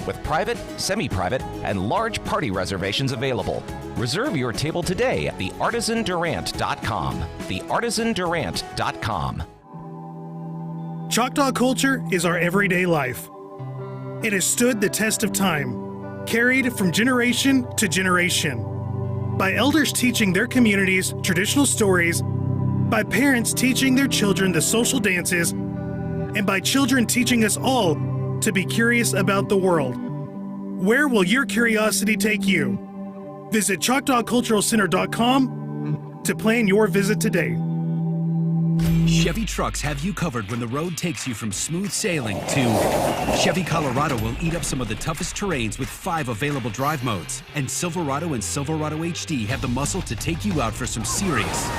with private, semi-private, and large party reservations available. Reserve your table today at theartisandurant.com. Theartisandurant.com. Choctaw culture is our everyday life. It has stood the test of time, carried from generation to generation, by elders teaching their communities traditional stories, by parents teaching their children the social dances, and by children teaching us all to be curious about the world. Where will your curiosity take you? Visit ChoctawCulturalCenter.com to plan your visit today. Chevy trucks have you covered when the road takes you from smooth sailing to Chevy Colorado will eat up some of the toughest terrains with 5 available drive modes. And Silverado and Silverado HD have the muscle to take you out for some serious.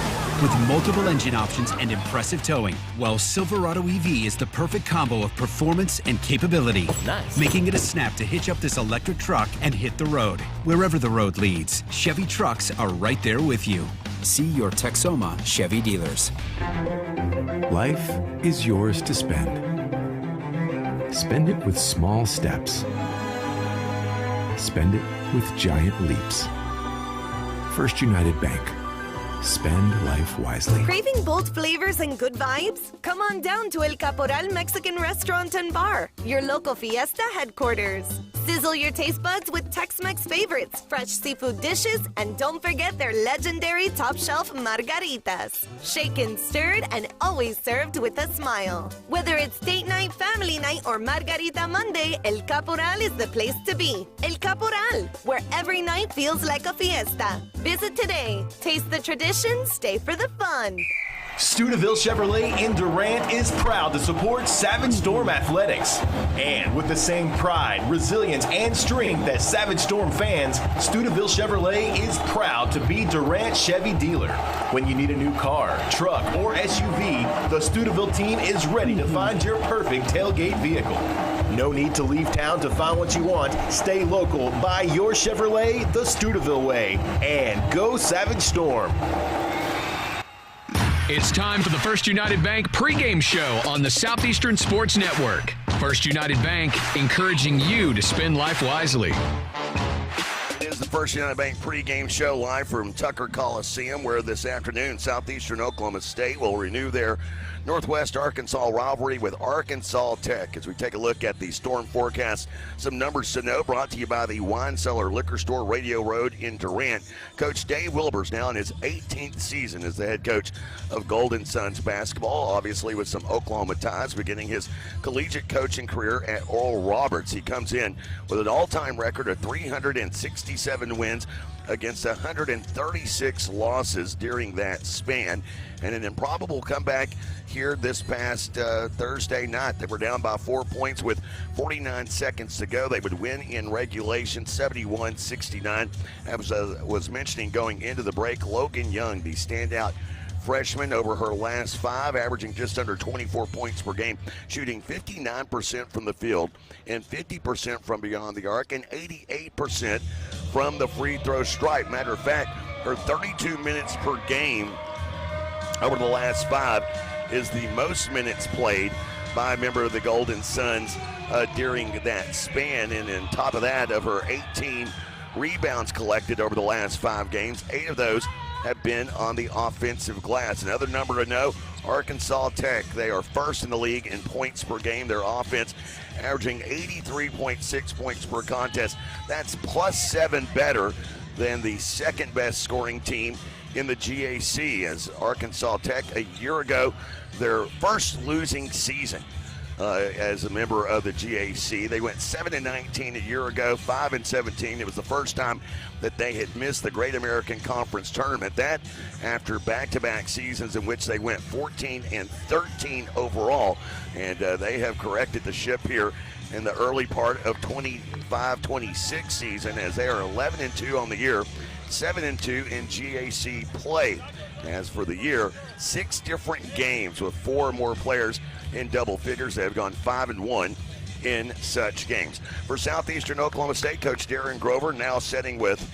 With multiple engine options and impressive towing, while Silverado EV is the perfect combo of performance and capability. Nice. Making it a snap to hitch up this electric truck and hit the road. Wherever the road leads, Chevy trucks are right there with you. See your Texoma Chevy dealers. Life is yours to spend. Spend it with small steps. Spend it with giant leaps. First United Bank. Spend life wisely. Craving bold flavors and good vibes? Come on down to El Caporal Mexican Restaurant and Bar, your local fiesta headquarters. Sizzle your taste buds with Tex-Mex favorites, fresh seafood dishes, and don't forget their legendary top-shelf margaritas. Shaken, stirred, and always served with a smile. Whether it's date night, family night, or Margarita Monday, El Caporal is the place to be. El Caporal, where every night feels like a fiesta. Visit today. Taste the tradition, stay for the fun. Steubenville Chevrolet in Durant is proud to support Savage Storm Athletics. And with the same pride, resilience, and strength as Savage Storm fans, Steubenville Chevrolet is proud to be Durant Chevy dealer. When you need a new car, truck, or SUV, the Steubenville team is ready to find your perfect tailgate vehicle. No need to leave town to find what you want. Stay local, buy your Chevrolet the Steubenville way, and go Savage Storm. It's time for the First United Bank pregame show on the Southeastern Sports Network. First United Bank, encouraging you to spend life wisely. It is the First United Bank pregame show live from Tucker Coliseum, where this afternoon Southeastern Oklahoma State will renew their Northwest Arkansas rivalry with Arkansas Tech. As we take a look at the storm forecast, some numbers to know, brought to you by the Wine Cellar Liquor Store, Radio Road in Durant. Coach Dave Wilbur's now in his 18th season as the head coach of Golden Suns basketball, obviously with some Oklahoma ties, beginning his collegiate coaching career at Oral Roberts. He comes in with an all-time record of 367 wins against 136 losses during that span, and an improbable comeback here this past Thursday night. They were down by 4 points with 49 seconds to go. They would win in regulation 71-69. As I was mentioning going into the break, Logan Young, the standout freshman, over her last 5, averaging just under 24 points per game, shooting 59% from the field and 50% from beyond the arc and 88% from the free throw stripe. Matter of fact, her 32 minutes per game over the last 5 is the most minutes played by a member of the Golden Suns during that span. And on top of that, of her 18 rebounds collected over the last 5 games, 8 of those have been on the offensive glass. Another number to know, Arkansas Tech, they are first in the league in points per game. Their offense averaging 83.6 points per contest. That's +7 better than the second best scoring team in the GAC, as Arkansas Tech a year ago, their first losing season as a member of the GAC. They went 7-19 a year ago, 5-17. It was the first time that they had missed the Great American Conference Tournament. That after back-to-back seasons in which they went 14-13 overall. And they have corrected the ship here in the early part of 25-26 season, as they are 11-2 on the year, 7-2 in GAC play. As for the year, 6 different games with 4 or more players in double figures. They have gone 5-1 in such games. For Southeastern Oklahoma State, Coach Darren Grover now setting with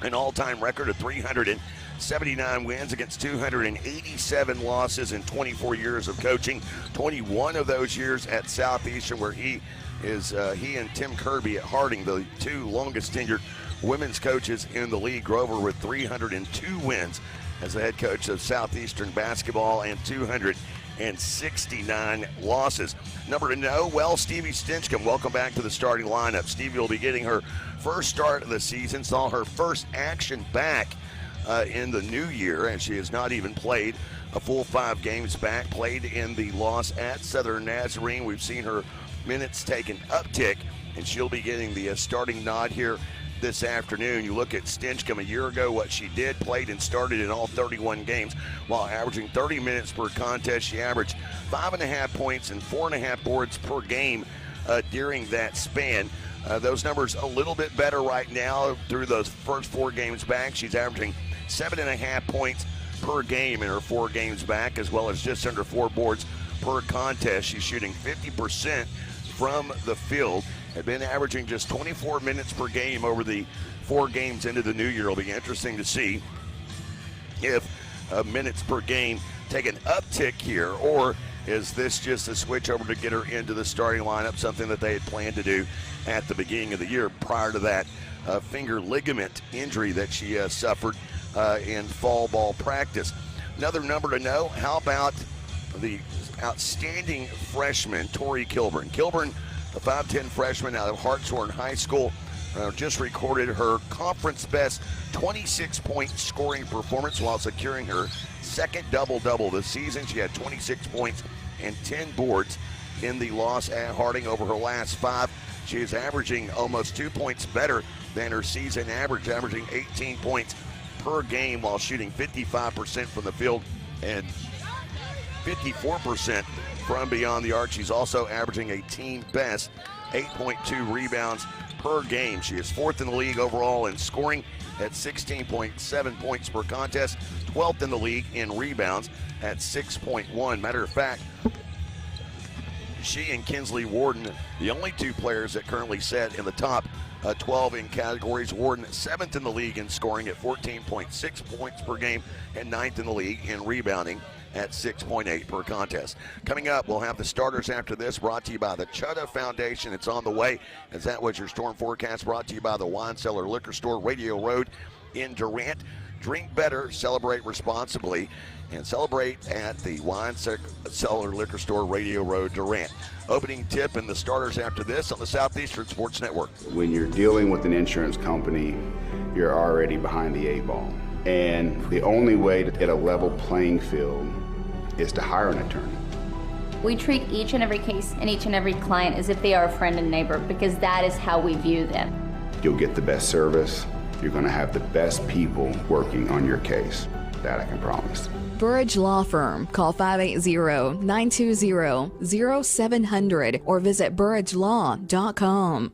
an all-time record of 379 wins against 287 losses in 24 years of coaching. 21 of those years at Southeastern, where he is he and Tim Kirby at Harding, the two longest tenured women's coaches in the league. Grover with 302 wins as the head coach of Southeastern basketball and 269 losses. Number to know, well, Stevie Stinchcomb, welcome back to the starting lineup. Stevie will be getting her first start of the season, saw her first action back in the new year, and she has not even played a full 5 games back. Played in the loss at Southern Nazarene. We've seen her minutes take an uptick, and she'll be getting the starting nod here this afternoon. You look at Stinchcomb a year ago, what she did, played and started in all 31 games while averaging 30 minutes per contest. She averaged 5.5 points and 4.5 boards per game during that span. Those numbers a little bit better right now through those first 4 games back. She's averaging 7.5 points per game in her 4 games back, as well as just under 4 boards per contest. She's shooting 50% from the field. Had been averaging just 24 minutes per game over the 4 games into the new year. It'll be interesting to see if minutes per game take an uptick here, or is this just a switch over to get her into the starting lineup, something that they had planned to do at the beginning of the year prior to that finger ligament injury that she suffered in fall ball practice. Another number to know, how about the outstanding freshman, Tori Kilburn. Kilburn, a 5'10 freshman out of Hartshorn High School, just recorded her conference best 26-point scoring performance while securing her second double-double this season. She had 26 points and 10 boards in the loss at Harding over her last 5. She is averaging almost 2 points better than her season average, averaging 18 points per game while shooting 55% from the field and 54% from beyond the arc. She's also averaging a team best 8.2 rebounds per game. She is 4th in the league overall in scoring at 16.7 points per contest, 12th in the league in rebounds at 6.1. Matter of fact, she and Kinsley Warden, the only 2 players that currently set in the top 12 in categories. Warden 7th in the league in scoring at 14.6 points per game and 9th in the league in rebounding at 6.8 per contest. Coming up, we'll have the starters after this, brought to you by the Chutta Foundation. It's on the way, as that was your storm forecast, brought to you by the Wine Cellar Liquor Store, Radio Road in Durant. Drink better, celebrate responsibly, and celebrate at the Wine Cellar Liquor Store, Radio Road, Durant. Opening tip and the starters after this on the Southeastern Sports Network. When you're dealing with an insurance company, you're already behind the 8 ball. And the only way to get a level playing field is to hire an attorney. We treat each and every case and each and every client as if they are a friend and neighbor, because that is how we view them. You'll get the best service. You're going to have the best people working on your case. That I can promise. Burridge Law Firm. Call 580-920-0700 or visit burridgelaw.com.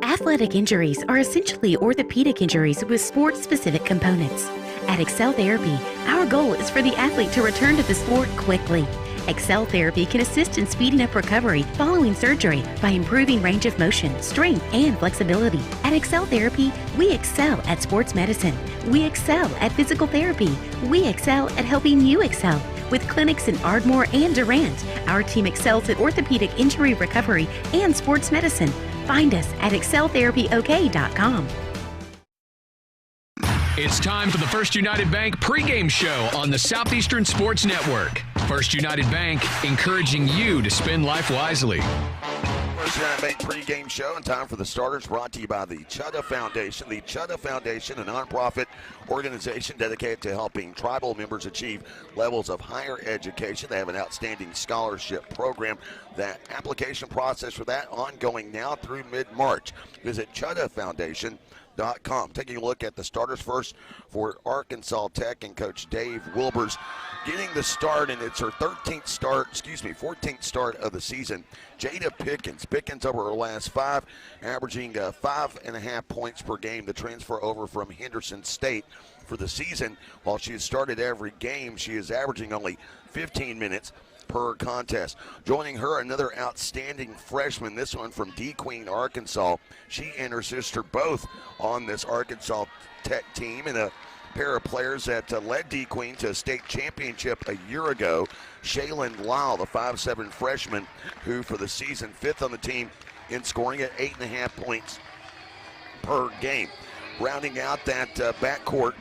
Athletic injuries are essentially orthopedic injuries with sports-specific components. At Excel Therapy, our goal is for the athlete to return to the sport quickly. Excel Therapy can assist in speeding up recovery following surgery by improving range of motion, strength, and flexibility. At Excel Therapy, we excel at sports medicine. We excel at physical therapy. We excel at helping you excel. With clinics in Ardmore and Durant, our team excels at orthopedic injury recovery and sports medicine. Find us at exceltherapyok.com. It's time for the First United Bank pregame show on the Southeastern Sports Network. First United Bank, encouraging you to spend life wisely. First United Bank pregame show, and time for the starters, brought to you by the Chutta Foundation. The Chutta Foundation, a nonprofit organization dedicated to helping tribal members achieve levels of higher education. They have an outstanding scholarship program. That application process for that ongoing now through mid-March. Visit ChuttaFoundation.com. Taking a look at the starters first for Arkansas Tech and Coach Dave Wilbers getting the start, and it's her 14th start of the season. Jada Pickens over her last 5, averaging 5.5 points per game. The transfer over from Henderson State for the season. While she has started every game, she is averaging only 15 minutes per contest. Joining her, another outstanding freshman, this one from D Queen, Arkansas. She and her sister both on this Arkansas Tech team, and a pair of players that led D Queen to a state championship a year ago. Shaylin Lyle, the 5'7 freshman, who for the season 5th on the team in scoring at 8.5 points per game. Rounding out that backcourt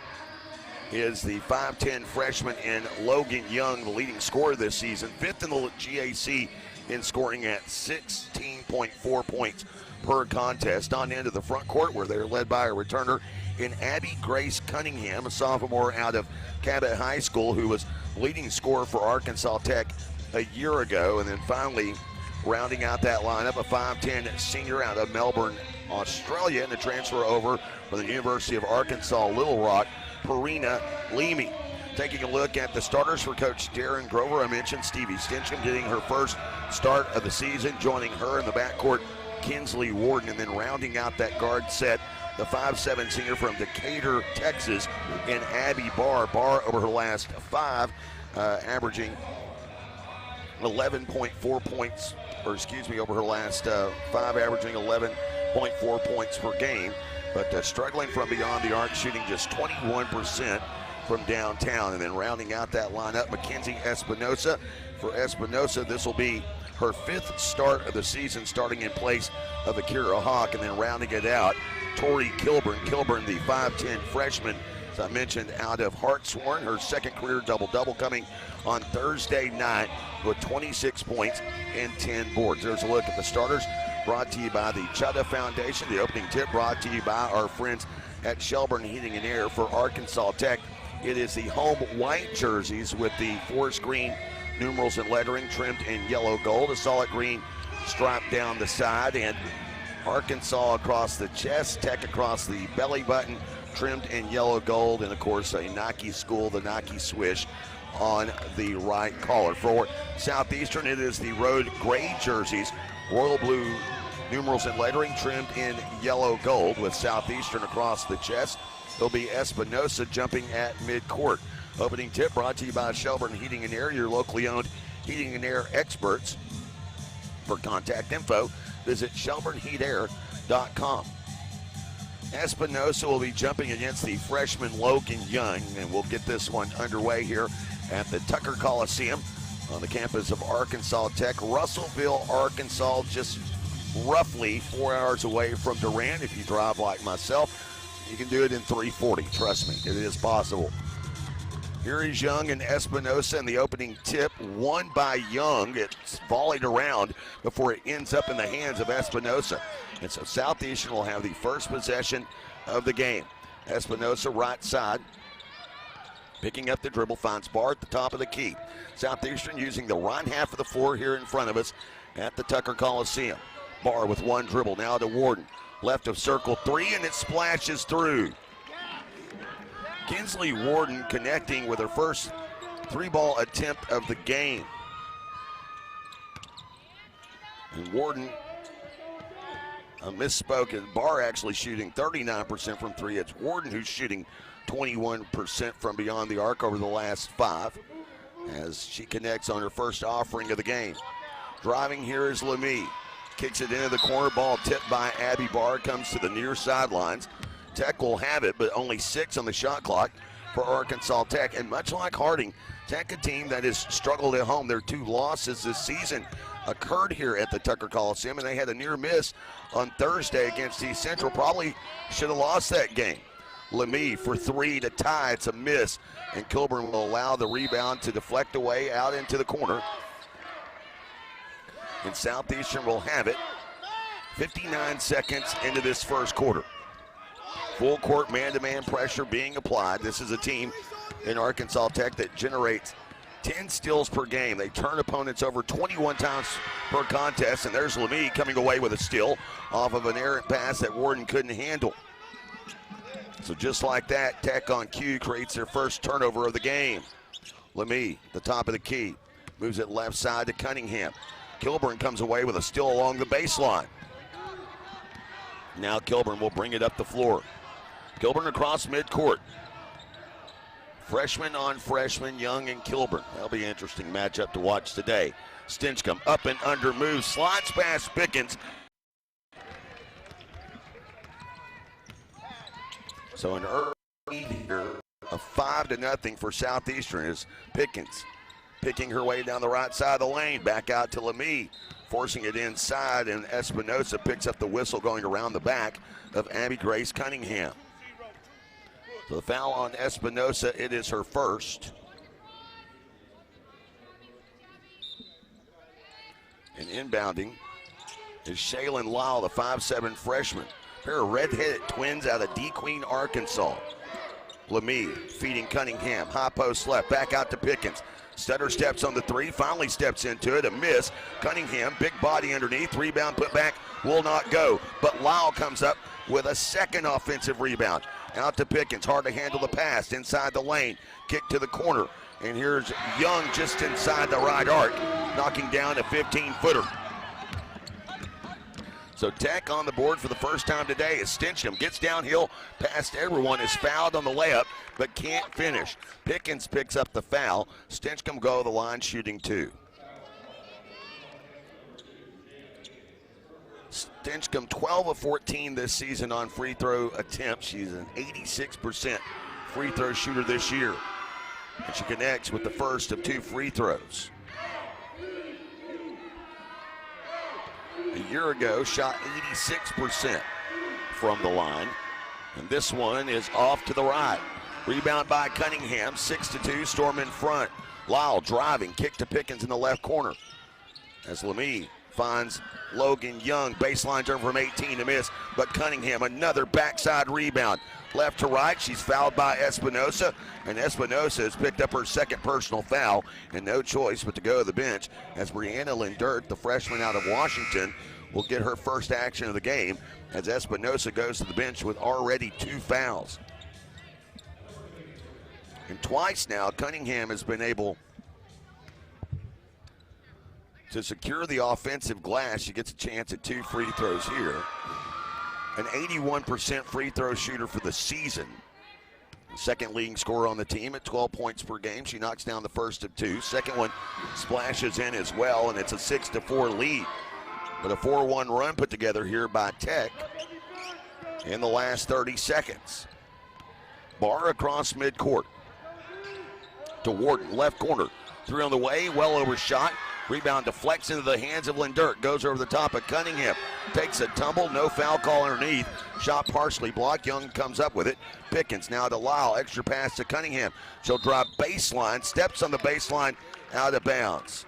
is the 5'10 freshman in Logan Young, the leading scorer this season, 5th in the GAC in scoring at 16.4 points per contest. On into the front court where they're led by a returner in Abby Grace Cunningham, a sophomore out of Cabot High School who was leading scorer for Arkansas Tech a year ago. And then finally rounding out that lineup, a 5'10 senior out of Melbourne, Australia, and a transfer over from the University of Arkansas Little Rock, Perina Leamy. Taking a look at the starters for Coach Darren Grover, I mentioned Stevie Stinchcomb getting her first start of the season. Joining her in the backcourt, Kinsley Warden, and then rounding out that guard set, the 5'7 senior from Decatur, Texas, in Abby Barr. Barr over her last five, averaging 11.4 points, or excuse me, over her last five, averaging 11.4 points per game, but struggling from beyond the arc, shooting just 21% from downtown. And then rounding out that lineup, Mackenzie Espinosa. For Espinosa, this will be her 5th start of the season, starting in place of Akira Hawk. And then rounding it out, Tori Kilburn. Kilburn, the 5'10 freshman, as I mentioned, out of Hartshorn, her second career double-double coming on Thursday night with 26 points and 10 boards. There's a look at the starters, brought to you by the Chutta Foundation. The opening tip brought to you by our friends at Shelburne Heating and Air. For Arkansas Tech, it is the home white jerseys with the forest green numerals and lettering trimmed in yellow gold, a solid green stripe down the side, and Arkansas across the chest, Tech across the belly button, trimmed in yellow gold, and of course a Nike school, the Nike swish on the right collar. For Southeastern, it is the road gray jerseys, royal blue numerals and lettering trimmed in yellow gold with Southeastern across the chest. It'll be Espinosa jumping at midcourt. Opening tip brought to you by Shelburne Heating and Air, your locally owned heating and air experts. For contact info, visit shelburneheatair.com. Espinosa will be jumping against the freshman Logan Young, and we'll get this one underway here at the Tucker Coliseum on the campus of Arkansas Tech. Russellville, Arkansas, just roughly 4 hours away from Durant. If you drive like myself, you can do it in 3:40. Trust me, it is possible. Here is Young and Espinosa, and the opening tip won by Young. It's volleyed around before it ends up in the hands of Espinosa. And so Southeastern will have the first possession of the game. Espinosa right side, picking up the dribble, finds Barr at the top of the key. Southeastern using the right half of the floor here in front of us at the Tucker Coliseum. Barr with one dribble, now to Warden. Left of circle three, and it splashes through. Kinsley Warden connecting with her first three-ball attempt of the game. And Warden, misspoken, Barr actually shooting 39% from three. It's Warden who's shooting 21% from beyond the arc over the last five as she connects on her first offering of the game. Driving here is Lemie. Kicks it into the corner, ball tipped by Abby Barr, comes to the near sidelines. Tech will have it, but only 6 on the shot clock for Arkansas Tech. And much like Harding, Tech, a team that has struggled at home. Their 2 losses this season occurred here at the Tucker Coliseum, and they had a near miss on Thursday against East Central. Probably should have lost that game. Lemie for 3 to tie. It's a miss, and Kilburn will allow the rebound to deflect away out into the corner. And Southeastern will have it 59 seconds into this first quarter. Full court man-to-man pressure being applied. This is a team in Arkansas Tech that generates 10 steals per game. They turn opponents over 21 times per contest, and there's Lemie coming away with a steal off of an errant pass that Warden couldn't handle. So just like that, Tech on cue creates their first turnover of the game. Lemie, the top of the key, moves it left side to Cunningham. Kilburn comes away with a steal along the baseline. Now Kilburn will bring it up the floor. Kilburn across midcourt. Freshman on freshman, Young and Kilburn. That'll be an interesting matchup to watch today. Stinchcomb up and under moves, slides past Pickens. So an early here, a 5-0 for Southeastern is Pickens. Picking her way down the right side of the lane, back out to Lemie. forcing it inside, and Espinosa picks up the whistle going around the back of Abby Grace Cunningham. So the foul on Espinosa, it is her first. And inbounding is Shaylin Lyle, the 5'7" freshman. A pair of red-headed twins out of D-Queen, Arkansas. Lemie feeding Cunningham. High post left, back out to Pickens. Stutter steps on the three, finally steps into it, a miss. Cunningham, big body underneath, rebound put back, will not go. But Lyle comes up with a second offensive rebound. Out to Pickens, hard to handle the pass, inside the lane, kick to the corner. And here's Young just inside the right arc, knocking down a 15-footer. So Tech on the board for the first time today as Stinchcomb gets downhill past everyone, is fouled on the layup, but can't finish. Pickens picks up the foul. Stinchcomb go to the line shooting 2. Stinchcomb 12 of 14 this season on free throw attempts. She's an 86% free throw shooter this year. And she connects with the first of 2 free throws. A year ago, shot 86% from the line. And this one is off to the right. Rebound by Cunningham, 6-2, Storm in front. Lyle driving, kick to Pickens in the left corner. As Lemie finds Logan Young, baseline turn from 18 to miss, but Cunningham, another backside rebound. Left to right, she's fouled by Espinosa, and Espinosa has picked up her second personal foul, and no choice but to go to the bench as Brianna Lindert, the freshman out of Washington, will get her first action of the game as Espinosa goes to the bench with already 2 fouls. And twice now, Cunningham has been able to secure the offensive glass. She gets a chance at 2 free throws here. An 81% free throw shooter for the season. Second leading scorer on the team at 12 points per game. She knocks down the first of 2. Second one splashes in as well, and it's a 6-4 lead. But a 4-1 run put together here by Tech in the last 30 seconds. Barr across midcourt to Warden, left corner. 3 on the way, well overshot. Rebound deflects into the hands of Lindert. Goes over the top of Cunningham. Takes a tumble, no foul call underneath. Shot partially blocked. Young comes up with it. Pickens now to Lyle. Extra pass to Cunningham. She'll drop baseline. Steps on the baseline, out of bounds.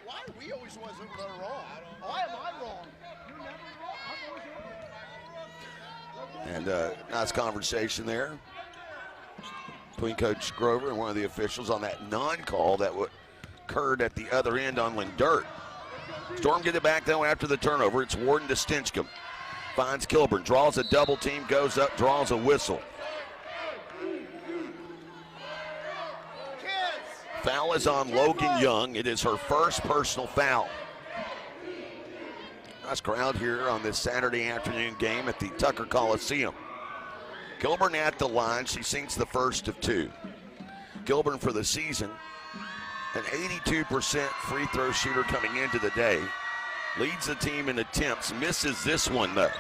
Why are we always ones that are wrong? Why am I wrong? You're never wrong. And nice conversation there between Coach Grover and one of the officials on that non-call that occurred at the other end on Lindert. Storm get it back though after the turnover. It's Warden to Stinchcomb. Finds Kilburn, draws a double team, goes up, draws a whistle. Foul is on Logan Young. It is her first personal foul. Nice crowd here on this Saturday afternoon game at the Tucker Coliseum. Kilburn at the line. She sinks the first of 2. Kilburn for the season, an 82% free throw shooter coming into the day. Leads the team in attempts, misses this one though.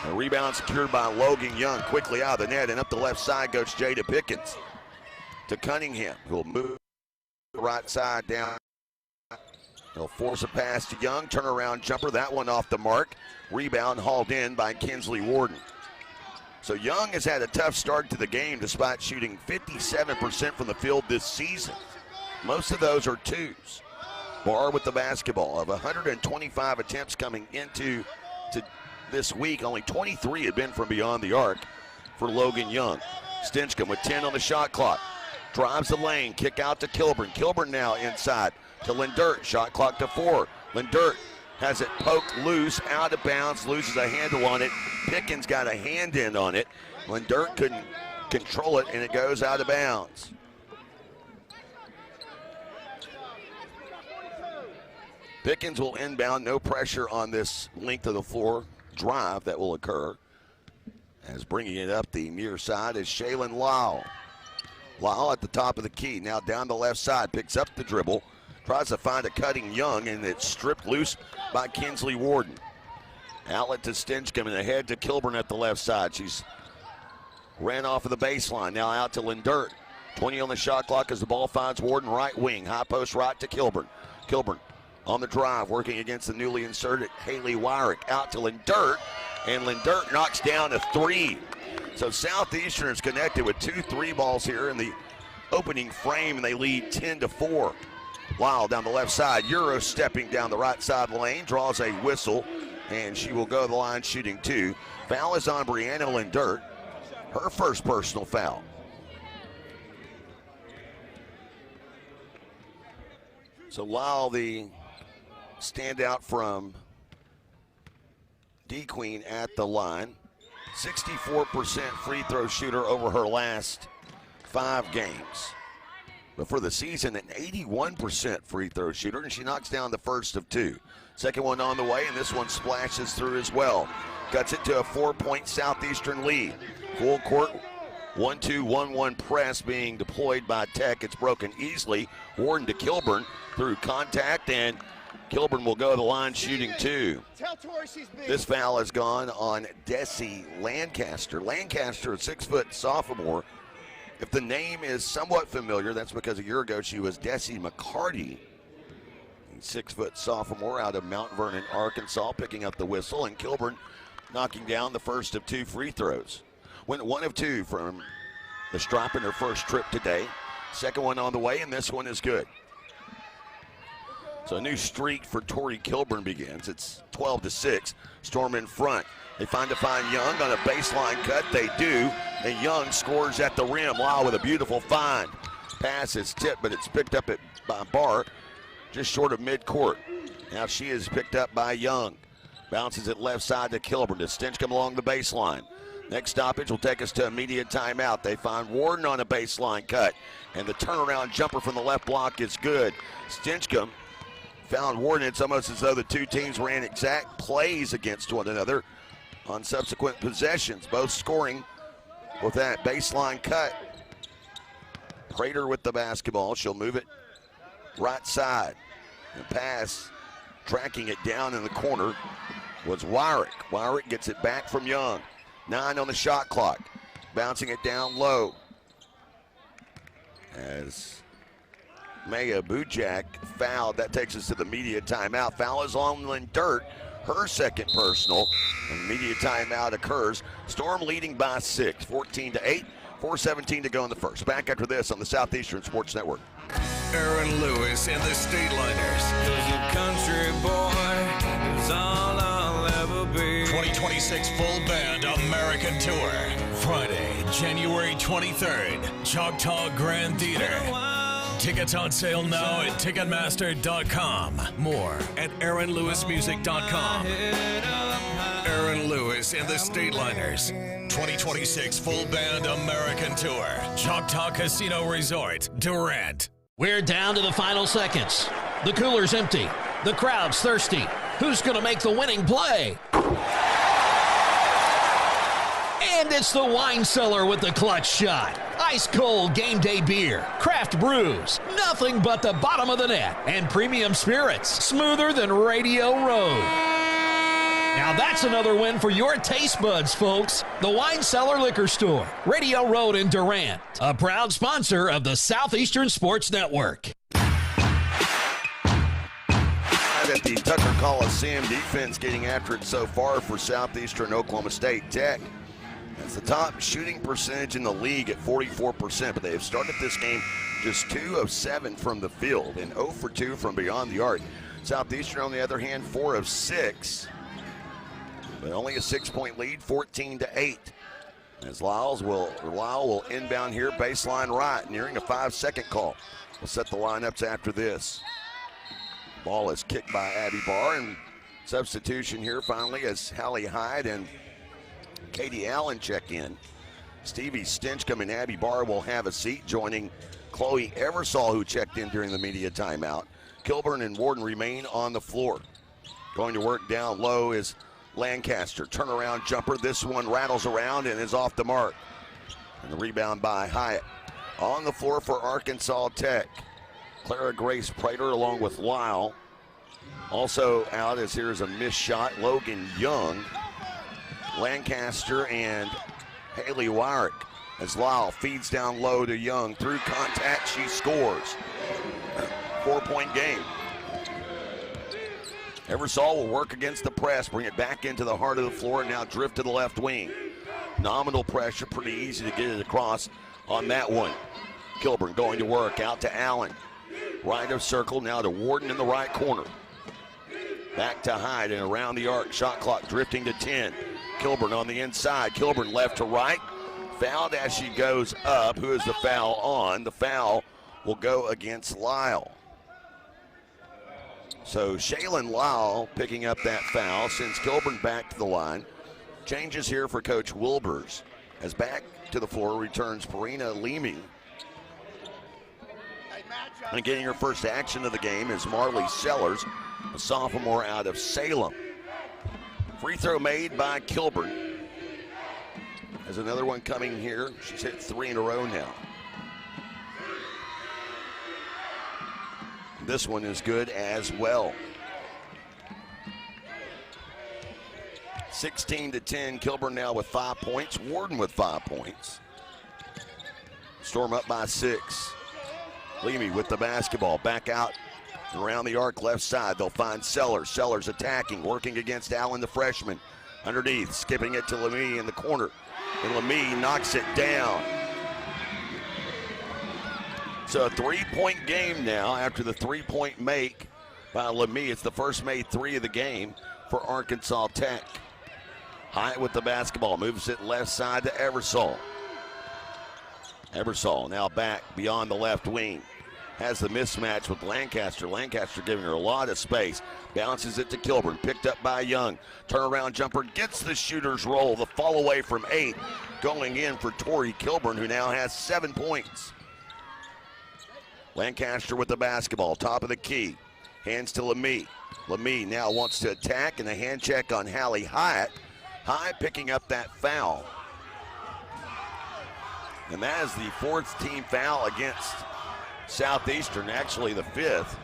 A rebound secured by Logan Young. Quickly out of the net and up the left side goes Jada Pickens to Cunningham, who will move the right side down. He'll force a pass to Young, turnaround jumper, that one off the mark. Rebound hauled in by Kinsley Warden. So Young has had a tough start to the game despite shooting 57% from the field this season. Most of those are 2s. Barr with the basketball. Of 125 attempts coming into this week, only 23 had been from beyond the arc for Logan Young. Stinchcomb with 10 on the shot clock. Drives the lane, kick out to Kilburn. Kilburn now inside to Lindert, shot clock to 4. Lindert has it poked loose, out of bounds, loses a handle on it. Pickens got a hand in on it. Lindert couldn't control it, and it goes out of bounds. Pickens will inbound, no pressure on this length of the floor drive that will occur. As bringing it up the near side is Shaylin Lyle. Lyle at the top of the key, now down the left side, picks up the dribble. Tries to find a cutting Young, and it's stripped loose by Kinsley Warden. Outlet to Stinchcomb and ahead to Kilburn at the left side. She's ran off of the baseline, now out to Lindert. 20 on the shot clock as the ball finds Warden right wing. High post right to Kilburn. Kilburn on the drive, working against the newly inserted Haley Wyrick. Out to Lindert, and Lindert knocks down a 3. So Southeastern is connected with 2 3-balls here in the opening frame, and they lead 10-4. Lyle down the left side. Euro stepping down the right side lane, draws a whistle, and she will go to the line shooting 2. Foul is on Brianna Lindert, her first personal foul. So Lyle, the standout from D-Queen at the line. 64% free throw shooter over her last 5 games. But for the season, an 81% free throw shooter, and she knocks down the first of 2. Second one on the way, and this one splashes through as well. Cuts it to a 4-point Southeastern lead. Full court 1-2-1-1 press being deployed by Tech. It's broken easily. Warden to Kilburn through contact, and Kilburn will go to the line shooting 2. This foul has gone on Desi Lancaster. Lancaster, a 6-foot sophomore. If the name is somewhat familiar, that's because a year ago she was Desi McCarty, a 6-foot sophomore out of Mount Vernon, Arkansas, picking up the whistle, and Kilburn knocking down the first of 2 free throws. Went 1 of 2 from the stripe in her first trip today. Second one on the way, and this one is good. So a new streak for Tori Kilburn begins. It's 12-6. Storm in front. They find Young on a baseline cut. They do. And Young scores at the rim. Lyle with a beautiful find. Pass is tipped, but it's picked up by Barr just short of midcourt. Now she is picked up by Young. Bounces it left side to Kilburn. To Stinchcomb along the baseline. Next stoppage will take us to immediate timeout. They find Warden on a baseline cut. And the turnaround jumper from the left block is good. Stinchcomb found Warden. It's almost as though the 2 teams ran exact plays against one another on subsequent possessions, both scoring with that baseline cut. Prater with the basketball. She'll move it right side. And pass, tracking it down in the corner, was Wyrick. Wyrick gets it back from Young. 9 on the shot clock. Bouncing it down low. As Maya Bujak fouled. That takes us to the media timeout. Foul is on Lindert, her second personal. And media timeout occurs. Storm leading by 6, 14-8, 4:17 to go in the first. Back after this on the Southeastern Sports Network. Aaron Lewis and the Stateliners. Country boy is all I'll ever be. 2026 Full Band American Tour. Friday, January 23rd, Choctaw Grand Theater. Tickets on sale now at Ticketmaster.com. More at AaronLewisMusic.com. Aaron Lewis and the Stateliners. 2026 Full Band American Tour. Choctaw Casino Resort, Durant. We're down to the final seconds. The cooler's empty. The crowd's thirsty. Who's going to make the winning play? And it's the wine cellar with the clutch shot. Ice cold game day beer, craft brews, nothing but the bottom of the net, and premium spirits, smoother than Radio Road. Now that's another win for your taste buds, folks. The Wine Cellar Liquor Store, Radio Road in Durant, a proud sponsor of the Southeastern Sports Network. At the Tucker Coliseum, defense getting after it so far for Southeastern Oklahoma State. Tech has the top shooting percentage in the league at 44%, but they have started this game just 2 of 7 from the field and 0 for 2 from beyond the arc. Southeastern, on the other hand, 4 of 6, but only a 6-point lead, 14-8. As Lyle will inbound here, baseline right, nearing a 5-second call. We'll set the lineups after this. Ball is kicked by Abby Barr, and substitution here finally as Hallie Hyde and Katie Allen check in. Stevie Stinchcomb and Abby Barr will have a seat, joining Chloe Eversole, who checked in during the media timeout. Kilburn and Warden remain on the floor. Going to work down low is Lancaster. Turnaround jumper. This one rattles around and is off the mark. And the rebound by Hyatt. On the floor for Arkansas Tech, Clara Grace Prater along with Lyle. Also out as here's a missed shot, Logan Young. Lancaster and Haley Wyrick as Lyle feeds down low to Young. Through contact, she scores. 4-point game. Eversole will work against the press, bring it back into the heart of the floor, and now drift to the left wing. Nominal pressure, pretty easy to get it across on that one. Kilburn going to work, out to Allen. Right of circle, now to Warden in the right corner. Back to Hyde and around the arc, shot clock drifting to 10. Kilburn on the inside, Kilburn left to right. Fouled as she goes up. Who is the foul on? The foul will go against Lyle. So Shaylin Lyle picking up that foul, sends Kilburn back to the line. Changes here for Coach Wilbers. As back to the floor returns Perina Leamy. And getting her first action of the game is Marley Sellers, a sophomore out of Salem. Free throw made by Kilburn. There's another one coming here. She's hit 3 in a row now. This one is good as well. 16-10, Kilburn now with 5 points. Warden with 5 points. Storm up by 6. Leamy with the basketball, back out around the arc left side. They'll find Sellers. Sellers attacking, working against Allen, the freshman. Underneath, skipping it to Lemie in the corner. And Lemie knocks it down. So a 3-point game now after the 3-point make by Lemie. It's the first made 3 of the game for Arkansas Tech. Hyatt with the basketball, moves it left side to Eversole. Eversole now back beyond the left wing. Has the mismatch with Lancaster. Lancaster giving her a lot of space. Bounces it to Kilburn, picked up by Young. Turnaround jumper, gets the shooter's roll. The fall away from 8, going in for Tori Kilburn, who now has 7 points. Lancaster with the basketball, top of the key. Hands to Lemie. Lemie now wants to attack, and a hand check on Hallie Hyatt. Hyatt picking up that foul. And that is the 4th team foul against Southeastern, actually the 5th.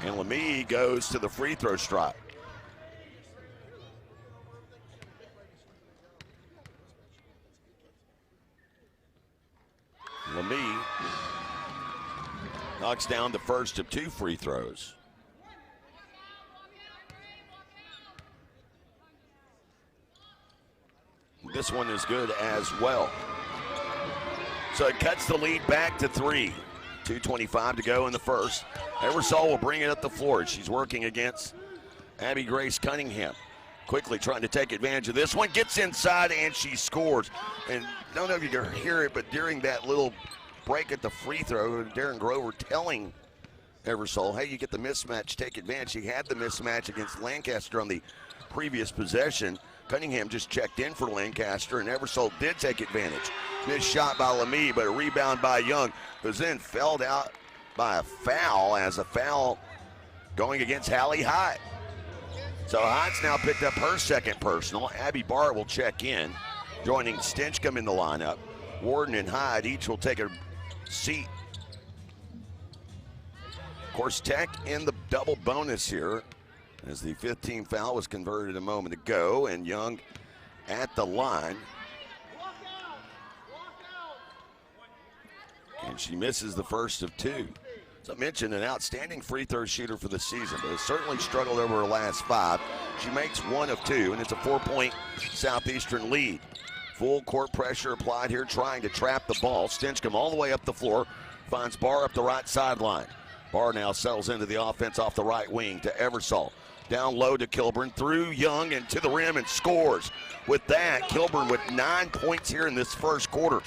And Lemie goes to the free throw stripe. Lemie knocks down the first of 2 free throws. This one is good as well. So it cuts the lead back to 3. 2:25 to go in the first. Eversole will bring it up the floor. She's working against Abby Grace Cunningham. Quickly trying to take advantage of this one. Gets inside and she scores. And I don't know if you can hear it, but during that little break at the free throw, Darren Grover telling Eversole, hey, you get the mismatch, take advantage. He had the mismatch against Lancaster on the previous possession. Cunningham just checked in for Lancaster, and Eversole did take advantage. Missed shot by Lemie, but a rebound by Young, who's then fouled out by a foul, as a foul going against Hallie Hyatt. So Hyatt's now picked up her 2nd personal. Abby Barr will check in, joining Stinchcomb in the lineup. Warden and Hyde each will take a seat. Of course, Tech in the double bonus here, as the 5th team foul was converted a moment ago, and Young at the line. And she misses the first of 2. As I mentioned, an outstanding free throw shooter for the season, but has certainly struggled over her last 5. She makes 1 of 2, and it's a 4-point Southeastern lead. Full court pressure applied here, trying to trap the ball. Stinchcomb all the way up the floor, finds Barr up the right sideline. Barr now settles into the offense off the right wing to Eversole. Down low to Kilburn, through Young and to the rim, and scores. With that, Kilburn with 9 points here in this first quarter.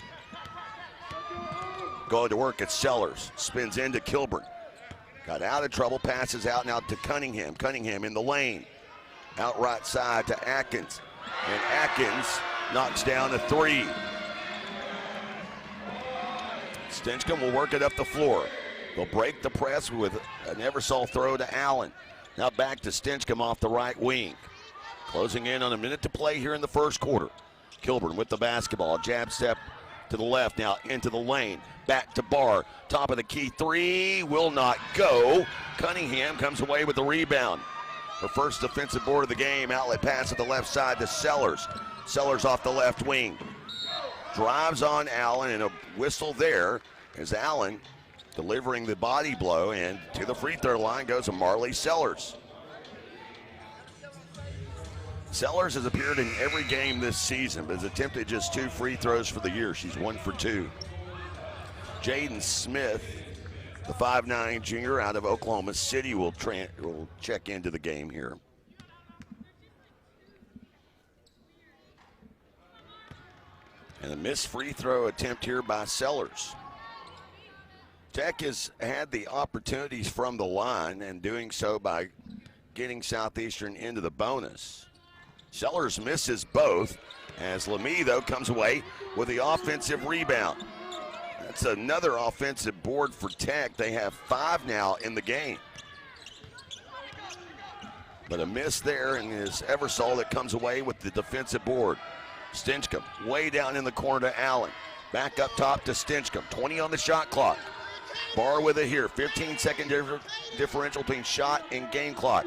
Going to work at Sellers, spins into Kilburn. Got out of trouble, passes out now to Cunningham. Cunningham in the lane. Out right side to Atkins. And Atkins knocks down a 3. Stinchcomb will work it up the floor. They'll break the press with an Eversole throw to Allen. Now back to Stinchcomb off the right wing. Closing in on a minute to play here in the first quarter. Kilburn with the basketball. Jab step to the left, now into the lane. Back to Barr. Top of the key 3 will not go. Cunningham comes away with the rebound. Her first defensive board of the game. Outlet pass at the left side to Sellers. Sellers off the left wing. Drives on Allen, and a whistle there as Allen delivering the body blow, and to the free throw line goes Marley Sellers. Sellers has appeared in every game this season, but has attempted just 2 free throws for the year. She's 1 for 2. Jaden Smith, the 5'9" junior out of Oklahoma City, will check into the game here. And a missed free throw attempt here by Sellers. Tech has had the opportunities from the line, and doing so by getting Southeastern into the bonus. Sellers misses both, as Lemie, though, comes away with the offensive rebound. That's another offensive board for Tech. They have 5 now in the game. But a miss there, and it's Eversole that comes away with the defensive board. Stinchcomb way down in the corner to Allen. Back up top to Stinchcomb. 20 on the shot clock. Barr with it here. 15-second differential between shot and game clock.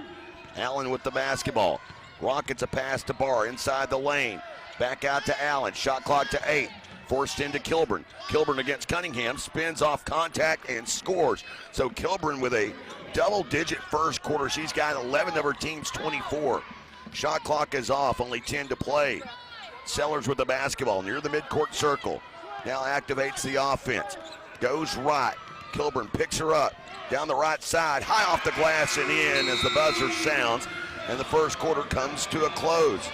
Allen with the basketball. Rockets a pass to Barr inside the lane. Back out to Allen. Shot clock to 8. Forced into Kilburn. Kilburn against Cunningham. Spins off contact and scores. So Kilburn with a double-digit first quarter. She's got 11 of her team's 24. Shot clock is off. Only 10 to play. Sellers with the basketball near the midcourt circle. Now activates the offense. Goes right. Kilburn picks her up. Down the right side. High off the glass and in as the buzzer sounds. And the first quarter comes to a close.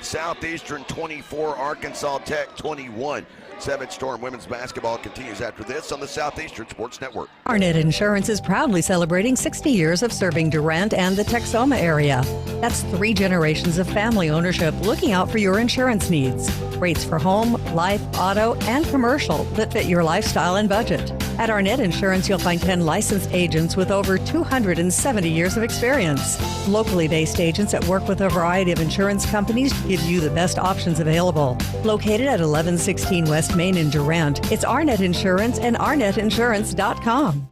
Southeastern 24, Arkansas Tech 21. Savage Storm women's basketball continues after this on the Southeastern Sports Network. Arnett Insurance is proudly celebrating 60 years of serving Durant and the Texoma area. That's 3 generations of family ownership looking out for your insurance needs. Rates for home, life, auto, and commercial that fit your lifestyle and budget. At Arnett Insurance, you'll find 10 licensed agents with over 270 years of experience. Locally based agents that work with a variety of insurance companies give you the best options available. Located at 1116 West Main in Durant, it's Arnett Insurance and ArnettInsurance.com.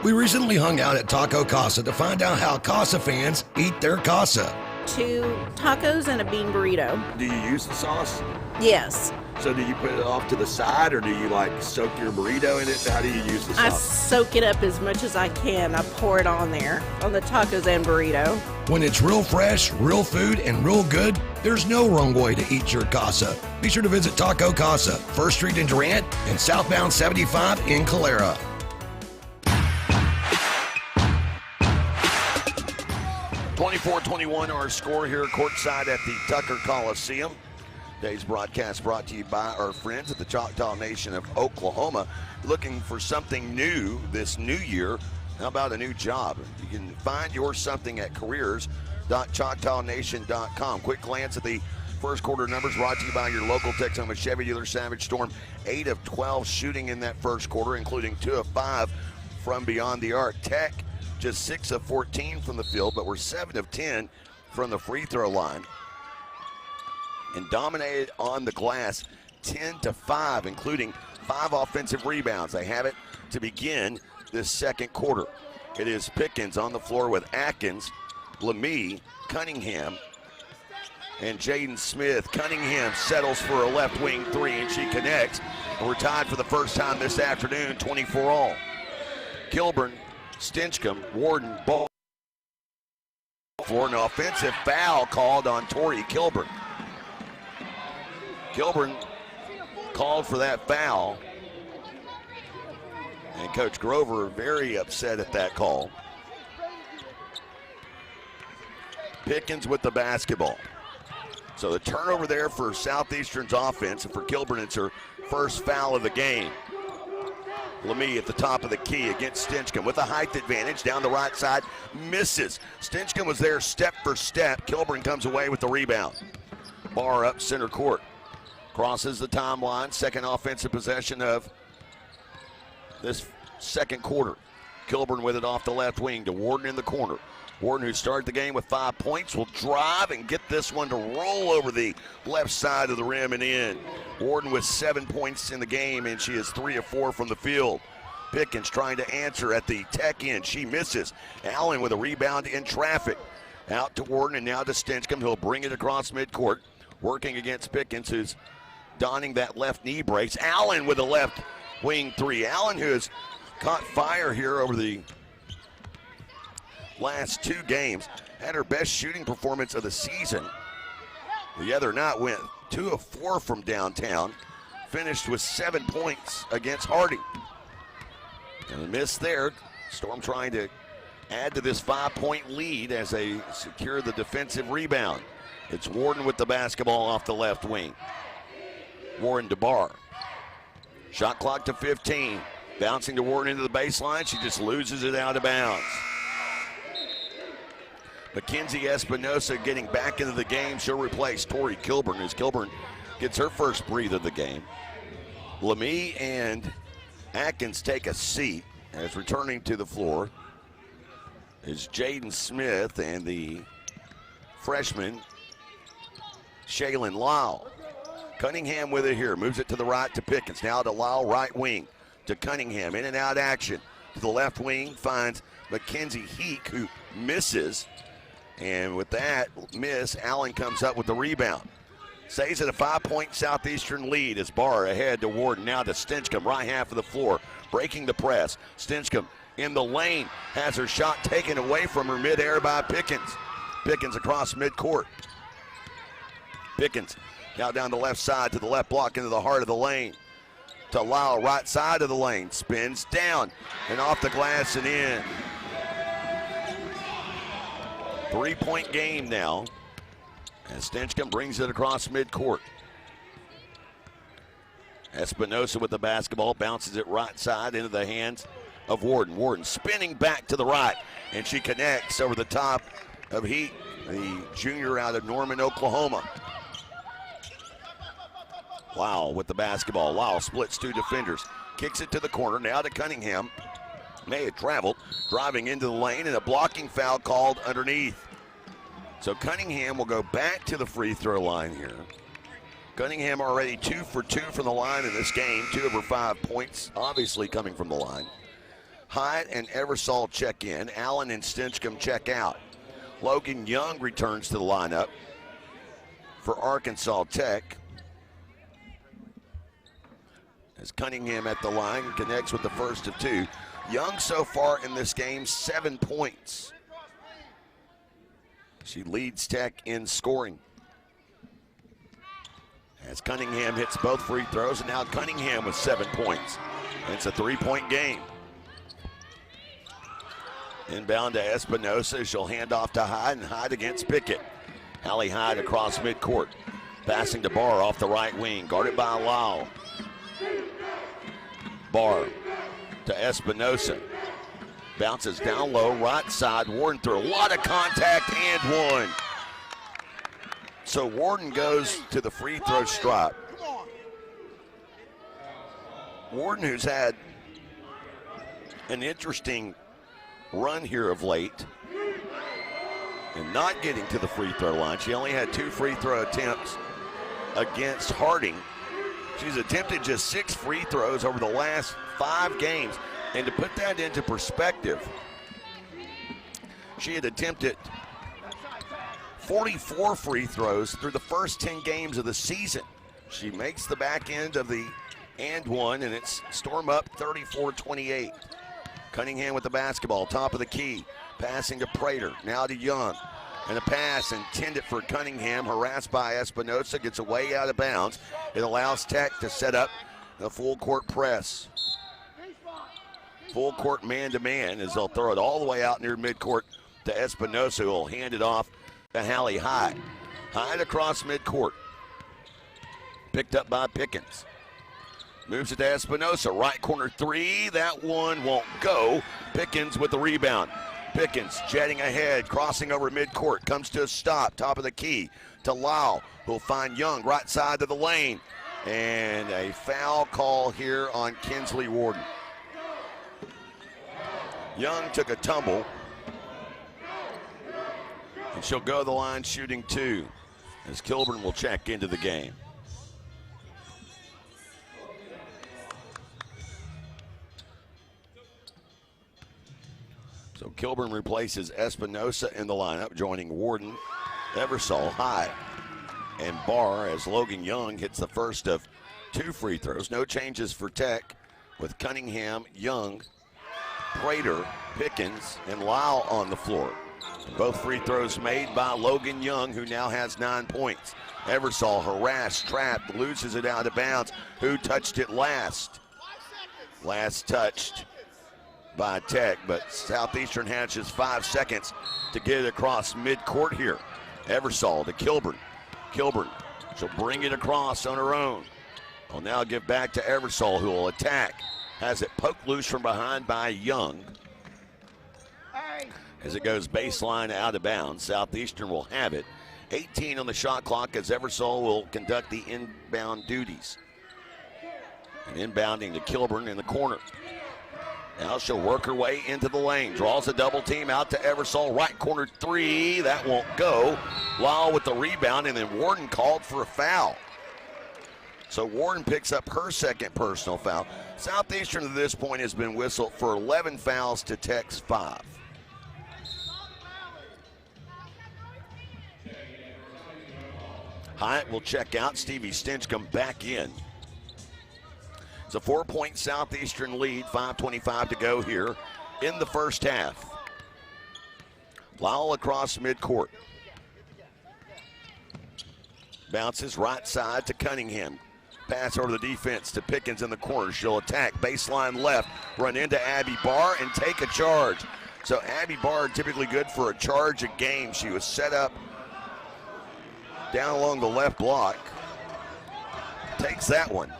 We recently hung out at Taco Casa to find out how Casa fans eat their casa. 2 tacos and a bean burrito. Do you use the sauce? Yes. So do you put it off to the side, or do you like soak your burrito in it? How do you use the sauce? I soak it up as much as I can. I pour it on there, on the tacos and burrito. When it's real fresh, real food, and real good, there's no wrong way to eat your casa. Be sure to visit Taco Casa, 1st Street in Durant and southbound 75 in Calera. (24-21) our score here courtside at the Tucker Coliseum. Today's broadcast brought to you by our friends at the Choctaw Nation of Oklahoma. Looking for something new this new year? How about a new job? You can find your something at careers.choctawnation.com. Quick glance at the first quarter numbers brought to you by your local Texoma Chevy dealer, Savage Storm. 8 of 12 shooting in that first quarter, including 2 of 5 from beyond the arc. Tech just 6 of 14 from the field, but we're 7 of 10 from the free throw line. And dominated on the glass 10-5, including 5 offensive rebounds. They have it to begin this second quarter. It is Pickens on the floor with Atkins, Lemie, Cunningham, and Jaden Smith. Cunningham settles for a left wing 3, and she connects. And we're tied for the first time this afternoon, 24-all. Kilburn, Stinchcomb, Warden, ball for an offensive foul called on Tori Kilburn. Kilburn called for that foul, and Coach Grover very upset at that call. Pickens with the basketball. So the turnover there for Southeastern's offense, and for Kilburn it's her first foul of the game. Lemie at the top of the key against Stinchcomb with a height advantage down the right side, misses. Stinchcomb was there step for step. Kilburn comes away with the rebound. Barr up center court. Crosses the timeline, second offensive possession of this second quarter. Kilburn with it off the left wing to Warden in the corner. Warden, who started the game with 5 points, will drive and get this one to roll over the left side of the rim and in. Warden with 7 points in the game, and she is 3 of 4 from the field. Pickens trying to answer at the Tech end. She misses. Allen with a rebound in traffic. Out to Warden and now to Stinchcomb. He'll bring it across midcourt, working against Pickens, who's donning that left knee brace. Allen with a left wing three. Allen, who has caught fire here over the last 2 games, had her best shooting performance of the season. The other night went 2 of 4 from downtown, finished with 7 points against Harding. And a miss there. Storm trying to add to this 5-point lead as they secure the defensive rebound. It's Warden with the basketball off the left wing. Warren DeBar. Shot clock to 15. Bouncing to Warden into the baseline. She just loses it out of bounds. Mackenzie Espinosa getting back into the game. She'll replace Tori Kilburn as Kilburn gets her first breather of the game. Lemie and Atkins take a seat as returning to the floor is Jaden Smith and the freshman Shaylin Lyle. Cunningham with it here, moves it to the right to Pickens. Now to Lyle, right wing to Cunningham. In and out action to the left wing, finds Mackenzie Heek, who misses. And with that miss, Allen comes up with the rebound. Stays at a 5-point Southeastern lead as Barr ahead to Warden. Now to Stinchcomb, right half of the floor, breaking the press. Stinchcomb in the lane, has her shot taken away from her midair by Pickens. Pickens across midcourt. Pickens now down the left side to the left block into the heart of the lane. To Lyle, right side of the lane, spins down and off the glass and in. 3-point game now as Stinchcomb brings it across midcourt. Espinosa with the basketball, bounces it right side into the hands of Warden. Warden spinning back to the right, and she connects over the top of Heek, the junior out of Norman, Oklahoma. Lyle with the basketball. Lyle splits 2 defenders, kicks it to the corner, now to Cunningham. May have traveled, driving into the lane, and a blocking foul called underneath. So Cunningham will go back to the free throw line here. Cunningham already 2 for 2 from the line in this game, 2 of her 5 points, obviously coming from the line. Hyatt and Eversole check in. Allen and Stinchcomb check out. Logan Young returns to the lineup for Arkansas Tech. As Cunningham at the line connects with the first of 2. Young so far in this game, 7 points. She leads Tech in scoring. As Cunningham hits both free throws, and now Cunningham with 7 points. It's a 3-point game. Inbound to Espinosa. She'll hand off to Hyde, and Hyde against Pickett. Allie Hyde across midcourt. Passing to Barr off the right wing. Guarded by Lyle. Barr to Espinosa. Bounces down low, right side. Warden through a lot of contact and one. So Warden goes to the free throw stripe. Warden, who's had an interesting run here of late and not getting to the free throw line. She only had 2 free throw attempts against Harding. She's attempted just 6 free throws over the last 5 games. And to put that into perspective, she had attempted 44 free throws through the first 10 games of the season. She makes the back end of the and one, and it's Storm up 34-28. Cunningham with the basketball, top of the key, passing to Prater, now to Young. And a pass intended for Cunningham, harassed by Espinosa, gets away out of bounds. It allows Tech to set up the full court press. Full court man-to-man as they'll throw it all the way out near midcourt to Espinosa, who will hand it off to Hallie Hyde. Hyde across midcourt. Picked up by Pickens. Moves it to Espinosa, right corner 3. That one won't go. Pickens with the rebound. Pickens jetting ahead, crossing over midcourt, comes to a stop, top of the key to Lyle, who'll find Young right side of the lane. And a foul call here on Kinsley Warden. Young took a tumble, and she'll go to the line shooting 2 as Kilburn will check into the game. So Kilburn replaces Espinosa in the lineup, joining Warden, Eversole, Hyde, and Barr as Logan Young hits the first of 2 free throws. No changes for Tech. with Cunningham, Young, Prater, Pickens, and Lyle on the floor. Both free throws made by Logan Young, who now has 9 points. Eversole harassed, trapped, loses it out of bounds. Who touched it last? Last touched by Tech, but Southeastern has just 5 seconds to get it across midcourt here. Eversole to Kilburn. Kilburn, she'll bring it across on her own. Will now give back to Eversole, who will attack. Has it poked loose from behind by Young. As it goes baseline out of bounds, Southeastern will have it. 18 on the shot clock as Eversole will conduct the inbound duties. And inbounding to Kilburn in the corner. Now she'll work her way into the lane. Draws a double team out to Eversole. Right corner three. That won't go. Lyle with the rebound, and then Warden called for a foul. So Warden picks up her second personal foul. Southeastern to this point has been whistled for 11 fouls to Tech's 5. Hyatt will check out. Stevie Stinchcomb back in. It's a 4-point Southeastern lead, 5:25 to go here in the first half. Lyle across midcourt. Bounces right side to Cunningham. Pass over the defense to Pickens in the corner. She'll attack baseline left, run into Abby Barr and take a charge. So Abby Barr typically good for a charge a game. She was set up down along the left block. Takes that one.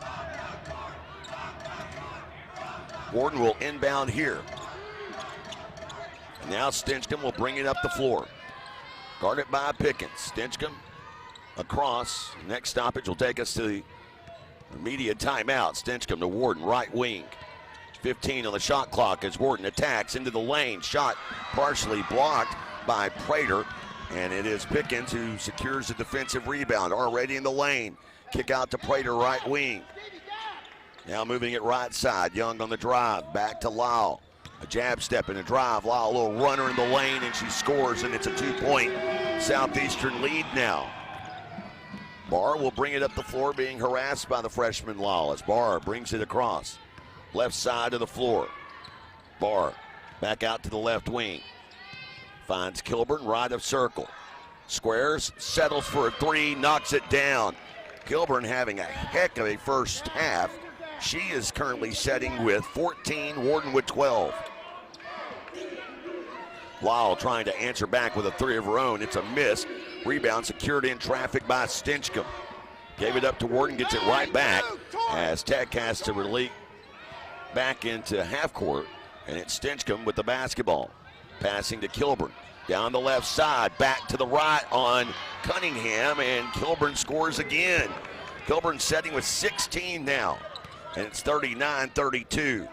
Warden will inbound here. Now Stinchcomb will bring it up the floor. Guarded by Pickens. Stinchcomb across. Next stoppage will take us to the immediate timeout. Stinchcomb to Warden, right wing. 15 on the shot clock as Warden attacks into the lane. Shot partially blocked by Prater. And it is Pickens who secures a defensive rebound. Already in the lane. Kick out to Prater, right wing. Now moving it right side. Young on the drive. Back to Lyle. A jab step and a drive. Lyle, a little runner in the lane, and she scores, and it's a 2-point Southeastern lead now. Barr will bring it up the floor, being harassed by the freshman Lyle as Barr brings it across. Left side of the floor. Barr back out to the left wing. Finds Kilburn, right of circle. Squares, settles for a three, knocks it down. Kilburn having a heck of a first half. She is currently setting with 14, Warden with 12. Lyle trying to answer back with a three of her own. It's a miss. Rebound secured in traffic by Stinchcomb. Gave it up to Warden, gets it right back as Tech has to release back into half court, and it's Stinchcomb with the basketball. Passing to Kilburn. Down the left side, back to the right on Cunningham, and Kilburn scores again. Kilburn setting with 16 now, and it's 39-32.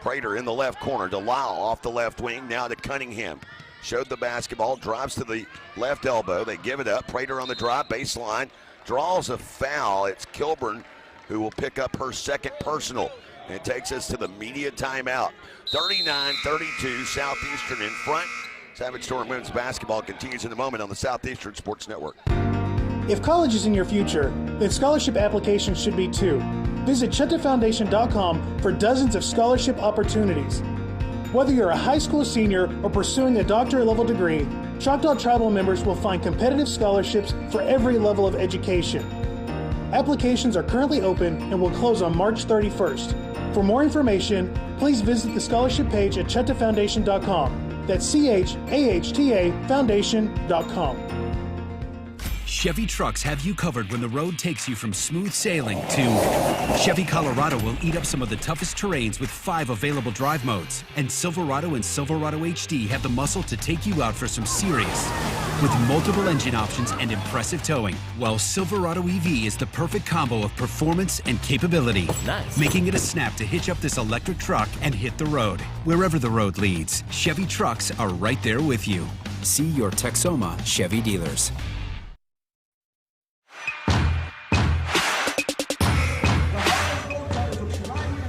Prater in the left corner to Lyle off the left wing, now to Cunningham. Showed the basketball, drives to the left elbow. They give it up. Prater on the drive, baseline, draws a foul. It's Kilburn who will pick up her second personal. And it takes us to the media timeout. 39-32, Southeastern in front. Savage Storm women's basketball continues in a moment on the Southeastern Sports Network. If college is in your future, then scholarship applications should be too. Visit ChutaFoundation.com for dozens of scholarship opportunities. Whether you're a high school senior or pursuing a doctorate level degree, Choctaw Tribal members will find competitive scholarships for every level of education. Applications are currently open and will close on March 31st. For more information, please visit the scholarship page at ChutaFoundation.com. That's CHAHTA Foundation.com. Chevy trucks have you covered when the road takes you from smooth sailing to Chevy Colorado will eat up some of the toughest terrains with 5 available drive modes. And Silverado and Silverado HD have the muscle to take you out for some serious. With multiple engine options and impressive towing, while Silverado EV is the perfect combo of performance and capability. Nice. Making it a snap to hitch up this electric truck and hit the road. Wherever the road leads, Chevy trucks are right there with you. See your Texoma Chevy dealers.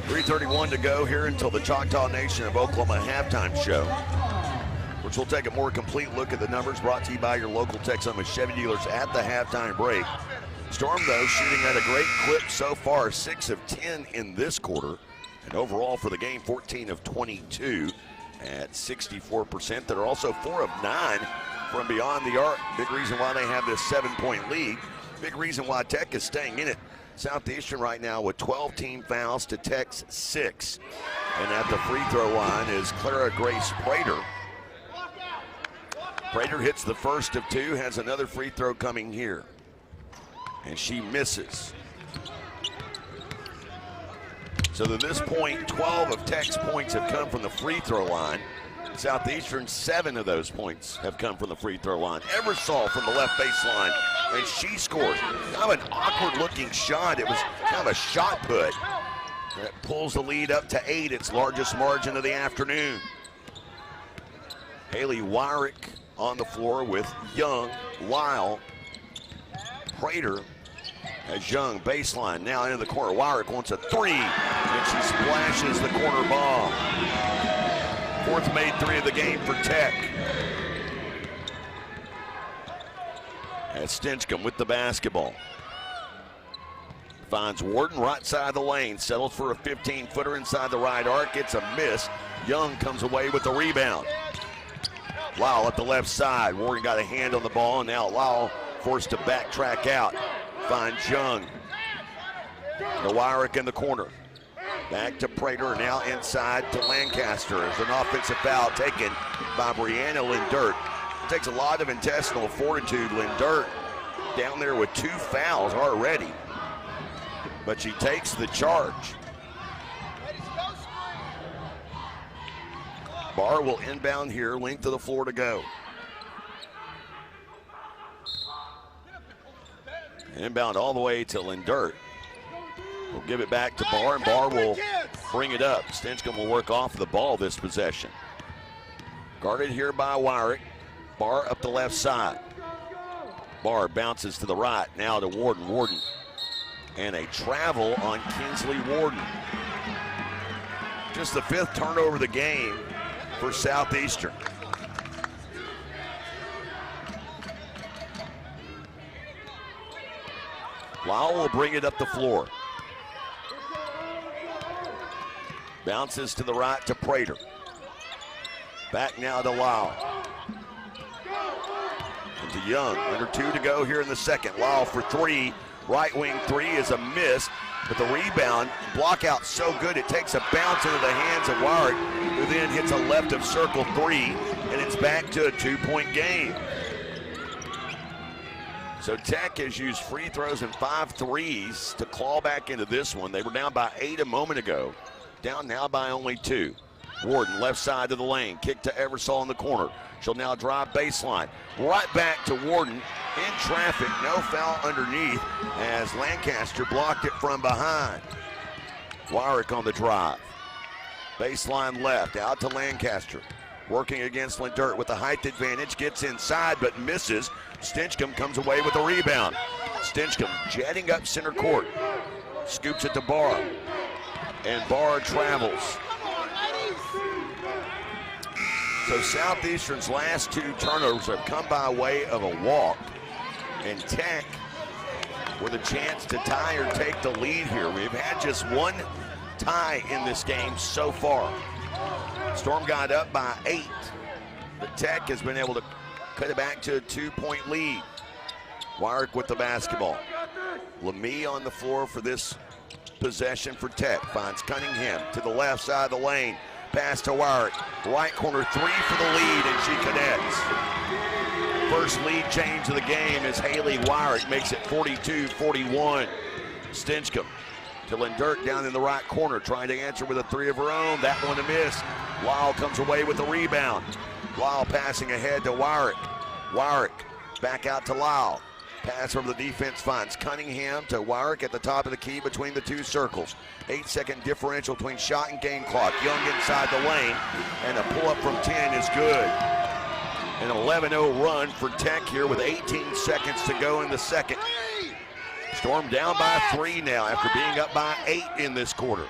3:31 to go here until the Choctaw Nation of Oklahoma halftime show, which will take a more complete look at the numbers brought to you by your local Texoma Chevy dealers at the halftime break. Storm, though, shooting at a great clip so far, 6 of 10 in this quarter. And overall for the game, 14 of 22 at 64%. They're also 4 of 9 from beyond the arc. Big reason why they have this 7-point lead. Big reason why Tech is staying in it. Southeastern right now with 12 team fouls to Tech's 6. And at the free throw line is Clara Grace Prater. Prater hits the first of 2, has another free throw coming here. And she misses. So to this point, 12 of Tech's points have come from the free throw line. Southeastern, 7 of those points have come from the free throw line. Eversole from the left baseline, and she scores. Kind of an awkward looking shot. It was kind of a shot put. That pulls the lead up to 8, its largest margin of the afternoon. Haley Wyrick on the floor with Young, Lyle, Prater. As Young, baseline, now into the corner. Wyrick wants a 3, and she splashes the corner ball. 4th made 3 of the game for Tech. As Stinchcomb with the basketball. Finds Warden right side of the lane, settles for a 15-footer inside the right arc. It's a miss. Young comes away with the rebound. Lyle at the left side. Warden got a hand on the ball, and now Lyle forced to backtrack out. Finds Young. The Wyrick in the corner. Back to Prater, now inside to Lancaster. As an offensive foul taken by Brianna Lindert. Takes a lot of intestinal fortitude. Lindert down there with 2 fouls already. But she takes the charge. Barr will inbound here, length of the floor to go. Inbound all the way to Lindert. We'll give it back to Barr, and Barr will bring it up. Stinchcomb will work off the ball this possession. Guarded here by Wyrick. Barr up the left side. Barr bounces to the right, now to Warden. Warden. And a travel on Kinsley Warden. Just the 5th turnover of the game for Southeastern. Lyle will bring it up the floor. Bounces to the right to Prater. Back now to Lyle. And to Young. Under 2 to go here in the second. Lyle for 3. Right wing 3 is a miss. But the rebound, block out so good, it takes a bounce into the hands of Wyrick, who then hits a left of circle 3, and it's back to a 2-point game. So Tech has used free throws and 5 threes to claw back into this one. They were down by 8 a moment ago. Down now by only 2. Warden left side of the lane. Kick to Eversole in the corner. She'll now drive baseline. Right back to Warden in traffic. No foul underneath as Lancaster blocked it from behind. Wyrick on the drive. Baseline left out to Lancaster. Working against Lindert with the height advantage. Gets inside but misses. Stinchcomb comes away with the rebound. Stinchcomb jetting up center court. Scoops it to Barr. And Barr travels. So Southeastern's last 2 turnovers have come by way of a walk. And Tech with a chance to tie or take the lead here. We've had just 1 tie in this game so far. Storm got up by 8, but Tech has been able to cut it back to a 2-point lead. Wyrick with the basketball. Lemie on the floor for this possession for Tech. Finds Cunningham to the left side of the lane. Pass to Wyrick. Right corner 3 for the lead, and she connects. First lead change of the game as Haley Wyrick makes it 42-41. Stinchcomb to Lindert down in the right corner, trying to answer with a 3 of her own. That one a miss. Lyle comes away with the rebound. Lyle passing ahead to Wyrick. Wyrick back out to Lyle. Pass from the defense finds Cunningham to Wyrick at the top of the key between the 2 circles. 8-second differential between shot and game clock. Young inside the lane, and a pull-up from 10 is good. An 11-0 run for Tech here with 18 seconds to go in the second. Storm down by 3 now after being up by 8 in this quarter.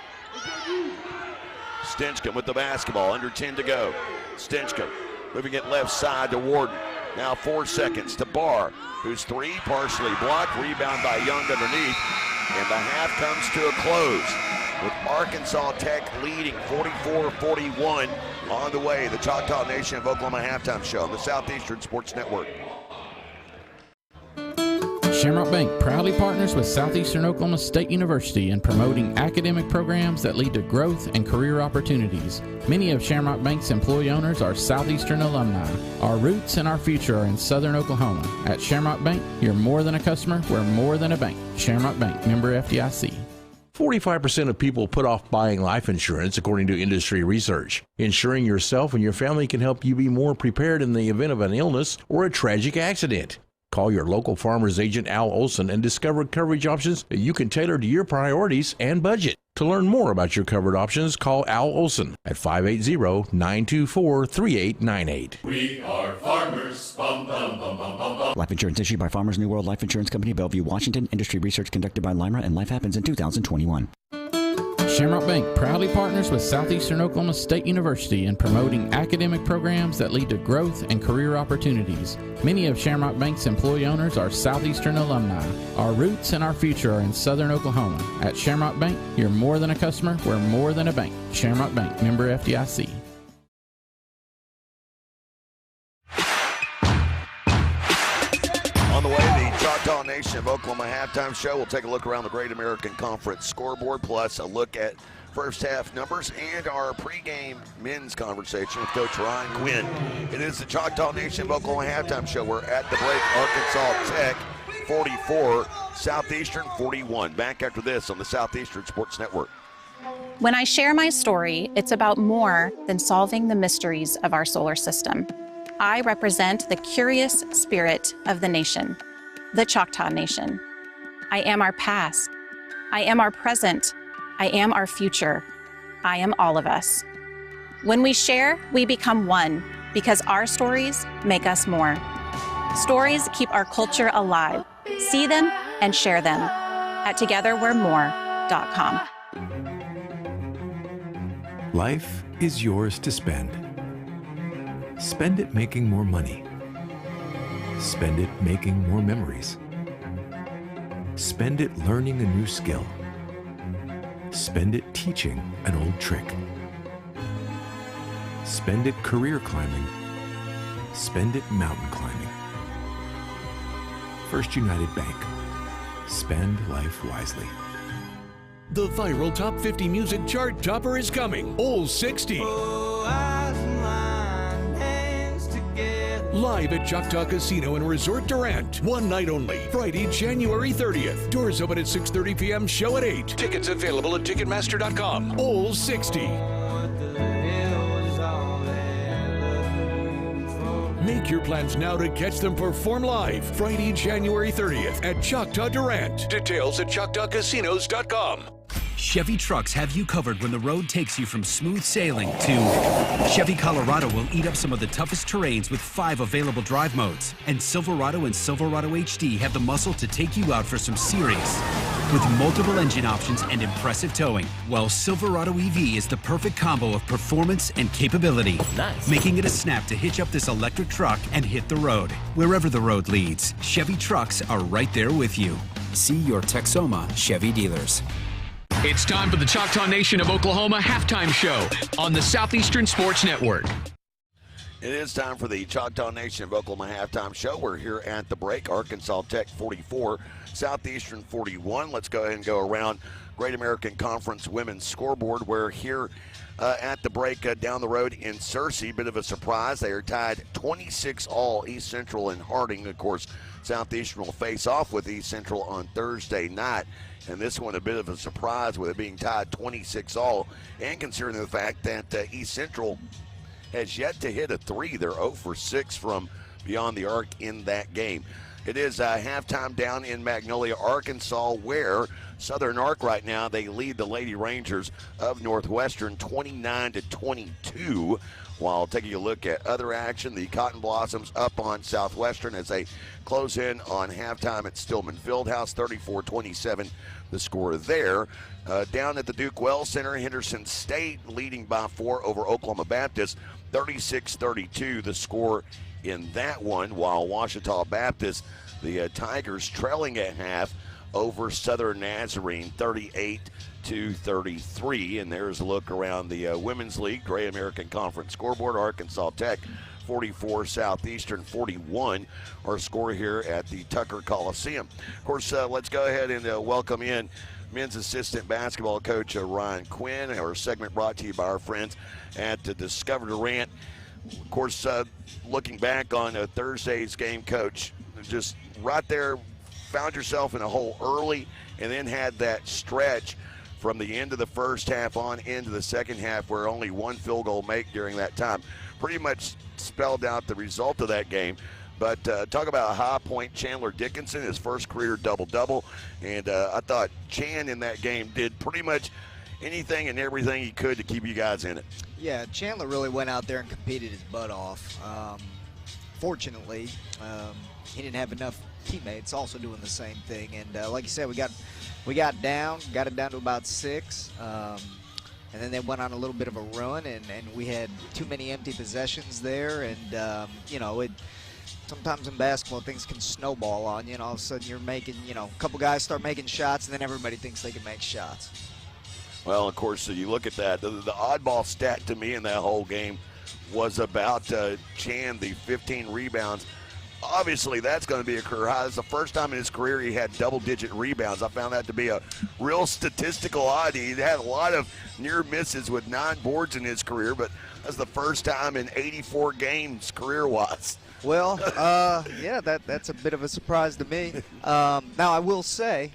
Stinchcomb with the basketball, under 10 to go. Stinchcomb moving it left side to Warden. Now 4 seconds to Barr, whose three partially blocked, rebound by Young underneath, and the half comes to a close with Arkansas Tech leading 44-41 on the way. The Choctaw Nation of Oklahoma halftime show on the Southeastern Sports Network. Shamrock Bank proudly partners with Southeastern Oklahoma State University in promoting academic programs that lead to growth and career opportunities. Many of Shamrock Bank's employee owners are Southeastern alumni. Our roots and our future are in Southern Oklahoma. At Shamrock Bank, you're more than a customer, we're more than a bank. Shamrock Bank, member FDIC. 45% of people put off buying life insurance, according to industry research. Insuring yourself and your family can help you be more prepared in the event of an illness or a tragic accident. Call your local Farmers agent Al Olson and discover coverage options that you can tailor to your priorities and budget. To learn more about your covered options, call Al Olson at 580-924-3898. We are farmers. Bum, bum, bum, bum, bum, bum. Life insurance issued by Farmers New World Life Insurance Company, Bellevue, Washington. Industry research conducted by Lima, and life happens in 2021. Shamrock Bank proudly partners with Southeastern Oklahoma State University in promoting academic programs that lead to growth and career opportunities. Many of Shamrock Bank's employee owners are Southeastern alumni. Our roots and our future are in Southern Oklahoma. At Shamrock Bank, you're more than a customer, we're more than a bank. Shamrock Bank, member FDIC. On the way, the Choctaw Nation of Oklahoma halftime show. We'll take a look around the Great American Conference scoreboard, plus a look at first half numbers and our pregame men's conversation with Coach Ryan Quinn. It is the Choctaw Nation of Oklahoma halftime show. We're at the break. Arkansas Tech 44, Southeastern 41. Back after this on the Southeastern Sports Network. When I share my story, it's about more than solving the mysteries of our solar system. I represent the curious spirit of the nation, the Choctaw Nation. I am our past. I am our present. I am our future. I am all of us. When we share, we become one because our stories make us more. Stories keep our culture alive. See them and share them at togetherwe'remore.com. Life is yours to spend. Spend it making more money. Spend it making more memories. Spend it learning a new skill. Spend it teaching an old trick. Spend it career climbing. Spend it mountain climbing. First United Bank. Spend life wisely. The viral Top 50 music chart topper is coming. All 60. Live at Choctaw Casino and Resort Durant. One night only. Friday, January 30th. Doors open at 6:30 p.m. Show at 8. Tickets available at Ticketmaster.com. All 60. Make your plans now to catch them perform live. Friday, January 30th at Choctaw Durant. Details at ChoctawCasinos.com. Chevy trucks have you covered when the road takes you from smooth sailing to Chevy Colorado will eat up some of the toughest terrains with 5 available drive modes. And Silverado and Silverado HD have the muscle to take you out for some serious. With multiple engine options and impressive towing, while Silverado EV is the perfect combo of performance and capability. Nice. Making it a snap to hitch up this electric truck and hit the road. Wherever the road leads, Chevy trucks are right there with you. See your Texoma Chevy dealers. It's time for the Choctaw Nation of Oklahoma halftime show on the Southeastern Sports Network. It is time for the Choctaw Nation of Oklahoma halftime show. We're here at the break. Arkansas Tech 44, Southeastern 41. Let's go ahead and go around Great American Conference women's scoreboard. We're here at the break down the road in Searcy. Bit of a surprise. They are tied 26-all, East Central and Harding. Of course, Southeastern will face off with East Central on Thursday night. And this one a bit of a surprise with it being tied 26-all, and considering the fact that East Central has yet to hit a 3. They're 0 for 6 from beyond the arc in that game. It is halftime down in Magnolia, Arkansas, where Southern Arc right now, they lead the Lady Rangers of Northwestern 29-22. While taking a look at other action, the Cotton Blossoms up on Southwestern as they close in on halftime at Stillman Fieldhouse, 34-27 the score there. Down at the Duke Wells Center, Henderson State leading by 4 over Oklahoma Baptist, 36-32 the score in that one, while Ouachita Baptist, the Tigers trailing at half over Southern Nazarene 38-33. And there's a look around the Women's League Great American Conference scoreboard. Arkansas Tech 44, Southeastern 41, our score here at the Tucker Coliseum. Of course, let's go ahead and welcome in men's assistant basketball coach Ryan Quinn. Our segment brought to you by our friends at Discover Durant. Of course, looking back on Thursday's game, Coach, just right there, found yourself in a hole early and then had that stretch from the end of the first half on into the second half where only one field goal make during that time. Pretty much spelled out the result of that game. But talk about a high point. Chandler Dickinson, his first career double-double. And I thought Chan in that game did pretty much anything and everything he could to keep you guys in it. Yeah, Chandler really went out there and competed his butt off. Fortunately, he didn't have enough teammates also doing the same thing. And like you said, we got it down to about 6. And then they went on a little bit of a run, and we had too many empty possessions there. And, sometimes in basketball, things can snowball on you, and all of a sudden you're making, a couple guys start making shots, and then everybody thinks they can make shots. Well, of course, so you look at that. The oddball stat to me in that whole game was about Chan, the 15 rebounds. Obviously, that's going to be a career high. It's the first time in his career he had double-digit rebounds. I found that to be a real statistical oddity. He had a lot of near misses with 9 boards in his career, but that's the first time in 84 games career-wise. Well, yeah, that's a bit of a surprise to me. Now, I will say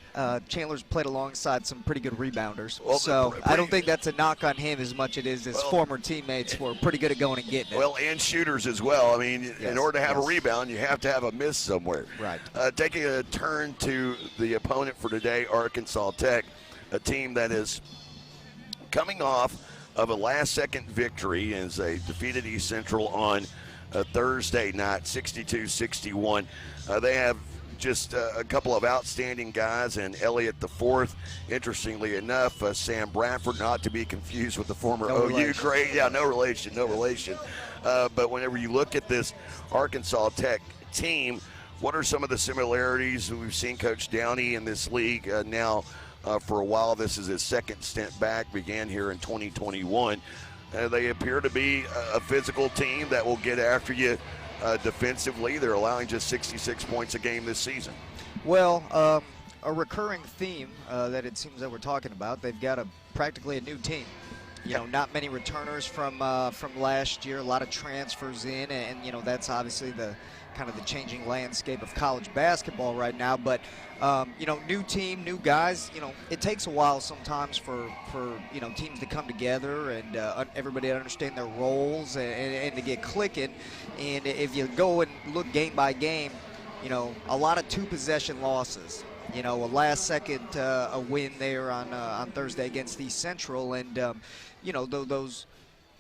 Chandler's played alongside some pretty good rebounders, so I don't think that's a knock on him as much as it is his former teammates who are pretty good at going and getting it. Well, and shooters as well. I mean, in order to have a rebound, you have to have a miss somewhere. Right. Taking a turn to the opponent for today, Arkansas Tech, a team that is coming off of a last-second victory as they defeated East Central on Thursday night, 62-61. They have just a couple of outstanding guys, and Elliott the fourth. Interestingly enough, Sam Bradford, not to be confused with the former OU great. Yeah, no relation. But whenever you look at this Arkansas Tech team, what are some of the similarities? We've seen Coach Downey in this league now for a while. This is his second stint back, began here in 2021. They appear to be a physical team that will get after you defensively. They're allowing just 66 points a game this season. Well, a recurring theme that it seems that we're talking about, they've got practically a new team. Not many returners from last year, a lot of transfers in, and that's obviously the kind of the changing landscape of college basketball right now. But new team, new guys. It takes a while sometimes for teams to come together and everybody to understand their roles and to get clicking. And if you go and look game by game, a lot of 2-possession losses. A last-second a win there on Thursday against East Central, and those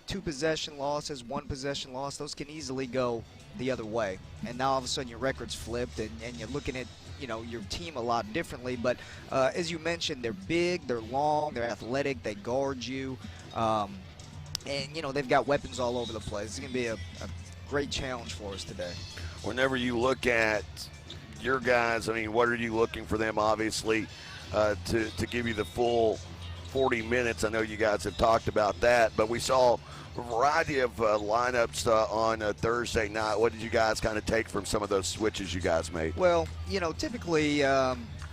2-possession losses, 1-possession loss, those can easily go the other way. And now all of a sudden your record's flipped, and you're looking at your team a lot differently. But as you mentioned, they're big, they're long, they're athletic, they guard you, and they've got weapons all over the place. It's going to be a great challenge for us today. Whenever you look at your guys, I mean, what are you looking for them, obviously, to give you the full 40 minutes? I know you guys have talked about that, but we saw a variety of lineups on Thursday night. What did you guys kind of take from some of those switches you guys made? Well, typically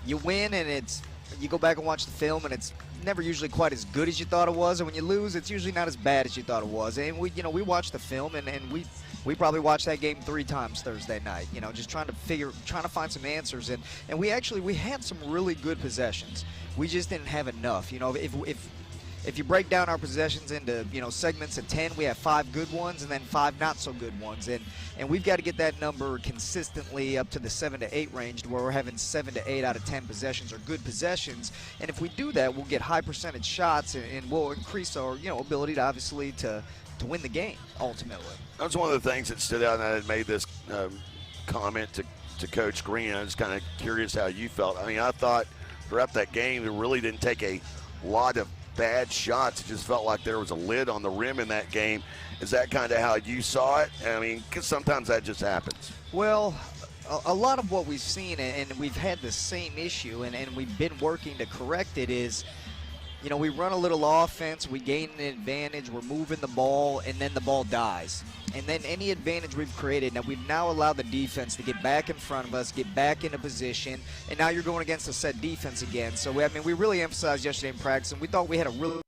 you win and you go back and watch the film and it's never usually quite as good as you thought it was, and when you lose, it's usually not as bad as you thought it was. And we watched the film and we probably watched that game 3 times Thursday night, just trying to find some answers. And we had some really good possessions. We just didn't have enough. If you break down our possessions into, segments of 10, we have 5 good ones and then 5 not so good ones. And we've got to get that number consistently up to the 7 to 8 range, to where we're having 7 to 8 out of 10 possessions are good possessions. And if we do that, we'll get high percentage shots and we'll increase our, ability to obviously to win the game ultimately. That's one of the things that stood out, and I had made this comment to Coach Green. I was kind of curious how you felt. I mean, I thought throughout that game it really didn't take a lot of bad shots. It just felt like there was a lid on the rim in that game. Is that kind of how you saw it? I mean, because sometimes that just happens. Well, a lot of what we've seen, and we've had the same issue, and we've been working to correct it, is, you know, we run a little offense, we gain an advantage, we're moving the ball, and then the ball dies. And then any advantage we've created, now we've now allowed the defense to get back in front of us, get back into position, and now you're going against a set defense again. So, we really emphasized yesterday in practice, and we thought we had a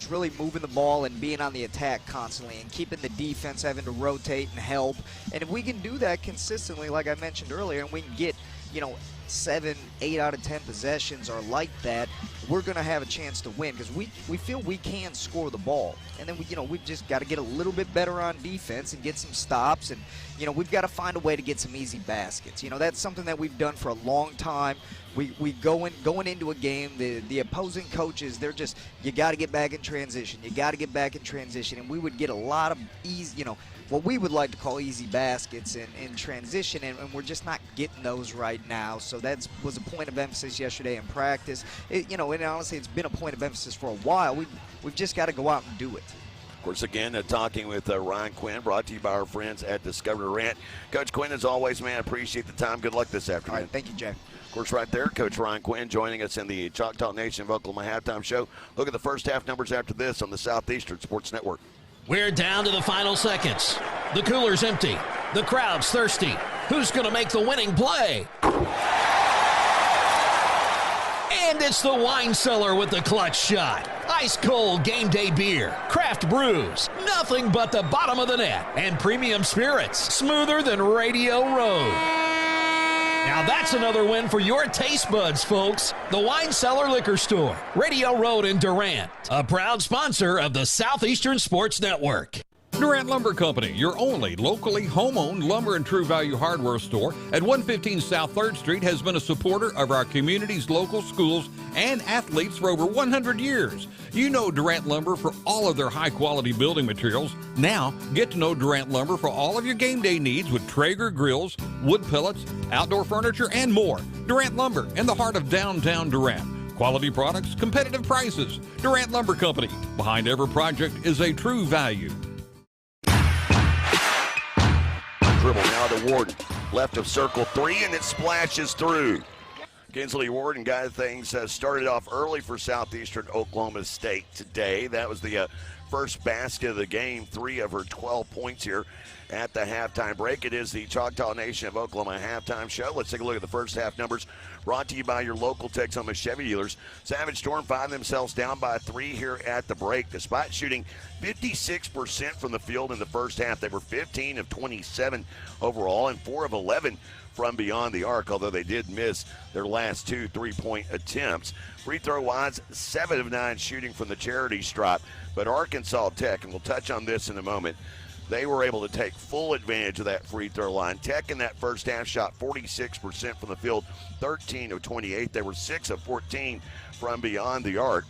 really moving the ball and being on the attack constantly and keeping the defense having to rotate and help. And if we can do that consistently, like I mentioned earlier, and we can get, 7, 8 out of 10 possessions are like that, we're going to have a chance to win because we feel we can score the ball. And then we've just got to get a little bit better on defense and get some stops, and we've got to find a way to get some easy baskets. That's something that we've done for a long time. We going into a game, the opposing coaches, they're just, you got to get back in transition. You got to get back in transition, and we would get a lot of easy, what we would like to call easy baskets in transition, and we're just not getting those right now. So that was a point of emphasis yesterday in practice. And honestly, it's been a point of emphasis for a while. We've just got to go out and do it. Of course, again, talking with Ryan Quinn, brought to you by our friends at Discover Durant. Coach Quinn, as always, man, appreciate the time. Good luck this afternoon. All right, thank you, Jay. Of course, right there, Coach Ryan Quinn joining us in the Choctaw Nation of Oklahoma halftime show. Look at the first half numbers after this on the Southeastern Sports Network. We're down to the final seconds. The cooler's empty. The crowd's thirsty. Who's going to make the winning play? And it's the wine cellar with the clutch shot. Ice cold game day beer, craft brews, nothing but the bottom of the net, and premium spirits, smoother than Radio Road. Now that's another win for your taste buds, folks. The Wine Cellar Liquor Store, Radio Road in Durant, a proud sponsor of the Southeastern Sports Network. Durant Lumber Company, your only locally home-owned lumber and true value hardware store at 115 South 3rd Street, has been a supporter of our community's local schools and athletes for over 100 years. You know Durant Lumber for all of their high-quality building materials. Now, get to know Durant Lumber for all of your game day needs with Traeger grills, wood pellets, outdoor furniture, and more. Durant Lumber, in the heart of downtown Durant. Quality products, competitive prices. Durant Lumber Company. Behind every project is a true value. Dribble now to Warden. Left of circle 3, and it splashes through. Kinsley Warden got things started off early for Southeastern Oklahoma State today. That was the first basket of the game, 3 of her 12 points here at the halftime break. It is the Choctaw Nation of Oklahoma halftime show. Let's take a look at the first half numbers brought to you by your local Texoma Chevy dealers. Savage Storm find themselves down by 3 here at the break. Despite shooting 56% from the field in the first half, they were 15 of 27 overall and 4 of 11 from beyond the arc, although they did miss their last 2 3-point attempts. Free throw wise, 7 of 9 shooting from the charity stripe. But Arkansas Tech, and we'll touch on this in a moment, they were able to take full advantage of that free throw line. Tech in that first half shot 46% from the field, 13 of 28. They were 6 of 14 from beyond the arc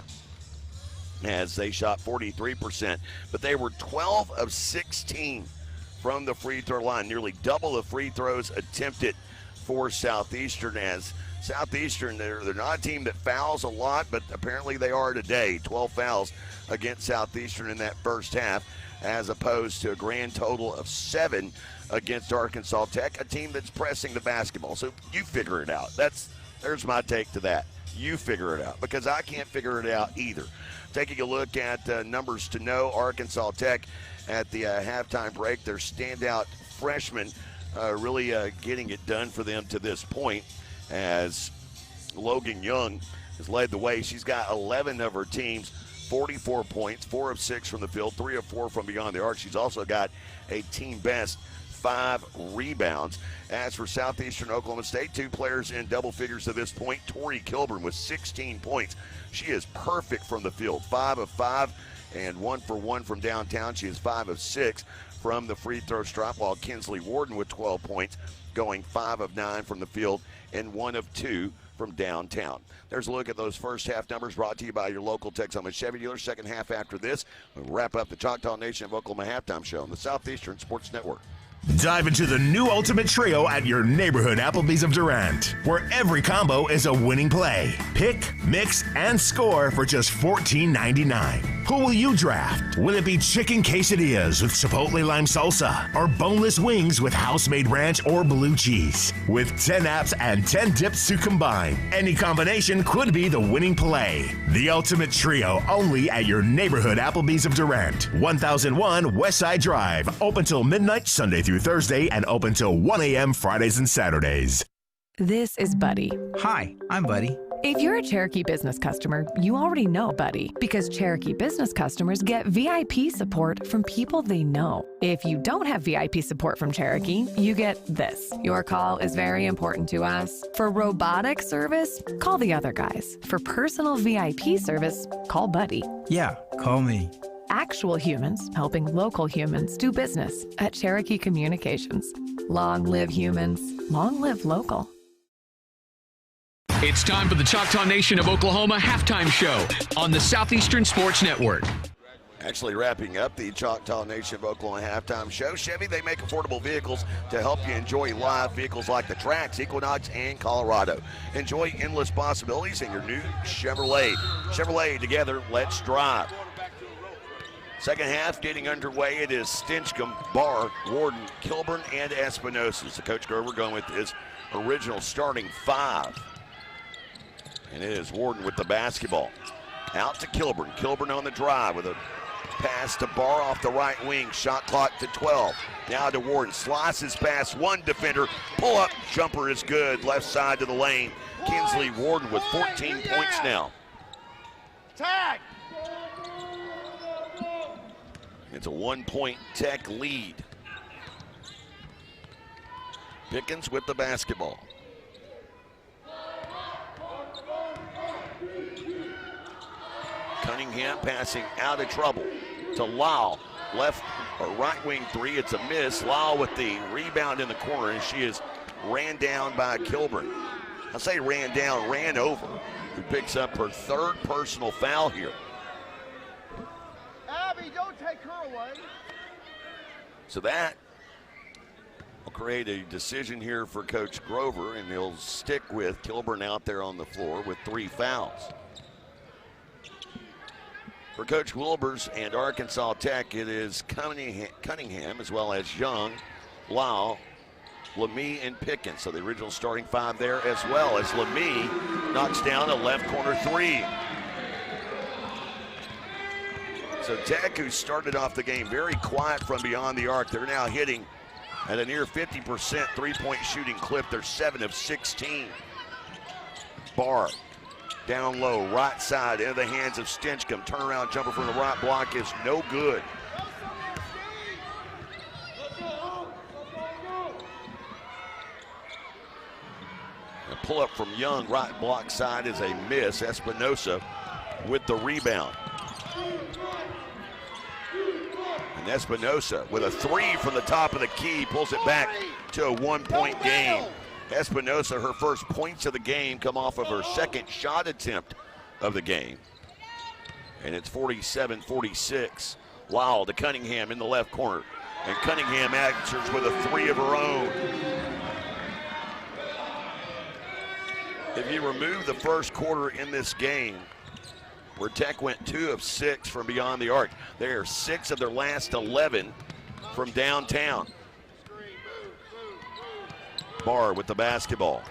as they shot 43%. But they were 12 of 16 from the free throw line, nearly double the free throws attempted for Southeastern. As Southeastern, they're not a team that fouls a lot, but apparently they are today. 12 fouls against Southeastern in that first half, as opposed to a grand total of 7 against Arkansas Tech, a team that's pressing the basketball. So you figure it out. There's my take to that. You figure it out, because I can't figure it out either. Taking a look at numbers to know, Arkansas Tech at the halftime break, their standout freshman really getting it done for them to this point, as Logan Young has led the way. She's got 11 of her team's 44 points, 4 of 6 from the field, 3 of 4 from beyond the arc. She's also got a team best 5 rebounds. As for Southeastern Oklahoma State, 2 players in double figures to this point. Tori Kilburn with 16 points. She is perfect from the field, 5 of 5 and 1 for 1 from downtown. She is 5 of 6 from the free throw stripe, while Kinsley Warden with 12 points, going 5 of 9 from the field and 1 of 2 from downtown. There's a look at those first half numbers brought to you by your local Texoma Chevy dealer. Second half after this, we'll wrap up the Choctaw Nation of Oklahoma halftime show on the Southeastern Sports Network. Dive into the new Ultimate Trio at your neighborhood Applebee's of Durant, where every combo is a winning play. Pick, mix, and score for just $14.99. Who will you draft? Will it be chicken quesadillas with chipotle lime salsa or boneless wings with house-made ranch or blue cheese? With 10 apps and 10 dips to combine, any combination could be the winning play. The Ultimate Trio, only at your neighborhood Applebee's of Durant, 1001 Westside Drive. Open till midnight Sunday through Thursday and open till 1 a.m. Fridays and Saturdays. This is Buddy. Hi, I'm Buddy. If you're a Cherokee business customer, you already know Buddy, because Cherokee business customers get VIP support from people they know. If you don't have VIP support from Cherokee, you get this. Your call is very important to us. For robotic service, call the other guys. For personal VIP service, call Buddy. Yeah, call me. Actual humans helping local humans do business at Cherokee Communications. Long live humans, long live local. It's time for the Choctaw Nation of Oklahoma halftime show on the Southeastern Sports Network. Actually wrapping up the Choctaw Nation of Oklahoma halftime show. Chevy, they make affordable vehicles to help you enjoy live vehicles like the Trax, Equinox, and Colorado. Enjoy endless possibilities in your new Chevrolet. Chevrolet, together, let's drive. Second half getting underway. It is Stinchcomb, Barr, Warden, Kilburn, and Espinosa. So Coach Grover going with his original starting five. And it is Warden with the basketball. Out to Kilburn. Kilburn on the drive with a pass to Barr off the right wing. Shot clock to 12. Now to Warden. Slices past one defender. Pull up. Jumper is good. Left side to the lane. Kinsley Warden with 14 points now. Tag! It's a 1-point Tech lead. Pickens with the basketball. Cunningham passing out of trouble to Lau. Left or right wing three. It's a miss. Lau with the rebound in the corner, and she is ran down by Kilburn. I say ran down, ran over, who picks up her third personal foul here. Abby, don't take her away. So that will create a decision here for Coach Grover, and he'll stick with Kilburn out there on the floor with 3 fouls. For Coach Wilbers and Arkansas Tech, it is Cunningham as well as Young, Lau, Lemie, and Pickens. So the original starting five there, as well as Lemie knocks down a left corner three. So Tech, who started off the game very quiet from beyond the arc, they're now hitting at a near 50% three-point shooting clip. They're 7 of 16. Barr down low, right side, into the hands of Stinchcomb. Turnaround jumper from the right block is no good. A pull-up from Young, right block side is a miss. Espinosa with the rebound. And Espinosa with a three from the top of the key pulls it back to a 1-point game. Espinosa, her first points of the game come off of her second shot attempt of the game. And it's 47-46. Lyle to Cunningham in the left corner. And Cunningham answers with a three of her own. If you remove the first quarter in this game, where Tech went 2 of 6 from beyond the arc, they are 6 of their last 11 from downtown. Barr with the basketball.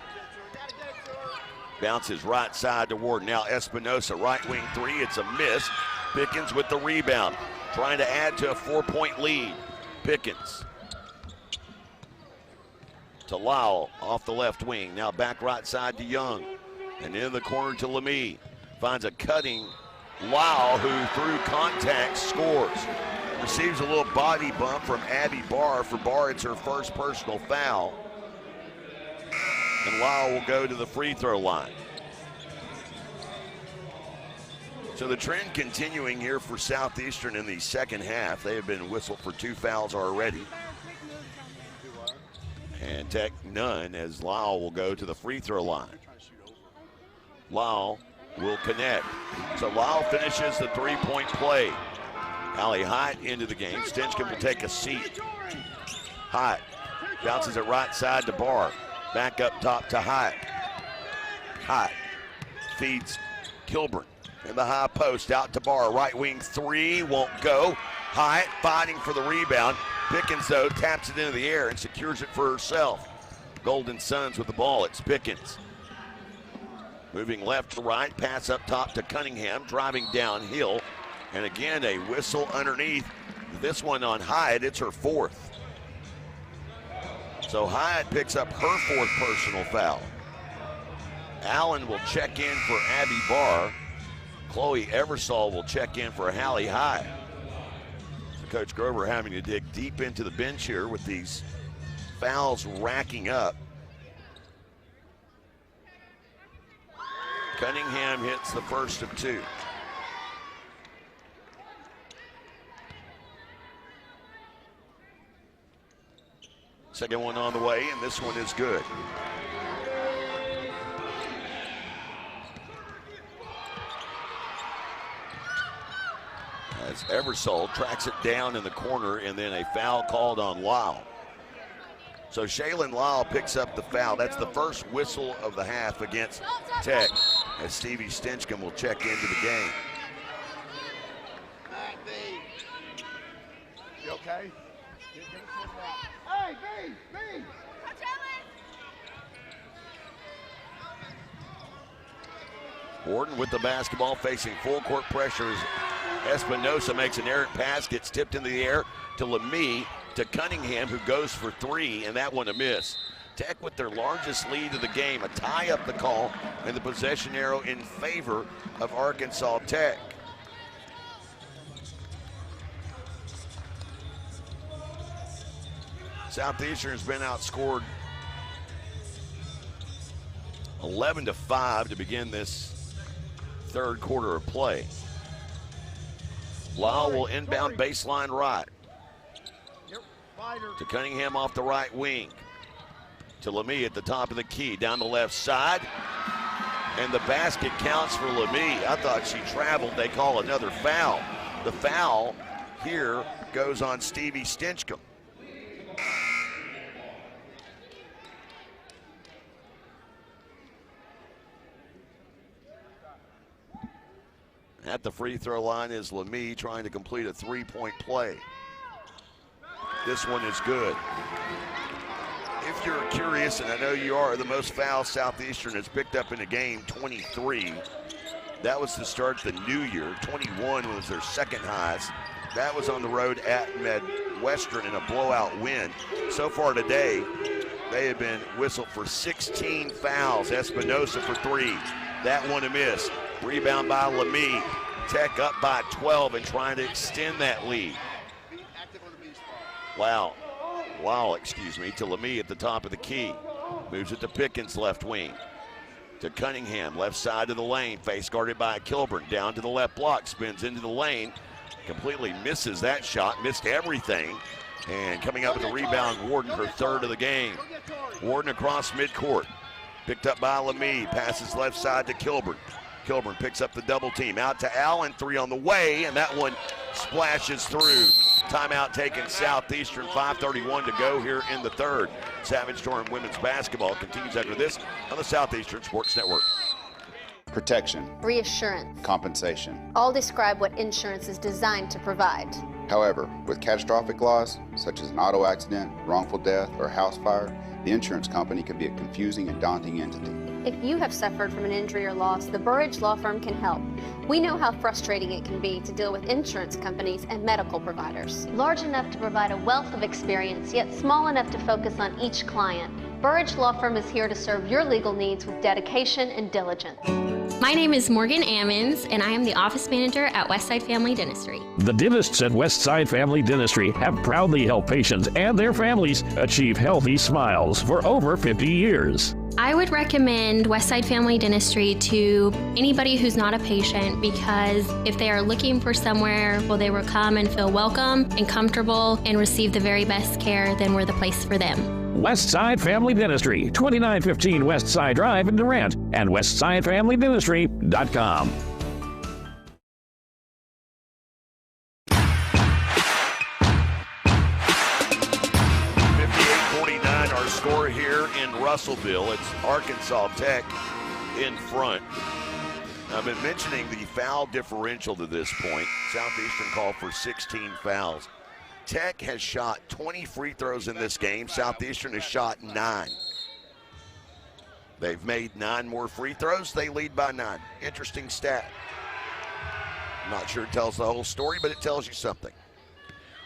Bounces right side to Warden. Now Espinosa, right wing three. It's a miss. Pickens with the rebound. Trying to add to a 4-point lead. Pickens. To Lyle off the left wing. Now back right side to Young. And in the corner to Lemie. Finds a cutting Lyle, who through contact scores. Receives a little body bump from Abby Barr. For Barr, it's her first personal foul. And Lyle will go to the free throw line. So the trend continuing here for Southeastern in the second half. They have been whistled for 2 fouls already. And Tech none, as Lyle will go to the free throw line. Lyle will connect. So Lyle finishes the 3-point play. Allie Hyatt into the game. Stinchcomb will take a seat. Hyatt bounces it right side to Barr. Back up top to Hyatt. Hyatt feeds Kilburn in the high post out to Barr. Right wing three won't go. Hyatt fighting for the rebound. Pickens, though, taps it into the air and secures it for herself. Golden Suns with the ball. It's Pickens. Moving left to right, pass up top to Cunningham, driving downhill. And again, a whistle underneath. This one on Hyatt, it's her fourth. So Hyatt picks up her fourth personal foul. Allen will check in for Abby Barr. Chloe Eversole will check in for Hallie Hyatt. So Coach Grover having to dig deep into the bench here with these fouls racking up. Cunningham hits the first of two. Second one on the way, and this one is good. As Eversole tracks it down in the corner, and then a foul called on Lyle. So Shaylin Lyle picks up the foul. That's the first whistle of the half against Tech, as Stevie Stinchcomb will check into the game. You okay? Hey, B! Warden with the basketball, facing full court pressures. Espinosa makes an errant pass, gets tipped into the air to Lemie, to Cunningham, who goes for three, and that one a miss. Tech with their largest lead of the game, a tie up the call, and the possession arrow in favor of Arkansas Tech. Southeastern has been outscored 11-5 to begin this third quarter of play. Lyle will inbound baseline right. To Cunningham off the right wing. To Lemie at the top of the key, down the left side. And the basket counts for Lemie. I thought she traveled. They call another foul. The foul here goes on Stevie Stinchcomb. At the free throw line is Lemie trying to complete a three-point play. This one is good. If you're curious, and I know you are, the most fouls Southeastern has picked up in a game, 23. That was to start the new year. 21 was their second highest. That was on the road at Midwestern in a blowout win. So far today, they have been whistled for 16 fouls. Espinosa for three. That one a miss. Rebound by Lemie. Tech up by 12 and trying to extend that lead. Wow, to Lemie at the top of the key. Moves it to Pickens, left wing. To Cunningham, left side of the lane. Face guarded by Kilburn. Down to the left block, spins into the lane. Completely misses that shot, missed everything. And coming up with the rebound, Warden, her third of the game. Warden across midcourt. Picked up by Lemie, passes left side to Kilburn. Kilburn picks up the double team. Out to Allen, three on the way, and that one splashes through. Timeout taken Southeastern, 5:31 to go here in the third. Savage Storm women's basketball continues after this on the Southeastern Sports Network. Protection, reassurance, compensation, all describe what insurance is designed to provide. However, with catastrophic loss, such as an auto accident, wrongful death, or house fire, the insurance company can be a confusing and daunting entity. If you have suffered from an injury or loss, the Burridge Law Firm can help. We know how frustrating it can be to deal with insurance companies and medical providers. Large enough to provide a wealth of experience, yet small enough to focus on each client, Burridge Law Firm is here to serve your legal needs with dedication and diligence. My name is Morgan Ammons, and I am the office manager at Westside Family Dentistry. The dentists at Westside Family Dentistry have proudly helped patients and their families achieve healthy smiles for over 50 years. I would recommend Westside Family Dentistry to anybody who's not a patient, because if they are looking for somewhere where they will come and feel welcome and comfortable and receive the very best care, then we're the place for them. Westside Family Dentistry, 2915 Westside Drive in Durant, and westsidefamilydentistry.com. our score here in Russellville. It's Arkansas Tech in front. I've been mentioning the foul differential to this point. Southeastern called for 16 fouls. Tech has shot 20 free throws in this game. Southeastern has shot 9. They've made 9 more free throws. They lead by 9. Interesting stat. I'm not sure it tells the whole story, but it tells you something.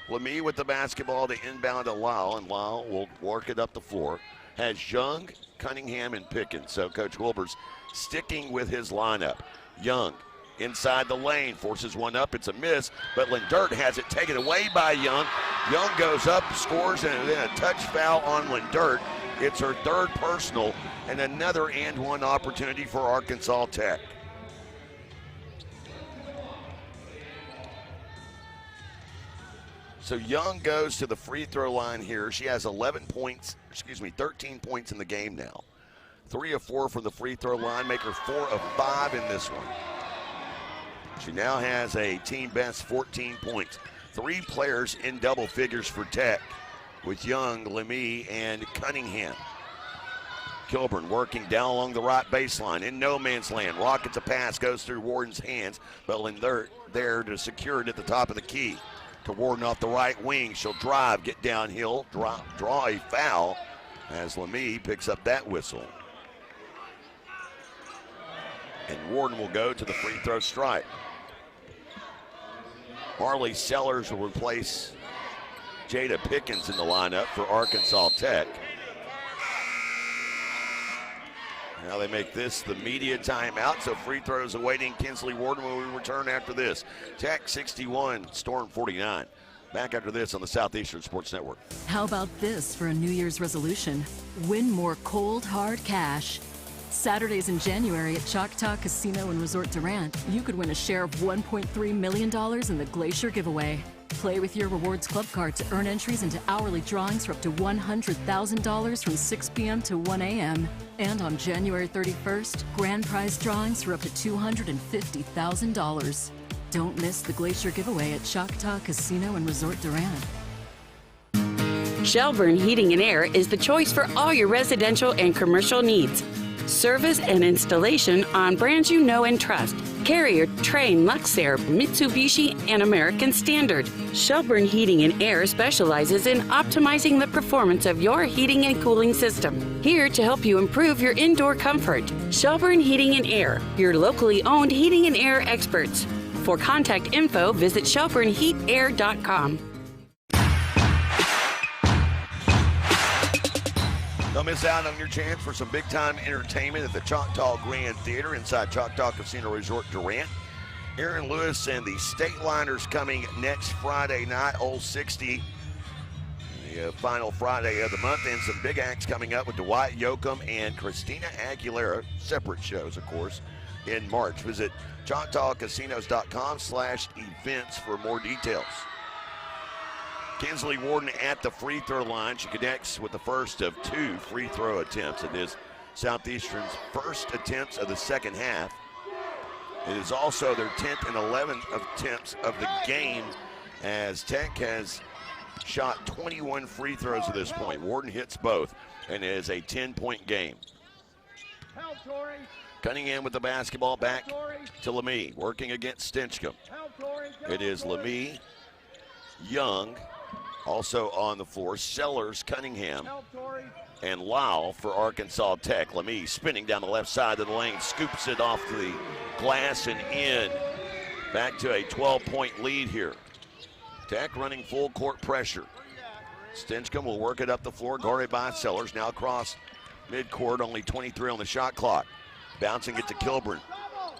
Lemie with the basketball to inbound to Lyle, and Lyle will work it up the floor. Has Young, Cunningham, and Pickens. So Coach Wilbur's sticking with his lineup. Young inside the lane, forces one up. It's a miss, but Lindert has it taken away by Young. Young goes up, scores, and then a touch foul on Lindert. It's her 3rd personal, and another and one opportunity for Arkansas Tech. So Young goes to the free throw line here. She has 13 points in the game now. 3 of 4 from the free throw line, make her 4 of 5 in this one. She now has a team best 14 points. 3 players in double figures for Tech with Young, Lemie, and Cunningham. Kilburn working down along the right baseline in no man's land. Rockets a pass, goes through Warden's hands, but Lindert there to secure it at the top of the key. To Warden off the right wing. She'll drive, get downhill, draw a foul as Lemie picks up that whistle. And Warden will go to the free throw stripe. Marley Sellers will replace Jada Pickens in the lineup for Arkansas Tech. Now they make this the media timeout, so free throws awaiting Kinsley Warden when we return after this. Tech 61, Storm 49. Back after this on the Southeastern Sports Network. How about this for a New Year's resolution? Win more cold, hard cash. Saturdays in January at Choctaw Casino and Resort Durant, you could win a share of $1.3 million in the Glacier giveaway. Play with your Rewards Club card to earn entries into hourly drawings for up to $100,000 from 6 p.m. to 1 a.m. And on January 31st, grand prize drawings for up to $250,000. Don't miss the Glacier giveaway at Choctaw Casino and Resort Durant. Shelburne Heating and Air is the choice for all your residential and commercial needs. Service and installation on brands you know and trust. Carrier, Trane, Luxair, Mitsubishi, and American Standard. Shelburne Heating and Air specializes in optimizing the performance of your heating and cooling system. Here to help you improve your indoor comfort. Shelburne Heating and Air, your locally owned heating and air experts. For contact info, visit shelburneheatair.com. Don't miss out on your chance for some big-time entertainment at the Choctaw Grand Theater inside Choctaw Casino Resort Durant. Aaron Lewis and the State Liners coming next Friday night, Old 60, the final Friday of the month, and some big acts coming up with Dwight Yoakam and Christina Aguilera, separate shows, of course, in March. Visit ChoctawCasinos.com/events for more details. Kinsley Warden at the free throw line. She connects with the first of 2 free throw attempts. It is Southeastern's first attempts of the second half. It is also their 10th and 11th attempts of the game, as Tech has shot 21 free throws at this point. Warden hits both, and it is a 10-point game. Cunningham with the basketball, back to Lemie, working against Stinchcomb. It is Lemie, Young, also on the floor, Sellers, Cunningham, and Lyle for Arkansas Tech. Lemie spinning down the left side of the lane, scoops it off the glass and in. Back to a 12-point lead here. Tech running full court pressure. Stinchcomb will work it up the floor, guarded by Sellers. Now across midcourt, only 23 on the shot clock. Bouncing it to Kilburn.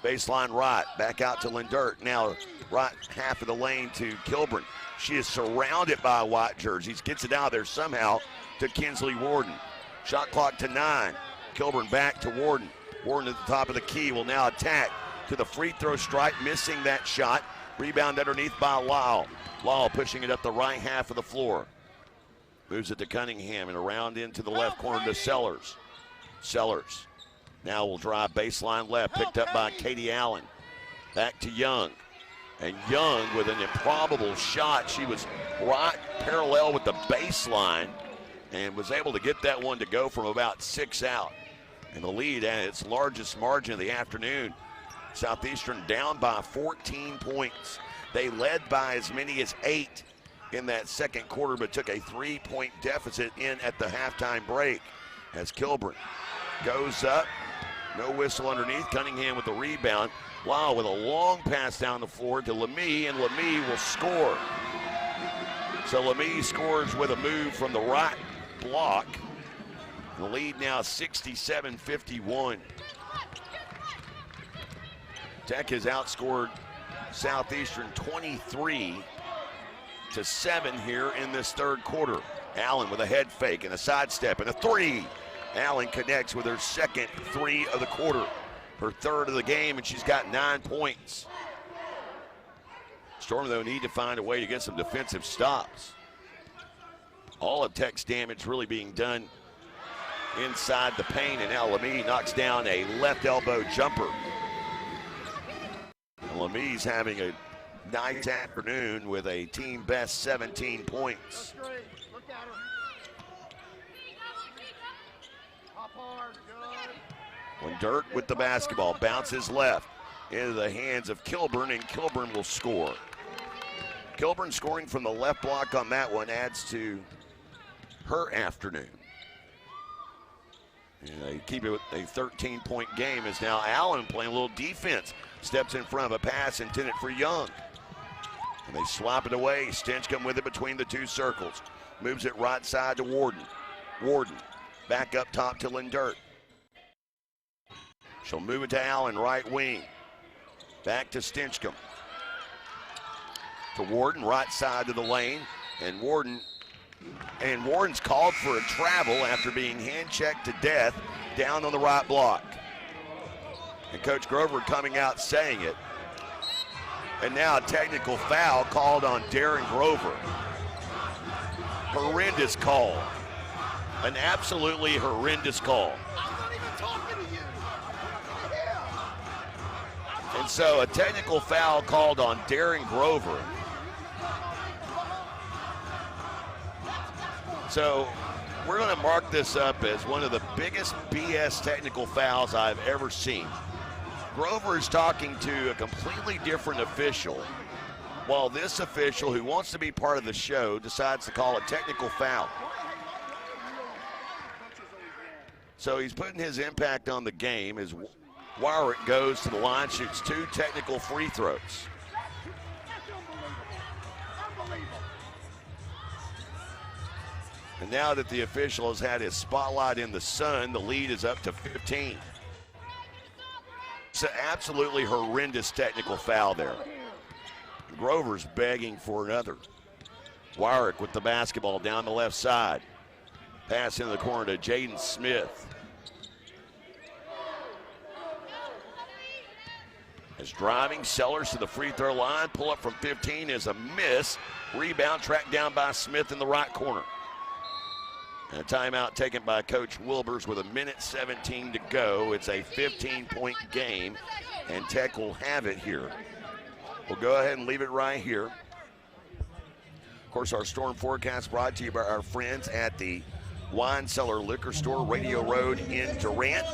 Baseline right, back out to Lindert. Now right half of the lane to Kilburn. She is surrounded by white jerseys. Gets it out there somehow to Kinsley Warden. Shot clock to 9. Kilburn back to Warden. Warden at the top of the key will now attack to the free throw stripe, missing that shot. Rebound underneath by Lyle. Lyle pushing it up the right half of the floor. Moves it to Cunningham and around into the left corner to Sellers. Sellers now will drive baseline left, picked up by Katie Allen. Back to Young. And Young with an improbable shot. She was right parallel with the baseline and was able to get that one to go from about 6 out. And the lead at its largest margin of the afternoon. Southeastern down by 14 points. They led by as many as 8 in that second quarter, but took a 3-point deficit in at the halftime break as Kilburn goes up. No whistle underneath. Cunningham with the rebound. Wow, with a long pass down the floor to Lemie, and Lemie will score. So Lemie scores with a move from the right block. The lead now 67-51. Tech has outscored Southeastern 23-7 here in this third quarter. Allen with a head fake and a sidestep and a three. Allen connects with her second three of the quarter, her third of the game, and she's got 9 points. Storm, though, need to find a way to get some defensive stops. All of Tech's damage really being done inside the paint, and now Lemie knocks down a left elbow jumper. Lemie's having a nice afternoon with a team best 17 points. When Dirt with the basketball bounces left into the hands of Kilburn, and Kilburn will score. Kilburn scoring from the left block on that one adds to her afternoon. And they keep it with a 13-point game as now Allen playing a little defense. Steps in front of a pass intended for Young. And they swap it away. Stinchcomb with it between the two circles. Moves it right side to Warden. Warden back up top to Lindert. She'll move it to Allen, right wing. Back to Stinchcomb. To Warden, right side to the lane. And Warden's called for a travel after being hand-checked to death down on the right block. And Coach Grover coming out saying it. And now a technical foul called on Darren Grover. Horrendous call. An absolutely horrendous call. And so a technical foul called on Darren Grover. So we're going to mark this up as one of the biggest BS technical fouls I've ever seen. Grover is talking to a completely different official, while this official, who wants to be part of the show, decides to call a technical foul. So he's putting his impact on the game as Warwick goes to the line, shoots 2 technical free throws. And now that the official has had his spotlight in the sun, the lead is up to 15. It's an absolutely horrendous technical foul there. Grover's begging for another. Warwick with the basketball down the left side. Pass into the corner to Jaden Smith. As driving, Sellers to the free throw line. Pull up from 15 is a miss. Rebound tracked down by Smith in the right corner. And a timeout taken by Coach Wilbers with 1:17 to go. It's a 15-point game, and Tech will have it here. We'll go ahead and leave it right here. Of course, our storm forecast brought to you by our friends at the Wine Cellar Liquor Store, Radio Road in Durant.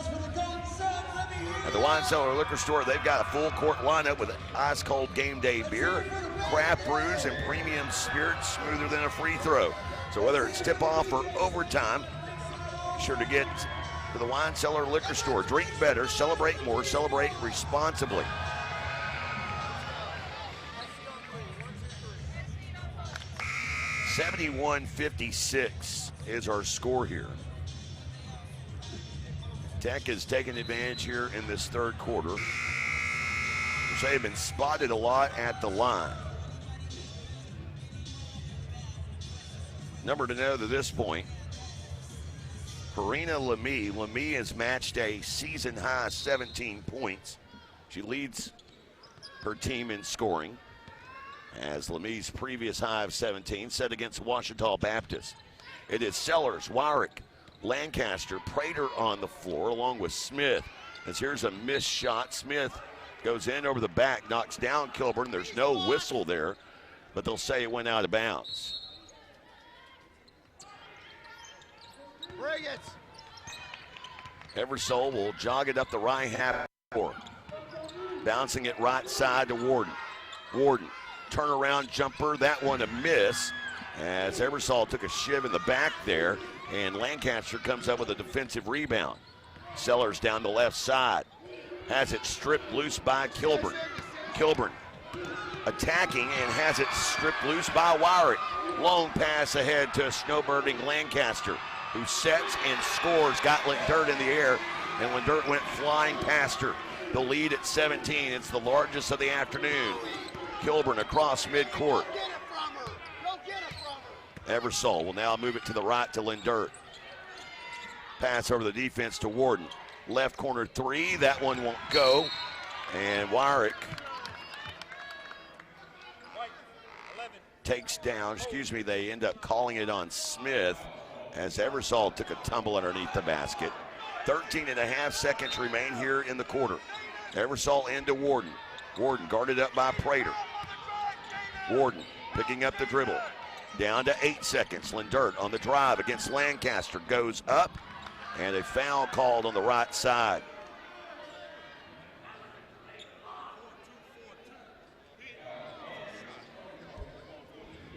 At the Wine Cellar Liquor Store, they've got a full court lineup with ice-cold game day beer, craft brews, and premium spirits smoother than a free throw. So whether it's tip-off or overtime, be sure to get to the Wine Cellar Liquor Store. Drink better, celebrate more, celebrate responsibly. (71-56) is our score here. Tech has taken advantage here in this third quarter. They've been spotted a lot at the line. Number to know to this point, Karina Lemie. Lemie has matched a season-high 17 points. She leads her team in scoring, as Lemie's previous high of 17 set against Ouachita Baptist. It is Sellers, Wyrick, Lancaster, Prater on the floor, along with Smith. As here's a missed shot. Smith goes in over the back, knocks down Kilburn. There's no whistle there, but they'll say it went out of bounds. Bring it. Eversole will jog it up the right half court. Bouncing it right side to Warden. Warden, turnaround jumper, that one a miss. As Eversole took a shiv in the back there, and Lancaster comes up with a defensive rebound. Sellers down the left side. Has it stripped loose by Kilburn. Kilburn attacking and has it stripped loose by Wyrick. Long pass ahead to snowbirding Lancaster, who sets and scores. Got Lindert in the air, and Lindert went flying past her. The lead at 17. It's the largest of the afternoon. Kilburn across midcourt. Eversole will now move it to the right to Lindert. Pass over the defense to Warden. Left corner three, that one won't go. And Wyrick takes down, they end up calling it on Smith as Eversole took a tumble underneath the basket. 13.5 seconds remain here in the quarter. Eversole into Warden. Warden guarded up by Prater. Warden picking up the dribble. Down to 8 seconds. Lindert on the drive against Lancaster. Goes up, and a foul called on the right side.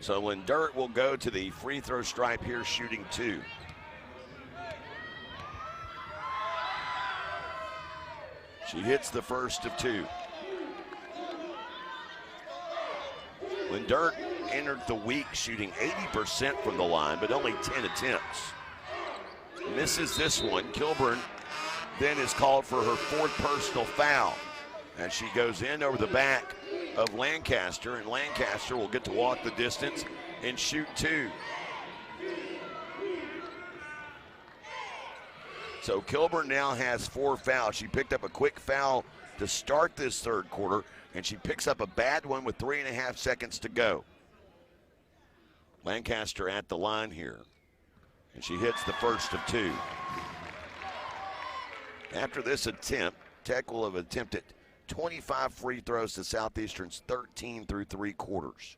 So Lindert will go to the free throw stripe here, shooting 2. She hits the first of 2. Lindert entered the week shooting 80% from the line, but only 10 attempts. Misses this one. Kilburn then is called for her 4th personal foul. And she goes in over the back of Lancaster, and Lancaster will get to walk the distance and shoot 2. So Kilburn now has 4 fouls. She picked up a quick foul to start this third quarter, and she picks up a bad one with 3.5 seconds to go. Lancaster at the line here, and she hits the first of 2. After this attempt, Tech will have attempted 25 free throws to Southeastern's 13 through 3 quarters.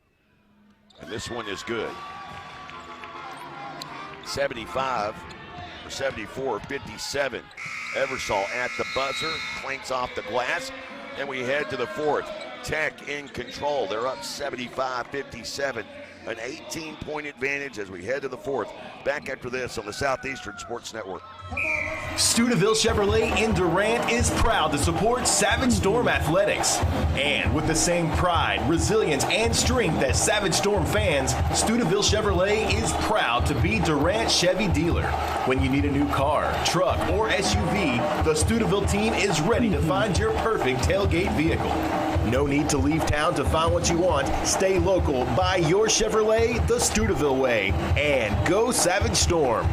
And this one is good. 75 or 74, 57. Eversole at the buzzer, clanks off the glass, and we head to the 4th. Tech in control. They're up 75-57. An 18-point advantage as we head to the 4th. Back after this on the Southeastern Sports Network. Steubenville Chevrolet in Durant is proud to support Savage Storm Athletics. And with the same pride, resilience, and strength as Savage Storm fans, Steubenville Chevrolet is proud to be Durant Chevy dealer. When you need a new car, truck, or SUV, the Steubenville team is ready to find your perfect tailgate vehicle. No need to leave town to find what you want. Stay local, buy your Chevrolet the Steubenville way, and go Savage Storm.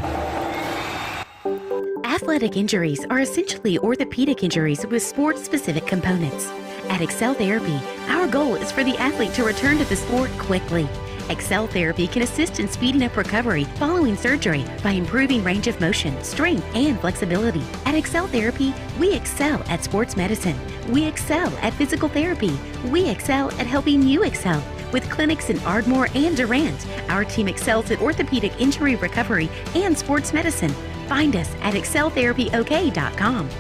Athletic injuries are essentially orthopedic injuries with sports-specific components. At Excel Therapy, our goal is for the athlete to return to the sport quickly. Excel Therapy can assist in speeding up recovery following surgery by improving range of motion, strength, and flexibility. At Excel Therapy, we excel at sports medicine. We excel at physical therapy. We excel at helping you excel. With clinics in Ardmore and Durant, our team excels at orthopedic injury recovery and sports medicine. Find us at exceltherapyok.com.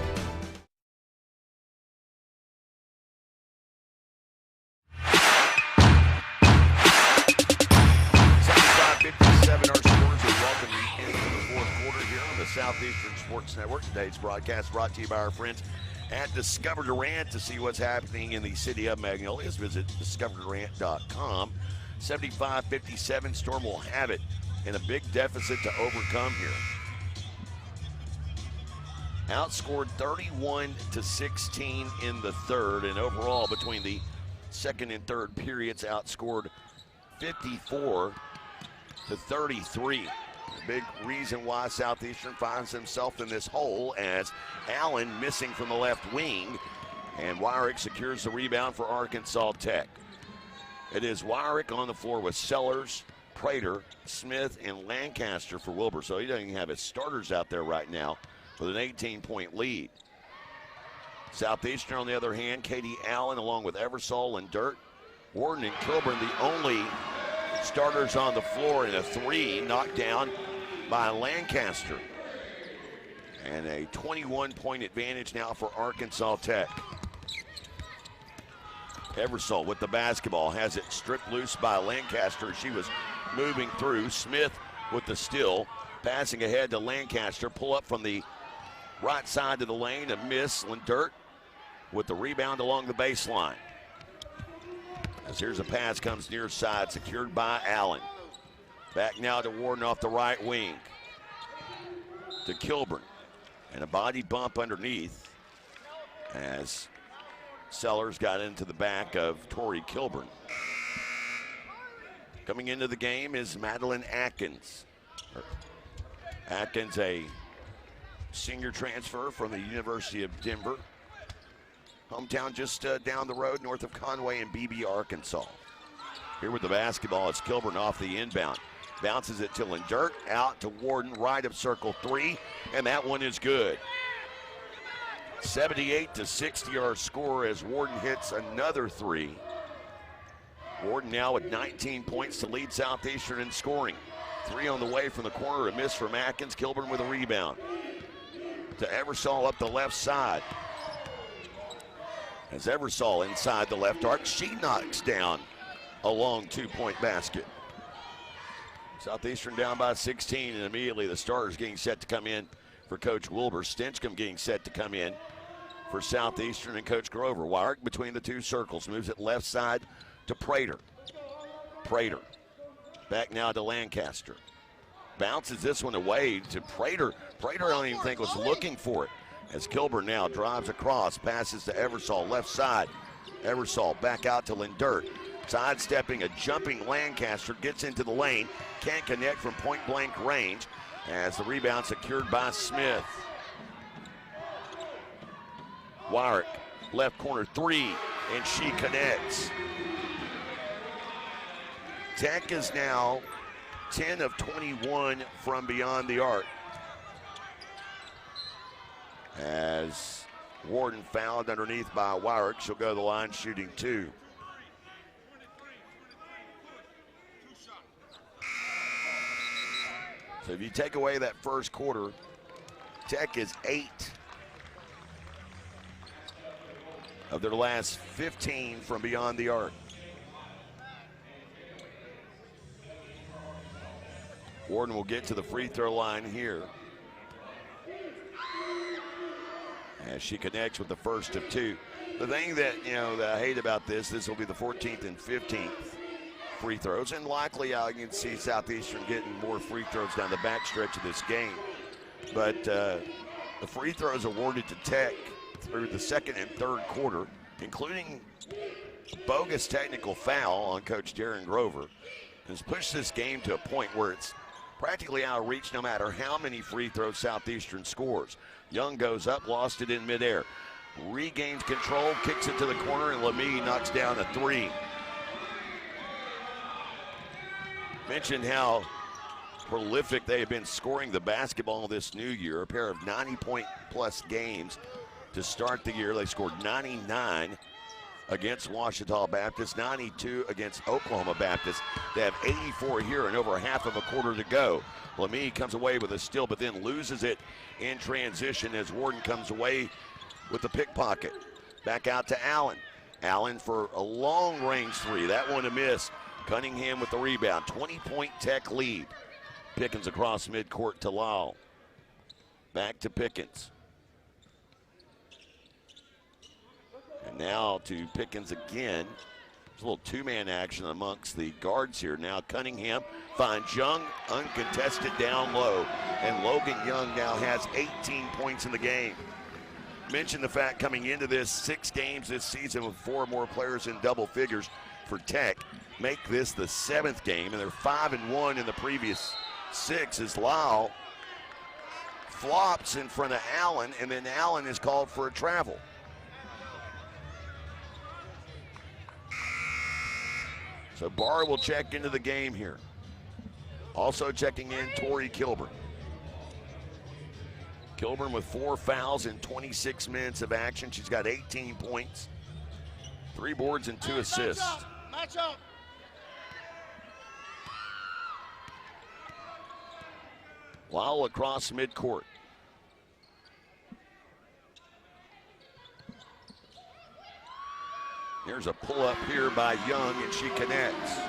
Southeastern Sports Network. Today's broadcast brought to you by our friends at Discover Durant. To see what's happening in the city of Magnolias, visit discoverdurant.com. 75-57, Storm will have it in a big deficit to overcome here. Outscored 31-16 in the third, and overall between the second and third periods outscored 54-33. Big reason why Southeastern finds himself in this hole as Allen missing from the left wing, and Wyrick secures the rebound for Arkansas Tech. It is Wyrick on the floor with Sellers, Prater, Smith, and Lancaster for Wilbur. So he doesn't even have his starters out there right now with an 18-point lead. Southeastern, on the other hand, Katie Allen along with Eversole and Dirt. Warden and Kilburn, the only starters on the floor, in a 3 knocked down by Lancaster. And a 21-point advantage now for Arkansas Tech. Eversole with the basketball, has it stripped loose by Lancaster. She was moving through. Smith with the steal, passing ahead to Lancaster. Pull up from the right side of the lane, a miss. Lindert with the rebound along the baseline. As here's a pass, comes near side, secured by Allen. Back now to Warden off the right wing. To Kilburn. And a body bump underneath as Sellers got into the back of Tori Kilburn. Coming into the game is Madeline Atkins. Atkins, a senior transfer from the University of Denver. Hometown just down the road north of Conway and Beebe, Arkansas. Here with the basketball, it's Kilburn off the inbound. Bounces it to Lindert, out to Warden, right of circle three, and that one is good. 78-60 our score as Warden hits another three. Warden now with 19 points to lead Southeastern in scoring. Three on the way from the corner, a miss from Atkins. Kilburn with a rebound. To Eversole up the left side. As Eversole inside the left arc, she knocks down a long two-point basket. Southeastern down by 16, and immediately the starters getting set to come in for Coach Wilbur. Stinchcomb getting set to come in for Southeastern and Coach Grover. Wyrick between the two circles, moves it left side to Prater. Prater back now to Lancaster. Bounces this one away to Prater. Prater, I don't even think was looking for it. As Kilburn now drives across, passes to Eversole, left side. Eversole back out to Lindert. Sidestepping a jumping Lancaster, gets into the lane, can't connect from point-blank range as the rebound secured by Smith. Wyrick, left corner three, and she connects. Tech is now 10 of 21 from beyond the arc. As Warden fouled underneath by Wyrick, she'll go to the line shooting two. So if you take away that first quarter, Tech is 8 of their last 15 from beyond the arc. Warden will get to the free throw line here as she connects with the first of two. The thing that, that I hate about this will be the 14th and 15th free throws, and likely I can see Southeastern getting more free throws down the backstretch of this game. But the free throws awarded to Tech through the second and third quarter, including a bogus technical foul on Coach Darren Grover, has pushed this game to a point where it's practically out of reach no matter how many free throws Southeastern scores. Young goes up, lost it in midair. Regains control, kicks it to the corner, and Lemie knocks down a three. Mentioned how prolific they have been scoring the basketball this new year. A pair of 90-point-plus games to start the year. They scored 99 against Ouachita Baptist, 92 against Oklahoma Baptist. They have 84 here and over half of a quarter to go. Lemie comes away with a steal, but then loses it in transition as Warden comes away with the pickpocket. Back out to Allen. Allen for a long-range three. That one a miss. Cunningham with the rebound. 20-point Tech lead. Pickens across midcourt to Lyle. Back to Pickens. And now to Pickens again. There's a little two-man action amongst the guards here. Now Cunningham finds Young, uncontested down low. And Logan Young now has 18 points in the game. Mentioned the fact coming into this 6 games this season with 4 more players in double figures for Tech. Make this the 7th game, and they're 5-1 in the previous 6 as Lyle flops in front of Allen, and then Allen is called for a travel. So Barr will check into the game here. Also checking in Tori Kilburn. Kilburn with 4 fouls in 26 minutes of action. She's got 18 points, 3 boards and 2 assists. Match up. Lyle across midcourt. Here's a pull-up here by Young, and she connects.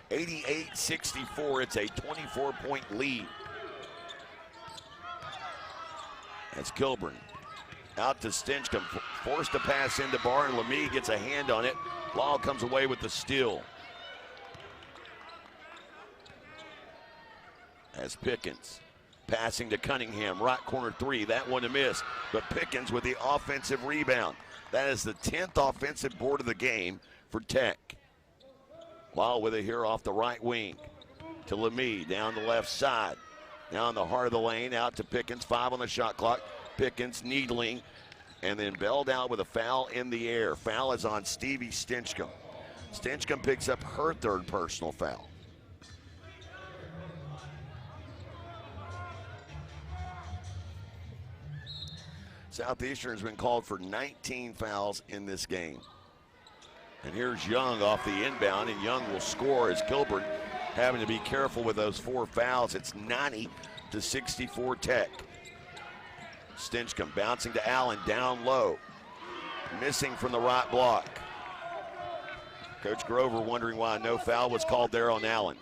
(88-64). It's a 24-point lead. That's Kilburn. Out to Stinchcomb. Forced to pass into Barr, and Lemie gets a hand on it. Lyle comes away with the steal. As Pickens passing to Cunningham, right corner three. That one to miss, but Pickens with the offensive rebound. That is the 10th offensive board of the game for Tech. Lyle with it here off the right wing to Lemie down the left side. Now in the heart of the lane, out to Pickens, 5 on the shot clock. Pickens needling, and then bailed out with a foul in the air. Foul is on Stevie Stinchcomb. Stinchcomb picks up her 3rd personal foul. Southeastern has been called for 19 fouls in this game. And here's Young off the inbound, and Young will score as Kilburn having to be careful with those 4 fouls. It's 90-64 Tech. Stinchcomb bouncing to Allen down low. Missing from the right block. Coach Grover wondering why no foul was called there on Allen.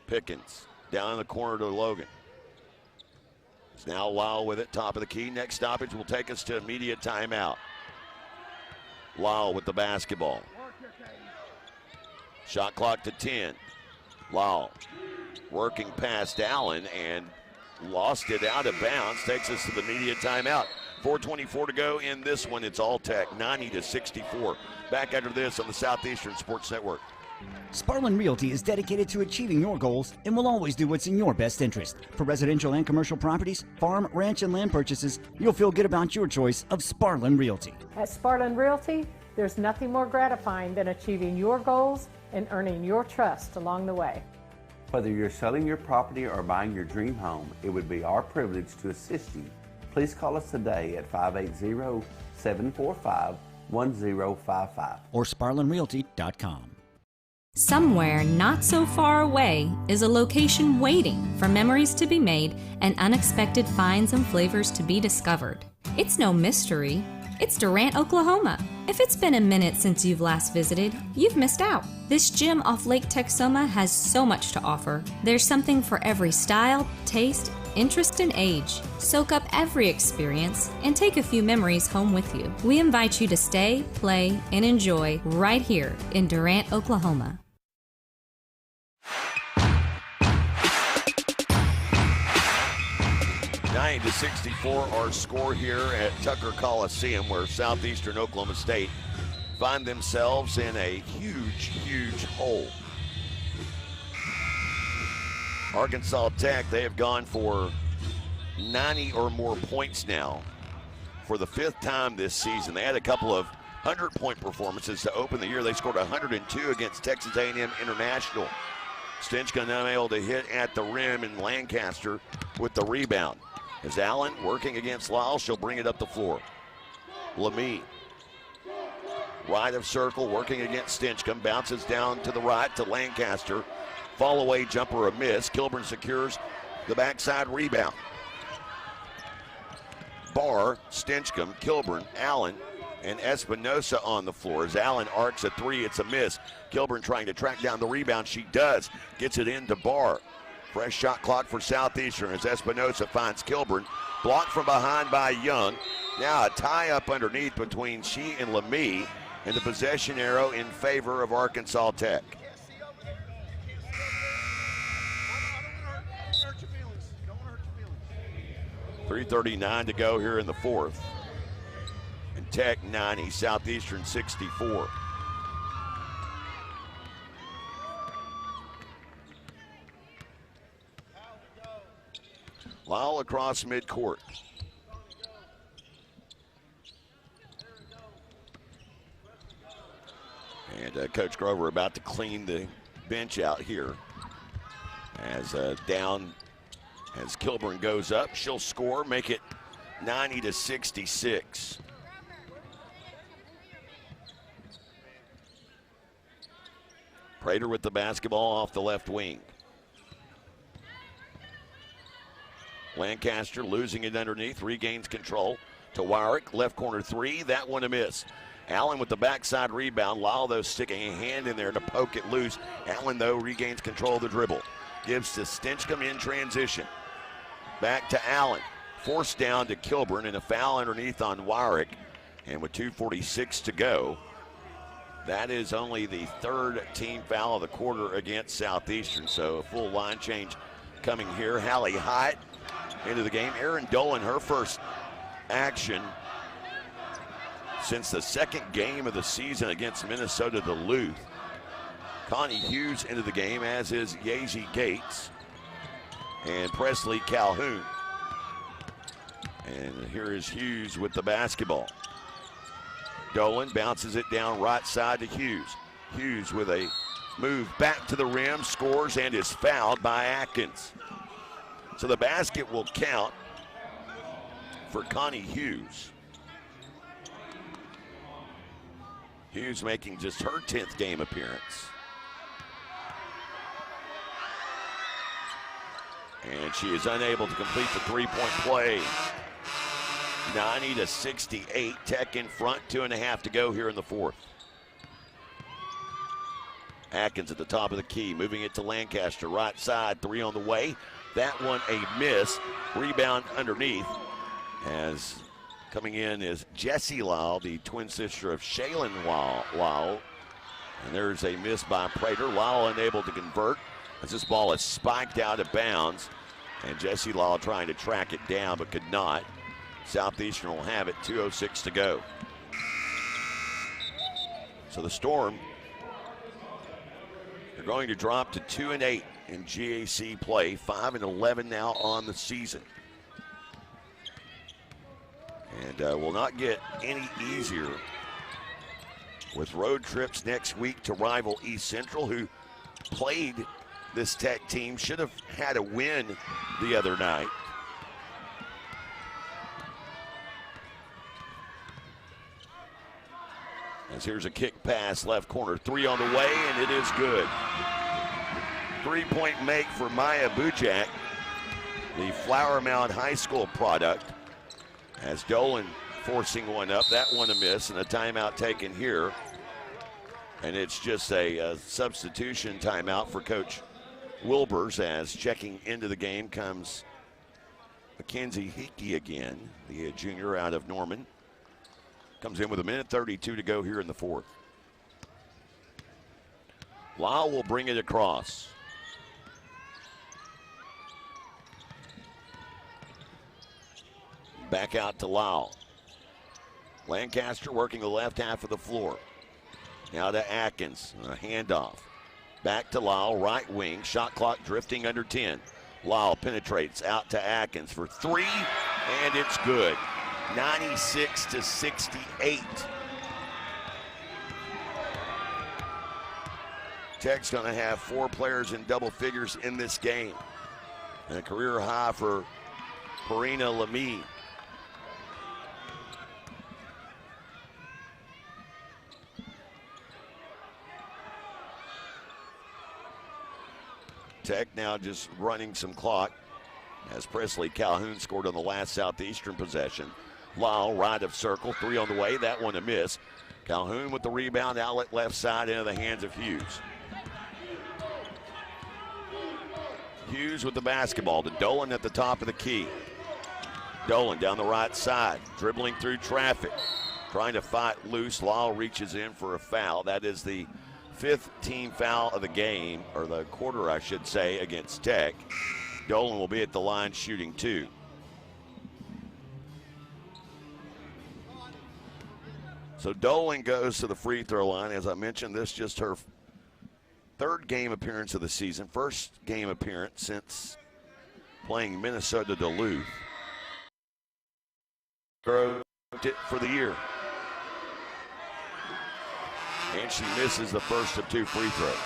Pickens down in the corner to Logan. It's now Lyle with it, top of the key. Next stoppage will take us to immediate timeout. Lyle with the basketball. Shot clock to 10. Lyle working past Allen and lost it out of bounds. Takes us to the immediate timeout. 4:24 to go in this one. It's all Tech, 90-64. Back after this on the Southeastern Sports Network. Sparlin Realty is dedicated to achieving your goals and will always do what's in your best interest. For residential and commercial properties, farm, ranch, and land purchases, you'll feel good about your choice of Sparlin Realty. At Sparlin Realty, there's nothing more gratifying than achieving your goals and earning your trust along the way. Whether you're selling your property or buying your dream home, it would be our privilege to assist you. Please call us today at 580-745-1055 or sparlinrealty.com. Somewhere not so far away is a location waiting for memories to be made and unexpected finds and flavors to be discovered. It's no mystery. It's Durant, Oklahoma. If it's been a minute since you've last visited, you've missed out. This gym off Lake Texoma has so much to offer. There's something for every style, taste, interest, and age. Soak up every experience and take a few memories home with you. We invite you to stay, play, and enjoy right here in Durant, Oklahoma. 90-64 our score here at Tucker Coliseum, where Southeastern Oklahoma State find themselves in a huge hole. Arkansas Tech, they have gone for 90 or more points now for the 5th time this season. They had a couple of 100-point performances to open the year. They scored 102 against Texas A&M International. Stinchcomb unable to hit at the rim, and Lancaster with the rebound. As Allen working against Lyle, she'll bring it up the floor. Lemie, right of circle, working against Stinchcomb, bounces down to the right to Lancaster. Fall away jumper a miss. Kilburn secures the backside rebound. Barr, Stinchcomb, Kilburn, Allen, and Espinosa on the floor. As Allen arcs a 3, it's a miss. Kilburn trying to track down the rebound. She does. Gets it into Barr. Fresh shot clock for Southeastern as Espinosa finds Kilburn. Blocked from behind by Young. Now a tie up underneath between she and Lemie, and the possession arrow in favor of Arkansas Tech. .339 to go here in the 4th. And Tech 90, Southeastern 64. Lyle across midcourt. And Coach Grover about to clean the bench out here. As down, as Kilburn goes up, she'll score, make it 90-66. Prater with the basketball off the left wing. Lancaster losing it underneath, regains control to Wyrick. Left corner three, that one a miss. Allen with the backside rebound. Lyle, though, sticking a hand in there to poke it loose. Allen, though, regains control of the dribble. Gives to Stinchcomb in transition. Back to Allen. Forced down to Kilburn, and a foul underneath on Wyrick. And with 2:46 to go, that is only the third team foul of the quarter against Southeastern. So a full line change coming here. Hallie Hyatt into the game. Erin Dolan, her first action since the second game of the season against Minnesota Duluth. Connie Hughes into the game, as is Yazy Gates and Presley Calhoun. And here is Hughes with the basketball. Dolan bounces it down right side to Hughes. Hughes with a move back to the rim, scores, and is fouled by Atkins. So the basket will count for Connie Hughes. Hughes making just her 10th game appearance. And she is unable to complete the three-point play. 90-68, Tech in front, 2.5 to go here in the fourth. Atkins at the top of the key, moving it to Lancaster, right side, three on the way. That one a miss, rebound underneath. As coming in is Jessie Lyle, the twin sister of Shaylin Lyle. And there's a miss by Prater. Lyle unable to convert as this ball is spiked out of bounds. And Jessie Lyle trying to track it down but could not. Southeastern will have it, 2:06 to go. So the Storm are going to drop to 2-8 in GAC play, 5-11 now on the season. And will not get any easier with road trips next week to rival East Central, who played this Tech team, should have had a win the other night. As here's a kick pass, left corner, three on the way, and it is good. Three-point make for Maya Bujak, the Flower Mound High School product. As Dolan forcing one up, that one a miss, and a timeout taken here. And it's just a substitution timeout for Coach Wilbers, as checking into the game comes Mackenzie Hickey again, the junior out of Norman. Comes in with 1:32 to go here in the fourth. Lyle will bring it across. Back out to Lyle. Lancaster working the left half of the floor. Now to Atkins, a handoff. Back to Lyle, right wing, shot clock drifting under 10. Lyle penetrates out to Atkins for three, and it's good. 96-68. Tech's going to have 4 players in double figures in this game. And a career high for Karina Lemie. Tech now just running some clock as Presley Calhoun scored on the last Southeastern possession. Lyle, right of circle, three on the way, that one a miss. Calhoun with the rebound, outlet left side into the hands of Hughes. Hughes with the basketball to Dolan at the top of the key. Dolan down the right side, dribbling through traffic, trying to fight loose. Lyle reaches in for a foul. That is the 5th team foul of the game, or the quarter, I should say, against Tech. Dolan will be at the line shooting 2. So Dolan goes to the free throw line. As I mentioned, this is just her 3rd game appearance of the season, 1st game appearance since playing Minnesota Duluth. Broke it for the year. And she misses the first of 2 free throws.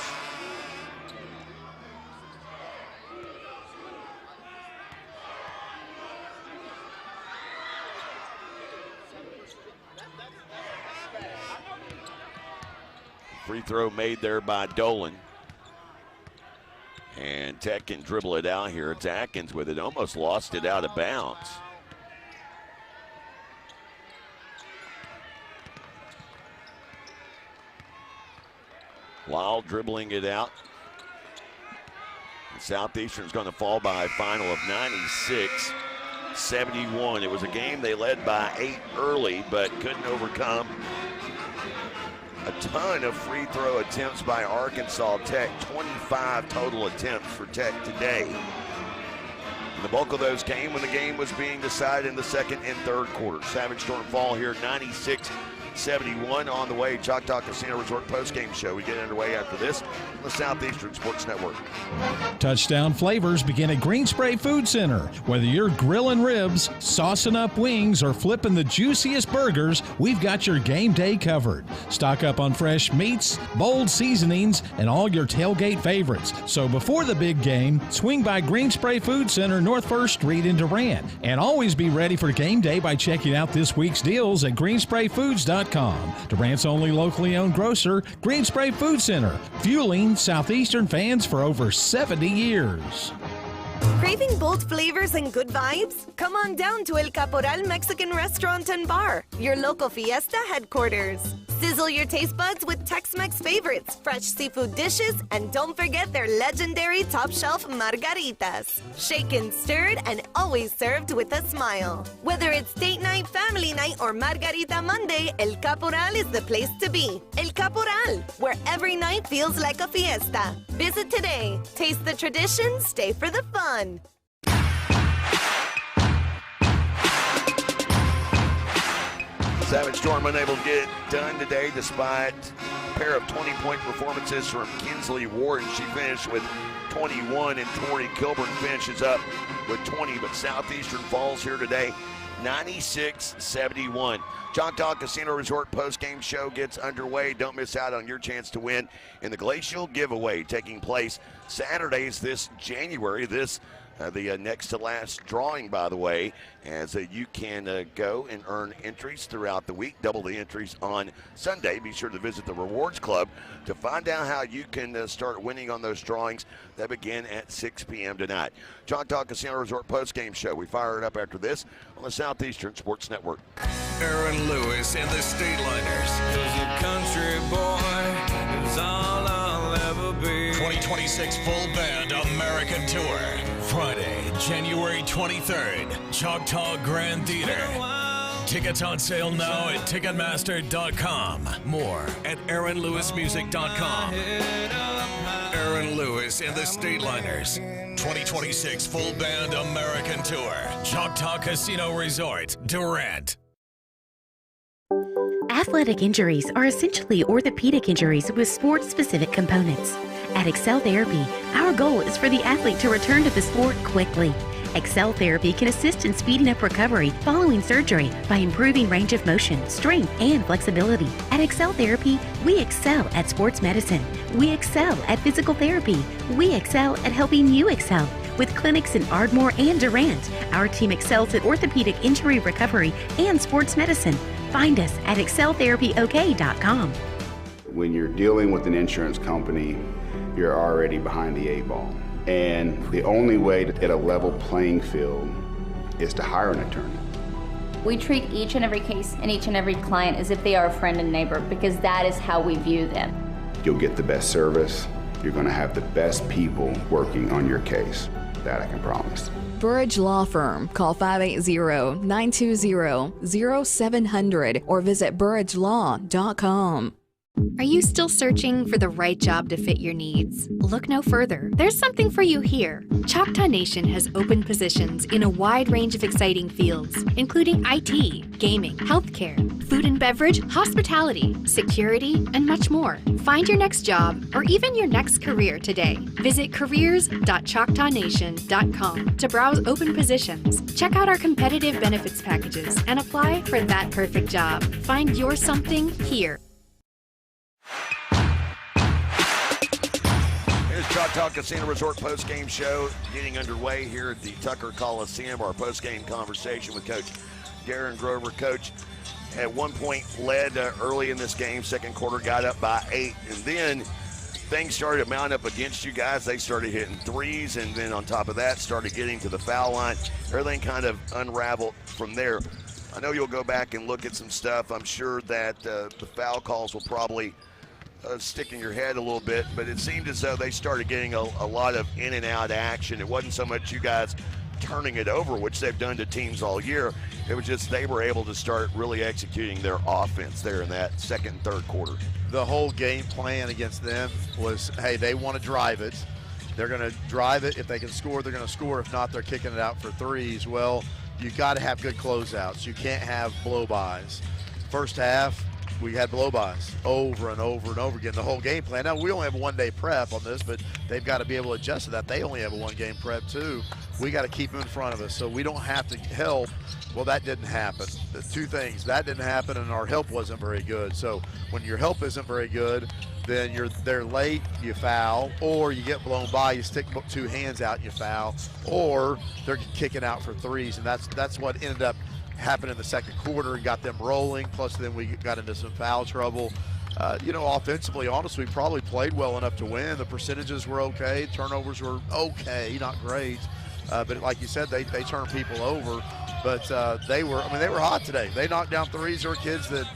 Free throw made there by Dolan. And Tech can dribble it out here. It's Atkins with it. Almost lost it out of bounds. Lyle dribbling it out. Southeastern's going to fall by a final of 96-71. It was a game they led by 8 early, but couldn't overcome a ton of free throw attempts by Arkansas Tech. 25 total attempts for Tech today. And the bulk of those came when the game was being decided in the second and third quarter. Savage Storm fall here 96-71 on the way. Choctaw Casino Resort postgame show. We get underway after this on the Southeastern Sports Network. Touchdown flavors begin at Green Spray Food Center. Whether you're grilling ribs, saucing up wings, or flipping the juiciest burgers, we've got your game day covered. Stock up on fresh meats, bold seasonings, and all your tailgate favorites. So before the big game, swing by Green Spray Food Center, North 1st Street in Durant. And always be ready for game day by checking out this week's deals at greensprayfoods.com. Durant's only locally owned grocer, Green Spray Food Center, fueling Southeastern fans for over 70 years. Craving bold flavors and good vibes? Come on down to El Caporal Mexican Restaurant and Bar, your local fiesta headquarters. Sizzle your taste buds with Tex-Mex favorites, fresh seafood dishes, and don't forget their legendary top-shelf margaritas. Shaken, stirred, and always served with a smile. Whether it's date night, family night, or Margarita Monday, El Caporal is the place to be. El Caporal, where every night feels like a fiesta. Visit today. Taste the tradition, stay for the fun. Savage Storm unable to get it done today despite a pair of 20-point performances from Kinsley Warden. She finished with 21 and Tori Kilburn finishes up with 20, but Southeastern falls here today 96-71. Choctaw Casino Resort post-game show gets underway. Don't miss out on your chance to win in the Glacial Giveaway taking place Saturdays this January. The next to last drawing, by the way, as you can go and earn entries throughout the week. Double the entries on Sunday. Be sure to visit the Rewards Club to find out how you can start winning on those drawings that begin at 6 p.m. tonight. Choctaw Casino Resort postgame show. We fire it up after this on the Southeastern Sports Network. Aaron Lewis and the Stateliners. Was a country boy. It was all I'll ever be. 2026 full band American tour. Friday, January 23rd, Choctaw Grand Theater. Tickets on sale now at Ticketmaster.com. More at AaronLewisMusic.com. Aaron Lewis and the Stateliners. 2026 full band American tour. Choctaw Casino Resort, Durant. Athletic injuries are essentially orthopedic injuries with sports-specific components. At Excel Therapy, our goal is for the athlete to return to the sport quickly. Excel Therapy can assist in speeding up recovery following surgery by improving range of motion, strength, and flexibility. At Excel Therapy, we excel at sports medicine. We excel at physical therapy. We excel at helping you excel. With clinics in Ardmore and Durant, our team excels at orthopedic injury recovery and sports medicine. Find us at exceltherapyok.com. When you're dealing with an insurance company, you're already behind the 8 ball. And the only way to get a level playing field is to hire an attorney. We treat each and every case and each and every client as if they are a friend and neighbor because that is how we view them. You'll get the best service. You're going to have the best people working on your case. That I can promise. Burridge Law Firm. Call 580-920-0700 or visit burridgelaw.com. Are you still searching for the right job to fit your needs? Look no further. There's something for you here. Choctaw Nation has open positions in a wide range of exciting fields, including IT, gaming, healthcare, food and beverage, hospitality, security, and much more. Find your next job or even your next career today. Visit careers.choctawnation.com to browse open positions. Check out our competitive benefits packages and apply for that perfect job. Find your something here. Choctaw Casino Resort post-game show getting underway here at the Tucker Coliseum. Our post-game conversation with Coach Darren Grover. Coach, at one point led early in this game, second quarter got up by 8, and then things started to mount up against you guys. They started hitting threes, and then on top of that, started getting to the foul line. Everything kind of unraveled from there. I know you'll go back and look at some stuff. I'm sure that the foul calls will probably stick in your head a little bit, but it seemed as though they started getting a lot of in and out action. It wasn't so much you guys turning it over, which they've done to teams all year. It was just they were able to start really executing their offense there in that second and third quarter. The whole game plan against them was, hey, they want to drive it. They're going to drive it. If they can score, they're going to score. If not, they're kicking it out for threes. Well, you got to have good closeouts. You can't have blow-bys. First half, we had blow-bys over and over and over again, the whole game plan. Now, we only have a one-day prep on this, but they've got to be able to adjust to that. They only have a one-game prep, too. We got to keep them in front of us, so we don't have to help. Well, that didn't happen. The two things, that didn't happen, and our help wasn't very good. So when your help isn't very good, then they're late, you foul, or you get blown by, you stick two hands out and you foul, or they're kicking out for threes, and that's what ended up happened in the second quarter and got them rolling. Plus, then we got into some foul trouble. Offensively, honestly, we probably played well enough to win. The percentages were okay. Turnovers were okay, not great. But like you said, they turned people over. But they were hot today. They knocked down threes. There were kids that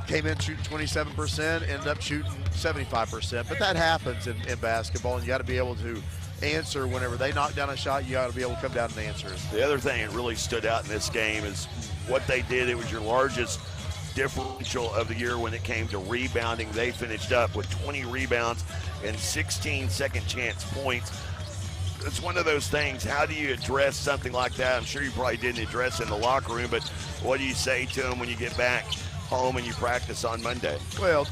came in shooting 27%, ended up shooting 75%. But that happens in basketball, and you got to be able to answer whenever they knock down a shot. You got to be able to come down and answer it. The other thing that really stood out in this game is what they did. It was your largest differential of the year when it came to rebounding. They finished up with 20 rebounds and 16 second chance points. It's one of those things. How do you address something like that? I'm sure you probably didn't address it in the locker room, but what do you say to them when you get back home and you practice on Monday? Well,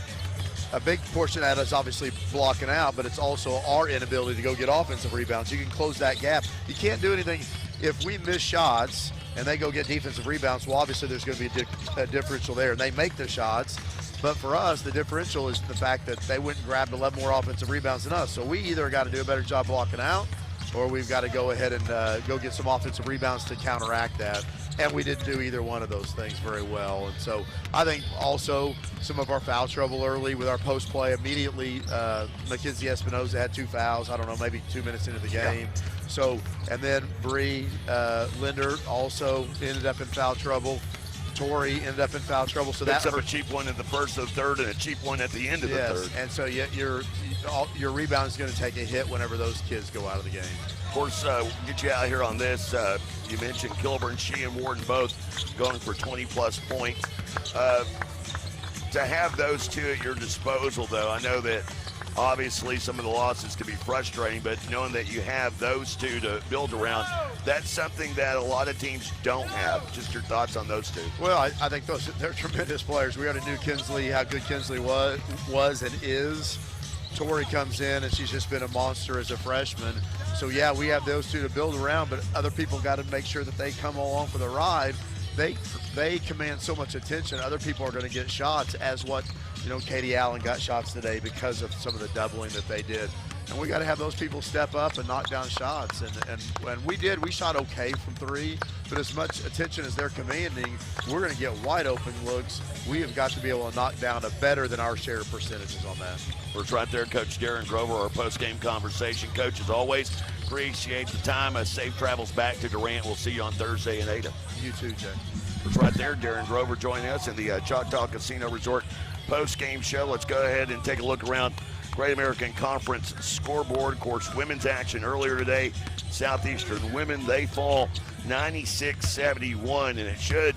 a big portion of that is obviously blocking out, but it's also our inability to go get offensive rebounds. You can close that gap. You can't do anything if we miss shots and they go get defensive rebounds. Well, obviously there's going to be a differential there, and they make the shots. But for us, the differential is the fact that they went and grabbed 11 more offensive rebounds than us. So we either got to do a better job blocking out, or we've got to go ahead and go get some offensive rebounds to counteract that. And we didn't do either one of those things very well. And so I think also some of our foul trouble early with our post play, immediately Mackenzie Espinoza had 2 fouls, I don't know, maybe 2 minutes into the game. Yeah. So, and then Bree Linder also ended up in foul trouble. Torrey ended up in foul trouble. So that's a cheap one in the first of the third and a cheap one at the end of the third. And so your rebound is going to take a hit whenever those kids go out of the game. Of course, we'll get you out here on this. You mentioned Kilburn, she and Warden both going for 20-plus points. To have those two at your disposal, though, I know that obviously some of the losses can be frustrating, but knowing that you have those two to build around, that's something that a lot of teams don't have. Just your thoughts on those two. Well, I think they're tremendous players. We already knew Kinsley, how good Kinsley was and is. Tori comes in, and she's just been a monster as a freshman. So, yeah, we have those two to build around, but other people got to make sure that they come along for the ride. They command so much attention. Other people are going to get shots, as what, Katie Allen got shots today because of some of the doubling that they did. And we got to have those people step up and knock down shots. And when we did, we shot okay from three, but as much attention as they're commanding, we're going to get wide open looks. We have got to be able to knock down a better than our share of percentages on that. We're right there, Coach Darren Grover, our post-game conversation. Coach, as always, appreciate the time. Safe travels back to Durant. We'll see you on Thursday in Ada. You too, Jay. We're right there, Darren Grover joining us in the Choctaw Casino Resort post-game show. Let's go ahead and take a look around Great American Conference scoreboard. Of course, women's action earlier today. Southeastern women, they fall 96-71, and it should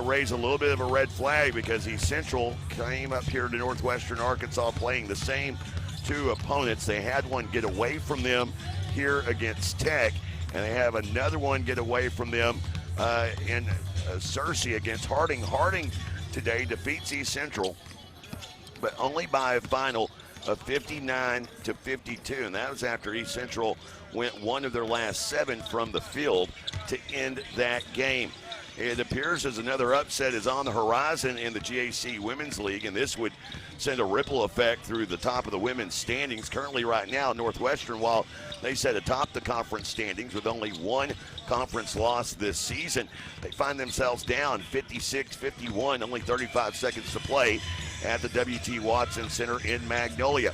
raise a little bit of a red flag because East Central came up here to Northwestern Arkansas playing the same two opponents. They had one get away from them here against Tech, and they have another one get away from them in Searcy against Harding. Harding today defeats East Central, but only by a final of 59-52, and that was after East Central went one of their last 7 from the field to end that game. It appears as another upset is on the horizon in the GAC Women's League, and this would send a ripple effect through the top of the women's standings. Currently right now, Northwestern, while they sit atop the conference standings with only one conference loss this season, they find themselves down 56-51, only 35 seconds to play at the W.T. Watson Center in Magnolia.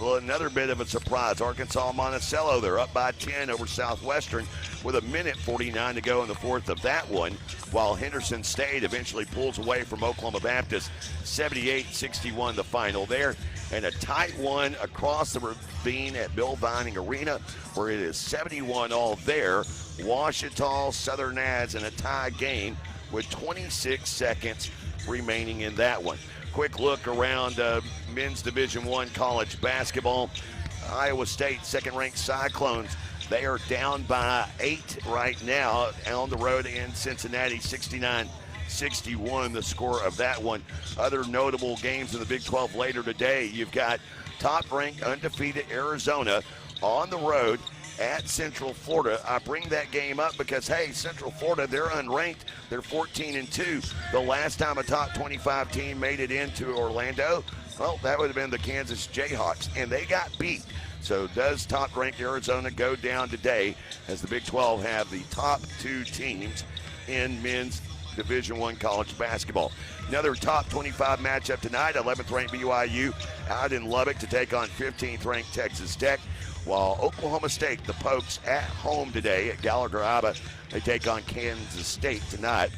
Well, another bit of a surprise. Arkansas Monticello, they're up by 10 over Southwestern with 1:49 to go in the fourth of that one, while Henderson State eventually pulls away from Oklahoma Baptist, 78-61 the final there. And a tight one across the ravine at Bill Vining Arena, where it is 71 all there. Ouachita Southern Ads in a tie game with 26 seconds remaining in that one. Quick look around men's Division I college basketball. Iowa State, second-ranked Cyclones, they are down by 8 right now on the road in Cincinnati, 69-61 the score of that one. Other notable games in the Big 12 later today, you've got top-ranked undefeated Arizona on the road at Central Florida. I bring that game up because, hey, Central Florida, they're unranked. They're 14-2. The last time a top 25 team made it into Orlando, well, that would have been the Kansas Jayhawks, and they got beat. So does top-ranked Arizona go down today as the Big 12 have the top 2 teams in men's Division I college basketball? Another top 25 matchup tonight, 11th-ranked BYU out in Lubbock to take on 15th-ranked Texas Tech, while Oklahoma State, the Pokes, at home today at Gallagher-Iba. They take on Kansas State tonight.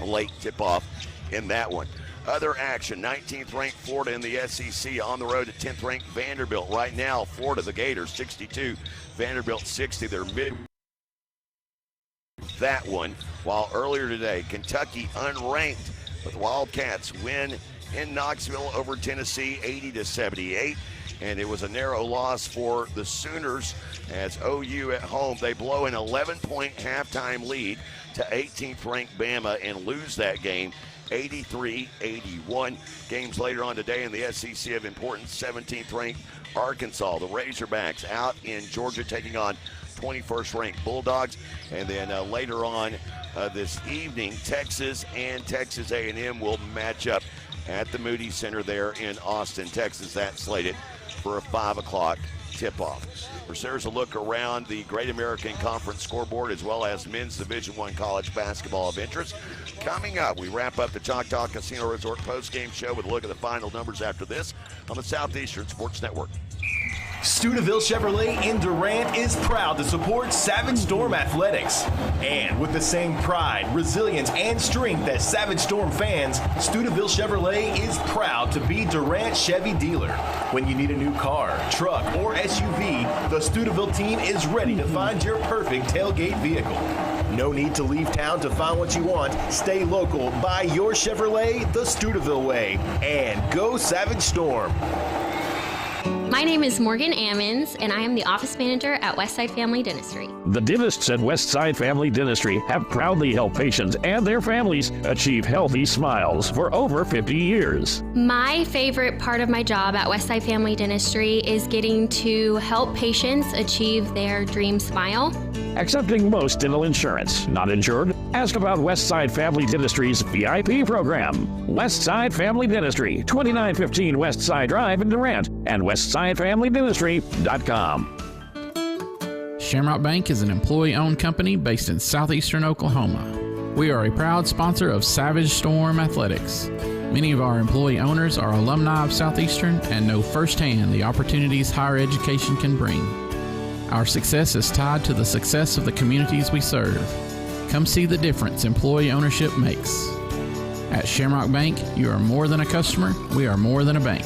A late tip-off in that one. Other action, 19th-ranked Florida in the SEC on the road at 10th-ranked Vanderbilt. Right now, Florida, the Gators, 62, Vanderbilt 60. They're mid that one, while earlier today, Kentucky unranked, but the Wildcats win in Knoxville over Tennessee, 80-78. And it was a narrow loss for the Sooners as OU at home. They blow an 11-point halftime lead to 18th-ranked Bama and lose that game 83-81. Games later on today in the SEC of importance, 17th-ranked Arkansas. The Razorbacks out in Georgia taking on 21st-ranked Bulldogs. And then later on this evening, Texas and Texas A&M will match up at the Moody Center there in Austin, Texas. That's slated for a 5 o'clock tip-off. There's a look around the Great American Conference scoreboard as well as men's Division I college basketball of interest. Coming up, we wrap up the Choctaw Casino Resort post-game show with a look at the final numbers after this on the Southeastern Sports Network. Steubenville Chevrolet in Durant is proud to support Savage Storm Athletics. And with the same pride, resilience, and strength as Savage Storm fans, Steubenville Chevrolet is proud to be Durant Chevy dealer. When you need a new car, truck, or SUV, the Steubenville team is ready to find your perfect tailgate vehicle. No need to leave town to find what you want. Stay local, buy your Chevrolet the Steubenville way, and go Savage Storm. My name is Morgan Ammons, and I am the office manager at Westside Family Dentistry. The dentists at Westside Family Dentistry have proudly helped patients and their families achieve healthy smiles for over 50 years. My favorite part of my job at Westside Family Dentistry is getting to help patients achieve their dream smile. Accepting most dental insurance. Not insured? Ask about Westside Family Dentistry's VIP program. Westside Family Dentistry, 2915 Westside Drive in Durant, and westsidefamilydentistry.com. Shamrock Bank is an employee-owned company based in southeastern Oklahoma. We are a proud sponsor of Savage Storm Athletics. Many of our employee owners are alumni of Southeastern and know firsthand the opportunities higher education can bring. Our success is tied to the success of the communities we serve. Come see the difference employee ownership makes. At Shamrock Bank, you are more than a customer, we are more than a bank.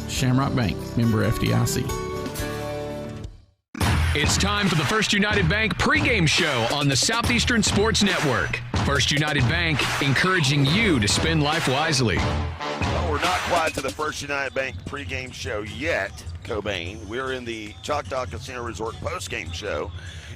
Shamrock Bank, member FDIC. It's time for the First United Bank pregame show on the Southeastern Sports Network. First United Bank, encouraging you to spend life wisely. Well, we're not quite to the First United Bank pregame show yet, Cobain. We're in the Choctaw Casino Resort postgame show,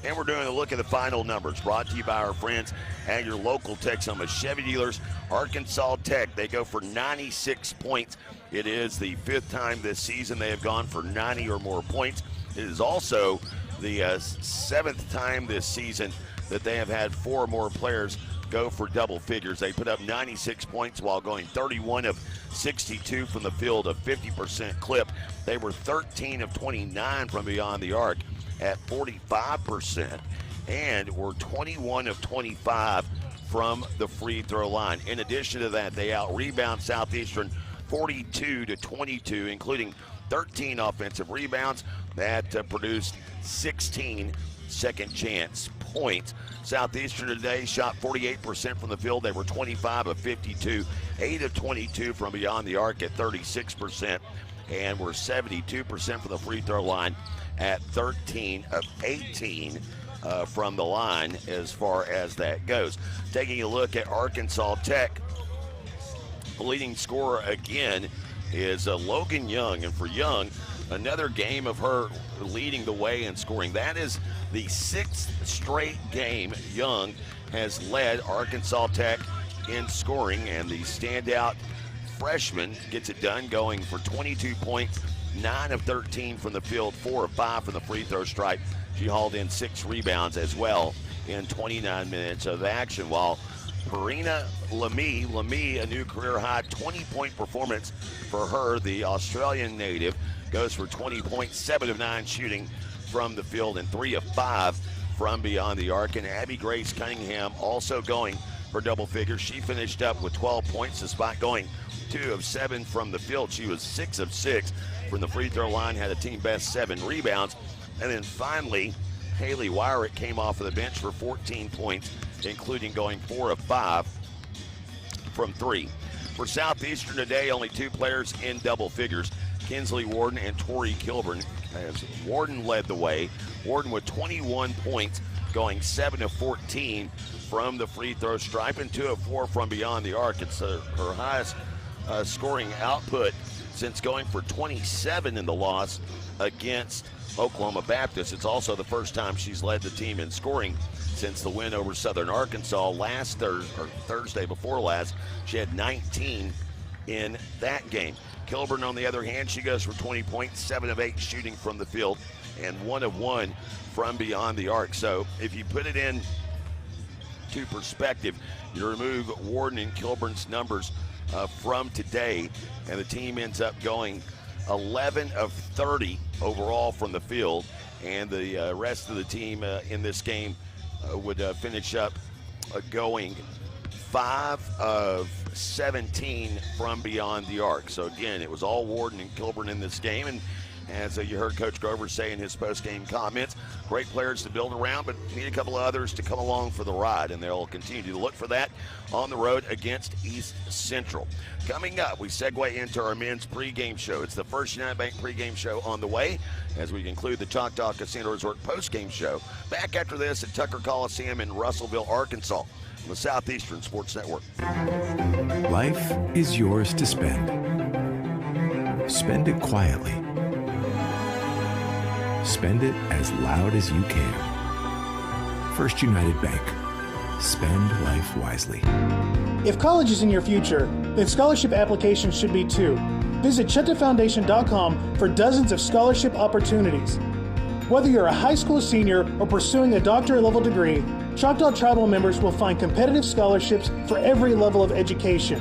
and we're doing a look at the final numbers brought to you by our friends at your local Texoma Chevy dealers. Arkansas Tech, they go for 96 points. It is the 5th time this season they have gone for 90 or more points. It is also the 7th time this season that they have had 4 or more players go for double figures. They put up 96 points while going 31 of 62 from the field, a 50% clip. They were 13 of 29 from beyond the arc at 45%, and were 21 of 25 from the free throw line. In addition to that, they out-rebound Southeastern 42-22, including 13 offensive rebounds. That produced 16 second chance points. Southeastern today shot 48% from the field. They were 25 of 52, 8 of 22 from beyond the arc at 36%, and were 72% from the free throw line at 13 of 18 from the line as far as that goes. Taking a look at Arkansas Tech, the leading scorer again is Logan Young, and for Young, another game of her leading the way in scoring. That is the 6th straight game Young has led Arkansas Tech in scoring, and the standout freshman gets it done, going for 22 points, 9 of 13 from the field, 4 of 5 from the free throw stripe. She hauled in 6 rebounds as well in 29 minutes of action, while Perina Lamie, a new career-high 20-point performance for her. The Australian native goes for 20 points, 7 of 9 shooting from the field, and 3 of 5 from beyond the arc. And Abby Grace Cunningham also going for double figures. She finished up with 12 points despite going 2 of 7 from the field. She was 6 of 6 from the free throw line, had a team-best 7 rebounds. And then finally, Haley Wyrick came off of the bench for 14 points, including going 4 of 5 from 3. For Southeastern today, only 2 players in double figures, Kinsley Warden and Tori Kilburn, as Warden led the way. Warden with 21 points, going 7 of 14 from the free throw stripe and 2 of 4 from beyond the arc. It's her highest scoring output since going for 27 in the loss against Oklahoma Baptist. It's also the first time she's led the team in scoring since the win over Southern Arkansas last Thursday before last. She had 19 in that game. Kilburn, on the other hand, she goes for 20 points, 7 of 8 shooting from the field, and 1 of 1 from beyond the arc. So if you put it in to perspective, you remove Warden and Kilburn's numbers from today, and the team ends up going 11 of 30 overall from the field, and the rest of the team in this game would finish up going 5 of 17 from beyond the arc. So again, it was all Warden and Kilburn in this game, and as you heard Coach Grover say in his post-game comments, great players to build around, but need a couple of others to come along for the ride, and they'll continue to look for that on the road against East Central. Coming up, we segue into our men's pregame show. It's the First United Bank pregame show on the way as we conclude the Choctaw Casino Resort postgame show. Back after this at Tucker Coliseum in Russellville, Arkansas, on the Southeastern Sports Network. Life is yours to spend. Spend it quietly. Spend it as loud as you can. First United Bank. Spend life wisely. If college is in your future, then scholarship applications should be too. Visit ChutaFoundation.com for dozens of scholarship opportunities. Whether you're a high school senior or pursuing a doctorate-level degree, Choctaw Tribal members will find competitive scholarships for every level of education.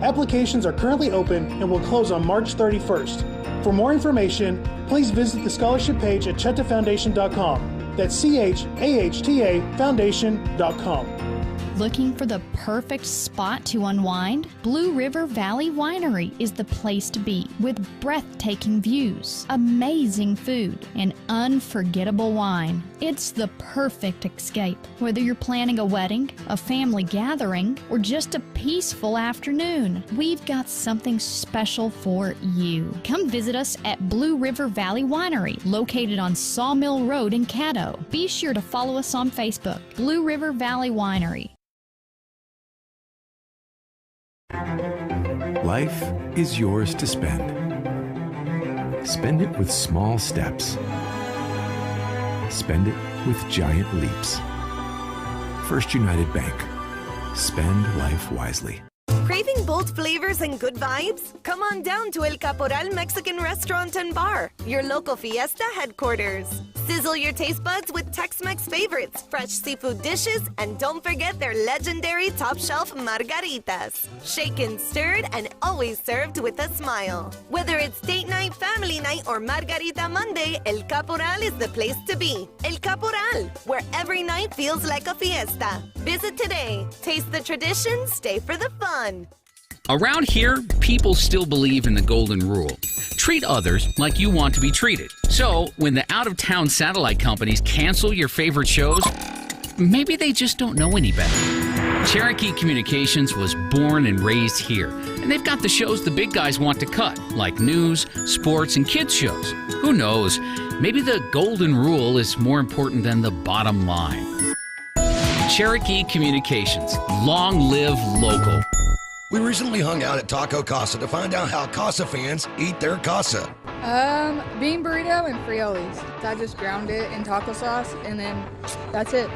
Applications are currently open and will close on March 31st. For more information, please visit the scholarship page at ChutaFoundation.com. That's CHAHTA Foundation.com. Looking for the perfect spot to unwind? Blue River Valley Winery is the place to be, with breathtaking views, amazing food, and unforgettable wine. It's the perfect escape. Whether you're planning a wedding, a family gathering, or just a peaceful afternoon, we've got something special for you. Come visit us at Blue River Valley Winery, located on Sawmill Road in Caddo. Be sure to follow us on Facebook, Blue River Valley Winery. Life is yours to spend. Spend it with small steps. Spend it with giant leaps. First United Bank. Spend life wisely. Craving bold flavors and good vibes? Come on down to El Caporal Mexican Restaurant and Bar, your local fiesta headquarters. Sizzle your taste buds with Tex-Mex favorites, fresh seafood dishes, and don't forget their legendary top-shelf margaritas. Shaken, stirred, and always served with a smile. Whether it's date night, family night, or Margarita Monday, El Caporal is the place to be. El Caporal, where every night feels like a fiesta. Visit today. Taste the tradition, stay for the fun. Around here, people still believe in the golden rule. treat others like you want to be treated. So, when the out-of-town satellite companies cancel your favorite shows, maybe they just don't know any better. Cherokee Communications was born and raised here, and they've got the shows the big guys want to cut, like news, sports, and kids shows. Who knows? Maybe the golden rule is more important than the bottom line. Cherokee Communications. Long live local. We recently hung out at Taco Casa to find out how Casa fans eat their casa. Bean burrito and Frioles. I just ground it in taco sauce, and then that's it.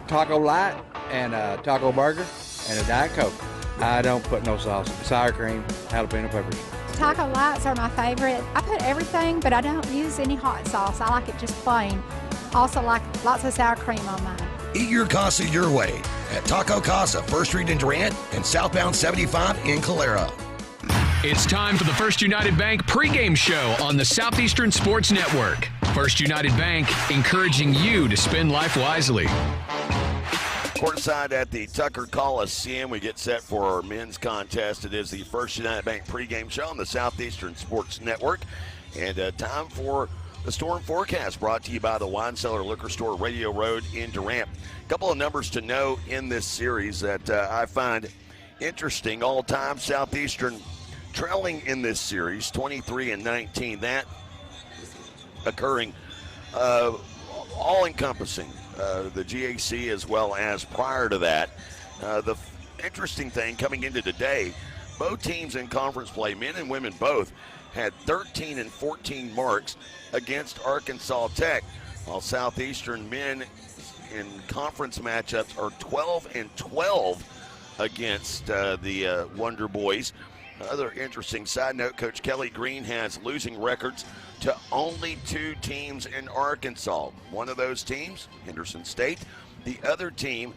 Taco light and a taco burger and a Diet Coke. I don't put no sauce. Sour cream, jalapeno peppers. Taco lights are my favorite. I put everything, but I don't use any hot sauce. I like it just plain. Also like lots of sour cream on mine. Eat your casa your way at Taco Casa, 1st Street in Durant and southbound 75 in Calera. It's time for the First United Bank pregame show on the Southeastern Sports Network. First United Bank, encouraging you to spend life wisely. Courtside at the Tucker Coliseum, we get set for our men's contest. It is the First United Bank pregame show on the Southeastern Sports Network. And time for the storm forecast, brought to you by the Wine Cellar Liquor Store, Radio Road in Durant. A couple of numbers to know in this series that I find interesting. All-time Southeastern trailing in this series, 23-19. That occurring all-encompassing, the GAC as well as prior to that. The interesting thing coming into today, both teams in conference play, men and women both, had 13 and 14 marks against Arkansas Tech, while Southeastern men in conference matchups are 12 and 12 against the Wonder Boys. Another interesting side note, Coach Kelly Green has losing records to only 2 teams in Arkansas. One of those teams, Henderson State. The other team,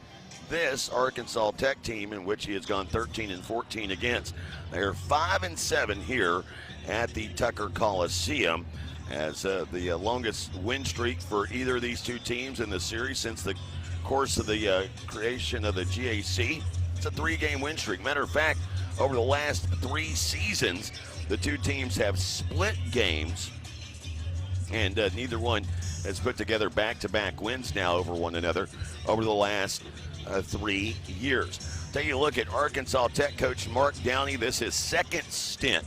this Arkansas Tech team, in which he has gone 13 and 14 against. They are 5 and 7 here at the Tucker Coliseum, as the longest win streak for either of these two teams in the series since the course of the creation of the GAC. It's a 3-game win streak. Matter of fact, over the last 3 seasons, the two teams have split games, and neither one has put together back-to-back wins now over one another over the last 3 years. Take a look at Arkansas Tech coach Mark Downey. This is his second stint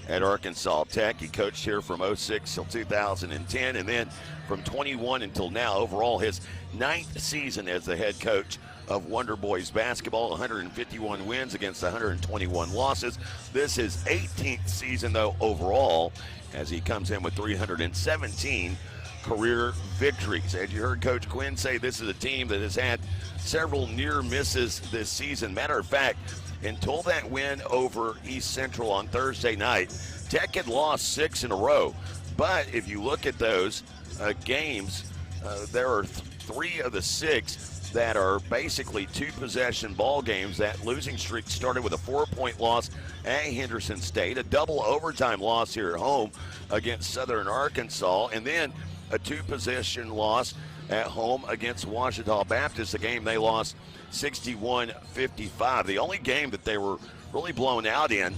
at Arkansas Tech. He coached here from 06 till 2010, and then from 21 until now. Overall, his 9th season as the head coach of Wonder Boys basketball, 151 wins against 121 losses. This is 18th season, though, overall, as he comes in with 317 career victories. As you heard Coach Quinn say, this is a team that has had several near misses this season. Matter of fact, until that win over East Central on Thursday night, Tech had lost 6 in a row. But if you look at those games, there are 3 of the 6 that are basically 2-possession ball games. That losing streak started with a 4-point loss at Henderson State, a double overtime loss here at home against Southern Arkansas, and then a 2-possession loss at home against Ouachita Baptist, a game they lost 61-55. The only game that they were really blown out in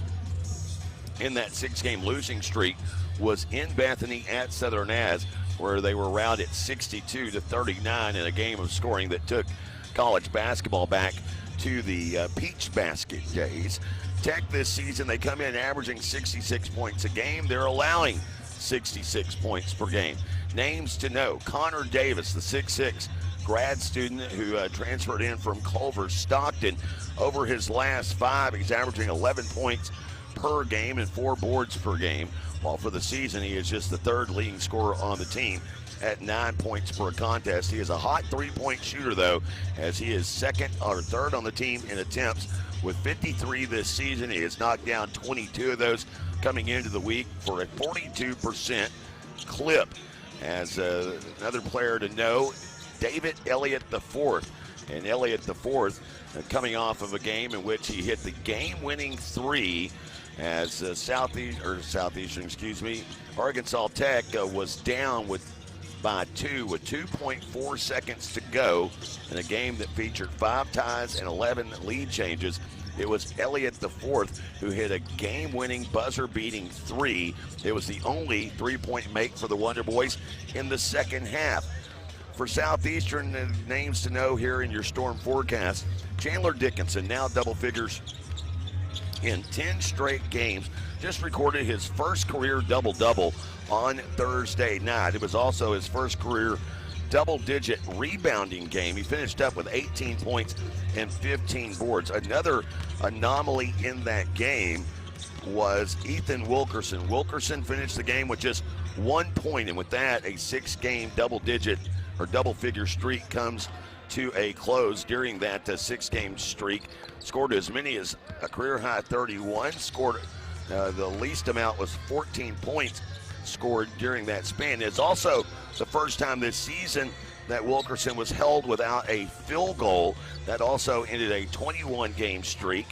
that 6-game losing streak was in Bethany at Southern As, where they were routed 62-39 in a game of scoring that took college basketball back to the Peach Basket days. Tech this season, they come in averaging 66 points a game. They're allowing 66 points per game. Names to know: Connor Davis, the 6'6" grad student who transferred in from Culver Stockton. Over his last 5, he's averaging 11 points per game and 4 boards per game, while for the season he is just the 3rd leading scorer on the team at 9 points per contest. He is a hot 3-point shooter, though, as he is 2nd or 3rd on the team in attempts with 53 this season. He has knocked down 22 of those coming into the week for a 42% clip. As another player to know, David Elliott IV. And Elliott IV coming off of a game in which he hit the game-winning 3 as Arkansas Tech was down by 2 with 2.4 seconds to go in a game that featured 5 ties and 11 lead changes. It was Elliott the fourth who hit a game-winning, buzzer-beating three. It was the only three-point make for the Wonder Boys in the second half. For Southeastern, names to know here in your storm forecast, Chandler Dickinson, now double figures in 10 straight games, just recorded his first career double-double on Thursday night. It was also his first career double-digit rebounding game. He finished up with 18 points and 15 boards. Another anomaly in that game was Ethan Wilkerson. Wilkerson finished the game with just 1 point, and with that, a 6-game double-digit or double-figure streak comes to a close. During that 6-game streak, scored as many as a career-high 31, scored the least amount was 14 points scored during that span. It's also the first time this season that Wilkerson was held without a field goal. That also ended a 21-game streak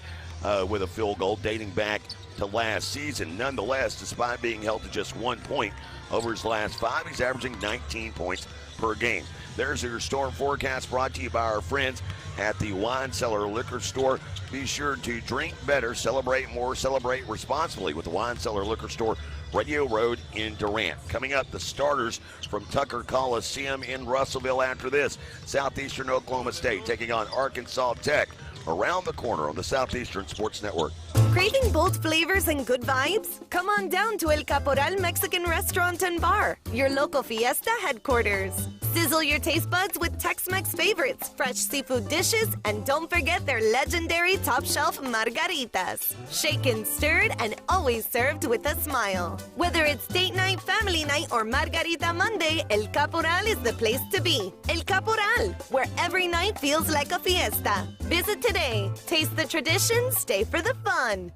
with a field goal dating back to last season. Nonetheless, despite being held to just 1 point over his last 5, he's averaging 19 points per game. There's your storm forecast brought to you by our friends at the Wine Cellar Liquor Store. Be sure to drink better, celebrate more, celebrate responsibly with the Wine Cellar Liquor Store, Radio Road in Durant. Coming up, the starters from Tucker Coliseum in Russellville. After this, Southeastern Oklahoma State taking on Arkansas Tech around the corner on the Southeastern Sports Network. Craving bold flavors and good vibes? Come on down to El Caporal Mexican Restaurant and Bar, your local fiesta headquarters. Sizzle your taste buds with Tex-Mex favorites, fresh seafood dishes, and don't forget their legendary top-shelf margaritas. Shaken, stirred, and always served with a smile. Whether it's date night, family night, or Margarita Monday, El Caporal is the place to be. El Caporal, where every night feels like a fiesta. Visit today. Taste the tradition, stay for the fun.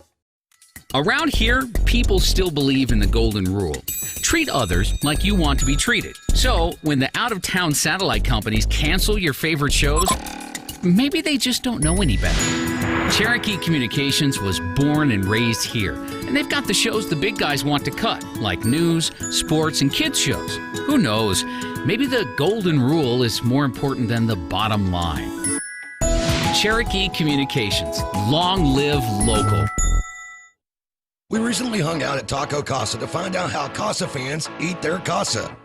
Around here, people still believe in the golden rule. Treat others like you want to be treated. So, when the out-of-town satellite companies cancel your favorite shows, maybe they just don't know any better. Cherokee Communications was born and raised here, and they've got the shows the big guys want to cut, like news, sports, and kids shows. Who knows? Maybe the golden rule is more important than the bottom line. Cherokee Communications. Long live local. We recently hung out at Taco Casa to find out how Casa fans eat their casa.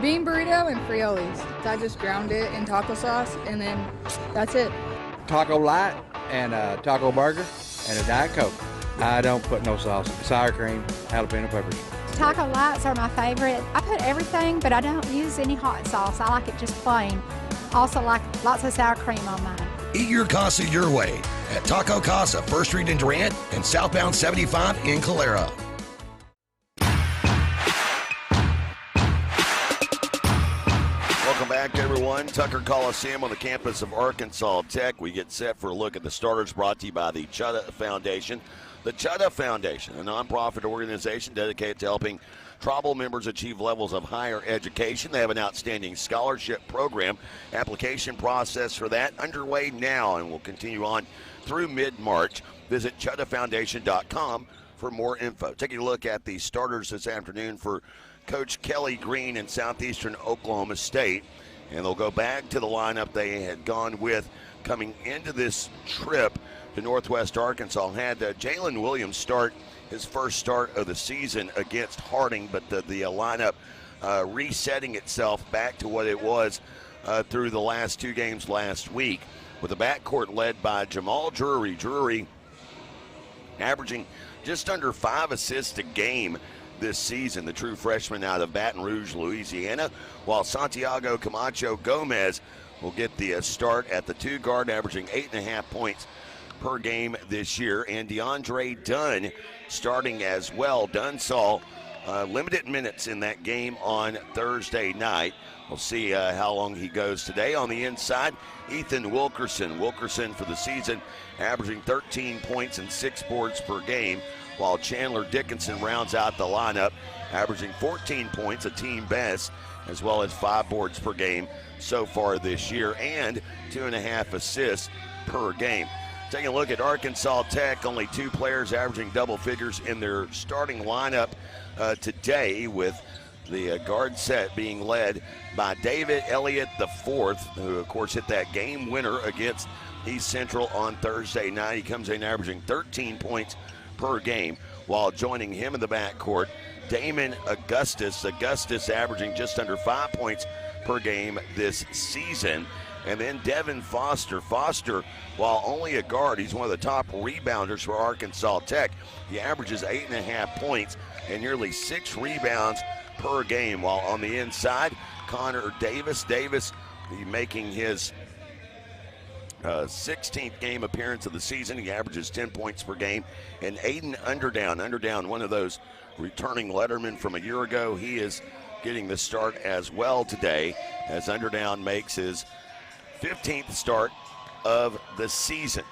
Bean burrito and Frioles. I just ground it in taco sauce, and then that's it. Taco light and a taco burger and a Diet Coke. I don't put no sauce. Sour cream, jalapeno peppers. Taco lights are my favorite. I put everything, but I don't use any hot sauce. I like it just plain. Also like lots of sour cream on mine. Eat your casa your way at Taco Casa, 1st Street in Durant and southbound 75 in Calera. Welcome back, everyone. Tucker Coliseum on the campus of Arkansas Tech. We get set for a look at the starters brought to you by the Chutta Foundation. The Chutta Foundation, a nonprofit organization dedicated to helping tribal members achieve levels of higher education. They have an outstanding scholarship program. Application process for that underway now and will continue on through mid-March. Visit chuttafoundation.com for more info. Taking a look at the starters this afternoon for Coach Kelly Green in Southeastern Oklahoma State. And they'll go back to the lineup they had gone with coming into this trip to Northwest Arkansas. Had Jalen Williams start his first start of the season against Harding, but the lineup resetting itself back to what it was through the last 2 games last week, with the backcourt led by Jamal Drury. Drury averaging just under 5 assists a game this season, the true freshman out of Baton Rouge, Louisiana, while Santiago Camacho Gomez will get the start at the 2 guard, averaging 8.5 points per game this year. And DeAndre Dunn starting as well. Dunn saw limited minutes in that game on Thursday night. We'll see how long he goes today. On the inside, Ethan Wilkerson. Wilkerson for the season averaging 13 points and 6 boards per game, while Chandler Dickinson rounds out the lineup, averaging 14 points, a team best, as well as 5 boards per game so far this year, and 2.5 assists per game. Taking a look at Arkansas Tech, only 2 players averaging double figures in their starting lineup today, with the guard set being led by David Elliott IV, who of course hit that game winner against East Central on Thursday night. He comes in averaging 13 points per game, while joining him in the backcourt, Damon Augustus. Augustus averaging just under 5 points per game this season. And then Devin Foster. Foster, while only a guard, he's one of the top rebounders for Arkansas Tech. He averages 8.5 points and nearly 6 rebounds per game. While on the inside, Connor Davis. Davis making his 16th game appearance of the season. He averages 10 points per game. And Aiden Underdown, one of those returning lettermen from a year ago. He is getting the start as well today as Underdown makes his 15th start of the season.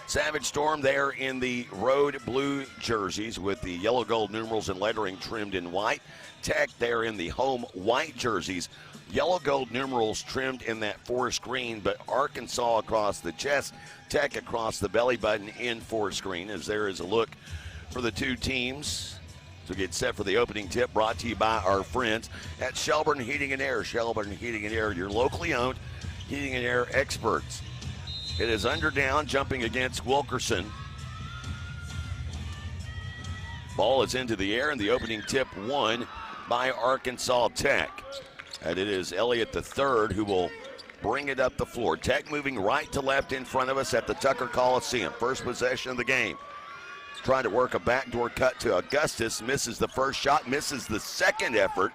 Savage Storm there in the road blue jerseys with the yellow gold numerals and lettering trimmed in white. Tech there in the home white jerseys. Yellow gold numerals trimmed in that forest green, but Arkansas across the chest, Tech across the belly button in forest green, as there is a look for the two teams to get set for the opening tip, brought to you by our friends at Shelburne Heating and Air. Shelburne Heating and Air, your locally owned heating and air experts. It is Underdown jumping against Wilkerson. Ball is into the air, and the opening tip won by Arkansas Tech. And it is Elliott III who will bring it up the floor. Tech moving right to left in front of us at the Tucker Coliseum. First possession of the game. Trying to work a backdoor cut to Augustus. Misses the first shot, misses the second effort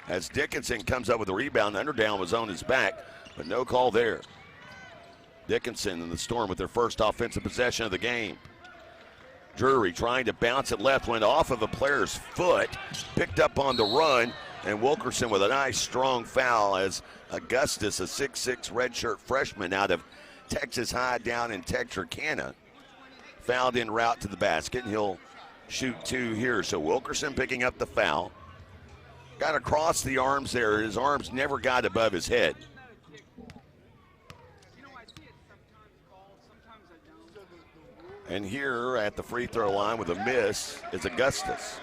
as Dickinson comes up with a rebound. Underdown was on his back, but no call there. Dickinson and the Storm with their first offensive possession of the game. Drury trying to bounce it left, went off of a player's foot, picked up on the run, and Wilkerson with a nice strong foul as Augustus, a 6'6" redshirt freshman out of Texas High down in Texarkana, fouled en route to the basket, and he'll shoot two here. So Wilkerson picking up the foul. Got across the arms there. His arms never got above his head. And here at the free throw line with a miss is Augustus.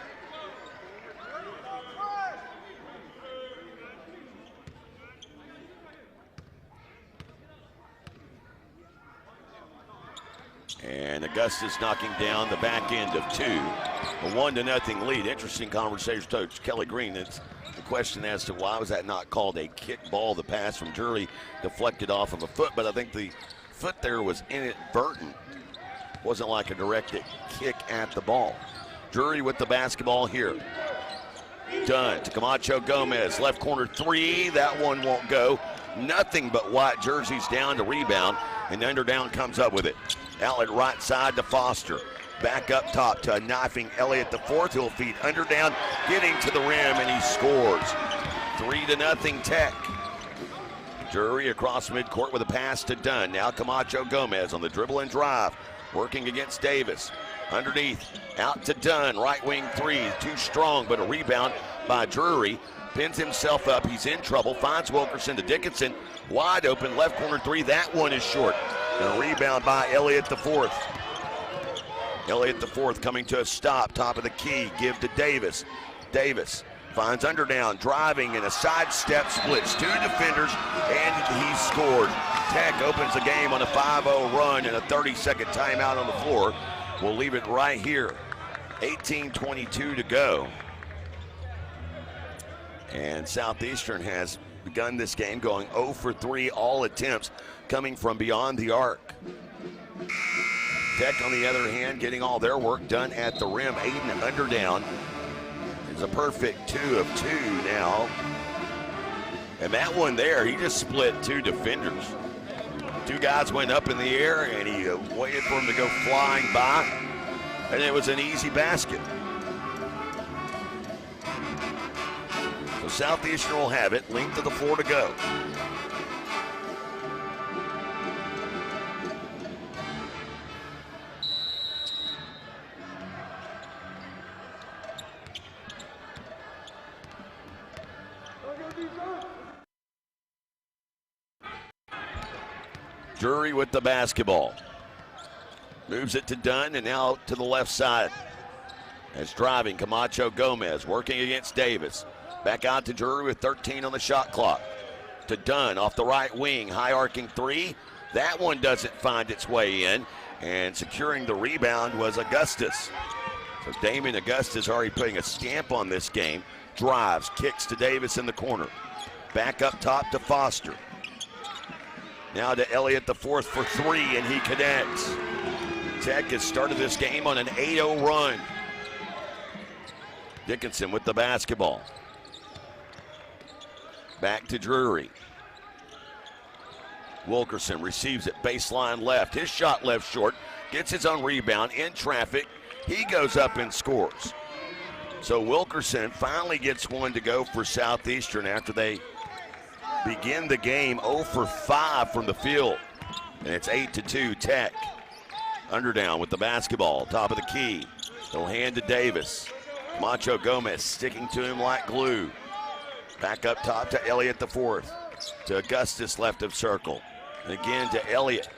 And Augustus knocking down the back end of two. A 1-0 lead. Interesting conversation, Coach Kelly Green. It's the question as to why was that not called a kick ball. The pass from Drury deflected off of a foot, but I think the foot there was inadvertent. Wasn't like a directed kick at the ball. Drury with the basketball here. Dunn to Camacho Gomez. Left corner three. That one won't go. Nothing but white jerseys down to rebound. And Underdown comes up with it. Outlet right side to Foster. Back up top to a knifing Elliott IV. He'll feed Underdown. Getting to the rim, and he scores. 3-0 Tech. Drury across midcourt with a pass to Dunn. Now Camacho Gomez on the dribble and drive. Working against Davis. Underneath, out to Dunn. Right wing three, too strong, but a rebound by Drury. Pins himself up, he's in trouble. Finds Wilkerson to Dickinson. Wide open, left corner three. That one is short. And a rebound by Elliott IV. Elliott IV coming to a stop, top of the key. Give to Davis. Davis finds Underdown, driving, and a sidestep splits two defenders, and he scored. Tech opens the game on a 5-0 run and a 30-second timeout on the floor. We'll leave it right here. 18:22 to go. And Southeastern has begun this game going 0 for 3, all attempts coming from beyond the arc. Tech, on the other hand, getting all their work done at the rim. Aiden Underdown is a perfect 2 of 2 now. And that one there, he just split two defenders. Two guys went up in the air, and he waited for him to go flying by, and it was an easy basket. So Southeastern will have it, length of the floor to go. Drury with the basketball. Moves it to Dunn, and now to the left side. As driving, Camacho Gomez working against Davis. Back out to Drury with 13 on the shot clock. To Dunn off the right wing. High arcing three. That one doesn't find its way in, and securing the rebound was Augustus. So Damon Augustus already putting a stamp on this game. Drives, kicks to Davis in the corner. Back up top to Foster. Now to Elliott the fourth for three, and he connects. Tech has started this game on an 8-0 run. Dickinson with the basketball. Back to Drury. Wilkerson receives it, baseline left. His shot left short, gets his own rebound in traffic. He goes up and scores. So Wilkerson finally gets one to go for Southeastern after they begin the game 0 for 5 from the field. And it's 8-2 Tech. Underdown with the basketball, top of the key. They'll hand to Davis. Macho Gomez sticking to him like glue. Back up top to Elliott the fourth. To Augustus left of circle. And again to Elliott.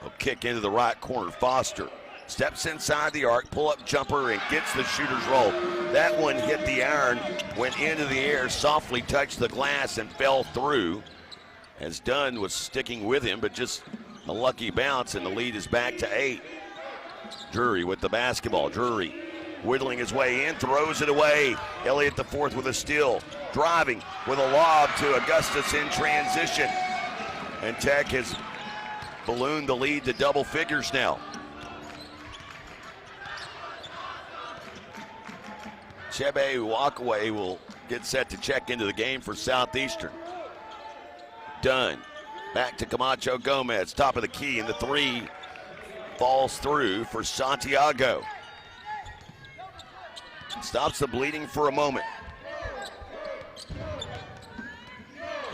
He'll kick into the right corner. Foster steps inside the arc, pull-up jumper, and gets the shooter's roll. That one hit the iron, went into the air, softly touched the glass, and fell through. As Dunn was sticking with him, but just a lucky bounce, and the lead is back to 8. Drury with the basketball. Drury whittling his way in, throws it away. Elliott the fourth with a steal. Driving with a lob to Augustus in transition. And Tech has ballooned the lead to double figures now. Chebe Walkaway will get set to check into the game for Southeastern. Dunn. Back to Camacho Gomez, top of the key, and the three falls through for Santiago. Stops the bleeding for a moment.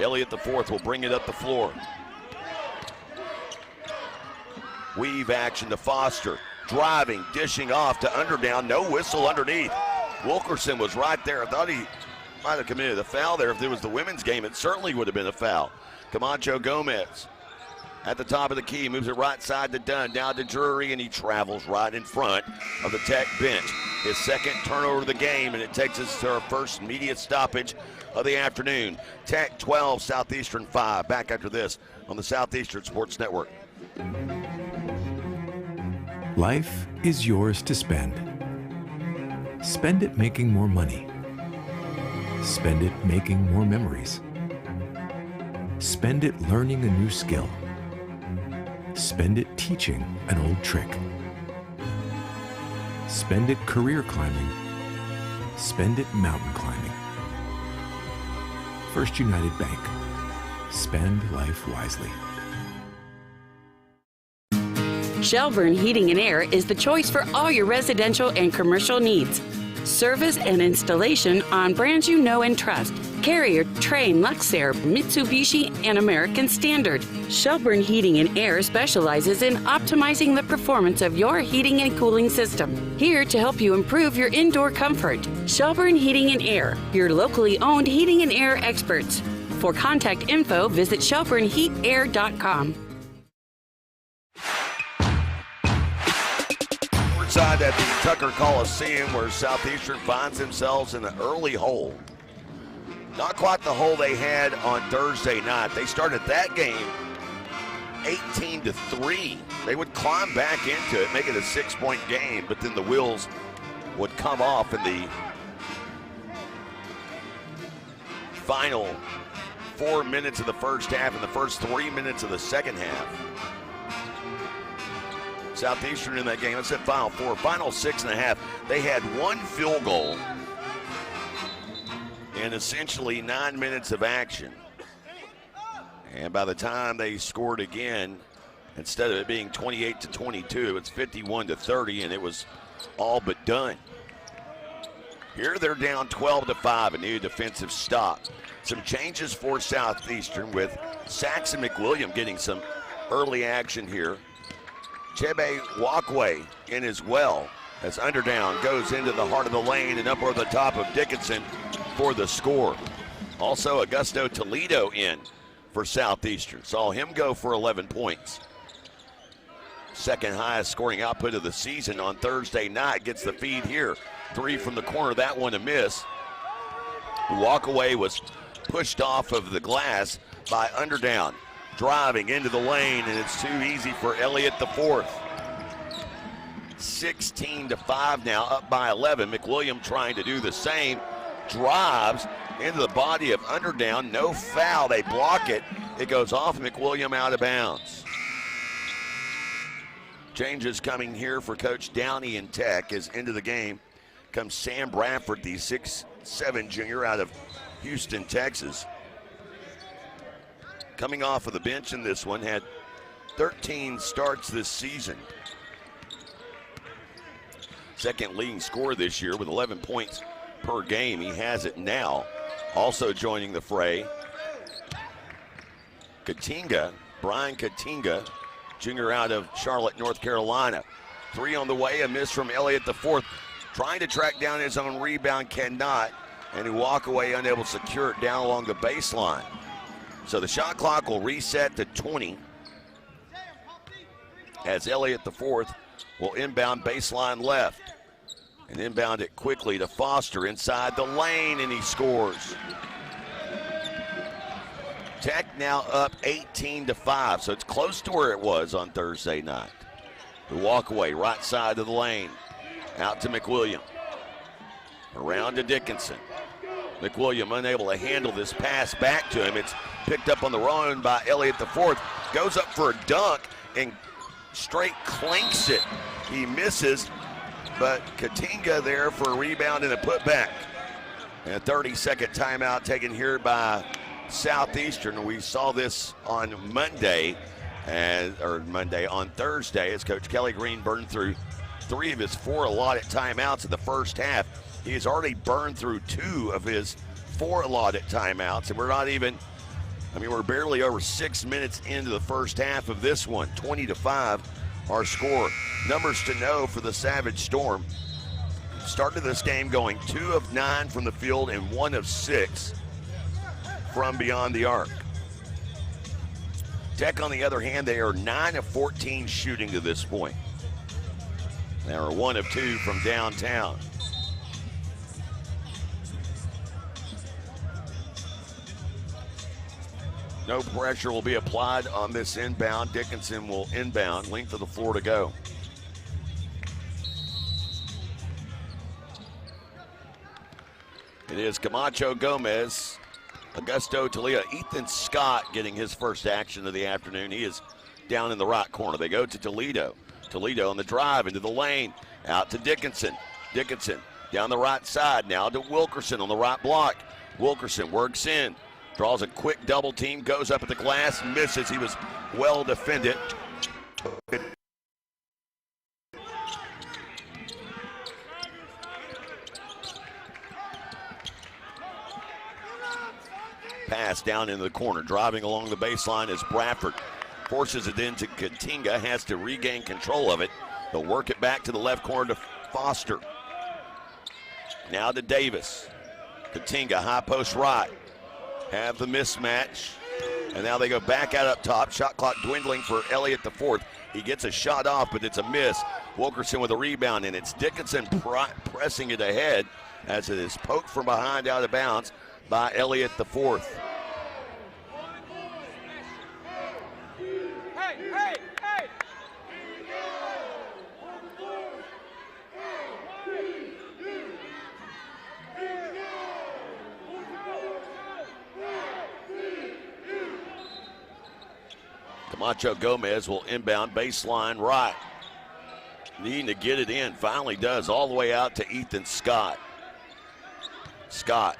Elliott the fourth will bring it up the floor. Weave action to Foster. Driving, dishing off to Underdown. No whistle underneath. Wilkerson was right there. I thought he might have committed a foul there. If there was the women's game, it certainly would have been a foul. Camacho Gomez at the top of the key, moves it right side to Dunn, down to Drury, and he travels right in front of the Tech bench. His second turnover of the game, and it takes us to our first immediate stoppage of the afternoon. Tech 12, Southeastern 5. Back after this on the Southeastern Sports Network. Life is yours to spend. Spend it making more money. Spend it making more memories. Spend it learning a new skill. Spend it teaching an old trick. Spend it career climbing. Spend it mountain climbing. First United Bank. Spend life wisely. Shelburne Heating and Air is the choice for all your residential and commercial needs. Service and installation on brands you know and trust. Carrier, Trane, Luxair, Mitsubishi, and American Standard. Shelburne Heating and Air specializes in optimizing the performance of your heating and cooling system. Here to help you improve your indoor comfort. Shelburne Heating and Air, your locally owned heating and air experts. For contact info, visit shelburneheatair.com. Side at the Tucker Coliseum, where Southeastern finds themselves in an early hole. Not quite the hole they had on Thursday night. They started that game 18-3. They would climb back into it, make it a 6-point game, but then the wheels would come off in the final 4 minutes of the first half and the first 3 minutes of the second half. Southeastern in that game, let's say final 4, final 6.5. They had one field goal in essentially 9 minutes of action. And by the time they scored again, instead of it being 28-22, it's 51-30, and it was all but done. Here they're down 12-5, a new defensive stop. Some changes for Southeastern with Saxon McWilliam getting some early action here. Chebe Walkway in as well as Underdown goes into the heart of the lane and up over the top of Dickinson for the score. Also Augusto Toledo in for Southeastern. Saw him go for 11 points. Second highest scoring output of the season on Thursday night. Gets the feed here. 3 from the corner, that one a miss. Walkaway was pushed off of the glass by Underdown. driving into the lane, and it's too easy for Elliott the fourth. 16-5 now, up by 11. McWilliam trying to do the same. Drives into the body of Underdown. No foul. They block it. It goes off McWilliam out of bounds. Changes coming here for Coach Downey and Tech as into the game comes Sam Bradford, the 6'7" junior out of Houston, Texas. Coming off of the bench in this one, had 13 starts this season. Second leading scorer this year with 11 points per game. He has it now. Also joining the fray, Brian Katinga, junior out of Charlotte, North Carolina. 3 on the way, a miss from Elliott the fourth. Trying to track down his own rebound, cannot, and he walk away unable to secure it down along the baseline. So the shot clock will reset to 20 as Elliott the fourth will inbound baseline left and inbound it quickly to Foster inside the lane, and he scores. Tech now up 18-5, so it's close to where it was on Thursday night. The walk away right side of the lane, out to McWilliam, around to Dickinson. McWilliam unable to handle this pass back to him. It's picked up on the run by Elliott the fourth. Goes up for a dunk and straight clanks it. He misses, but Katinga there for a rebound and a putback. And a 30-second timeout taken here by Southeastern. We saw this on Monday, on Thursday, as Coach Kelly Green burned through 3 of his 4 allotted timeouts in the first half. He has already burned through 2 of his 4 allotted timeouts, and we're barely over 6 minutes into the first half of this one. 20-5, our score. Numbers to know for the Savage Storm. Started this game going 2 of 9 from the field and 1 of 6 from beyond the arc. Tech, on the other hand, they are 9 of 14 shooting to this point. They are 1 of 2 from downtown. No pressure will be applied on this inbound. Dickinson will inbound, length of the floor to go. It is Camacho Gomez, Augusto Toledo, Ethan Scott getting his first action of the afternoon. He is down in the right corner. They go to Toledo. Toledo on the drive into the lane, out to Dickinson. Dickinson down the right side now to Wilkerson on the right block. Wilkerson works in, draws a quick double team, goes up at the glass, misses. He was well defended. Pass down into the corner, driving along the baseline is Bradford. Forces it into Katinga, has to regain control of it. They'll work it back to the left corner to Foster. Now to Davis. Katinga, high post right. Have the mismatch. And now they go back out up top. Shot clock dwindling for Elliott the fourth. He gets a shot off, but it's a miss. Wilkerson with a rebound, and it's Dickinson pressing it ahead as it is poked from behind out of bounds by Elliott the fourth. Camacho Gomez will inbound baseline right. Needing to get it in, finally does, all the way out to Ethan Scott. Scott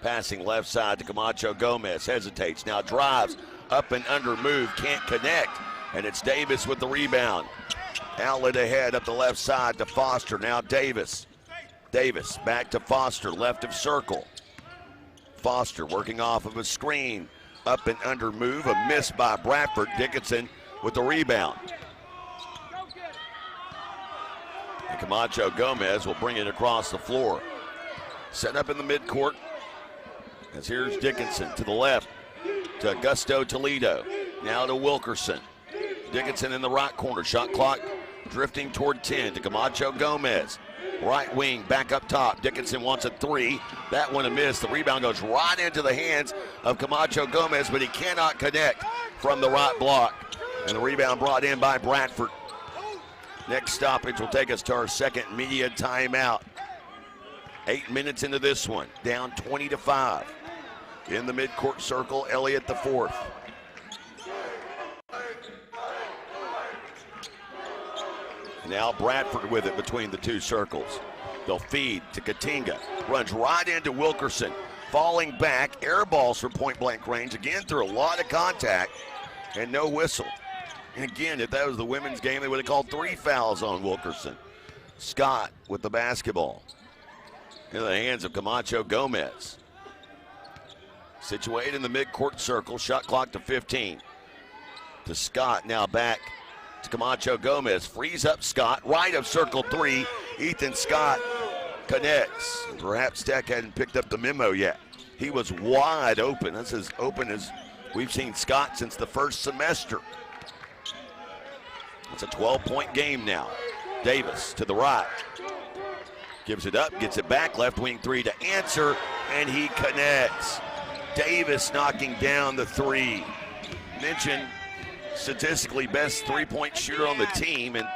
passing left side to Camacho Gomez, hesitates, now drives, up and under move, can't connect, and it's Davis with the rebound. Outlet ahead up the left side to Foster, now Davis. Davis back to Foster, left of circle. Foster working off of a screen, up and under move, a miss by Bradford. Dickinson with the rebound. And Camacho Gomez will bring it across the floor. Set up in the midcourt, as here's Dickinson to the left to Augusto Toledo. Now to Wilkerson. Dickinson in the right corner. Shot clock drifting toward 10 to Camacho Gomez. Right wing back up top. Dickinson wants a three. That one a miss. The rebound goes right into the hands of Camacho Gomez, but he cannot connect from the right block. And the rebound brought in by Bradford. Next stoppage will take us to our second media timeout. 8 minutes into this one, down 20-5. In the midcourt circle, Elliott the fourth. Now Bradford with it between the two circles. They'll feed to Katinga. Runs right into Wilkerson. Falling back, air balls from point-blank range. Again, through a lot of contact and no whistle. And again, if that was the women's game, they would have called 3 fouls on Wilkerson. Scott with the basketball. In the hands of Camacho Gomez. Situated in the midcourt circle, shot clock to 15. To Scott, now back to Camacho Gomez. Frees up Scott, right of circle 3. Ethan Scott connects. Perhaps Tech hadn't picked up the memo yet. He was wide open. That's as open as we've seen Scott since the first semester. It's a 12-point game now. Davis to the right. Gives it up, gets it back, left wing 3 to answer, and he connects. Davis knocking down the 3. Mentioned statistically best three-point shooter on the team and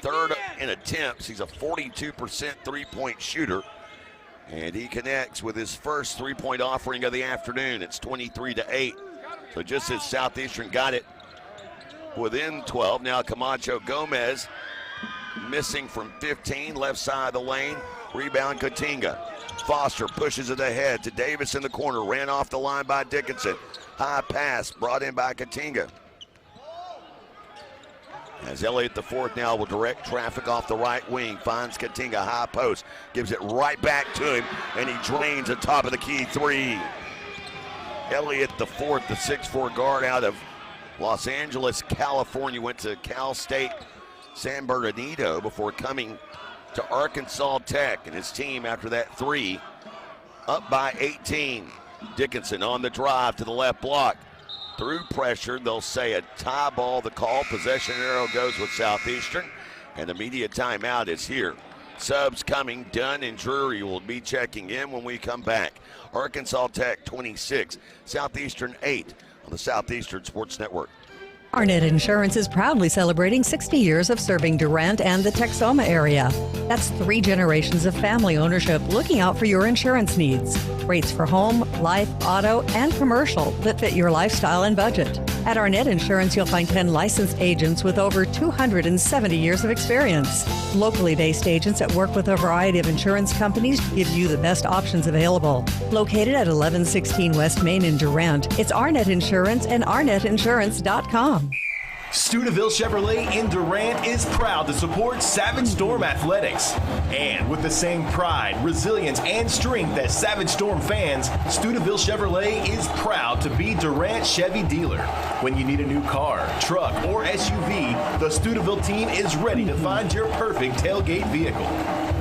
third in attempts. He's a 42% three-point shooter, and he connects with his first three-point offering of the afternoon. It's 23-8. So just as Southeastern got it within 12, now Camacho Gomez missing from 15, left side of the lane. Rebound Katinga. Foster pushes it ahead to Davis in the corner. Ran off the line by Dickinson. High pass brought in by Katinga. As Elliott the fourth now will direct traffic off the right wing. Finds Katinga, high post. Gives it right back to him, and he drains the top of the key 3. Elliott the fourth, the 6'4" guard out of Los Angeles, California, went to Cal State San Bernardino before coming to Arkansas Tech, and his team after that 3 up by 18. Dickinson on the drive to the left block. Through pressure, they'll say a tie ball, the call. Possession arrow goes with Southeastern, and the media timeout is here. Subs coming. Dunn and Drury will be checking in when we come back. Arkansas Tech 26, Southeastern 8 on the Southeastern Sports Network. Arnett Insurance is proudly celebrating 60 years of serving Durant and the Texoma area. That's 3 generations of family ownership looking out for your insurance needs. Rates for home, life, auto, and commercial that fit your lifestyle and budget. At Arnett Insurance, you'll find 10 licensed agents with over 270 years of experience. Locally based agents that work with a variety of insurance companies give you the best options available. Located at 1116 West Main in Durant, it's Arnett Insurance and ArnettInsurance.com. Stuyvesant Chevrolet in Durant is proud to support Savage Storm Athletics. And with the same pride, resilience, and strength as Savage Storm fans, Stuyvesant Chevrolet is proud to be Durant Chevy dealer. When you need a new car, truck, or SUV, the Stuyvesant team is ready to find your perfect tailgate vehicle.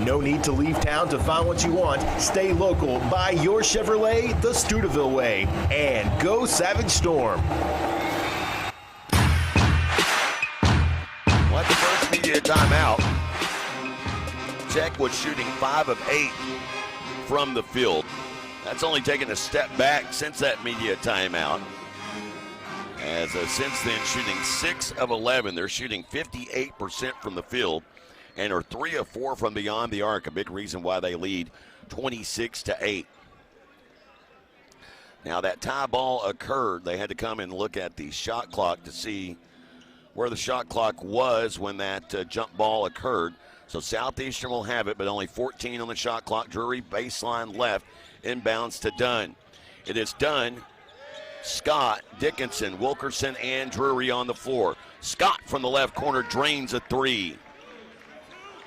No need to leave town to find what you want. Stay local, buy your Chevrolet the Stuyvesant way, and go Savage Storm. Well, the first media timeout. Tech was shooting 5 of 8 from the field. That's only taken a step back since that media timeout. As since then, shooting 6 of 11. They're shooting 58% from the field and are 3 of 4 from beyond the arc. A big reason why they lead 26-8. Now that tie ball occurred. They had to come and look at the shot clock to see where the shot clock was when that jump ball occurred. So Southeastern will have it, but only 14 on the shot clock. Drury baseline left, inbounds to Dunn. It is Dunn, Scott, Dickinson, Wilkerson, and Drury on the floor. Scott from the left corner drains a 3.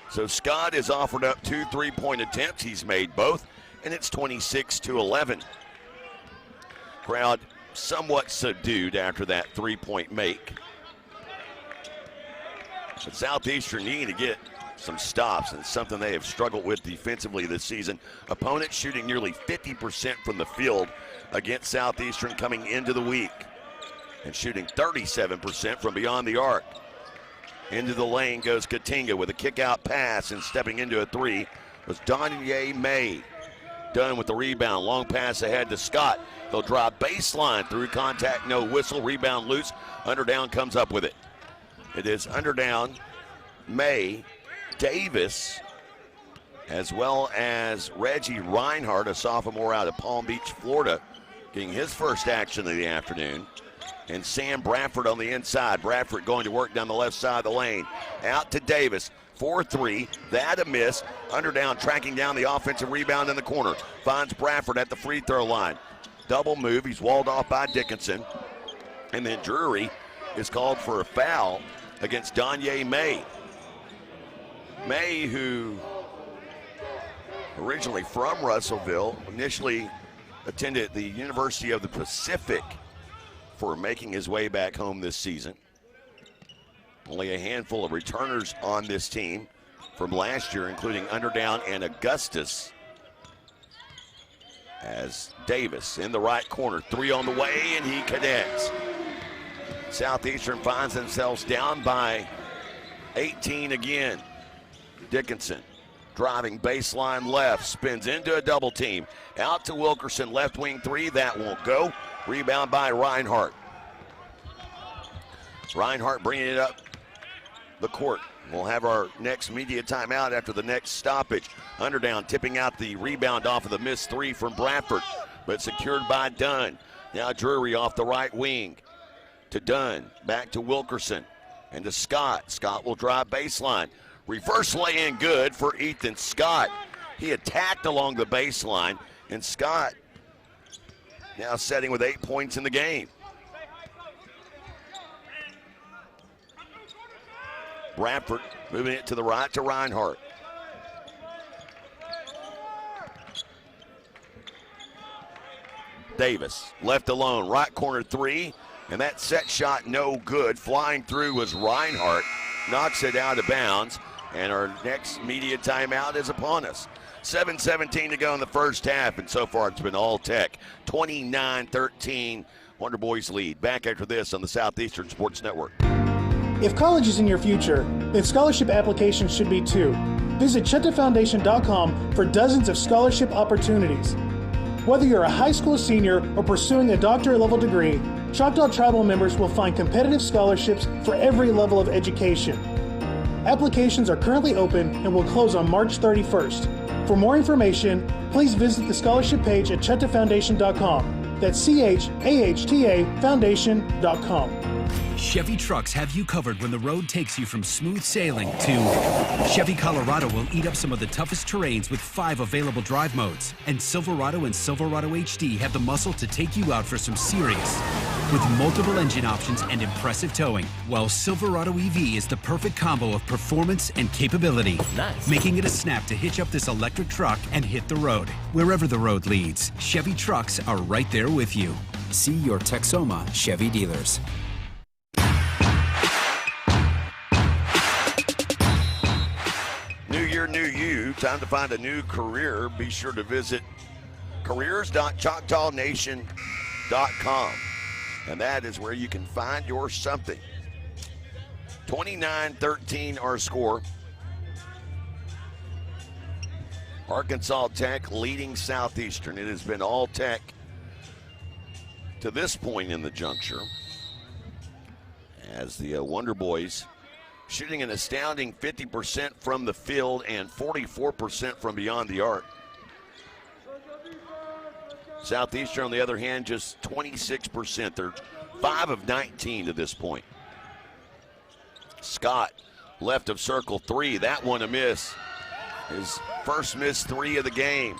So Scott has offered up 2 3-point attempts. He's made both, and it's 26-11. Crowd somewhat subdued after that 3-point make. But Southeastern need to get some stops, and something they have struggled with defensively this season. Opponents shooting nearly 50% from the field against Southeastern coming into the week, and shooting 37% from beyond the arc. Into the lane goes Katinga with a kick-out pass, and stepping into a 3 was Donye May. Dunn with the rebound. Long pass ahead to Scott. He'll drive baseline through contact, no whistle. Rebound loose. Underdown comes up with it. It is Underdown, May, Davis, as well as Reggie Reinhardt, a sophomore out of Palm Beach, Florida, getting his first action of the afternoon. And Sam Bradford on the inside. Bradford going to work down the left side of the lane. Out to Davis. 4-3. That a miss. Underdown tracking down the offensive rebound in the corner. Finds Bradford at the free throw line. Double move. He's walled off by Dickinson. And then Drury is called for a foul against Donye May. May, who originally from Russellville, initially attended the University of the Pacific for making his way back home this season. Only a handful of returners on this team from last year, including Underdown and Augustus. As Davis in the right corner, 3 on the way, and he connects. Southeastern finds themselves down by 18 again. Dickinson driving baseline left, spins into a double team. Out to Wilkerson, left wing 3, that won't go. Rebound by Reinhardt. Reinhardt bringing it up the court. We'll have our next media timeout after the next stoppage. Underdown tipping out the rebound off of the missed 3 from Bradford, but secured by Dunn. Now Drury off the right wing to Dunn, back to Wilkerson and to Scott. Scott will drive baseline. Reverse lay in good for Ethan Scott. He attacked along the baseline, and Scott now setting with 8 points in the game. Bradford moving it to the right to Reinhardt. Davis left alone, right corner 3, and that set shot no good. Flying through was Reinhardt, knocks it out of bounds, and our next media timeout is upon us. 7:17 to go in the first half, and so far it's been all Tech. 29-13, Wonder Boys lead. Back after this on the Southeastern Sports Network. If college is in your future, then scholarship applications should be too. Visit ChetaFoundation.com for dozens of scholarship opportunities. Whether you're a high school senior or pursuing a doctorate level degree, Choctaw Tribal members will find competitive scholarships for every level of education. Applications are currently open and will close on March 31st. For more information, please visit the scholarship page at ChetaFoundation.com. That's CHAHTA Foundation.com. Chevy trucks have you covered when the road takes you from smooth sailing to Chevy Colorado will eat up some of the toughest terrains with 5 available drive modes. And Silverado and Silverado HD have the muscle to take you out for some serious. With multiple engine options and impressive towing, while Silverado EV is the perfect combo of performance and capability. Nice. Making it a snap to hitch up this electric truck and hit the road. Wherever the road leads, Chevy trucks are right there with you. See your Texoma Chevy dealers. New year, new you. Time to find a new career. Be sure to visit careers.choctawnation.com. And that is where you can find your something. 29-13 our score. Arkansas Tech leading Southeastern. It has been all Tech to this point in the juncture, as the Wonder Boys shooting an astounding 50% from the field and 44% from beyond the arc. Southeastern, on the other hand, just 26%. They're 5 of 19 to this point. Scott, left of circle 3. That one a miss. His first missed 3 of the game.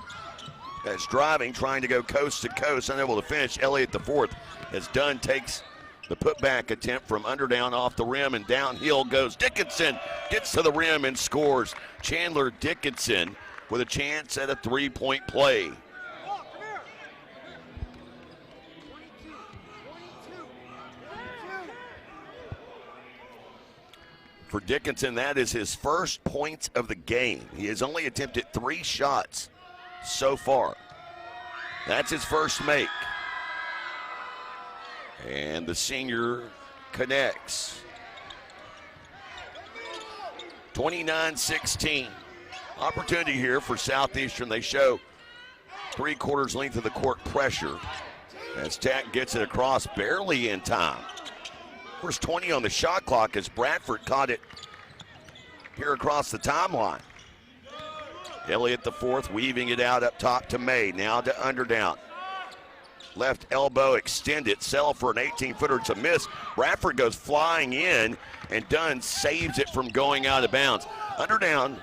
That's driving, trying to go coast to coast, unable to finish. Elliott the 4th, as Dunn takes the putback attempt from Underdown off the rim, and downhill goes Dickinson. Gets to the rim and scores. Chandler Dickinson with a chance at a 3-point play. For Dickinson, that is his first points of the game. He has only attempted 3 shots so far. That's his first make. And the senior connects. 29-16. Opportunity here for Southeastern. They show 3/4 length of the court pressure as Tech gets it across barely in time. First 20 on the shot clock as Bradford caught it here across the timeline. Elliott the fourth weaving it out up top to May. Now to Underdown. Left elbow extended. Sell for an 18-footer. It's a miss. Bradford goes flying in, and Dunn saves it from going out of bounds. Underdown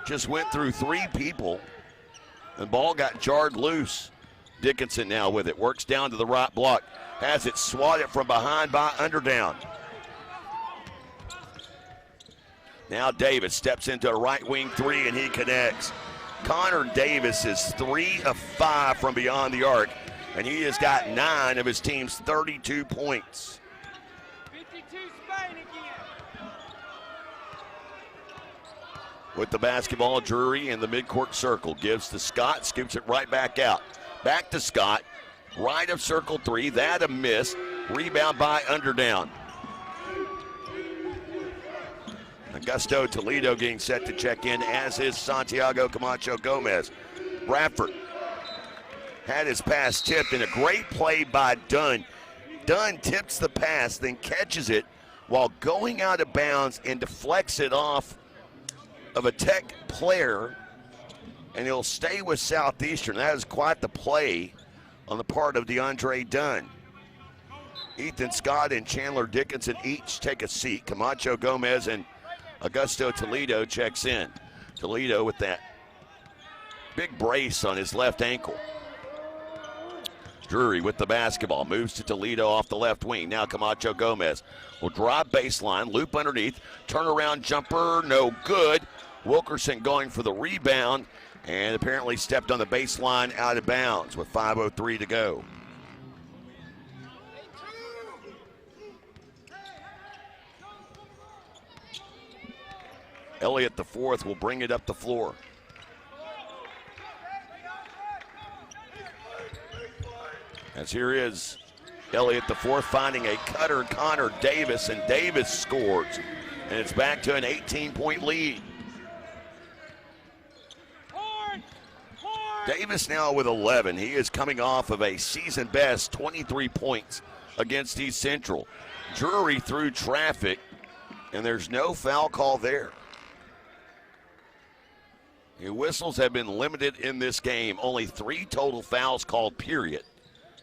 just went through 3 people. The ball got jarred loose. Dickinson now with it. Works down to the right block. Has it swatted from behind by Underdown. Now Davis steps into a right wing 3 and he connects. Connor Davis is 3 of 5 from beyond the arc, and he has got 9 of his team's 32 points. 52 Spain again. With the basketball, Drury in the midcourt circle. Gives to Scott, scoops it right back out. Back to Scott, right of circle 3, that a miss. Rebound by Underdown. Augusto Toledo getting set to check in, as is Santiago Camacho Gomez. Bradford had his pass tipped, and a great play by Dunn. Dunn tips the pass, then catches it while going out of bounds and deflects it off of a Tech player, and he'll stay with Southeastern. That is quite the play on the part of DeAndre Dunn. Ethan Scott and Chandler Dickinson each take a seat. Camacho Gomez and Augusto Toledo checks in. Toledo with that big brace on his left ankle. Drury with the basketball, moves to Toledo off the left wing. Now Camacho Gomez will drive baseline, loop underneath, turnaround jumper, no good. Wilkerson going for the rebound, and apparently stepped on the baseline out of bounds with 5:03 to go. Elliott the fourth will bring it up the floor. As here is Elliott the fourth finding a cutter, Connor Davis, and Davis scores. And it's back to an 18-point lead. Davis now with 11. He is coming off of a season best 23 points against East Central. Drury through traffic, and there's no foul call there. The whistles have been limited in this game. Only 3 total fouls called, period.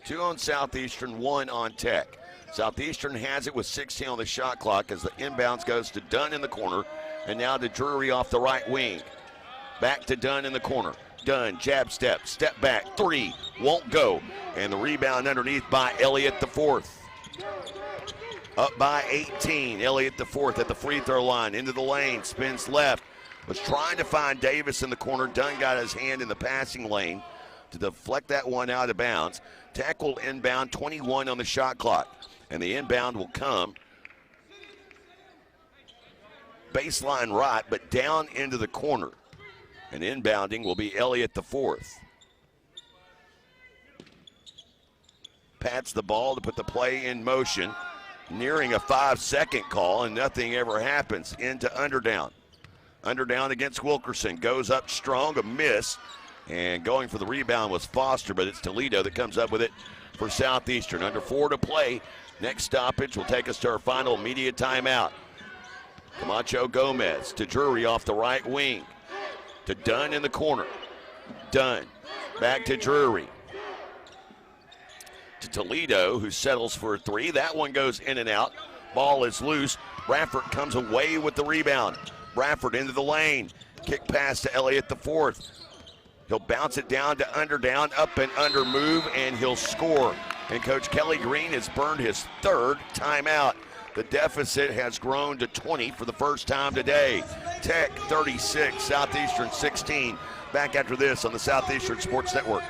2 on Southeastern, 1 on Tech. Southeastern has it with 16 on the shot clock as the inbounds goes to Dunn in the corner, and now to Drury off the right wing. Back to Dunn in the corner. Dunn, jab step, step back, 3, won't go. And the rebound underneath by Elliott the fourth. Up by 18, Elliott the fourth at the free throw line, into the lane, spins left. Was trying to find Davis in the corner. Dunn got his hand in the passing lane to deflect that one out of bounds. Tech will inbound, 21 on the shot clock. And the inbound will come baseline right, but down into the corner. And inbounding will be Elliott the fourth. Pats the ball to put the play in motion. Nearing a 5-second call, and nothing ever happens. Into Underdown. Underdown against Wilkerson. Goes up strong, a miss. And going for the rebound was Foster, but it's Toledo that comes up with it for Southeastern. Under 4 to play. Next stoppage will take us to our final media timeout. Camacho Gomez to Drury off the right wing. To Dunn in the corner. Dunn back to Drury. To Toledo, who settles for a 3. That one goes in and out. Ball is loose. Bradford comes away with the rebound. Bradford into the lane. Kick pass to Elliott the fourth. He'll bounce it down to Underdown, up and under move, and he'll score. And Coach Kelly Green has burned his 3rd timeout. The deficit has grown to 20 for the first time today. Tech 36, Southeastern 16. Back after this on the Southeastern Sports Network.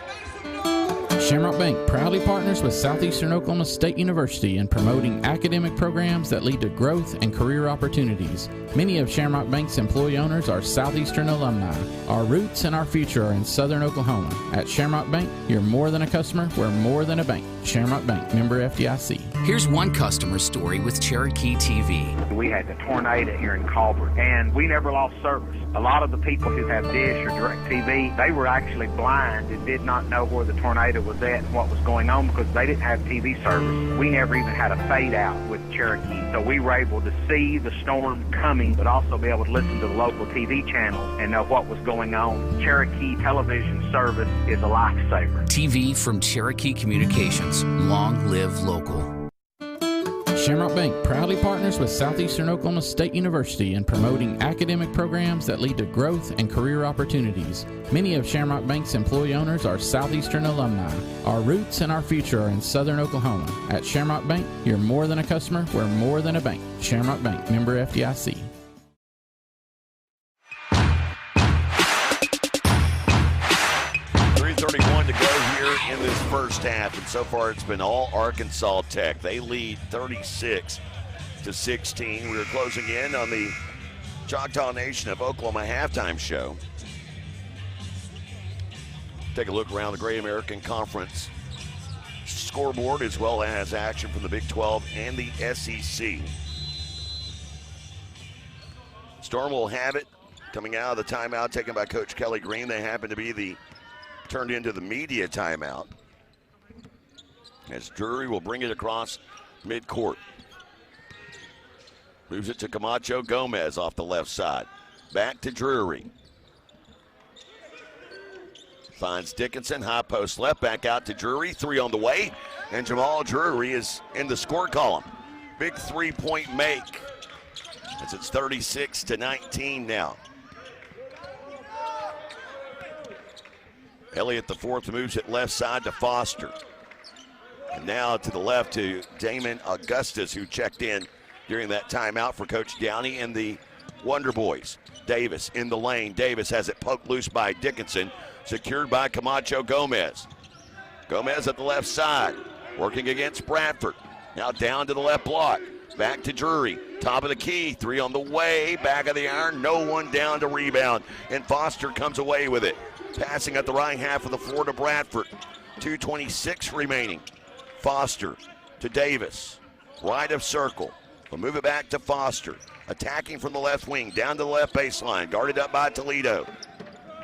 Shamrock Bank proudly partners with Southeastern Oklahoma State University in promoting academic programs that lead to growth and career opportunities. Many of Shamrock Bank's employee owners are Southeastern alumni. Our roots and our future are in Southern Oklahoma. At Shamrock Bank, you're more than a customer, we're more than a bank. Shamrock Bank, member FDIC. Here's one customer story with Cherokee TV. We had the tornado here in Colbert, and we never lost service. A lot of the people who have Dish or DirecTV, they were actually blind and did not know where the tornado was at and what was going on because they didn't have TV service. We never even had a fade out with Cherokee, so we were able to see the storm coming, but also be able to listen to the local TV channels and know what was going on. Cherokee television service is a lifesaver. TV from Cherokee Communications. Long live local. Shamrock Bank proudly partners with Southeastern Oklahoma State University in promoting academic programs that lead to growth and career opportunities. Many of Shamrock Bank's employee owners are Southeastern alumni. Our roots and our future are in Southern Oklahoma. At Shamrock Bank, you're more than a customer, we're more than a bank. Shamrock Bank, member FDIC. .31 to go here in this first half, and so far it's been all Arkansas Tech. They lead 36-16. We are closing in on the Choctaw Nation of Oklahoma halftime show. Take a look around the Great American Conference scoreboard as well as action from the Big 12 and the SEC. Storm will have it coming out of the timeout taken by Coach Kelly Green. They happen to be turned into the media timeout as Drury will bring it across midcourt. Moves it to Camacho Gomez off the left side. Back to Drury. Finds Dickinson, high post left, back out to Drury. Three on the way, and Jamal Drury is in the score column. Big three-point make as it's 36-19 now. Elliott, the fourth, moves it left side to Foster. And now to the left to Damon Augustus, who checked in during that timeout for Coach Downey and the Wonder Boys. Davis in the lane. Davis has it poked loose by Dickinson, secured by Camacho Gomez. Gomez at the left side, working against Bradford. Now down to the left block. Back to Drury. Top of the key. Three on the way. Back of the iron. No one down to rebound. And Foster comes away with it. Passing at the right half of the floor to Bradford. 2:26 remaining. Foster to Davis. Right of circle. We'll move it back to Foster. Attacking from the left wing. Down to the left baseline. Guarded up by Toledo.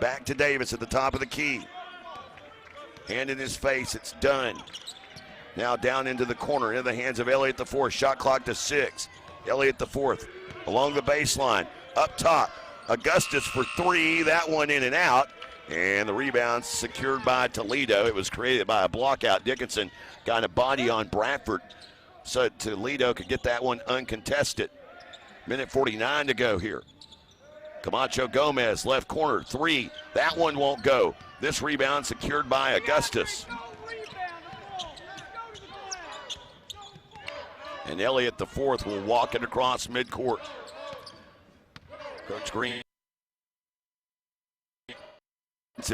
Back to Davis at the top of the key. Hand in his face. It's done. Now down into the corner. In the hands of Elliott the fourth. Shot clock to 6. Elliott the fourth. Along the baseline. Up top. Augustus for three. That one in and out. And the rebound secured by Toledo. It was created by a block out. Dickinson got a body on Bradford, so Toledo could get that one uncontested. Minute 49 to go here. Camacho Gomez, left corner, three. That one won't go. This rebound secured by Augustus. And Elliott the fourth will walk it across midcourt. Coach Green.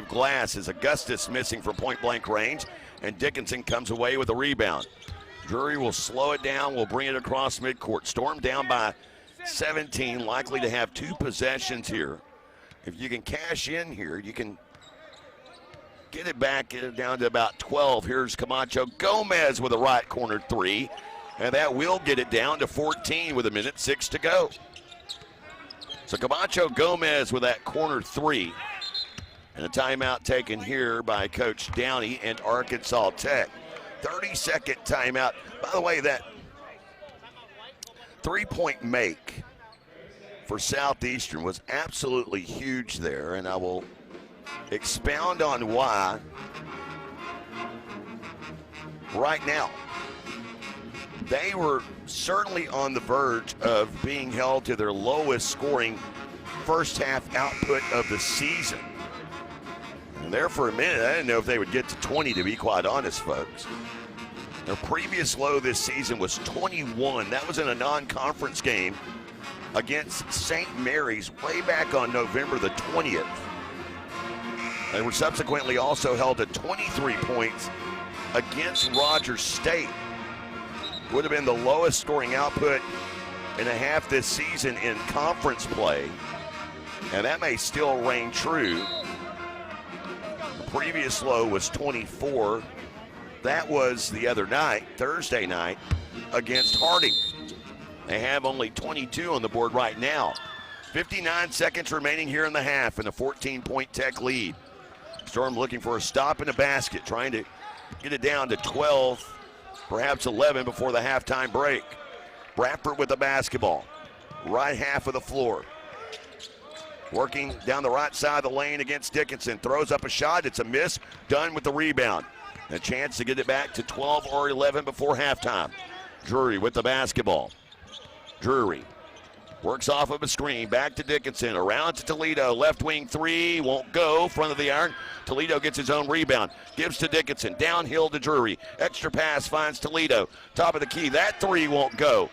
Glass is Augustus missing from point-blank range, and Dickinson comes away with a rebound. Drury will slow it down, will bring it across midcourt. Storm down by 17, likely to have two possessions here. If you can cash in here, you can get it back down to about 12. Here's Camacho Gomez with a right corner three, and that will get it down to 14 with 1:06 to go. So Camacho Gomez with that corner three. And a timeout taken here by Coach Downey and Arkansas Tech. 30-second timeout. By the way, that three-point make for Southeastern was absolutely huge there, and I will expound on why right now. They were certainly on the verge of being held to their lowest scoring first half output of the season. And there for a minute, I didn't know if they would get to 20, to be quite honest, folks. Their previous low this season was 21. That was in a non-conference game against St. Mary's way back on November the 20th. They were subsequently also held to 23 points against Rogers State. Would have been the lowest scoring output in a half this season in conference play, and that may still reign true. The previous low was 24. That was the other night, Thursday night, against Harding. They have only 22 on the board right now. 59 seconds remaining here in the half, and a 14-point Tech lead. Storm looking for a stop in the basket, trying to get it down to 12, perhaps 11 before the halftime break. Bradford with the basketball, right half of the floor. Working down the right side of the lane against Dickinson. Throws up a shot. It's a miss. Dunn with the rebound. A chance to get it back to 12 or 11 before halftime. Drury with the basketball. Drury works off of a screen. Back to Dickinson. Around to Toledo. Left wing three. Won't go. Front of the iron. Toledo gets his own rebound. Gives to Dickinson. Downhill to Drury. Extra pass finds Toledo. Top of the key. That three won't go.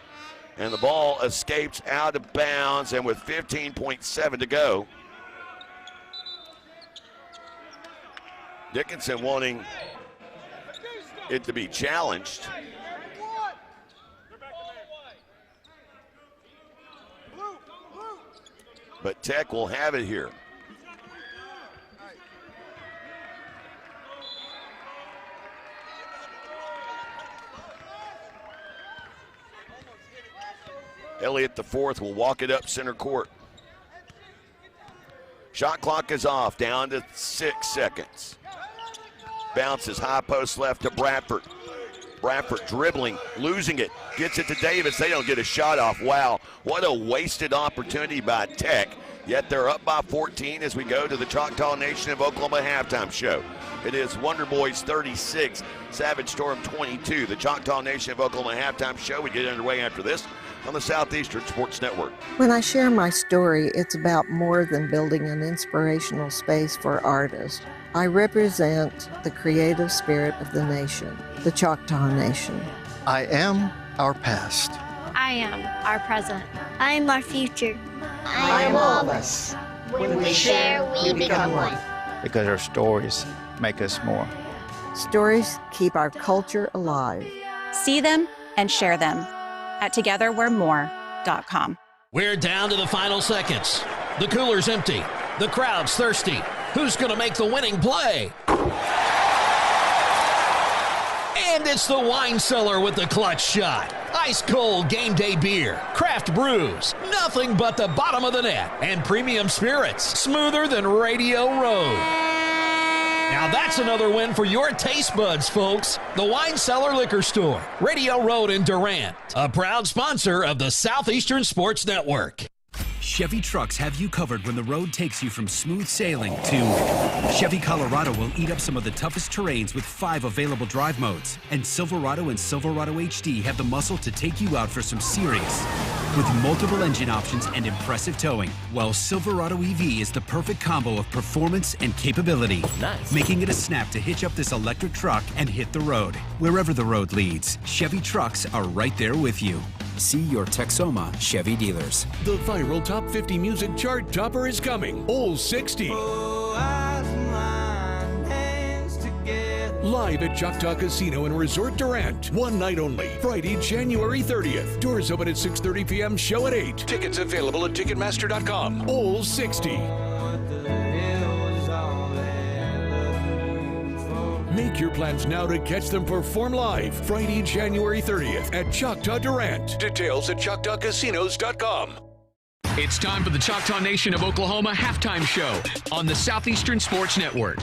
And the ball escapes out of bounds, and with 15.7 to go, Dickinson wanting it to be challenged. But Tech will have it here. Elliott the fourth will walk it up center court. Shot clock is off, down to 6 seconds. Bounces high post left to Bradford. Bradford dribbling, losing it, gets it to Davis. They don't get a shot off. Wow, what a wasted opportunity by Tech. Yet they're up by 14 as we go to the Choctaw Nation of Oklahoma halftime show. It is Wonder Boys 36, Savage Storm 22. The Choctaw Nation of Oklahoma halftime show. We get underway after this on the Southeastern Sports Network. When I share my story, it's about more than building an inspirational space for artists. I represent the creative spirit of the nation, the Choctaw Nation. I am our past. I am our present. I am our future. I am all of us. When we share, we become one. Because our stories make us more. Stories keep our culture alive. See them and share them at togetherwe'remore.com. We're down to the final seconds. The cooler's empty. The crowd's thirsty. Who's going to make the winning play? And it's the wine cellar with the clutch shot. Ice cold game day beer, craft brews, nothing but the bottom of the net, and premium spirits, smoother than Radio Road. Now that's another win for your taste buds, folks. The Wine Cellar Liquor Store, Radio Road in Durant, a proud sponsor of the Southeastern Sports Network. Chevy trucks have you covered when the road takes you from smooth sailing to Chevy Colorado will eat up some of the toughest terrains with 5 available drive modes. And Silverado and Silverado HD have the muscle to take you out for some serious with multiple engine options and impressive towing. While Silverado EV is the perfect combo of performance and capability. Nice. Making it a snap to hitch up this electric truck and hit the road. Wherever the road leads, Chevy trucks are right there with you. See your Texoma Chevy dealers. The viral Top 50 music chart topper is coming. All 60. Live at Choctaw Casino and Resort Durant. One night only. Friday, January 30th. Doors open at 6:30 p.m. Show at 8. Tickets available at Ticketmaster.com. All 60. Make your plans now to catch them perform live Friday, January 30th at Choctaw Durant. Details at ChoctawCasinos.com. It's time for the Choctaw Nation of Oklahoma halftime show on the Southeastern Sports Network.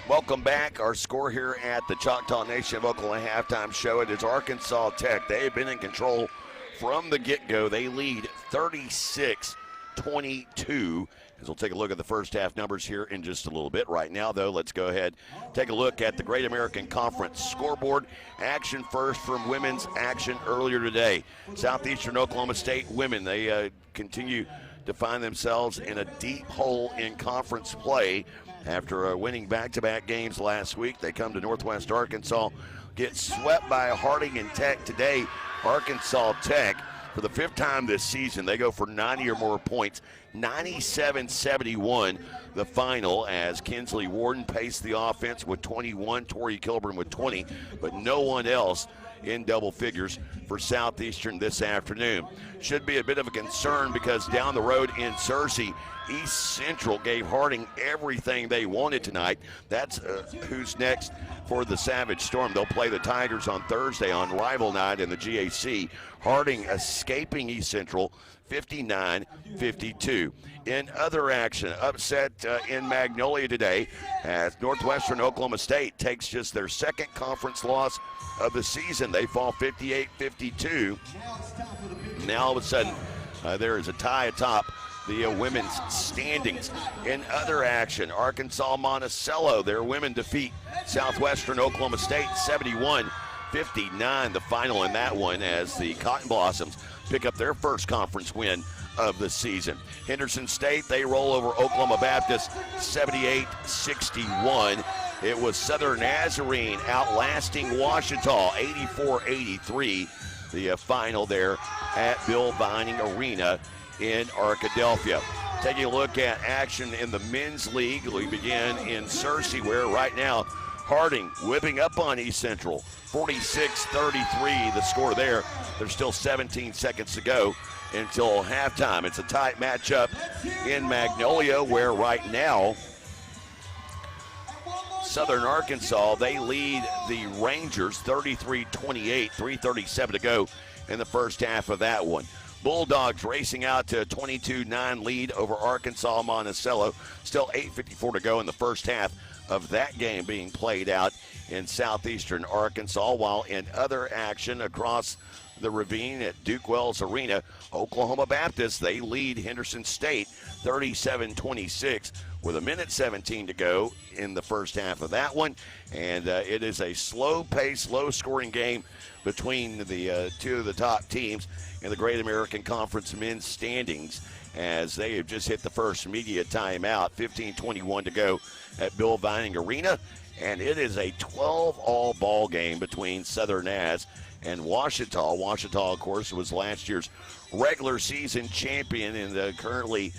Welcome back. Our score here at the Choctaw Nation of Oklahoma halftime show. It is Arkansas Tech. They have been in control from the get-go. They lead 36-22. As we'll take a look at the first half numbers here in just a little bit. Right now, though, let's go ahead take a look at the Great American Conference scoreboard. Action first from women's action earlier today. Southeastern Oklahoma State women, they continue to find themselves in a deep hole in conference play. After winning back-to-back games last week, they come to Northwest Arkansas, get swept by Harding and Tech today. Arkansas Tech For the 5th time this season, they go for 90 or more points. 97-71 the final, as Kinsley Warden paced the offense with 21, Tori Kilburn with 20, but no one else in double figures for Southeastern this afternoon. Should be a bit of a concern because down the road in Searcy, East Central gave Harding everything they wanted tonight. That's who's next for the Savage Storm. They'll play the Tigers on Thursday on rival night in the GAC. Harding escaping East Central 59-52. In other action, upset in Magnolia today as Northwestern Oklahoma State takes just their 2nd conference loss of the season. They fall 58-52. Now all of a sudden there is a tie atop the women's standings. In other action, Arkansas Monticello, their women defeat Southwestern Oklahoma State 71-59, the final in that one, as the Cotton Blossoms pick up their first conference win of the season. Henderson State, they roll over Oklahoma Baptist 78-61. It was Southern Nazarene outlasting Ouachita 84-83, the final there at Bill Vining Arena in Arkadelphia. Taking a look at action in the men's league, we begin in Searcy, where right now Harding whipping up on East Central, 46-33 the score there. There's still 17 seconds to go until halftime. It's a tight matchup in Magnolia, where right now Southern Arkansas, they lead the Rangers 33-28, 3:37 to go in the first half of that one. Bulldogs racing out to a 22-9 lead over Arkansas Monticello. Still 8:54 to go in the first half of that game being played out in Southeastern Arkansas. While in other action across the ravine at Duke Wells Arena, Oklahoma Baptist, they lead Henderson State 37-26 with 1:17 to go in the first half of that one. And it is a slow-paced, low-scoring game between the two of the top teams in the Great American Conference men's standings, as they have just hit the first media timeout. 15:21 to go at Bill Vining Arena, and it is a 12-all ball game between Southern Naz and Ouachita. Ouachita, of course, was last year's regular season champion and currently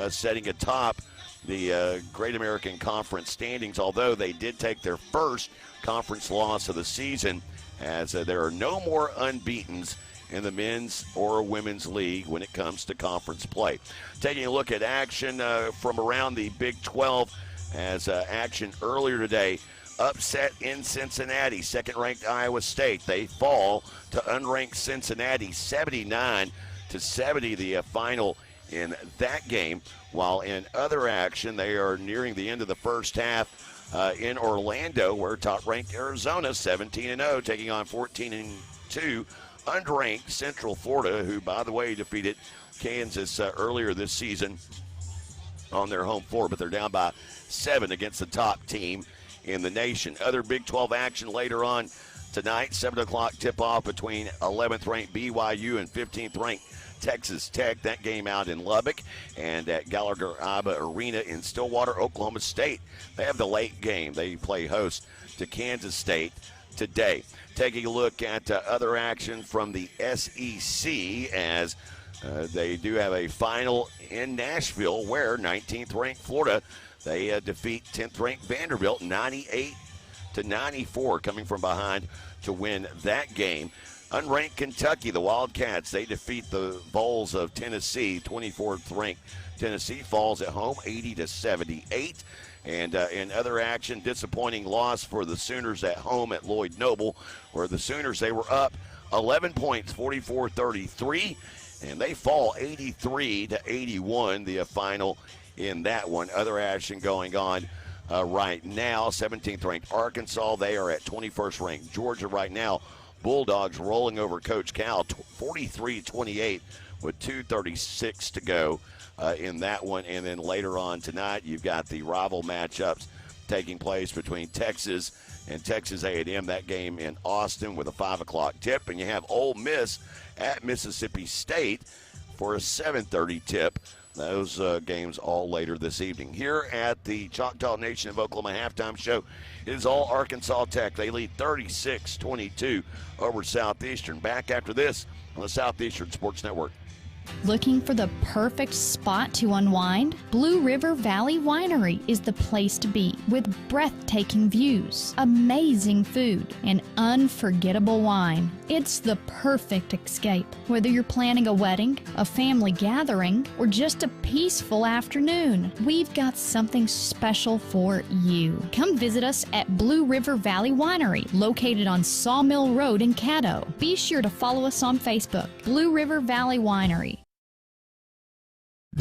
setting atop the Great American Conference standings, although they did take their first conference loss of the season, as there are no more unbeatens in the men's or women's league when it comes to conference play. Taking a look at action from around the Big 12, as action earlier today, upset in Cincinnati, second-ranked Iowa State. They fall to unranked Cincinnati 79-70, the final in that game. While in other action, they are nearing the end of the first half in Orlando, where top-ranked Arizona 17-0, taking on 14-2 unranked Central Florida, who, by the way, defeated Kansas earlier this season on their home floor, but they're down by 7 against the top team in the nation. Other Big 12 action later on tonight, 7 o'clock tip-off between 11th-ranked BYU and 15th-ranked Texas Tech. That game out in Lubbock, and at Gallagher-Iba Arena in Stillwater. Oklahoma State, they have the late game. They play host to Kansas State today. Taking a look at other action from the SEC, as they do have a final in Nashville, where 19th-ranked Florida, they defeat 10th-ranked Vanderbilt 98-94, coming from behind to win that game. Unranked Kentucky, the Wildcats, they defeat the Vols of Tennessee. 24th-ranked Tennessee falls at home 80-78. And in other action, disappointing loss for the Sooners at home at Lloyd Noble, where the Sooners, they were up 11 points, 44-33, and they fall 83-81, the final in that one. Other action going on right now, 17th-ranked Arkansas, they are at 21st-ranked Georgia right now. Bulldogs rolling over Coach Cal 43-28 with 2:36 to go in that one. And then later on tonight, you've got the rival matchups taking place between Texas and Texas A&M. That game in Austin with a 5 o'clock tip. And you have Ole Miss at Mississippi State for a 7:30 tip Those games all later this evening. Here at the Choctaw Nation of Oklahoma halftime show, it is all Arkansas Tech. They lead 36-22 over Southeastern. Back after this on the Southeastern Sports Network. Looking for the perfect spot to unwind? Blue River Valley Winery is the place to be, with breathtaking views, amazing food, and unforgettable wine. It's the perfect escape. Whether you're planning a wedding, a family gathering, or just a peaceful afternoon, we've got something special for you. Come visit us at Blue River Valley Winery, located on Sawmill Road in Caddo. Be sure to follow us on Facebook, Blue River Valley Winery.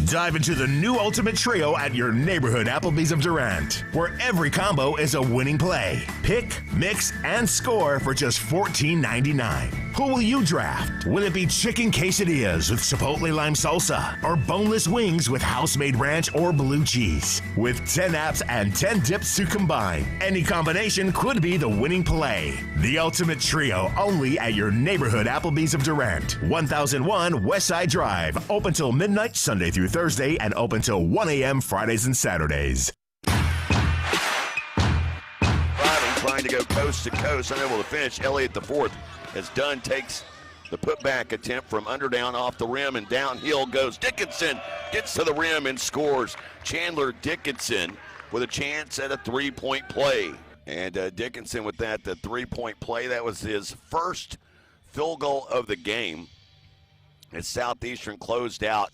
Dive into the new Ultimate Trio at your neighborhood Applebee's of Durant, where every combo is a winning play. Pick, mix, and score for just $14.99. Who will you draft? Will it be chicken quesadillas with chipotle lime salsa, or boneless wings with house-made ranch or blue cheese? With 10 apps and 10 dips to combine, any combination could be the winning play. The Ultimate Trio, only at your neighborhood Applebee's of Durant, 1001 Westside Drive, open till midnight Sunday through Thursday and open till 1 a.m. Fridays and Saturdays. Trying to go coast to coast, unable to finish. Elliott the fourth as Dunn takes the putback attempt from underdown off the rim, and downhill goes Dickinson. Gets to the rim and scores. Chandler Dickinson with a chance at a three-point play. And Dickinson with that, the three-point play, that was his first field goal of the game as Southeastern closed out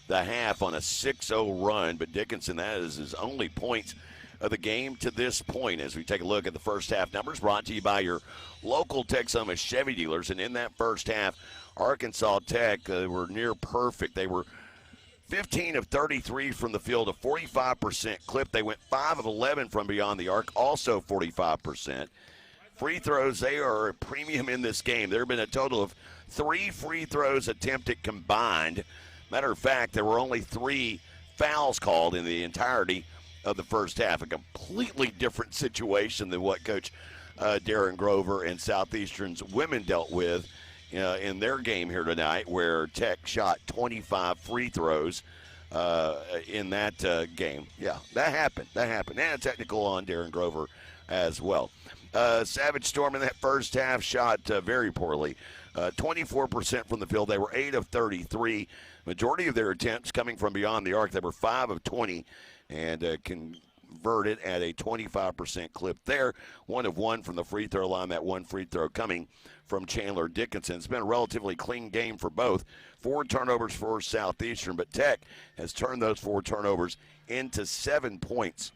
the half on a 6-0 run. But Dickinson, that is his only points of the game to this point. As we take a look at the first half numbers, brought to you by your local Texoma Chevy dealers. And in that first half, Arkansas Tech were near perfect. They were 15 of 33 from the field, a 45% clip. They went 5 of 11 from beyond the arc, also 45%. Free throws, they are a premium in this game. There have been a total of 3 free throws attempted combined. Matter of fact, there were only 3 fouls called in the entirety of the first half. A completely different situation than what Coach Darren Grover and Southeastern's women dealt with in their game here tonight, where Tech shot 25 free throws in that game. Yeah, that happened. And a technical on Darren Grover as well. Savage Storm in that first half shot very poorly. 24% from the field. They were 8 of 33. Majority of their attempts coming from beyond the arc. They were 5 of 20 and converted at a 25% clip there. 1 of 1 from the free throw line. That one free throw coming from Chandler Dickinson. It's been a relatively clean game for both. 4 turnovers for Southeastern, but Tech has turned those 4 turnovers into 7 points,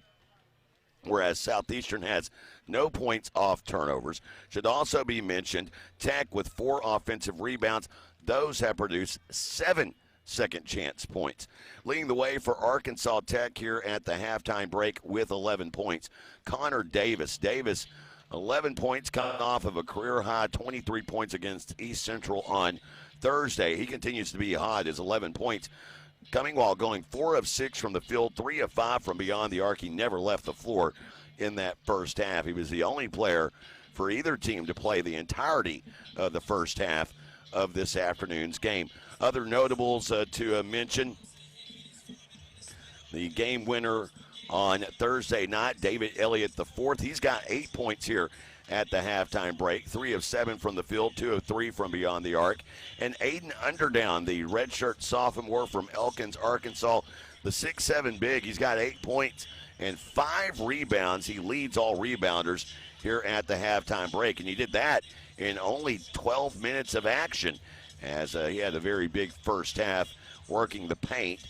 whereas Southeastern has no points off turnovers. Should also be mentioned, Tech with 4 offensive rebounds. Those have produced 7 second chance points. Leading the way for Arkansas Tech here at the halftime break with 11 points. Connor Davis. 11 points coming off of a career high 23 points against East Central on Thursday. He continues to be hot. His 11 points coming while going 4 of 6 from the field, 3 of 5 from beyond the arc. He never left the floor in that first half. He was the only player for either team to play the entirety of the first half of this afternoon's game. Other notables to mention, the game winner on Thursday night, David Elliott IV. He's got 8 points here at the halftime break. 3 of 7 from the field, 2 of 3 from beyond the arc. And Aiden Underdown, the redshirt sophomore from Elkins, Arkansas, the 6'7" big. He's got 8 points and 5 rebounds. He leads all rebounders here at the halftime break, and he did that in only 12 minutes of action, as he had a very big first half working the paint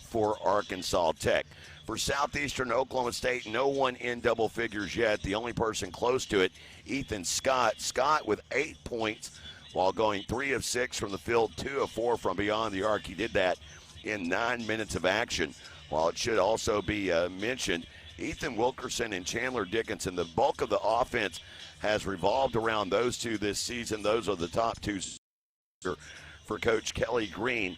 for Arkansas Tech. For Southeastern Oklahoma State, no one in double figures yet. The only person close to it, Ethan Scott. Scott with 8 points while going 3 of 6 from the field, 2 of 4 from beyond the arc. He did that in 9 minutes of action. While it should also be mentioned, Ethan Wilkerson and Chandler Dickinson, the bulk of the offense has revolved around those two this season. Those are the top 2 for Coach Kelly Green.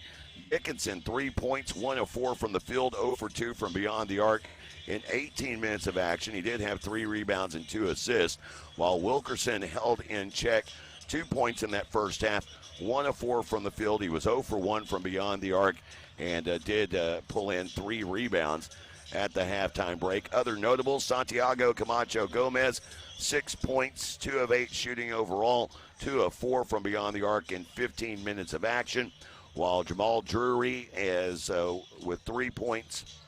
Dickinson, 3 points, 1 of 4 from the field, 0 for 2 from beyond the arc in 18 minutes of action. He did have 3 rebounds and 2 assists, while Wilkerson held in check 2 points in that first half, 1 of 4 from the field. He was 0 for 1 from beyond the arc and did pull in 3 rebounds at the halftime break. Other notables, Santiago Camacho Gomez, 6 points, 2 of 8 shooting overall, 2 of 4 from beyond the arc in 15 minutes of action, while Jamal Drury is with 3 points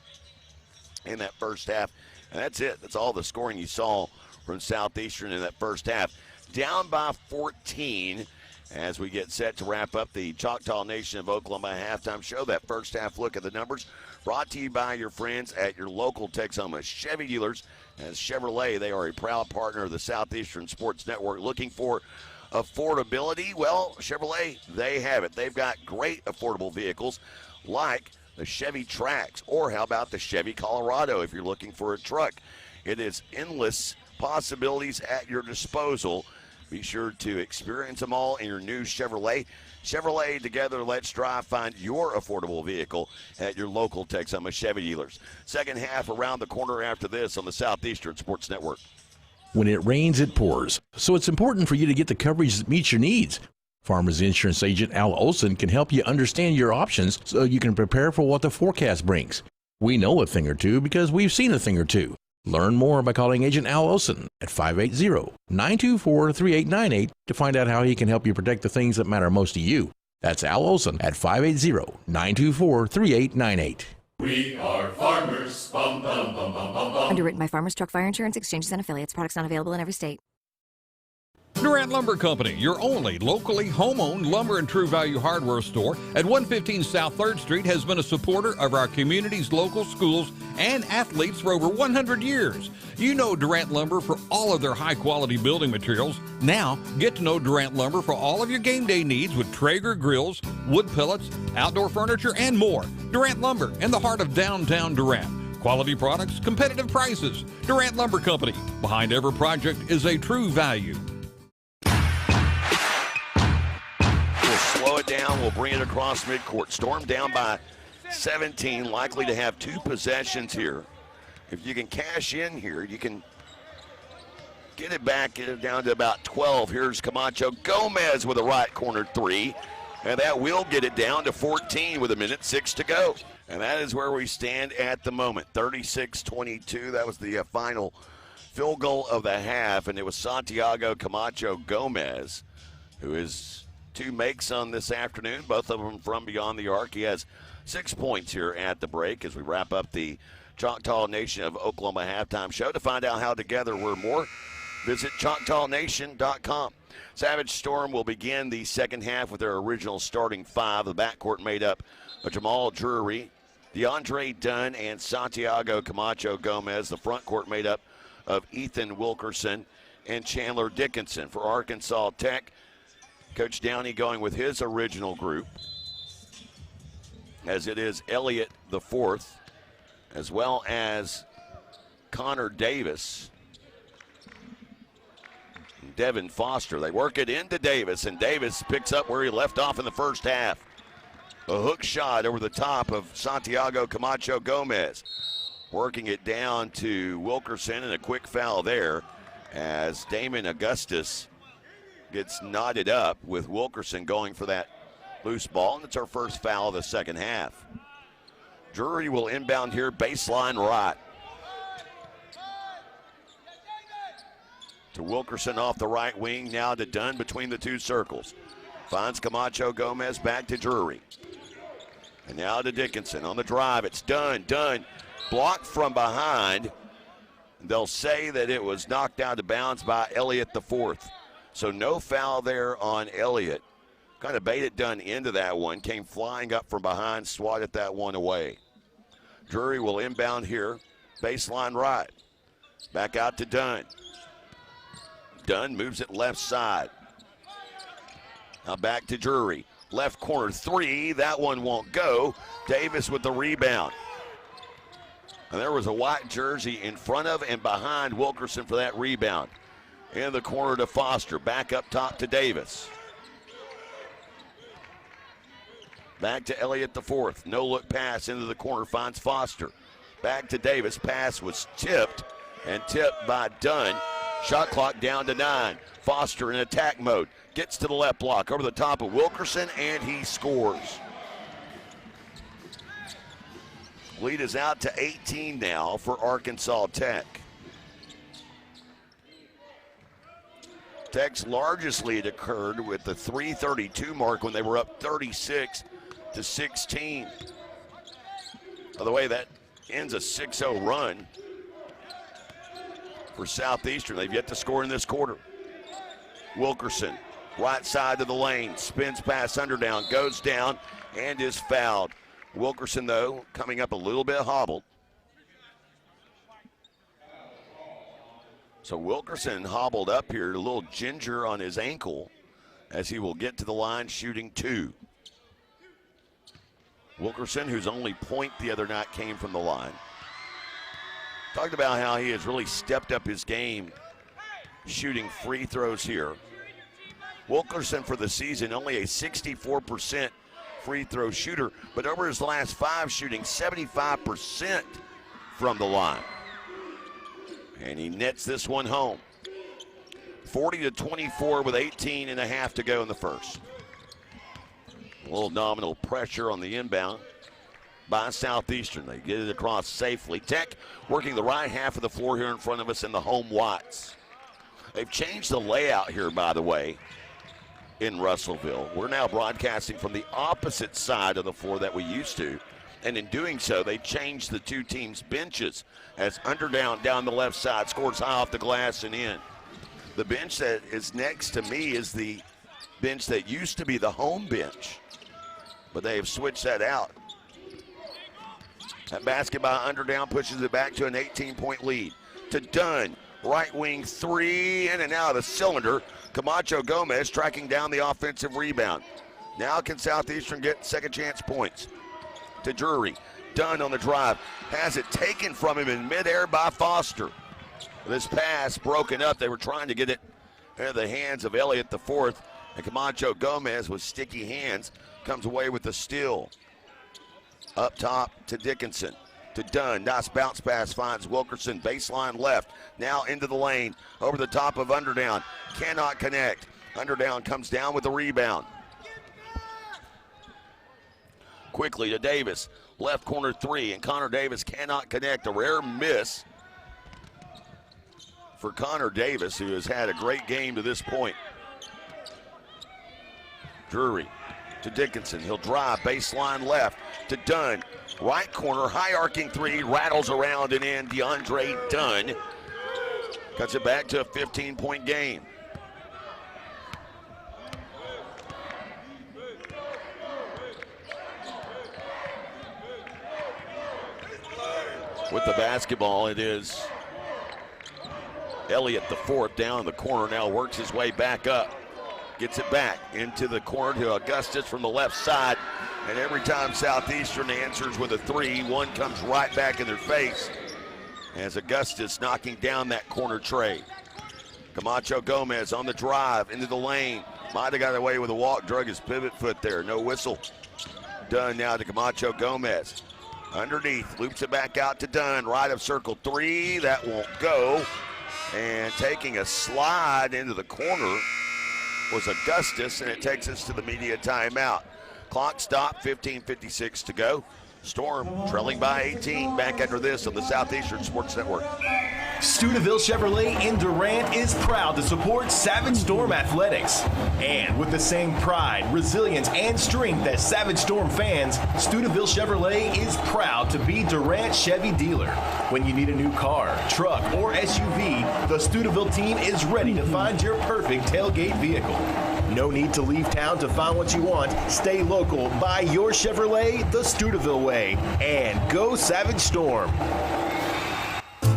in that first half. And that's it. That's all the scoring you saw from Southeastern in that first half. Down by 14 as we get set to wrap up the Choctaw Nation of Oklahoma halftime show. That first half look at the numbers brought to you by your friends at your local Texoma Chevy dealers. As Chevrolet, they are a proud partner of the Southeastern Sports Network. Looking for affordability? Well, Chevrolet, they have it. They've got great affordable vehicles like the Chevy Trax, or how about the Chevy Colorado if you're looking for a truck. It is endless possibilities at your disposal. Be sure to experience them all in your new Chevrolet. Chevrolet, together, let's drive. Find your affordable vehicle at your local Texoma Chevy dealers. Second half around the corner after this on the Southeastern Sports Network. When it rains, it pours. So it's important for you to get the coverage that meets your needs. Farmers Insurance Agent Al Olson can help you understand your options so you can prepare for what the forecast brings. We know a thing or two because we've seen a thing or two. Learn more by calling Agent Al Olson at 580-924-3898 to find out how he can help you protect the things that matter most to you. That's Al Olson at 580-924-3898. We are farmers. Bum, bum, bum, bum, bum, bum. Underwritten by Farmers Truck Fire Insurance Exchanges and Affiliates. Products not available in every state. Durant Lumber Company, your only locally home-owned lumber and true value hardware store at 115 South 3rd Street, has been a supporter of our community's local schools and athletes for over 100 years. You know Durant Lumber for all of their high-quality building materials. Now, get to know Durant Lumber for all of your game day needs with Traeger grills, wood pellets, outdoor furniture, and more. Durant Lumber, in the heart of downtown Durant. Quality products, competitive prices. Durant Lumber Company. Behind every project is a true value. Slow it down. We'll bring it across midcourt. Storm down by 17, likely to have 2 possessions here. If you can cash in here, you can get it back, get it down to about 12. Here's Camacho Gomez with a right corner 3, and that will get it down to 14 with 1:06 to go. And that is where we stand at the moment, 36-22. That was the final field goal of the half, and it was Santiago Camacho Gomez who is 2 makes on this afternoon, both of them from beyond the arc. He has 6 points here at the break as we wrap up the Choctaw Nation of Oklahoma halftime show. To find out how together we're more, visit ChoctawNation.com. Savage Storm will begin the second half with their original starting 5. The backcourt made up of Jamal Drury, DeAndre Dunn, and Santiago Camacho Gomez. The front court made up of Ethan Wilkerson and Chandler Dickinson. For Arkansas Tech, Coach Downey going with his original group, as it is Elliott the 4th, as well as Connor Davis, and Devin Foster. They work it into Davis, and Davis picks up where he left off in the first half. A hook shot over the top of Santiago Camacho Gomez. Working it down to Wilkerson, and a quick foul there as Damon Augustus gets knotted up with Wilkerson going for that loose ball, and it's our first foul of the second half. Drury will inbound here, baseline right. To Wilkerson off the right wing, now to Dunn between the 2 circles. Finds Camacho Gomez, back to Drury. And now to Dickinson on the drive. It's Dunn. Dunn blocked from behind. They'll say that it was knocked out of bounds by Elliott the 4th. So no foul there on Elliott. Kind of baited Dunn into that one. Came flying up from behind, swatted that one away. Drury will inbound here. Baseline right. Back out to Dunn. Dunn moves it left side. Now back to Drury. Left corner 3. That one won't go. Davis with the rebound. And there was a white jersey in front of and behind Wilkerson for that rebound. In the corner to Foster. Back up top to Davis. Back to Elliott the 4th. No look pass into the corner. Finds Foster. Back to Davis. Pass was tipped. And tipped by Dunn. Shot clock down to 9. Foster in attack mode. Gets to the left block over the top of Wilkerson, and he scores. Lead is out to 18 now for Arkansas Tech. Tech's largest lead occurred with the 3:32 mark when they were up 36-16. By the way, that ends a 6-0 run for Southeastern. They've yet to score in this quarter. Wilkerson, right side of the lane, spins past Underdown, goes down, and is fouled. Wilkerson, though, coming up a little bit hobbled. So Wilkerson hobbled up here, a little ginger on his ankle, as he will get to the line shooting 2. Wilkerson, whose only point the other night came from the line. Talked about how he has really stepped up his game shooting free throws here. Wilkerson for the season, only a 64% free throw shooter, but over his last 5 shooting 75% from the line. And he nets this one home. 40-24 with 18 and a half to go in the first. A little nominal pressure on the inbound by Southeastern. They get it across safely. Tech working the right half of the floor here in front of us in the home Watts. They've changed the layout here, by the way, in Russellville. We're now broadcasting from the opposite side of the floor that we used to. And in doing so, they changed the two teams' benches as Underdown down the left side scores high off the glass and in. The bench that is next to me is the bench that used to be the home bench, but they have switched that out. That basket by Underdown pushes it back to an 18-point lead. To Dunn, right wing 3, in and out of the cylinder. Camacho Gomez tracking down the offensive rebound. Now can Southeastern get second chance points? To Drury, Dunn on the drive, has it taken from him in midair by Foster. This pass broken up. They were trying to get it into the hands of Elliott the fourth, and Camacho Gomez with sticky hands comes away with the steal. Up top to Dickinson, to Dunn. Nice bounce pass finds Wilkerson, baseline left. Now into the lane, over the top of Underdown. Cannot connect. Underdown comes down with the rebound. Quickly to Davis, left corner 3, and Connor Davis cannot connect. A rare miss for Connor Davis, who has had a great game to this point. Drury to Dickinson. He'll drive, baseline left to Dunn. Right corner, high arcing 3, rattles around and in. DeAndre Dunn cuts it back to a 15-point game. With the basketball, it is Elliott the fourth down in the corner, now works his way back up. Gets it back into the corner to Augustus from the left side. And every time Southeastern answers with a 3, one comes right back in their face as Augustus knocking down that corner tray. Camacho Gomez on the drive into the lane. Might have got away with a walk, drug his pivot foot there. No whistle. Dunn now to Camacho Gomez. Underneath, loops it back out to Dunn. Right of circle 3, that won't go. And taking a slide into the corner was Augustus, and it takes us to the media timeout. Clock stop, 15:56 to go. Storm trailing by 18. Back after this on the Southeastern Sports Network. Steubenville Chevrolet in Durant is proud to support Savage Storm Athletics. And with the same pride, resilience, and strength as Savage Storm fans, Steubenville Chevrolet is proud to be Durant Chevy dealer. When you need a new car, truck, or SUV, the Steubenville team is ready to find your perfect tailgate vehicle. No need to leave town to find what you want. Stay local, buy your Chevrolet the Steubenville way, and go Savage Storm.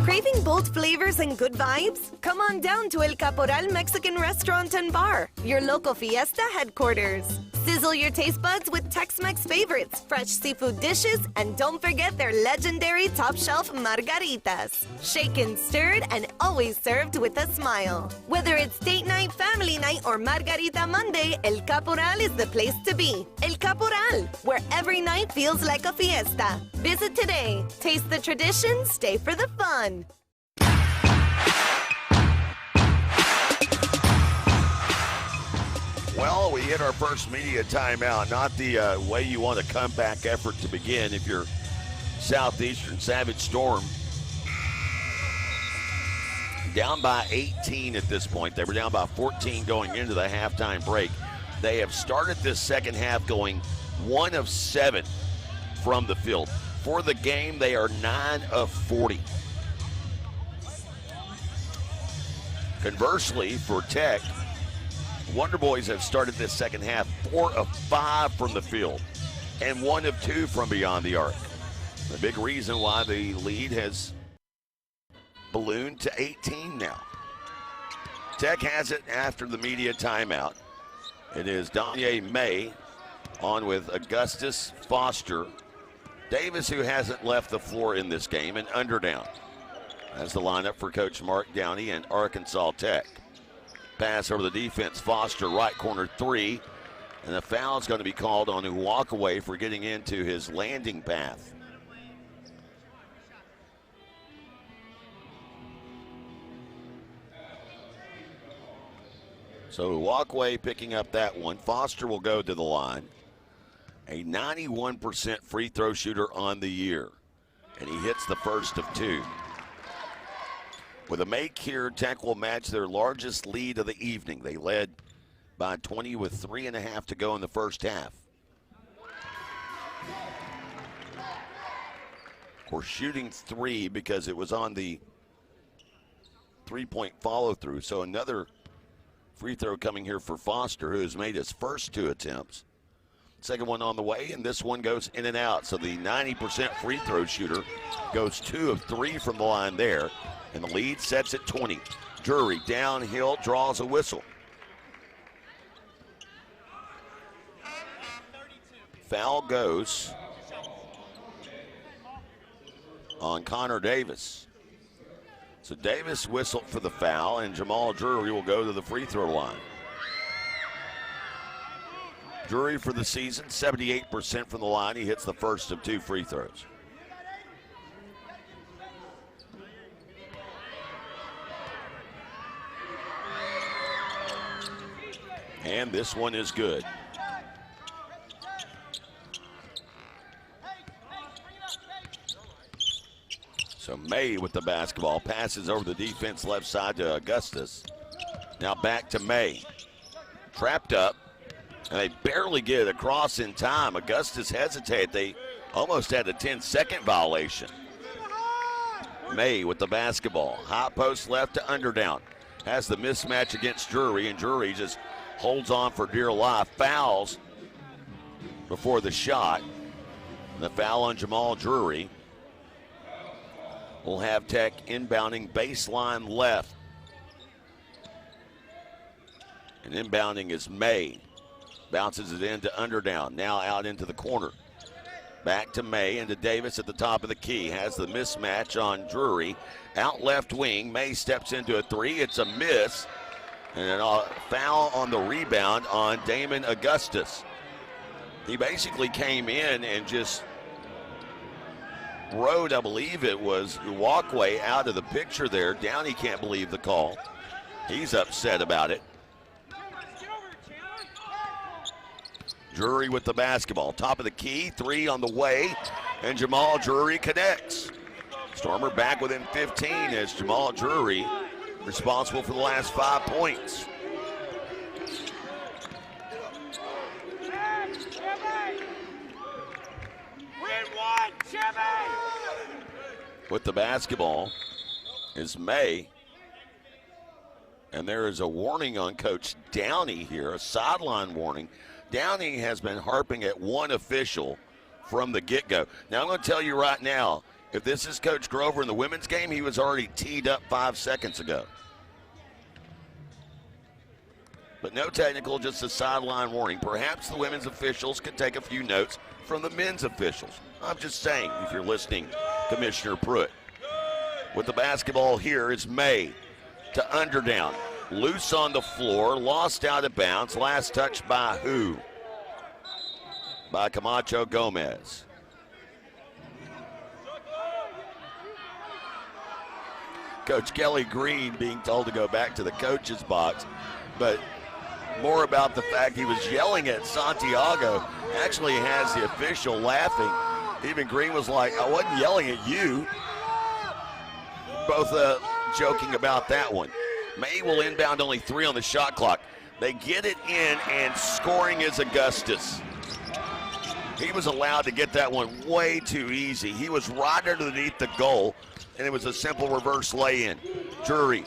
Craving bold flavors and good vibes? Come on down to El Caporal Mexican Restaurant and Bar, your local fiesta headquarters. Sizzle your taste buds with Tex-Mex favorites, fresh seafood dishes, and don't forget their legendary top-shelf margaritas. Shaken, stirred, and always served with a smile. Whether it's date night, family night, or Margarita Monday, El Caporal is the place to be. El Caporal, where every night feels like a fiesta. Visit today. Taste the tradition, stay for the fun. Well, we hit our first media timeout. Not the way you want a comeback effort to begin if you're Southeastern. Savage Storm down by 18 at this point. They were down by 14 going into the halftime break. They have started this second half going 1 of 7 from the field. For the game, they are 9 of 40. Conversely, for Tech, Wonder Boys have started this second half 4 of 5 from the field and 1 of 2 from beyond the arc. The big reason why the lead has ballooned to 18 now. Tech has it after the media timeout. It is Danye May on with Augustus, Foster, Davis, who hasn't left the floor in this game, and Underdown. That's the lineup for Coach Mark Downey and Arkansas Tech. Pass over the defense, Foster, right corner 3, and a foul is going to be called on a walk-away for getting into his landing path. So walkway picking up that one. Foster will go to the line. A 91% free throw shooter on the year. And he hits the first of 2. With a make here, Tech will match their largest lead of the evening. They led by 20 with 3.5 to go in the first half. We're shooting 3 because it was on the 3-point follow-through. So another free throw coming here for Foster, who has made his first 2 attempts. Second one on the way, and this one goes in and out. So the 90% free throw shooter goes 2 of 3 from the line there, and the lead sets at 20. Drury downhill, draws a whistle. Foul goes on Connor Davis. So Davis whistled for the foul, and Jamal Drury will go to the free throw line. Drury for the season, 78% from the line. He hits the first of 2 free throws. And this one is good. So May with the basketball, passes over the defense left side to Augustus. Now back to May. Trapped up, and they barely get it across in time. Augustus hesitated. They almost had a 10-second violation. May with the basketball. High post left to Underdown. Has the mismatch against Drury, and Drury just holds on for dear life. Fouls before the shot. The foul on Jamal Drury. We'll have Tech inbounding baseline left. And inbounding is May. Bounces it into Underdown. Now out into the corner. Back to May and to Davis at the top of the key. Has the mismatch on Drury. Out left wing. May steps into a 3. It's a miss. And a foul on the rebound on Damon Augustus. He basically came in and just rode, I believe it was, walkway out of the picture there. Downey can't believe the call. He's upset about it. Drury with the basketball. Top of the key, 3 on the way, and Jamal Drury connects. Stormer back within 15 as Jamal Drury responsible for the last 5 points. With the basketball is May. And there is a warning on Coach Downey here, a sideline warning. Downey has been harping at one official from the get-go. Now I'm going to tell you right now, if this is Coach Grover in the women's game, he was already teed up 5 seconds ago. But no technical, just a sideline warning. Perhaps the women's officials could take a few notes from the men's officials. I'm just saying, if you're listening, Commissioner Pruitt. With the basketball here is May to Underdown. Loose on the floor, lost out of bounds. Last touch by who? By Camacho Gomez. Coach Kelly Green being told to go back to the coach's box, but more about the fact he was yelling at Santiago. Actually has the official laughing. Even Green was like, I wasn't yelling at you. Both joking about that one. May will inbound, only 3 on the shot clock. They get it in, and scoring is Augustus. He was allowed to get that one way too easy. He was right underneath the goal, and it was a simple reverse lay-in. Drury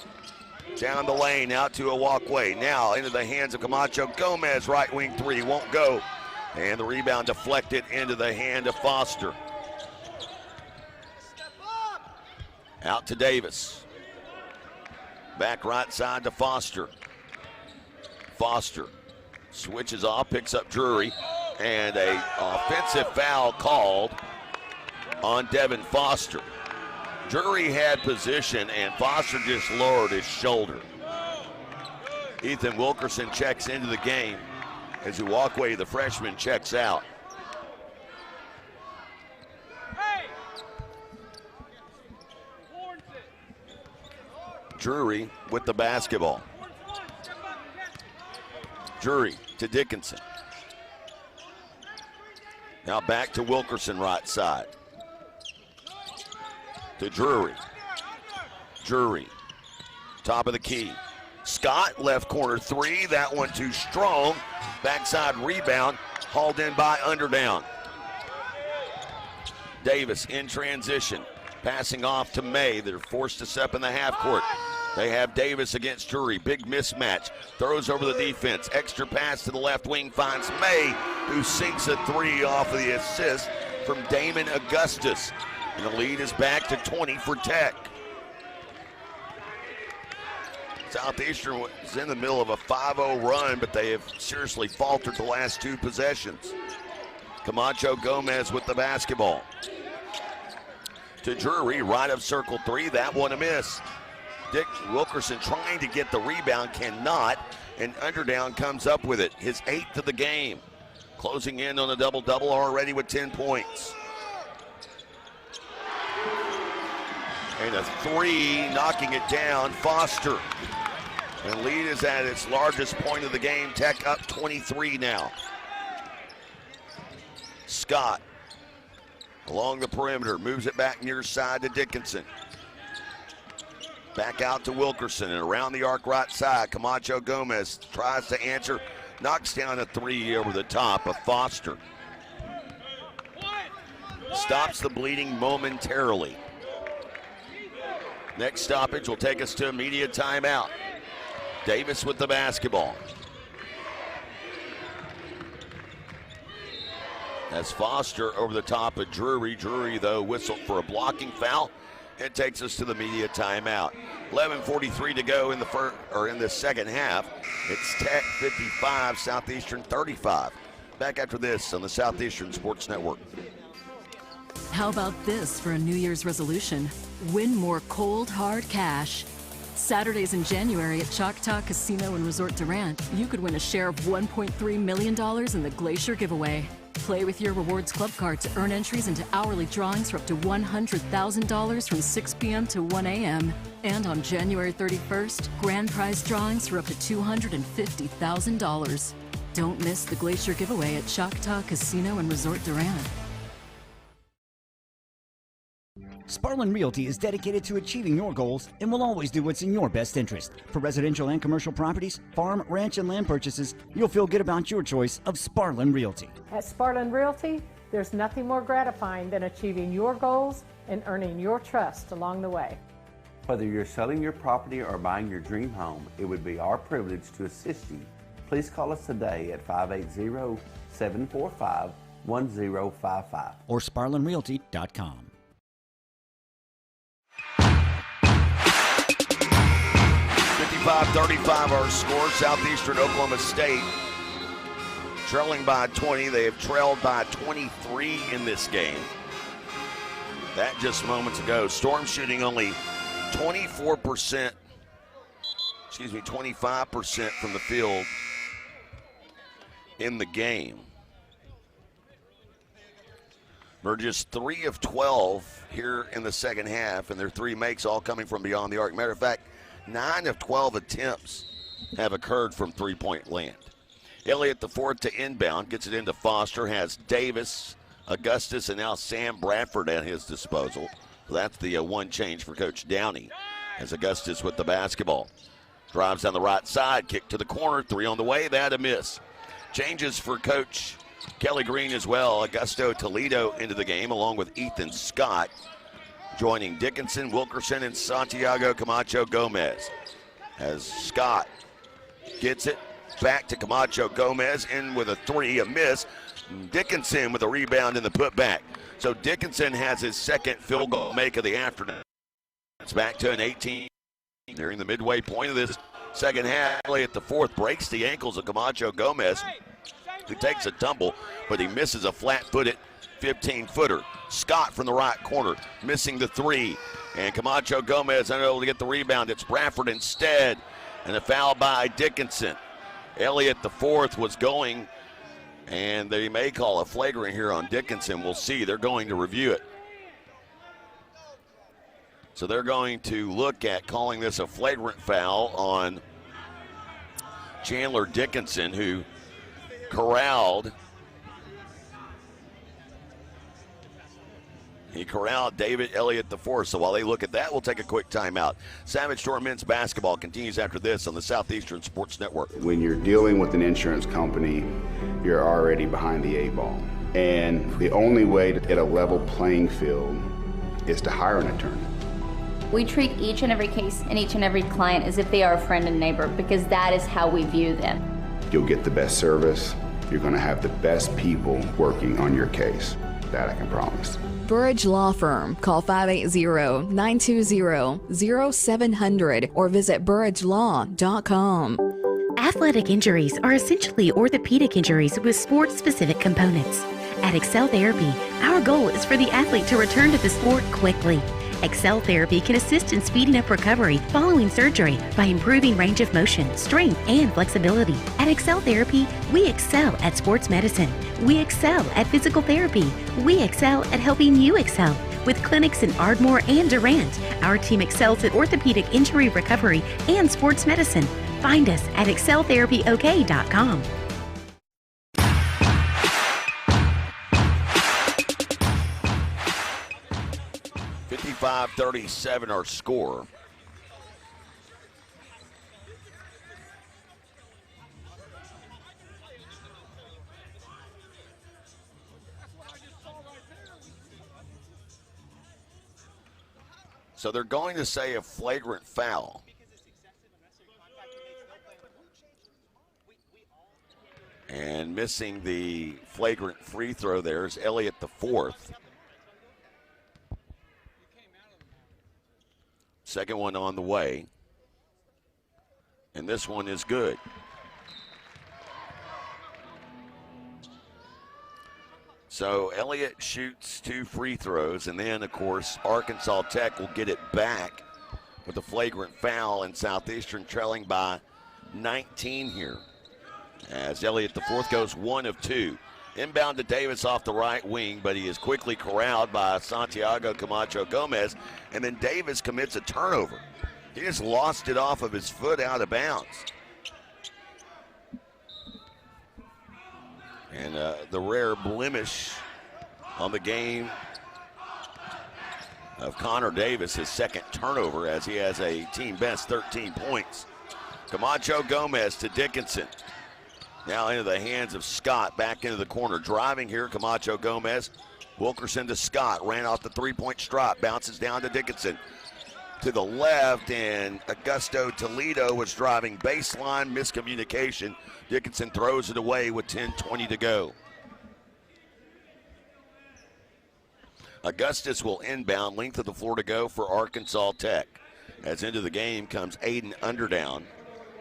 down the lane, out to a walkway. Now into the hands of Camacho Gomez, right wing 3, won't go. And the rebound deflected into the hand of Foster. Out to Davis. Back right side to Foster. Foster switches off, picks up Drury, and a offensive foul called on Devin Foster. Drury had position, and Foster just lowered his shoulder. Ethan Wilkerson checks into the game. As the walkway, the freshman checks out. Drury with the basketball. Drury to Dickinson. Now back to Wilkerson right side. To Drury. Drury, top of the key. Scott, left corner 3, that one too strong. Backside rebound, hauled in by Underdown. Davis in transition, passing off to May. They're forced to step in the half court. They have Davis against Drury, big mismatch. Throws over the defense, extra pass to the left wing, finds May, who sinks a 3 off of the assist from Damon Augustus. And the lead is back to 20 for Tech. Southeastern was in the middle of a 5-0 run, but they have seriously faltered the last 2 possessions. Camacho Gomez with the basketball. To Drury, right of circle 3, that one a miss. Dick Wilkerson trying to get the rebound, cannot, and Underdown comes up with it, his 8th of the game. Closing in on a double-double already with 10 points. And a 3, knocking it down, Foster. And lead is at its largest point of the game. Tech up 23 now. Scott along the perimeter, moves it back near side to Dickinson. Back out to Wilkerson and around the arc right side. Camacho Gomez tries to answer, knocks down a 3 over the top of Foster. Stops the bleeding momentarily. Next stoppage will take us to immediate timeout. Davis with the basketball. As Foster over the top of Drury. Drury, though, whistled for a blocking foul. It takes us to the media timeout. 11:43 to go in the second half. It's Tech 55, Southeastern 35. Back after this on the Southeastern Sports Network. How about this for a New Year's resolution? Win more cold, hard cash. Saturdays in January at Choctaw Casino and Resort Durant, you could win a share of $1.3 million in the Glacier giveaway. Play with your Rewards Club card to earn entries into hourly drawings for up to $100,000 from 6 p.m. to 1 a.m. And on January 31st, grand prize drawings for up to $250,000. Don't miss the Glacier giveaway at Choctaw Casino and Resort Durant. Sparlin Realty is dedicated to achieving your goals and will always do what's in your best interest. For residential and commercial properties, farm, ranch, and land purchases, you'll feel good about your choice of Sparlin Realty. At Sparlin Realty, there's nothing more gratifying than achieving your goals and earning your trust along the way. Whether you're selling your property or buying your dream home, it would be our privilege to assist you. Please call us today at 580-745-1055 or SparlinRealty.com. 55-35 our score. Southeastern Oklahoma State trailing by 20. They have trailed by 23 in this game. That just moments ago. Storm shooting only 25% from the field in the game. They're just 3 of 12 here in the second half, and their 3 makes all coming from beyond the arc. Matter of fact, 9 of 12 attempts have occurred from three-point land. Elliott the fourth to inbound, gets it into Foster, has Davis, Augustus, and now Sam Bradford at his disposal. So that's the one change for Coach Downey as Augustus with the basketball. Drives down the right side, kick to the corner, three on the way, that a miss. Changes for Coach Kelly Green as well. Augusto Toledo into the game along with Ethan Scott, joining Dickinson, Wilkerson, and Santiago Camacho Gomez. As Scott gets it back to Camacho Gomez, in with a three, a miss. Dickinson with a rebound in the putback. So Dickinson has his second field goal make of the afternoon. It's back to an 18 nearing the midway point of this second half. Elliott the fourth breaks the ankles of Camacho Gomez, who takes a tumble, but he misses a flat-footed 15-footer. Scott from the right corner, missing the three. And Camacho Gomez unable to get the rebound. It's Bradford instead. And a foul by Dickinson. Elliott the fourth was going, and they may call a flagrant here on Dickinson. We'll see. They're going to review it. So they're going to look at calling this a flagrant foul on Chandler Dickinson, who corralled David Elliott the fourth. So while they look at that, we'll take a quick timeout. Savage Storm men's basketball continues after this on the Southeastern Sports Network. When you're dealing with an insurance company, you're already behind the eight ball. And the only way to get a level playing field is to hire an attorney. We treat each and every case and each and every client as if they are a friend and neighbor, because that is how we view them. You'll get the best service. You're going to have the best people working on your case. That I can promise. Burridge Law Firm. Call 580-920-0700 or visit burridgelaw.com. Athletic injuries are essentially orthopedic injuries with sports-specific components. At Excel Therapy, our goal is for the athlete to return to the sport quickly. Excel Therapy can assist in speeding up recovery following surgery by improving range of motion, strength, and flexibility. At Excel Therapy, we excel at sports medicine. We excel at physical therapy. We excel at helping you excel. With clinics in Ardmore and Durant, our team excels at orthopedic injury recovery and sports medicine. Find us at exceltherapyok.com. 55-37 our score. So they're going to say a flagrant foul. And missing the flagrant free throw there is Elliott the fourth. Second one on the way. And this one is good. So Elliott shoots two free throws, and then, of course, Arkansas Tech will get it back with a flagrant foul, and Southeastern trailing by 19 here. As Elliott the fourth goes 1 of 2. Inbound to Davis off the right wing, but he is quickly corralled by Santiago Camacho Gomez, and then Davis commits a turnover. He just lost it off of his foot out of bounds. And the rare blemish on the game of Connor Davis, his second turnover, as he has a team best 13 points. Camacho Gomez to Dickinson. Now into the hands of Scott, back into the corner. Driving here, Camacho Gomez. Wilkerson to Scott, ran off the three-point stripe, bounces down to Dickinson. To the left, and Augusto Toledo was driving baseline, miscommunication. Dickinson throws it away with 10:20 to go. Augustus will inbound, length of the floor to go for Arkansas Tech. As into the game comes Aiden Underdown.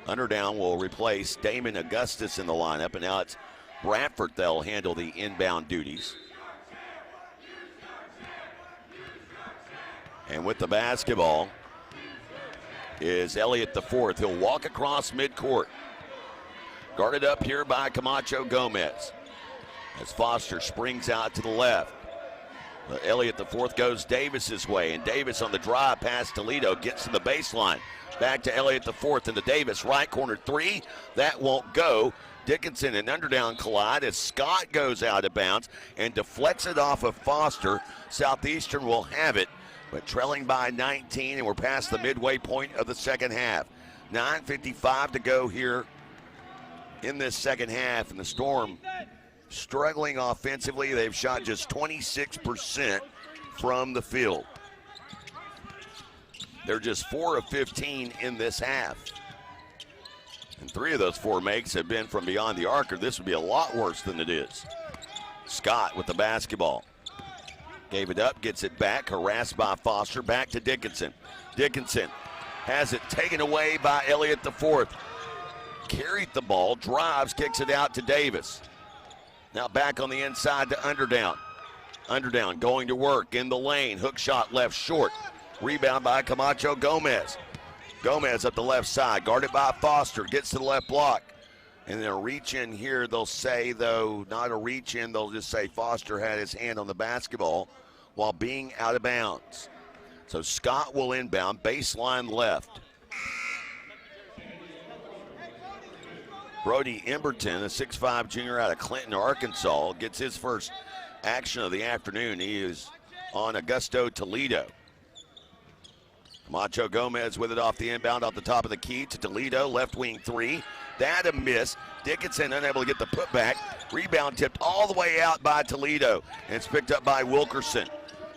Underdown will replace Damon Augustus in the lineup, and now it's Bradford that'll handle the inbound duties. And with the basketball is Elliott the fourth. He'll walk across midcourt. Guarded up here by Camacho Gomez. As Foster springs out to the left. Elliott the fourth goes Davis's way, and Davis on the drive past Toledo gets to the baseline. Back to Elliott the fourth and to Davis. Right corner three. That won't go. Dickinson and Underdown collide as Scott goes out of bounds and deflects it off of Foster. Southeastern will have it, but trailing by 19, and we're past the midway point of the second half. 9:55 to go here in this second half, and the Storm struggling offensively. They've shot just 26% from the field. They're just 4 of 15 in this half. And 3 of those 4 makes have been from beyond the arc, or this would be a lot worse than it is. Scott with the basketball. Gave it up, gets it back, harassed by Foster. Back to Dickinson. Dickinson has it taken away by Elliott the fourth. Carried the ball, drives, kicks it out to Davis. Now back on the inside to Underdown. Underdown going to work in the lane. Hook shot left short. Rebound by Camacho Gomez. Gomez up the left side, guarded by Foster, gets to the left block. And then a reach in here, they'll say, though, not a reach in, they'll just say Foster had his hand on the basketball while being out of bounds. So Scott will inbound, baseline left. Brody Emberton, a 6'5 junior out of Clinton, Arkansas, gets his first action of the afternoon. He is on Augusto Toledo. Camacho Gomez with it off the inbound, off the top of the key to Toledo, left wing three. That a miss. Dickinson unable to get the putback. Rebound tipped all the way out by Toledo, and it's picked up by Wilkerson.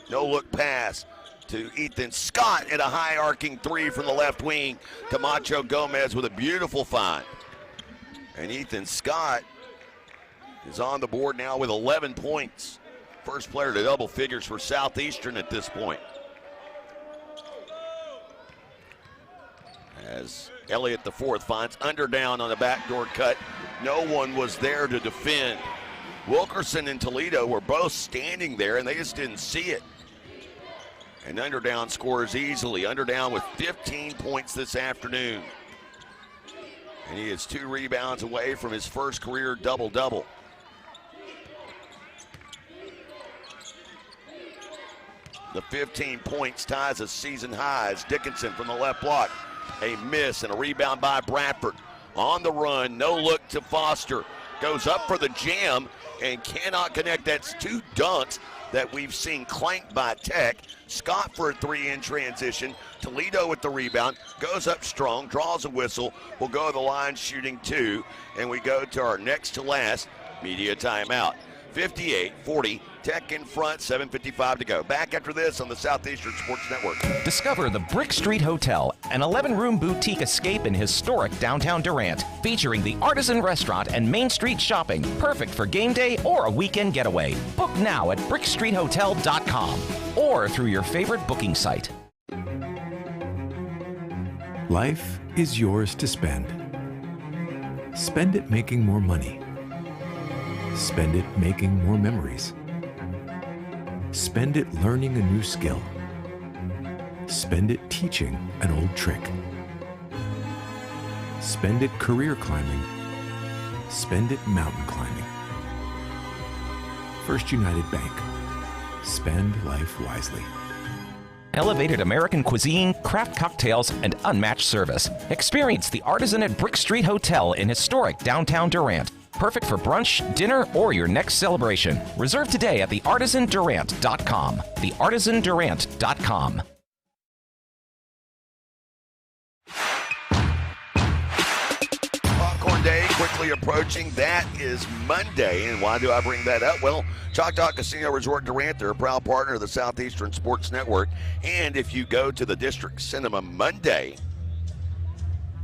No look pass to Ethan Scott at a high arcing three from the left wing. Camacho Gomez with a beautiful find. And Ethan Scott is on the board now with 11 points. First player to double figures for Southeastern at this point. As Elliott the fourth finds Underdown on the backdoor cut. No one was there to defend. Wilkerson and Toledo were both standing there, and they just didn't see it. And Underdown scores easily. Underdown with 15 points this afternoon. And he is 2 rebounds away from his first career double-double. The 15 points ties a season high as Dickinson from the left block. A miss and a rebound by Bradford. On the run, no look to Foster. Goes up for the jam and cannot connect. That's 2 dunks that we've seen clanked by Tech. Scott for a 3 in transition. Toledo with the rebound. Goes up strong, draws a whistle. We'll go to the line shooting 2. And we go to our next to last media timeout. 58-40, Tech in front, 7:55 to go. Back after this on the Southeastern Sports Network. Discover the Brick Street Hotel, an 11-room boutique escape in historic downtown Durant, featuring the Artisan Restaurant and Main Street shopping, perfect for game day or a weekend getaway. Book now at brickstreethotel.com or through your favorite booking site. Life is yours to spend. Spend it making more money. Spend it making more memories. Spend it learning a new skill. Spend it teaching an old trick. Spend it career climbing. Spend it mountain climbing. First United Bank. Spend life wisely. Elevated American cuisine, craft cocktails, and unmatched service. Experience the Artisan at Brick Street Hotel in historic downtown Durant. Perfect for brunch, dinner, or your next celebration. Reserve today at theartisandurant.com. Theartisandurant.com. Popcorn Day quickly approaching. That is Monday. And why do I bring that up? Well, Choctaw Casino Resort Durant, they're a proud partner of the Southeastern Sports Network. And if you go to the District Cinema Monday,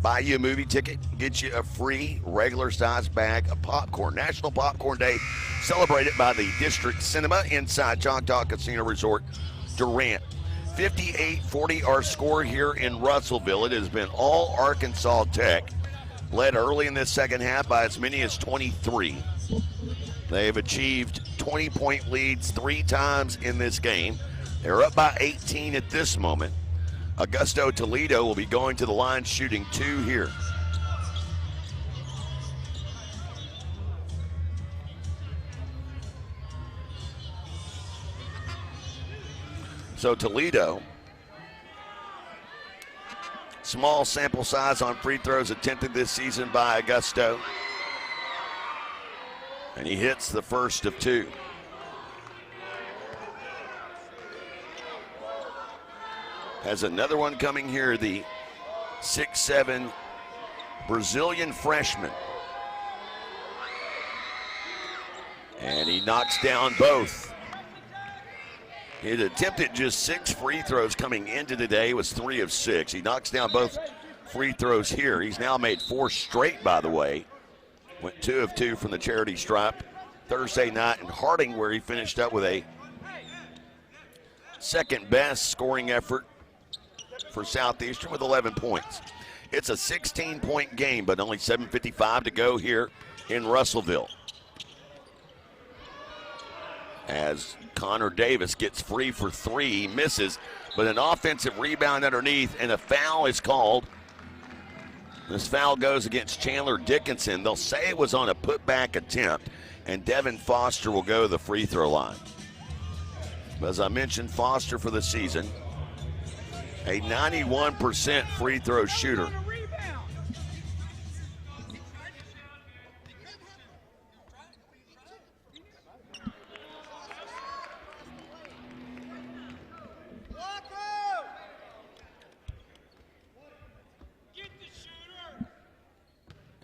buy you a movie ticket, get you a free regular size bag of popcorn. National Popcorn Day celebrated by the District Cinema inside Choctaw Casino Resort Durant. 58-40 our score here in Russellville. It has been all Arkansas Tech, led early in this second half by as many as 23. They've achieved 20-point leads 3 times in this game. They're up by 18 at this moment. Augusto Toledo will be going to the line shooting 2 here. So Toledo, small sample size on free throws attempted this season by Augusto. And he hits the first of two. Has another one coming here, the 6'7" Brazilian freshman. And he knocks down both. He had attempted just 6 free throws coming into today. It was 3 of 6. He knocks down both free throws here. He's now made 4 straight, by the way. Went 2 of 2 from the charity stripe Thursday night in Harding, where he finished up with a second best scoring effort for Southeastern with 11 points. It's a 16-point game, but only 7:55 to go here in Russellville. As Connor Davis gets free for 3, he misses, but an offensive rebound underneath, and a foul is called. This foul goes against Chandler Dickinson. They'll say it was on a putback attempt, and Devin Foster will go to the free throw line. As I mentioned, Foster for the season, a 91% free throw shooter.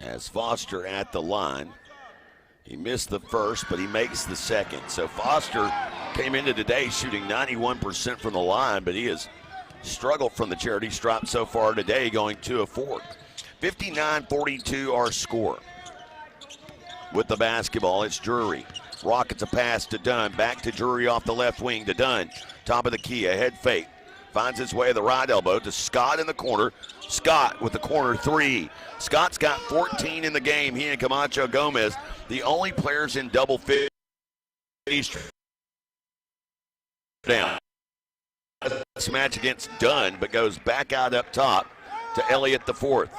As Foster at the line, he missed the first, but he makes the second. So Foster came into today shooting 91% from the line, but he has struggled from the charity stripe so far today, going 2 of 4. 59-42 our score. With the basketball, it's Drury. Rockets a pass to Dunn. Back to Drury off the left wing to Dunn. Top of the key, a head fake. Finds his way to the right elbow to Scott in the corner. Scott with the corner 3. Scott's got 14 in the game. He and Camacho Gomez, the only players in double figures. Down. This match against Dunn, but goes back out up top to Elliott the 4th.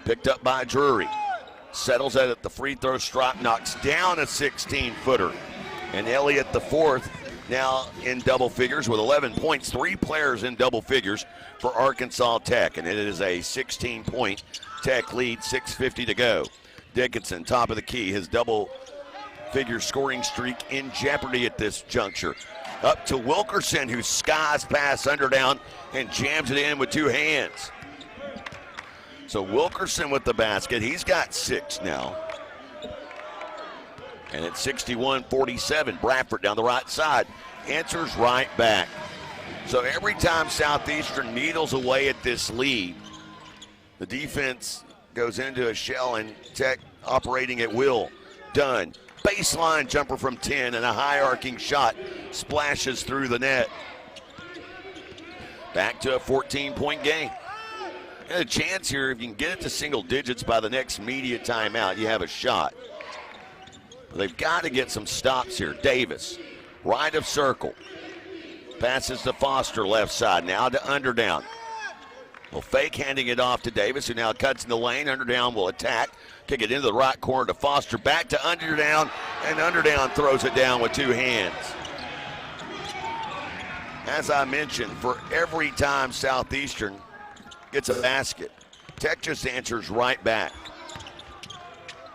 Picked up by Drury. Settles it at the free throw stripe, knocks down a 16-footer. And Elliott the 4th now in double figures with 11 points. 3 players in double figures for Arkansas Tech, and it is a 16-point Tech lead, 6:50 to go. Dickinson, top of the key, his double-figure scoring streak in jeopardy at this juncture. Up to Wilkerson, who skies past Underdown and jams it in with 2 hands. So Wilkerson with the basket. He's got 6 now. And it's 61-47. Bradford down the right side answers right back. So every time Southeastern needles away at this lead, the defense goes into a shell and Tech operating at will. Dunn, baseline jumper from 10 and a high arcing shot splashes through the net. Back to a 14-point game. And a chance here, if you can get it to single digits by the next media timeout, you have a shot. But they've got to get some stops here. Davis, right of circle. Passes to Foster, left side, now to Underdown. Well, fake handing it off to Davis, who now cuts in the lane. Underdown will attack. Kick it into the right corner to Foster. Back to Underdown, and Underdown throws it down with 2 hands. As I mentioned, for every time Southeastern gets a basket, Tech just answers right back.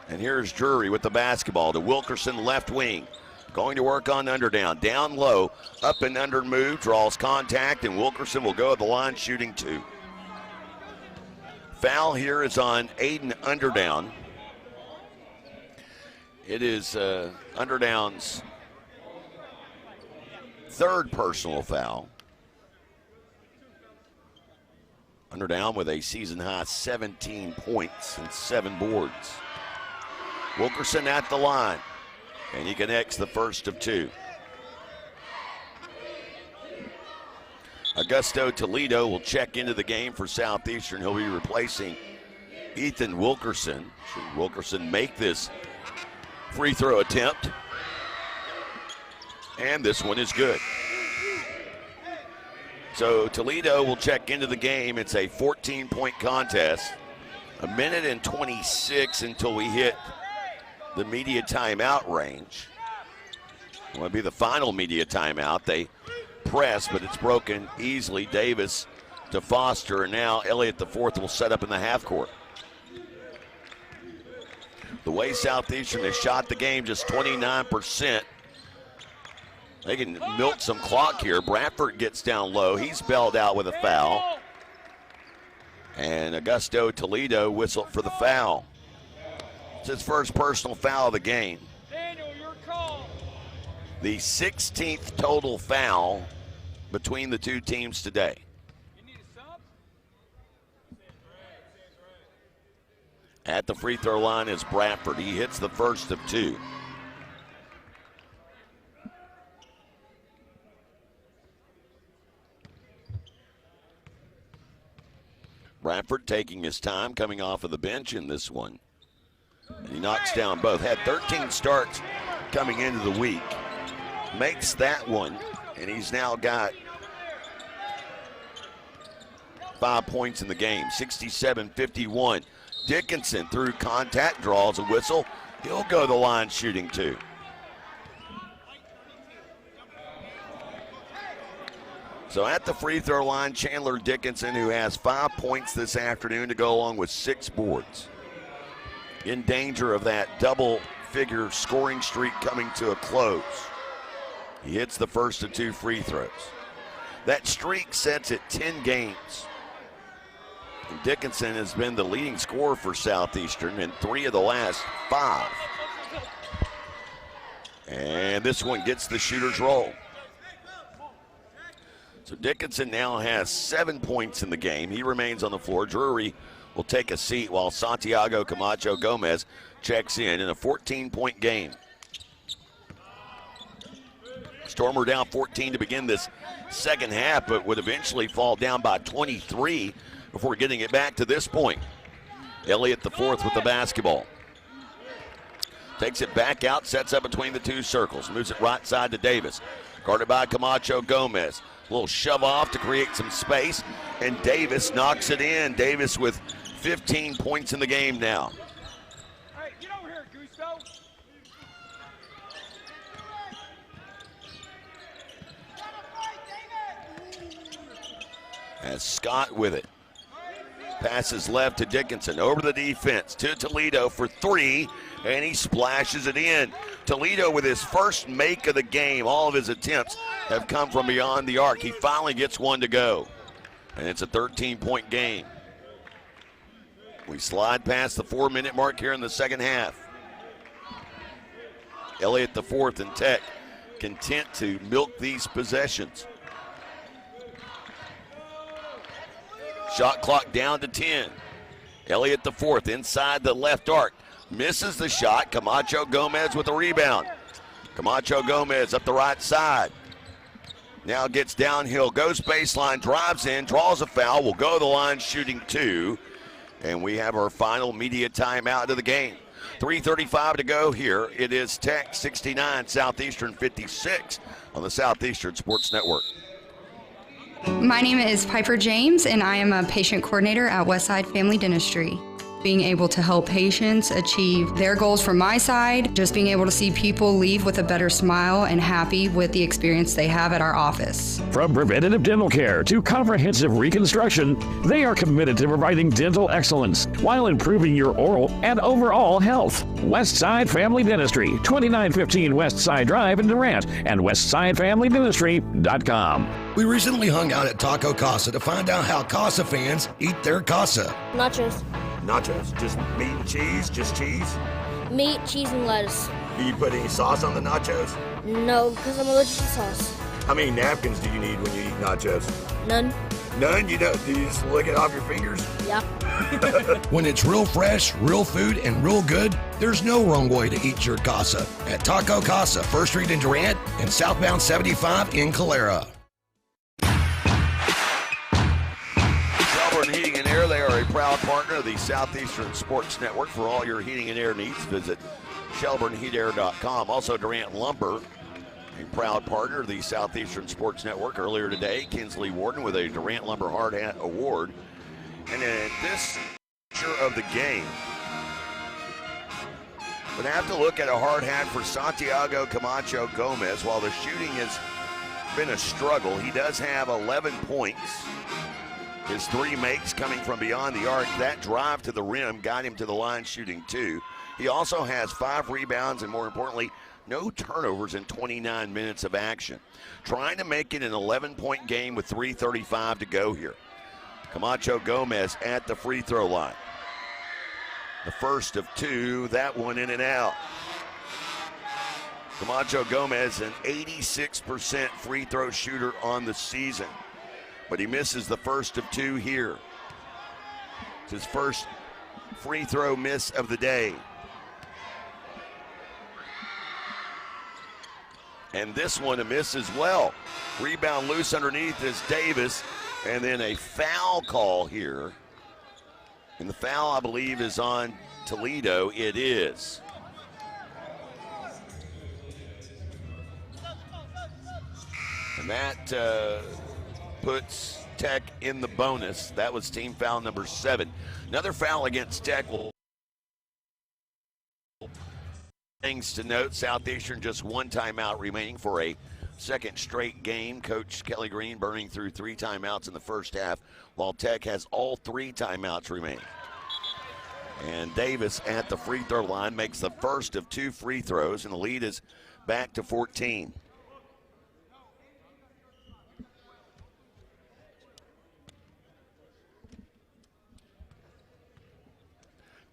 And here's Drury with the basketball to Wilkerson, left wing. Going to work on Underdown. Down low, up and under move, draws contact, and Wilkerson will go to the line shooting 2. Foul here is on Aiden Underdown. It is Underdown's 3rd personal foul. Underdown with a season-high 17 points and 7 boards. Wilkerson at the line, and he connects the first of 2. Augusto Toledo will check into the game for Southeastern. He'll be replacing Ethan Wilkerson. Should Wilkerson make this free throw attempt? And this one is good. So Toledo will check into the game. It's a 14-point contest. 1 minute and 26 until we hit the media timeout range. It will be the final media timeout. They press, but it's broken easily. Davis to Foster, and now Elliott the fourth will set up in the half court. The way Southeastern has shot the game, just 29%. They can milk some clock here. Bradford gets down low. He's bailed out with a foul. And Augusto Toledo whistled for the foul. It's his first personal foul of the game. The 16th total foul between the two teams today. At the free throw line is Bradford. He hits the first of two. Bradford taking his time, coming off of the bench in this one. And he knocks down both. Had 13 starts coming into the week. Makes that one, and he's now got 5 points in the game, 67-51. Dickinson through contact, draws a whistle. He'll go to the line shooting two. So at the free throw line, Chandler Dickinson, who has 5 points this afternoon to go along with 6 boards. In danger of that double-figure scoring streak coming to a close. He hits the first of 2 free throws. That streak sets at 10 games. And Dickinson has been the leading scorer for Southeastern in 3 of the last 5. And this one gets the shooter's roll. So Dickinson now has 7 points in the game. He remains on the floor. Drury will take a seat while Santiago Camacho Gomez checks in a 14-point game. Storm were down 14 to begin this second half, but would eventually fall down by 23 before getting it back to this point. Elliott the fourth with the basketball. Takes it back out, sets up between the 2 circles, moves it right side to Davis. Guarded by Camacho Gomez. A little shove off to create some space, and Davis knocks it in. Davis with 15 points in the game now. Hey, get over here, Gusto. As Scott with it. Passes left to Dickinson, over the defense to Toledo for 3, and he splashes it in. Toledo with his first make of the game. All of his attempts have come from beyond the arc. He finally gets one to go, and it's a 13-point game. We slide past the 4-minute mark here in the second half. Elliott the fourth and Tech content to milk these possessions. Shot clock down to 10. Elliott the fourth inside the left arc. Misses the shot. Camacho Gomez with a rebound. Camacho Gomez up the right side. Now gets downhill, goes baseline, drives in, draws a foul. Will go to the line shooting 2. And we have our final media timeout of the game. 3:35 to go here. It is Tech 69, Southeastern 56 on the Southeastern Sports Network. My name is Piper James, and I am a patient coordinator at Westside Family Dentistry. Being able to help patients achieve their goals from my side, just being able to see people leave with a better smile and happy with the experience they have at our office. From preventative dental care to comprehensive reconstruction, they are committed to providing dental excellence while improving your oral and overall health. Westside Family Dentistry, 2915 Westside Drive in Durant, and westsidefamilydentistry.com. We recently hung out at Taco Casa to find out how Casa fans eat their casa. Nachos. Nachos, just meat and cheese, just cheese? Meat, cheese, and lettuce. Do you put any sauce on the nachos? No, because I'm allergic to sauce. How many napkins do you need when you eat nachos? None. None? You don't? Do you just lick it off your fingers? Yeah. When it's real fresh, real food, and real good, there's no wrong way to eat your casa. At Taco Casa, 1st Street in Durant and southbound 75 in Calera. Shelburne Heating and Air, they are a proud partner of the Southeastern Sports Network. For all your heating and air needs, visit shelburneheatair.com. Also, Durant Lumber, a proud partner of the Southeastern Sports Network. Earlier today, Kinsley Warden with a Durant Lumber Hard Hat Award. And in this picture of the game, we're going to have to look at a hard hat for Santiago Camacho Gomez. While the shooting is been a struggle. He does have 11 points. His 3 makes coming from beyond the arc. That drive to the rim got him to the line shooting 2. He also has 5 rebounds and, more importantly, no turnovers in 29 minutes of action. Trying to make it an 11-point game with 3:35 to go here. Camacho Gomez at the free throw line. The first of 2, that one in and out. Camacho Gomez, an 86% free throw shooter on the season, but he misses the first of 2 here. It's his first free throw miss of the day. And this one a miss as well. Rebound loose underneath is Davis, and then a foul call here. And the foul, I believe, is on Toledo. It is. And that puts Tech in the bonus. That was team foul number 7. Another foul against Tech will. Things to note, Southeastern just 1 timeout remaining for a second straight game. Coach Kelly Green burning through 3 timeouts in the first half, while Tech has all 3 timeouts remaining. And Davis at the free throw line makes the first of 2 free throws, and the lead is back to 14.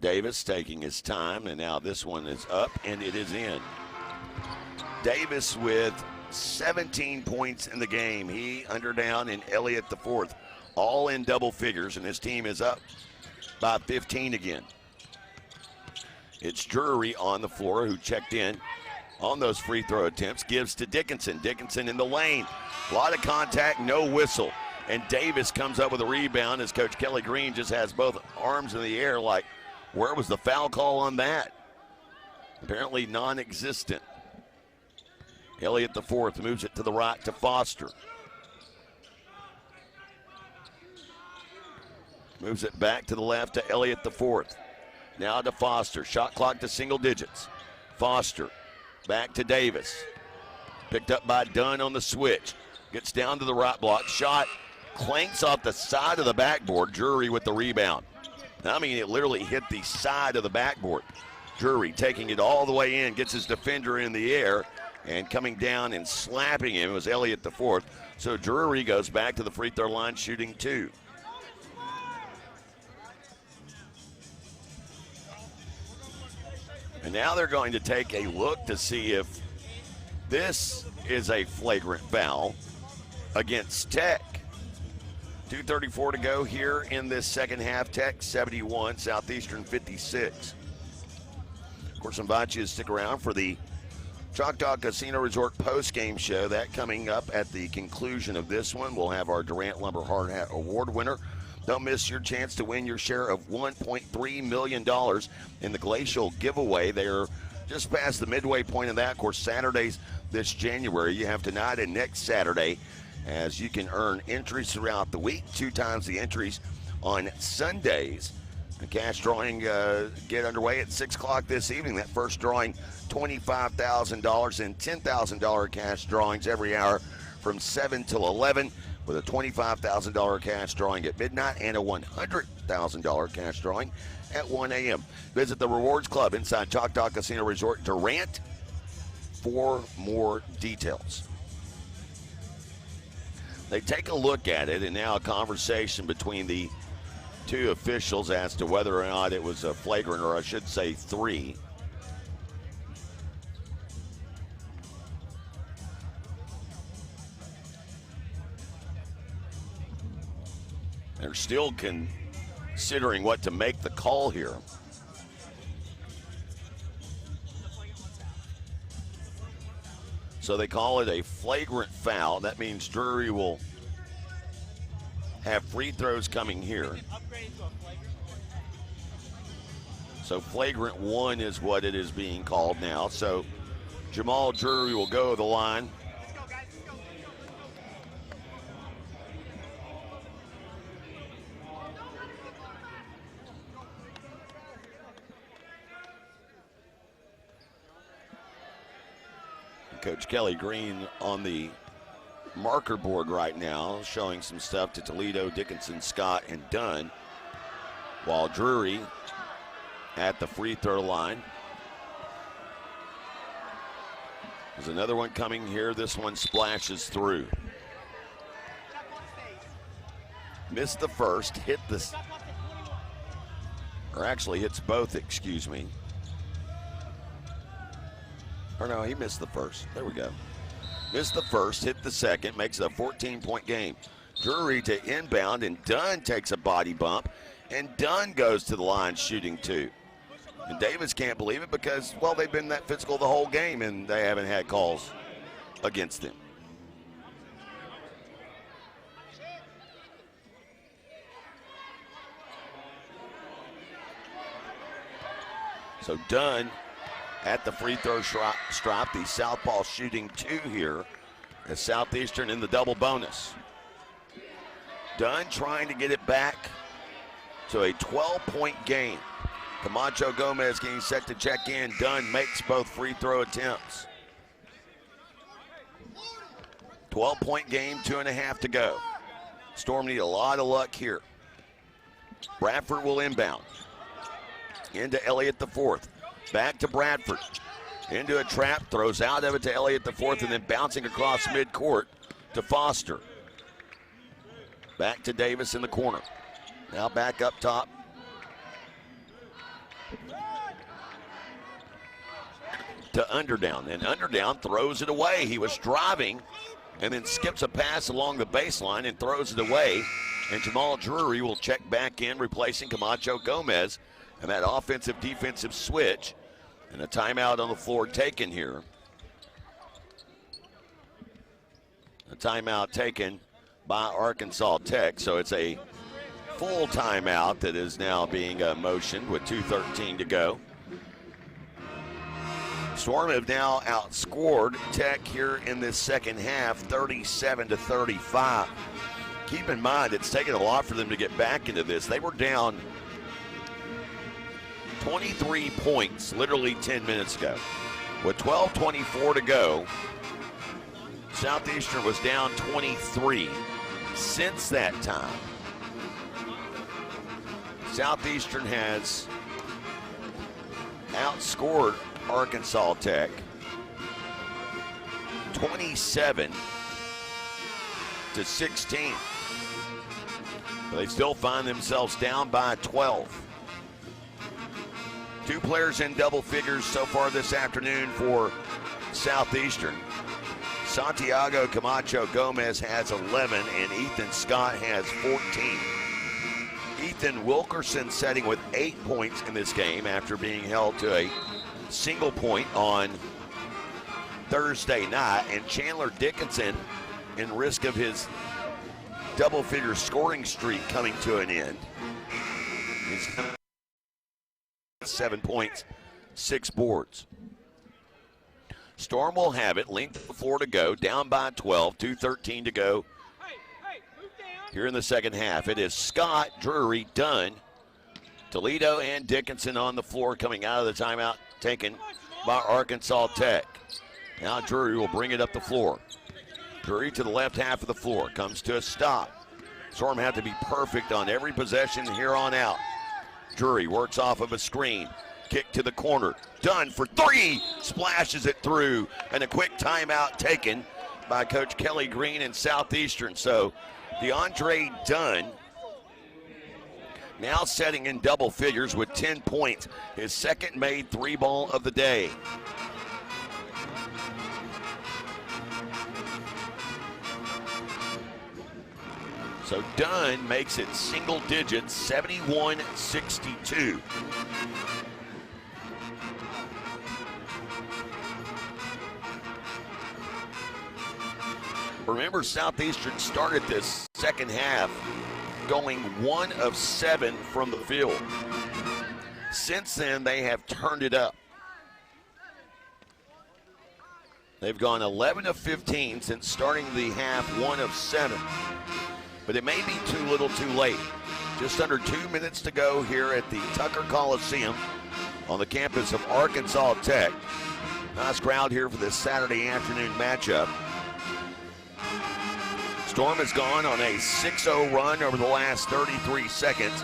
Davis taking his time, and now this one is up, and it is in. Davis with 17 points in the game. He, Underdown, and Elliott the 4th, all in double figures, and his team is up by 15 again. It's Drury on the floor, who checked in on those free throw attempts. Gives to Dickinson. Dickinson in the lane. A lot of contact, no whistle. And Davis comes up with a rebound as Coach Kelly Green just has both arms in the air like, where was the foul call on that? Apparently non-existent. Elliott the 4th moves it to the right to Foster. Moves it back to the left to Elliott the 4th. Now to Foster. Shot clock to single digits. Foster back to Davis. Picked up by Dunn on the switch. Gets down to the right block. Shot clanks off the side of the backboard. Drury with the rebound. I mean, it literally hit the side of the backboard. Drury taking it all the way in, gets his defender in the air, and coming down and slapping him was Elliott the 4th. So Drury goes back to the free throw line shooting 2. And now they're going to take a look to see if this is a flagrant foul against Tech. 2:34 to go here in this second half. Tech 71, Southeastern 56. Of course, I invite you to stick around for the Choctaw Casino Resort post-game show. That coming up at the conclusion of this one. We'll have our Durant Lumber Hard Hat Award winner. Don't miss your chance to win your share of $1.3 million in the Glacial giveaway. They're just past the midway point of that. Of course, Saturdays this January. You have tonight and next Saturday, as you can earn entries throughout the week, 2 times the entries on Sundays. The cash drawing get underway at 6 o'clock this evening. That first drawing, $25,000 and $10,000 cash drawings every hour from 7 till 11, with a $25,000 cash drawing at midnight and a $100,000 cash drawing at 1 a.m. Visit the Rewards Club inside Choctaw Casino Resort Durant for more details. They take a look at it, and now a conversation between the 2 officials as to whether or not it was a flagrant, or I should say 3. They're still considering what to make the call here. So they call it a flagrant foul. That means Drury will have free throws coming here. So flagrant 1 is what it is being called now. So Jamal Drury will go to the line. Coach Kelly Green on the marker board right now, showing some stuff to Toledo, Dickinson, Scott, and Dunn, while Drury at the free throw line. There's another one coming here. This one splashes through. Missed the first, hit this, or actually hits both, excuse me. Or no, he missed the first. There we go. Missed the first, hit the second, makes it a 14-point game. Drury to inbound, and Dunn takes a body bump, and Dunn goes to the line shooting two. And Davis can't believe it because, well, they've been that physical the whole game, and they haven't had calls against them. So Dunn at the free throw stripe, the southpaw shooting two here as Southeastern in the double bonus. Dunn trying to get it back to a 12-point game. Camacho Gomez getting set to check in. Dunn makes both free throw attempts. 12-point game, 2.5 to go. Storm need a lot of luck here. Bradford will inbound. Into Elliott the fourth. Back to Bradford. Into a trap, throws out of it to Elliott the fourth, and then bouncing across midcourt to Foster. Back to Davis in the corner. Now back up top. To Underdown, and Underdown throws it away. He was driving and then skips a pass along the baseline and throws it away. And Jamal Drury will check back in, replacing Camacho Gomez. And that offensive-defensive switch, and a timeout on the floor taken here. A timeout taken by Arkansas Tech, so it's a full timeout that is now being motioned with 2:13 to go. Storm have now outscored Tech here in this second half, 37-35. Keep in mind, it's taken a lot for them to get back into this. They were down 23 points literally 10 minutes ago. With 12:24 to go, Southeastern was down 23. Since that time, Southeastern has outscored Arkansas Tech 27-16. But they still find themselves down by 12. Two players in double figures so far this afternoon for Southeastern. Santiago Camacho Gomez has 11, and Ethan Scott has 14. Ethan Wilkerson setting with 8 points in this game after being held to a single point on Thursday night, and Chandler Dickinson in risk of his double-figure scoring streak coming to an end. He's 7 points, 6 boards. Storm will have it, length of the floor to go, down by 12, 2:13 to go here in the second half. It is Scott, Drury, Dunn, Toledo, and Dickinson on the floor coming out of the timeout taken by Arkansas Tech. Now Drury will bring it up the floor. Drury to the left half of the floor, comes to a stop. Storm have to be perfect on every possession here on out. Drury works off of a screen. Kick to the corner. Dunn for three. Splashes it through. And a quick timeout taken by Coach Kelly Green in Southeastern. So DeAndre Dunn now setting in double figures with 10 points. His second made three ball of the day. So Dunn makes it single digits, 71-62. Remember, Southeastern started this second half going 1 of 7 from the field. Since then, they have turned it up. They've gone 11 of 15 since starting the half, 1 of 7. But it may be too little too late. Just under 2 minutes to go here at the Tucker Coliseum on the campus of Arkansas Tech. Nice crowd here for this Saturday afternoon matchup. Storm has gone on a 6-0 run over the last 33 seconds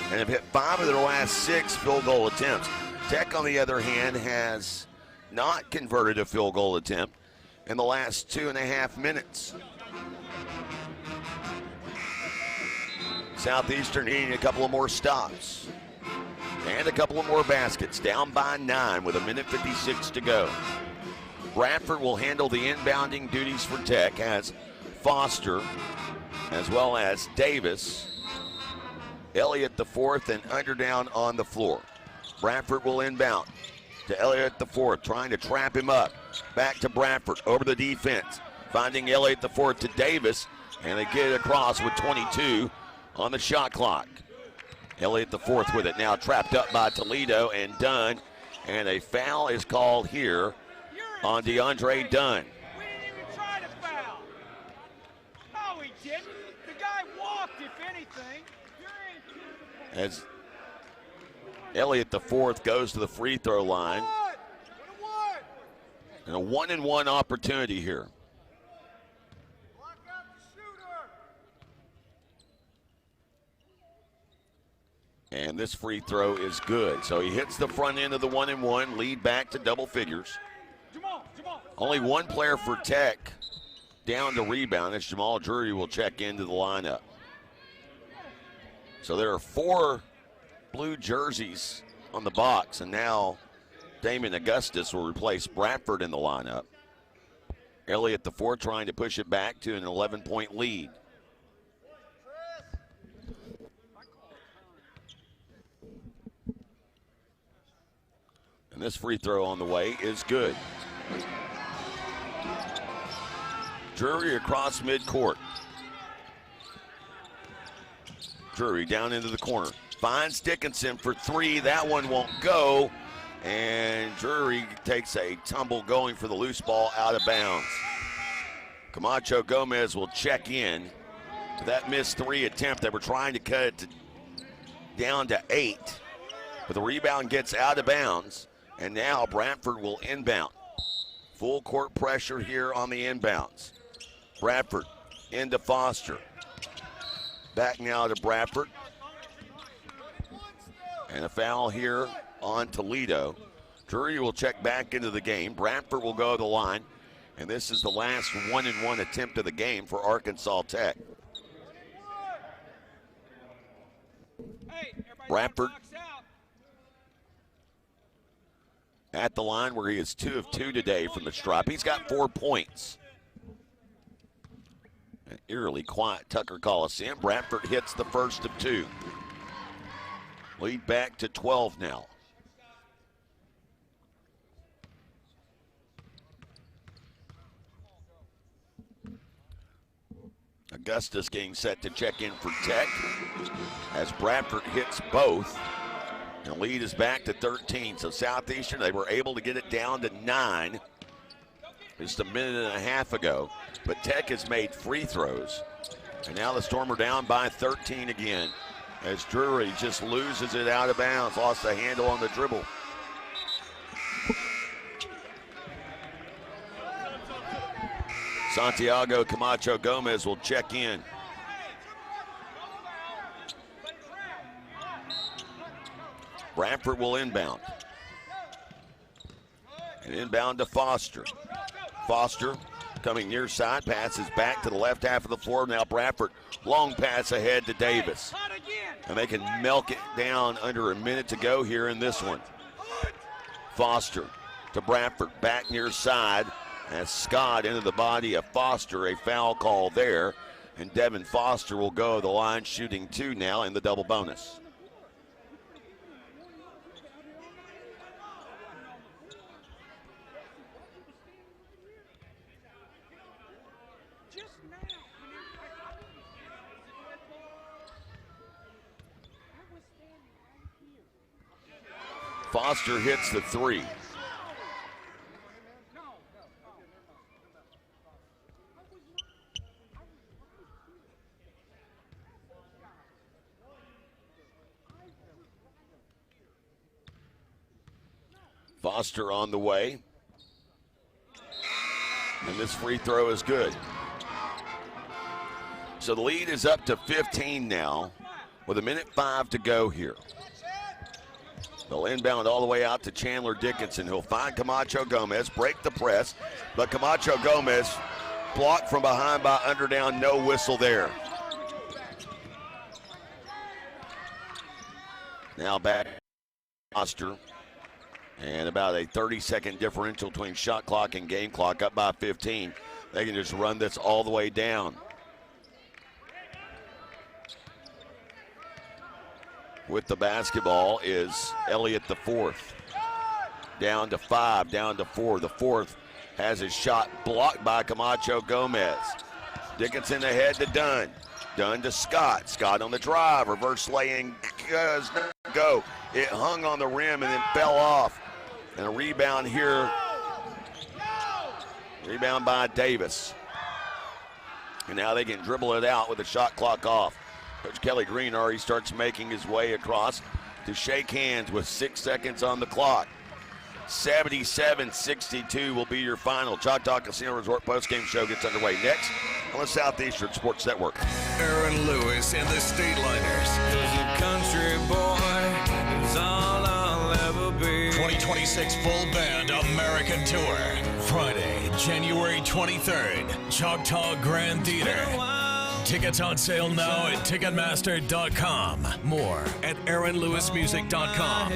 and have hit 5 of their last 6 field goal attempts. Tech, on the other hand, has not converted a field goal attempt in the last 2.5 minutes. Southeastern needing a couple of more stops and a couple of more baskets. Down by 9 with 1:56 to go. Bradford will handle the inbounding duties for Tech as Foster, as well as Davis, Elliott the fourth, and Underdown on the floor. Bradford will inbound to Elliott the fourth, trying to trap him up. Back to Bradford over the defense, finding Elliott the fourth to Davis, and they get it across with 22 on the shot clock. Elliott the fourth with it now, trapped up by Toledo and Dunn, and a foul is called here on DeAndre Dunn. As Elliott the fourth goes to the free throw line. And a 1-and-1 opportunity here. And this free throw is good. So he hits the front end of the 1-and-1, lead back to double figures. Only one player for Tech down to rebound. As Jamal Drury will check into the lineup. So there are 4 blue jerseys on the box, and now Damon Augustus will replace Bradford in the lineup. Elliott the fourth trying to push it back to an 11-point lead. And this free throw on the way is good. Drury across midcourt. Drury down into the corner. Finds Dickinson for 3. That one won't go. And Drury takes a tumble going for the loose ball out of bounds. Camacho Gomez will check in. That missed 3 attempt. They were trying to cut it down to 8. But the rebound gets out of bounds. And now Bradford will inbound. Full court pressure here on the inbounds. Bradford into Foster. Back now to Bradford. And a foul here on Toledo. Drury will check back into the game. Bradford will go to the line. And this is the last 1-and-1 attempt of the game for Arkansas Tech. Bradford at the line where he is 2 of 2 today from the stripe. He's got 4 points. An eerily quiet Tucker Coliseum. Bradford hits the first of 2. Lead back to 12 now. Augustus getting set to check in for Tech as Bradford hits both. And the lead is back to 13. So Southeastern, they were able to get it down to 9 just a minute and a half ago. But Tech has made free throws. And now the Storm are down by 13 again as Drury just loses it out of bounds, lost the handle on the dribble. Santiago Camacho Gomez will check in. Bradford will inbound. And inbound to Foster. Foster coming near side, passes back to the left half of the floor. Now Bradford, long pass ahead to Davis. And they can milk it down under a minute to go here in this one. Foster to Bradford, back near side. As Scott into the body of Foster, a foul call there. And Devin Foster will go to the line, shooting 2 now in the double bonus. Foster hits the 3. Foster on the way. And this free throw is good. So the lead is up to 15 now with 1:05 to go here. They'll inbound all the way out to Chandler Dickinson. He'll find Camacho Gomez, break the press, but Camacho Gomez blocked from behind by Underdown, no whistle there. Now back to Oster, and about a 30-second differential between shot clock and game clock, up by 15. They can just run this all the way down. With the basketball is Elliott the fourth. Down to 5, down to 4. The fourth has his shot blocked by Camacho Gomez. Dickinson ahead to Dunn. Dunn to Scott. Scott on the drive. Reverse laying does not go. It hung on the rim and then fell off. And a rebound here. Rebound by Davis. And now they can dribble it out with the shot clock off. Coach Kelly Green already starts making his way across to shake hands with 6 seconds on the clock. 77-62 will be your final. Choctaw Casino Resort postgame show gets underway next on the Southeastern Sports Network. Aaron Lewis and the State Liners. A country boy is all I'll ever be. 2026 full band American tour. Friday, January 23rd, Choctaw Grand Theater. Tickets on sale now at Ticketmaster.com. More at AaronLewisMusic.com.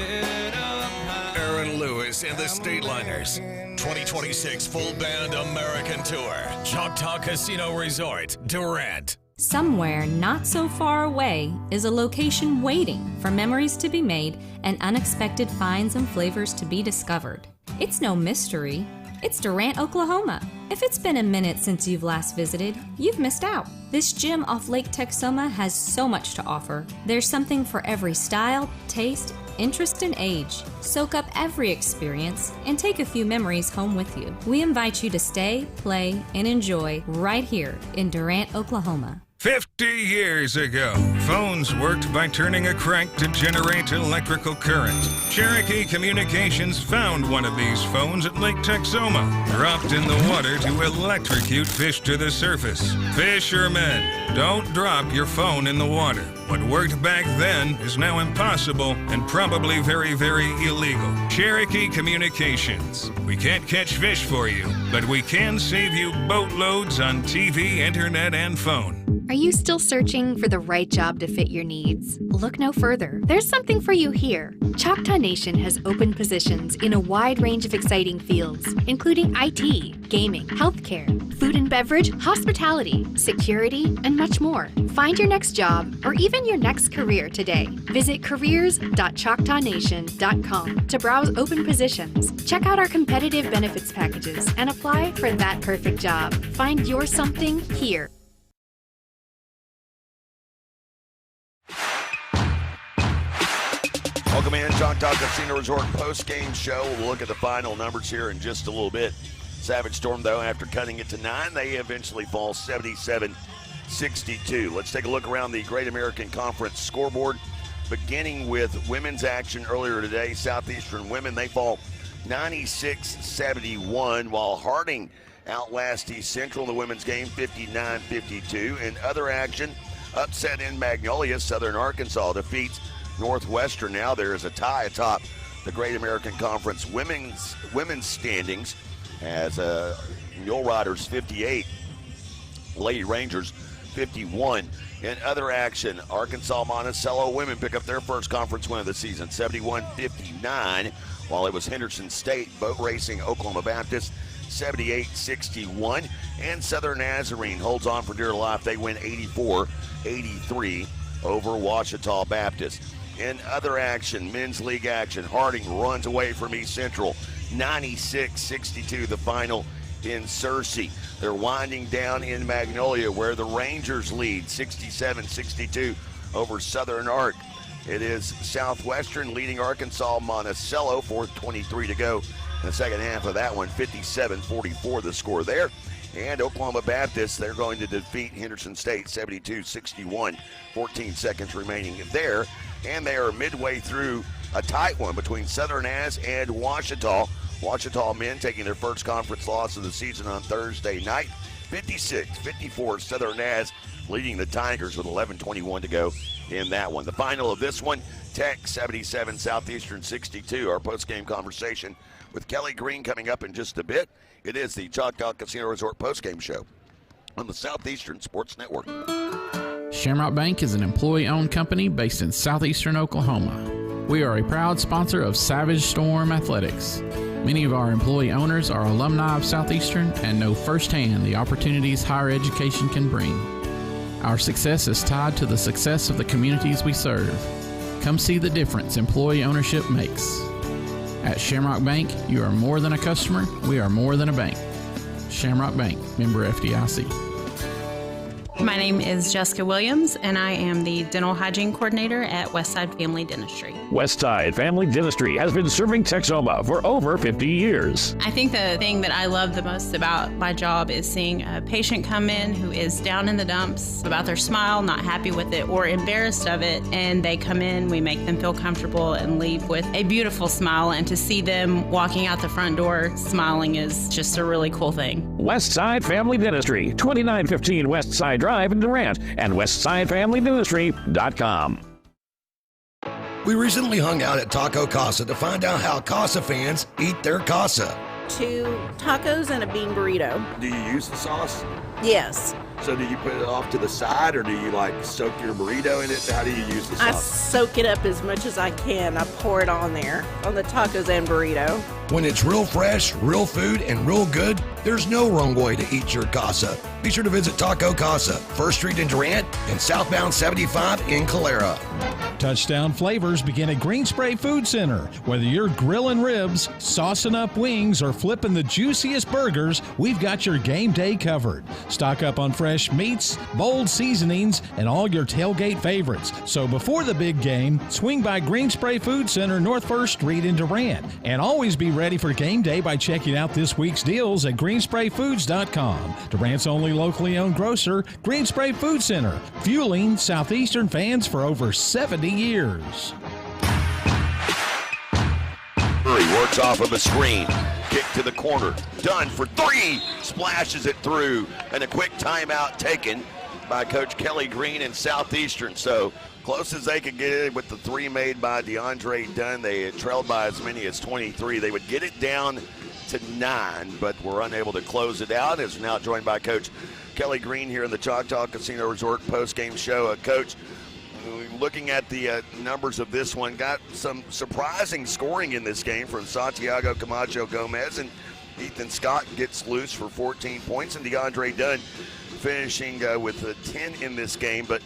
Aaron Lewis and the State Liners. 2026 full band American tour. Choctaw Casino Resort, Durant. Somewhere not so far away is a location waiting for memories to be made and unexpected finds and flavors to be discovered. It's no mystery. It's Durant, Oklahoma. If it's been a minute since you've last visited, you've missed out. This gym off Lake Texoma has so much to offer. There's something for every style, taste, interest, and age. Soak up every experience and take a few memories home with you. We invite you to stay, play, and enjoy right here in Durant, Oklahoma. 50 years ago, phones worked by turning a crank to generate electrical current. Cherokee Communications found one of these phones at Lake Texoma, dropped in the water to electrocute fish to the surface. Fishermen, don't drop your phone in the water. What worked back then is now impossible and probably very, very illegal. Cherokee Communications. We can't catch fish for you, but we can save you boatloads on TV, internet, and phone. Are you still searching for the right job to fit your needs? Look no further. There's something for you here. Choctaw Nation has open positions in a wide range of exciting fields, including IT, gaming, healthcare, food and beverage, hospitality, security, and much more. Find your next job or even your next career today. Visit careers.choctawnation.com to browse open positions. Check out our competitive benefits packages and apply for that perfect job. Find your something here. Welcome in, Choctaw Casino Resort post-game show. We'll look at the final numbers here in just a little bit. Savage Storm, though, after cutting it to 9, they eventually fall 77-62. Let's take a look around the Great American Conference scoreboard, beginning with women's action earlier today. Southeastern women, they fall 96-71, while Harding outlasts East Central in the women's game 59-52. In other action, upset in Magnolia, Southern Arkansas defeats Northwestern. Now there is a tie atop the Great American Conference women's standings as Mule Riders 58, Lady Rangers 51. In other action, Arkansas Monticello women pick up their first conference win of the season, 71-59, while it was Henderson State boat racing Oklahoma Baptist 78-61. And Southern Nazarene holds on for dear life. They win 84-83 over Ouachita Baptist. In other action, men's league action, Harding runs away from East Central, 96-62 the final in Searcy. They're winding down in Magnolia where the Rangers lead 67-62 over Southern Ark. It is Southwestern leading Arkansas Monticello, 4:23 to go in the second half of that one, 57-44 the score there. And Oklahoma Baptist, they're going to defeat Henderson State 72-61, 14 seconds remaining there. And they are midway through a tight one between Southern Az and Ouachita. Ouachita men taking their first conference loss of the season on Thursday night, 56-54, Southern Naz leading the Tigers with 11:21 to go in that one. The final of this one, Tech 77, Southeastern 62. Our post-game conversation with Kelly Green coming up in just a bit. It is the Choctaw Casino Resort post-game show on the Southeastern Sports Network. Shamrock Bank is an employee-owned company based in southeastern Oklahoma. We are a proud sponsor of Savage Storm Athletics. Many of our employee owners are alumni of Southeastern and know firsthand the opportunities higher education can bring. Our success is tied to the success of the communities we serve. Come see the difference employee ownership makes. At Shamrock Bank, you are more than a customer, we are more than a bank. Shamrock Bank, member FDIC. My name is Jessica Williams, and I am the Dental Hygiene Coordinator at Westside Family Dentistry. Westside Family Dentistry has been serving Texoma for over 50 years. I think the thing that I love the most about my job is seeing a patient come in who is down in the dumps about their smile, not happy with it, or embarrassed of it, and they come in, we make them feel comfortable and leave with a beautiful smile, and to see them walking out the front door smiling is just a really cool thing. Westside Family Dentistry, 2915 Westside Drive in Durant, and westsidefamilydentistry.com. We recently hung out at Taco Casa to find out how Casa fans eat their casa. 2 tacos and a bean burrito. Do you use the sauce? Yes. So do you put it off to the side, or do you like soak your burrito in it? How do you use the sauce? I soak it up as much as I can. I pour it on there, on the tacos and burrito. When it's real fresh, real food, and real good, there's no wrong way to eat your casa. Be sure to visit Taco Casa, 1st Street in Durant and southbound 75 in Calera. Touchdown flavors begin at Green Spray Food Center. Whether you're grilling ribs, saucing up wings, or flipping the juiciest burgers, we've got your game day covered. Stock up on fresh meats, bold seasonings, and all your tailgate favorites. So before the big game, swing by Green Spray Food Center, North 1st Street in Durant. And always be ready for game day by checking out this week's deals at greensprayfoods.com. Durant's only locally owned grocer, Green Spray Food Center, fueling Southeastern fans for over 70 years. Murray works off of a screen. Kick to the corner. Done for 3. Splashes it through. And a quick timeout taken by Coach Kelly Green in Southeastern. So close as they could get it with the 3 made by DeAndre Dunn. They had trailed by as many as 23. They would get it down to 9, but were unable to close it out. As we're now joined by Coach Kelly Green here in the Choctaw Casino Resort post-game show. Coach, looking at the numbers of this one, got some surprising scoring in this game from Santiago Camacho Gomez, and Ethan Scott gets loose for 14 points, and DeAndre Dunn finishing with 10 in this game, but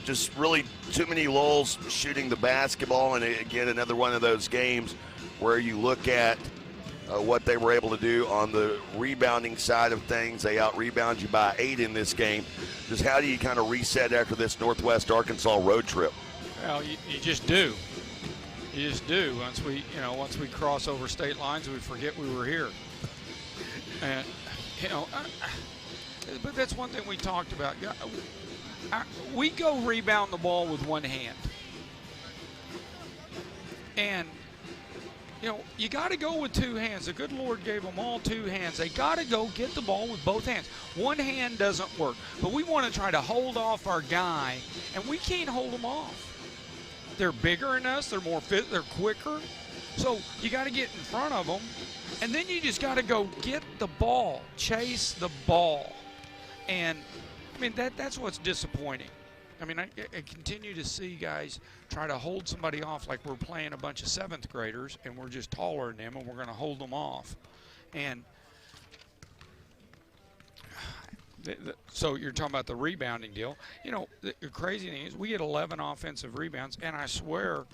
just really too many lulls shooting the basketball. And again, another one of those games where you look at what they were able to do on the rebounding side of things. They out-rebound you by 8 in this game. Just how do you kind of reset after this Northwest Arkansas road trip? Well, you just do. You just do. Once we cross over state lines, we forget we were here. And, but that's one thing we talked about. We go rebound the ball with one hand. And you got to go with 2 hands. The good Lord gave them all 2 hands. They got to go get the ball with both hands. One hand doesn't work, but we want to try to hold off our guy, and we can't hold them off. They're bigger than us. They're more fit. They're quicker. So you got to get in front of them, and then you just got to go get the ball, chase the ball. And, I mean, that's what's disappointing. I mean, I continue to see guys try to hold somebody off like we're playing a bunch of 7th graders and we're just taller than them and we're going to hold them off. And so you're talking about the rebounding deal. The crazy thing is we get 11 offensive rebounds, and I swear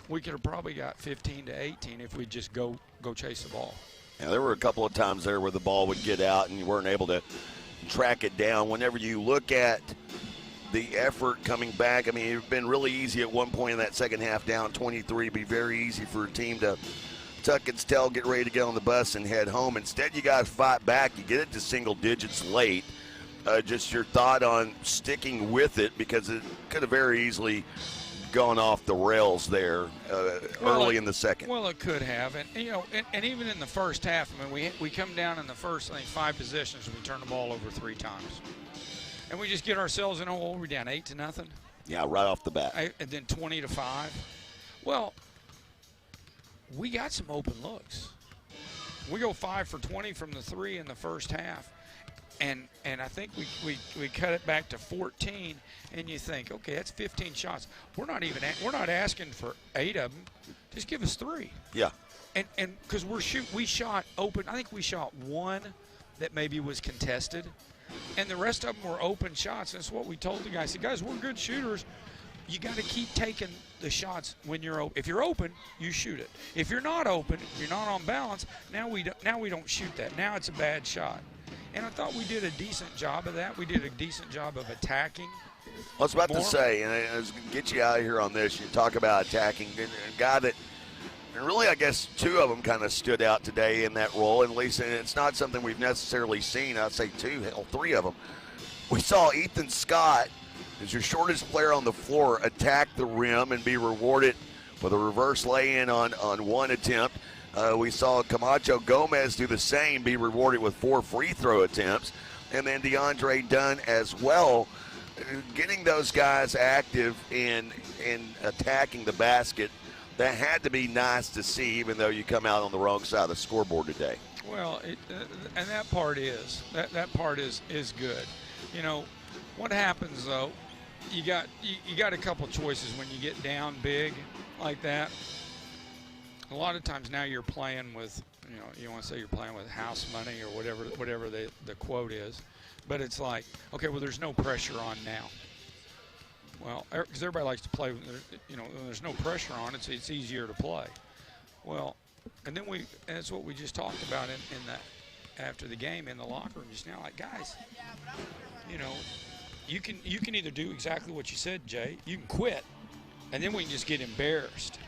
we could have probably got 15 to 18 if we just go chase the ball. Yeah, there were a couple of times there where the ball would get out and you weren't able to track it down. Whenever you look at the effort coming back, I mean, it's been really easy at one point in that second half, down 23. It'd be very easy for a team to tuck its tail, get ready to get on the bus and head home. Instead, you got to fight back. You get it to single digits late. Just your thought on sticking with it, because it could have very easily gone off the rails there early in the second. Well, it could have, and and even in the first half, I mean, we come down in the first, I think, 5 possessions, and we turn the ball over 3 times, and we just get ourselves in a hole. We're down 8-0. Yeah, right off the bat. And then 20-5. Well, we got some open looks. We go 5 for 20 from the 3 in the first half. And I think we cut it back to 14, and you think, okay, that's 15 shots. We're not asking for 8 of them. Just give us 3. Yeah. And because we shot open. I think we shot 1 that maybe was contested, and the rest of them were open shots. And that's what we told the guys. I said, guys, we're good shooters. You got to keep taking the shots when you're open. If you're open, you shoot it. If you're not open, you're not on balance. Now we don't shoot that. Now it's a bad shot. And I thought we did a decent job of that. We did a decent job of attacking. I was about to say, and I was going to get you out of here on this. You talk about attacking. A guy that, and really I guess 2 of them kind of stood out today in that role. And at least it's not something we've necessarily seen. I'd say 2, hell, 3 of them. We saw Ethan Scott, as your shortest player on the floor, attack the rim and be rewarded with a reverse lay-in on 1 attempt. We saw Camacho Gomez do the same, be rewarded with 4 free throw attempts. And then DeAndre Dunn as well, getting those guys active in attacking the basket. That had to be nice to see, even though you come out on the wrong side of the scoreboard today. Well, and that part is good. What happens though? You got a couple choices when you get down big like that. A lot of times now you're playing with, you want to say you're playing with house money or whatever the quote is. But it's like, okay, well, there's no pressure on now. Well, because everybody likes to play, when there's no pressure on, it's easier to play. Well, and that's what we just talked about in the after the game in the locker room just now. Like, guys, you can either do exactly what you said, Jay. You can quit, and then we can just get embarrassed.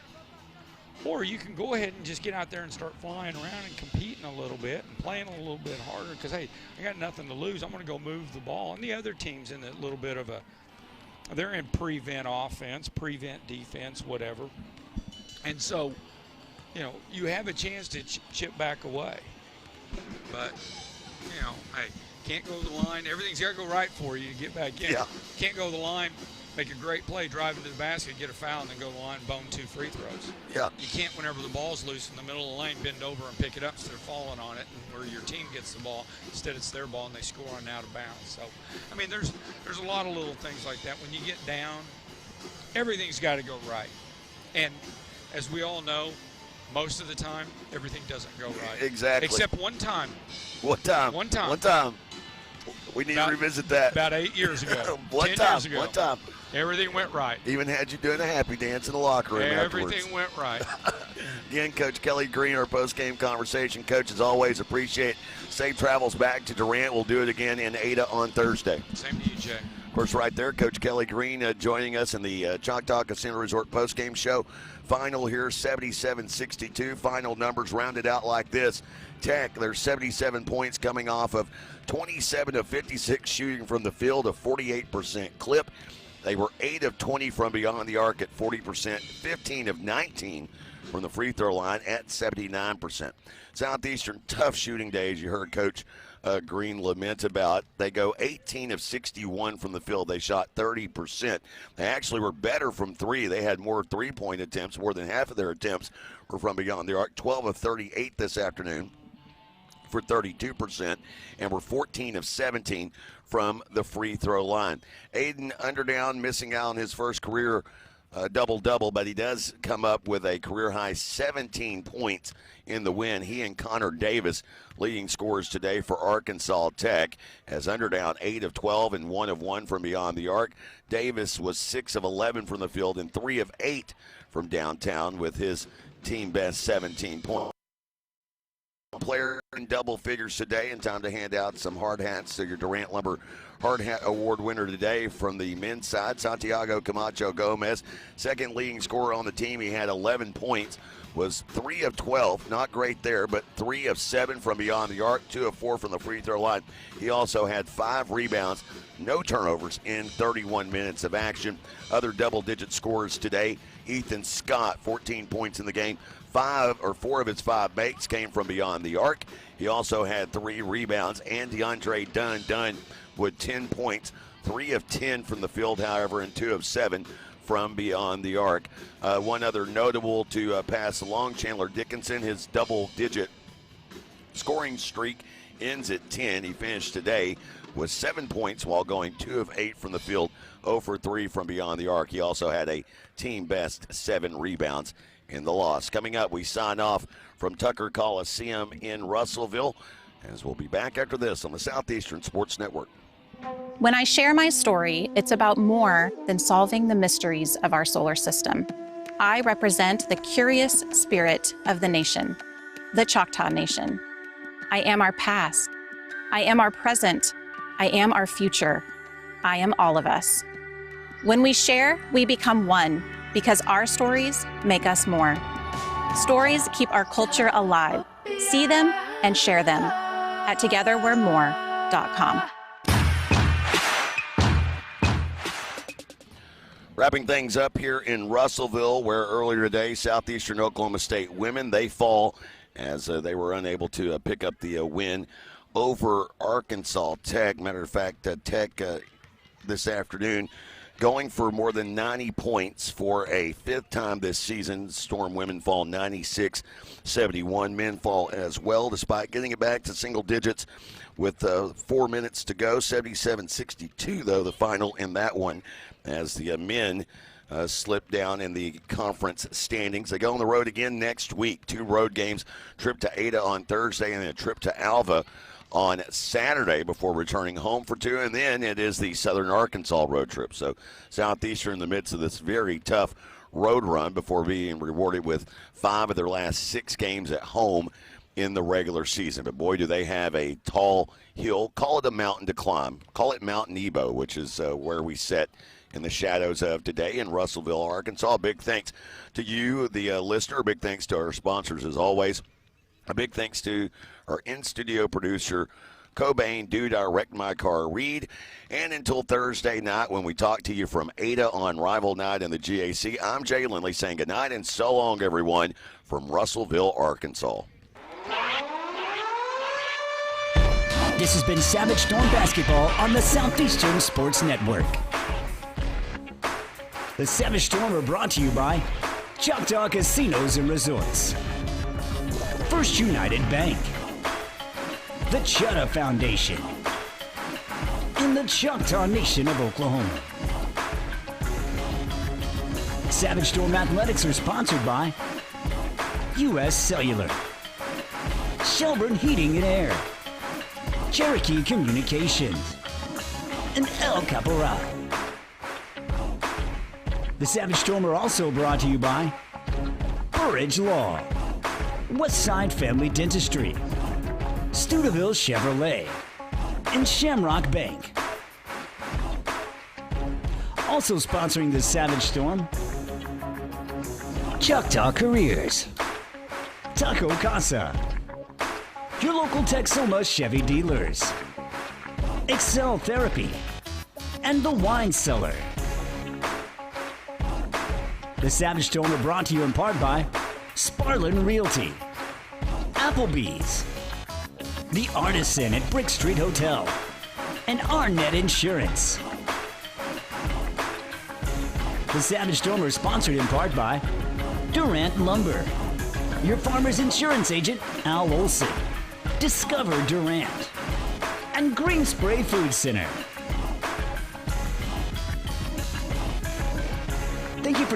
Or you can go ahead and just get out there and start flying around and competing a little bit and playing a little bit harder because, hey, I got nothing to lose. I'm going to go move the ball. And the other team's in a little bit of they're in prevent offense, prevent defense, whatever. And so, you have a chance to chip back away. But, hey, can't go to the line. Everything's got to go right for you to get back in. Yeah. Can't go to the line, make a great play, drive into the basket, get a foul, and then go to the line and bone 2 free throws. Yeah. You can't, whenever the ball's loose in the middle of the lane, bend over and pick it up instead of falling on it, and where your team gets the ball. Instead, it's their ball, and they score on out of bounds. So, I mean, there's a lot of little things like that. When you get down, everything's got to go right. And as we all know, most of the time, everything doesn't go right. Exactly. Except one time. One time. We need to revisit that. About 8 years ago. 10 years ago. One time. Everything went right. Even had you doing a happy dance in the locker room Everything afterwards. went right. Again, Coach Kelly Green, our post-game conversation. Coach, as always, appreciate safe travels back to Durant. We'll do it again in Ada on Thursday. Same to you, Jay. Of course, right there, Coach Kelly Green joining us in the Choctaw Casino Resort postgame show. Final here, 77-62. Final numbers rounded out like this. Tech, there's 77 points coming off of 27 of 56 shooting from the field, a 48% clip. They were 8 of 20 from beyond the arc at 40%, 15 of 19 from the free throw line at 79%. Southeastern, tough shooting day, as you heard Coach Green lament about. They go 18 of 61 from the field. They shot 30%. They actually were better from 3. They had more three-point attempts. More than half of their attempts were from beyond the arc. 12 of 38 this afternoon for 32%, and were 14 of 17 from the free throw line. Aiden Underdown missing out on his first career double-double, but he does come up with a career-high 17 points in the win. He and Connor Davis leading scorers today for Arkansas Tech, as Underdown 8 of 12 and 1 of 1 from beyond the arc. Davis was 6 of 11 from the field and 3 of 8 from downtown with his team best 17 points. player in double figures today, and time to hand out some hard hats. So your Durant Lumber Hard Hat Award winner today from the men's side, Santiago Camacho Gomez, second leading scorer on the team. He had 11 points, was 3 of 12, not great there, but 3 of 7 from beyond the arc, 2 of 4 from the free throw line. He also had 5 rebounds, no turnovers in 31 minutes of action. Other double-digit scorers today, Ethan Scott, 14 points in the game. 4 of his 5 makes came from beyond the arc. He also had 3 rebounds, and DeAndre Dunn with 10 points, 3 of 10 from the field, however, and 2 of 7 from beyond the arc. One other notable to pass along, Chandler Dickinson, his double-digit scoring streak ends at 10. He finished today with 7 points while going 2 of 8 from the field, 0 for 3 from beyond the arc. He also had a team-best 7 rebounds in the loss. Coming up, we sign off from Tucker Coliseum in Russellville, as we'll be back after this on the Southeastern Sports Network. When I share my story, it's about more than solving the mysteries of our solar system. I represent the curious spirit of the nation, the Choctaw Nation. I am our past. I am our present. I am our future. I am all of us. When we share, we become one, because our stories make us more. Stories keep our culture alive. See them and share them at togetherwe'remore.com. Wrapping things up here in Russellville, where earlier today, Southeastern Oklahoma State women, they fall as they were unable to pick up the win over Arkansas Tech. Matter of fact, Tech this afternoon going for more than 90 points for a 5th time this season. Storm women fall 96-71. Men fall as well, despite getting it back to single digits with 4 minutes to go. 77-62, though, the final in that one, as the men slipped down in the conference standings. They go on the road again next week. 2 road games, trip to Ada on Thursday and then a trip to Alva on Saturday before returning home for 2. And then it is the Southern Arkansas road trip. So Southeastern in the midst of this very tough road run before being rewarded with 5 of their last 6 games at home in the regular season. But boy, do they have a tall hill. Call it a mountain to climb. Call it Mount Nebo, which is where we sit in the shadows of today in Russellville, Arkansas. Big thanks to you, the listener. Big thanks to our sponsors, as always. A big thanks to our in-studio producer, Cobain, Dude, I Wrecked My Car, Reed. And until Thursday night, when we talk to you from Ada on Rival Night in the GAC, I'm Jay Lindley saying goodnight and so long, everyone, from Russellville, Arkansas. This has been Savage Storm Basketball on the Southeastern Sports Network. The Savage Storm are brought to you by Choctaw Casinos and Resorts, First United Bank, the Chutta Foundation, and the Choctaw Nation of Oklahoma. Savage Storm Athletics are sponsored by U.S. Cellular, Shelburne Heating and Air, Cherokee Communications, and El Caporal. The Savage Storm are also brought to you by Burridge Law, Westside Family Dentistry, Stuteville Chevrolet, and Shamrock Bank. Also sponsoring the Savage Storm, Choctaw Careers, Taco Casa, your local Texoma Chevy dealers, Excel Therapy, and the Wine Cellar. The Savage Storm are brought to you in part by Sparlin Realty, Applebee's, The Artisan at Brick Street Hotel, and Arnett Insurance. The Savage Storm are sponsored in part by Durant Lumber, your farmer's insurance agent, Al Olson, Discover Durant, and Green Spray Food Center. Thank you for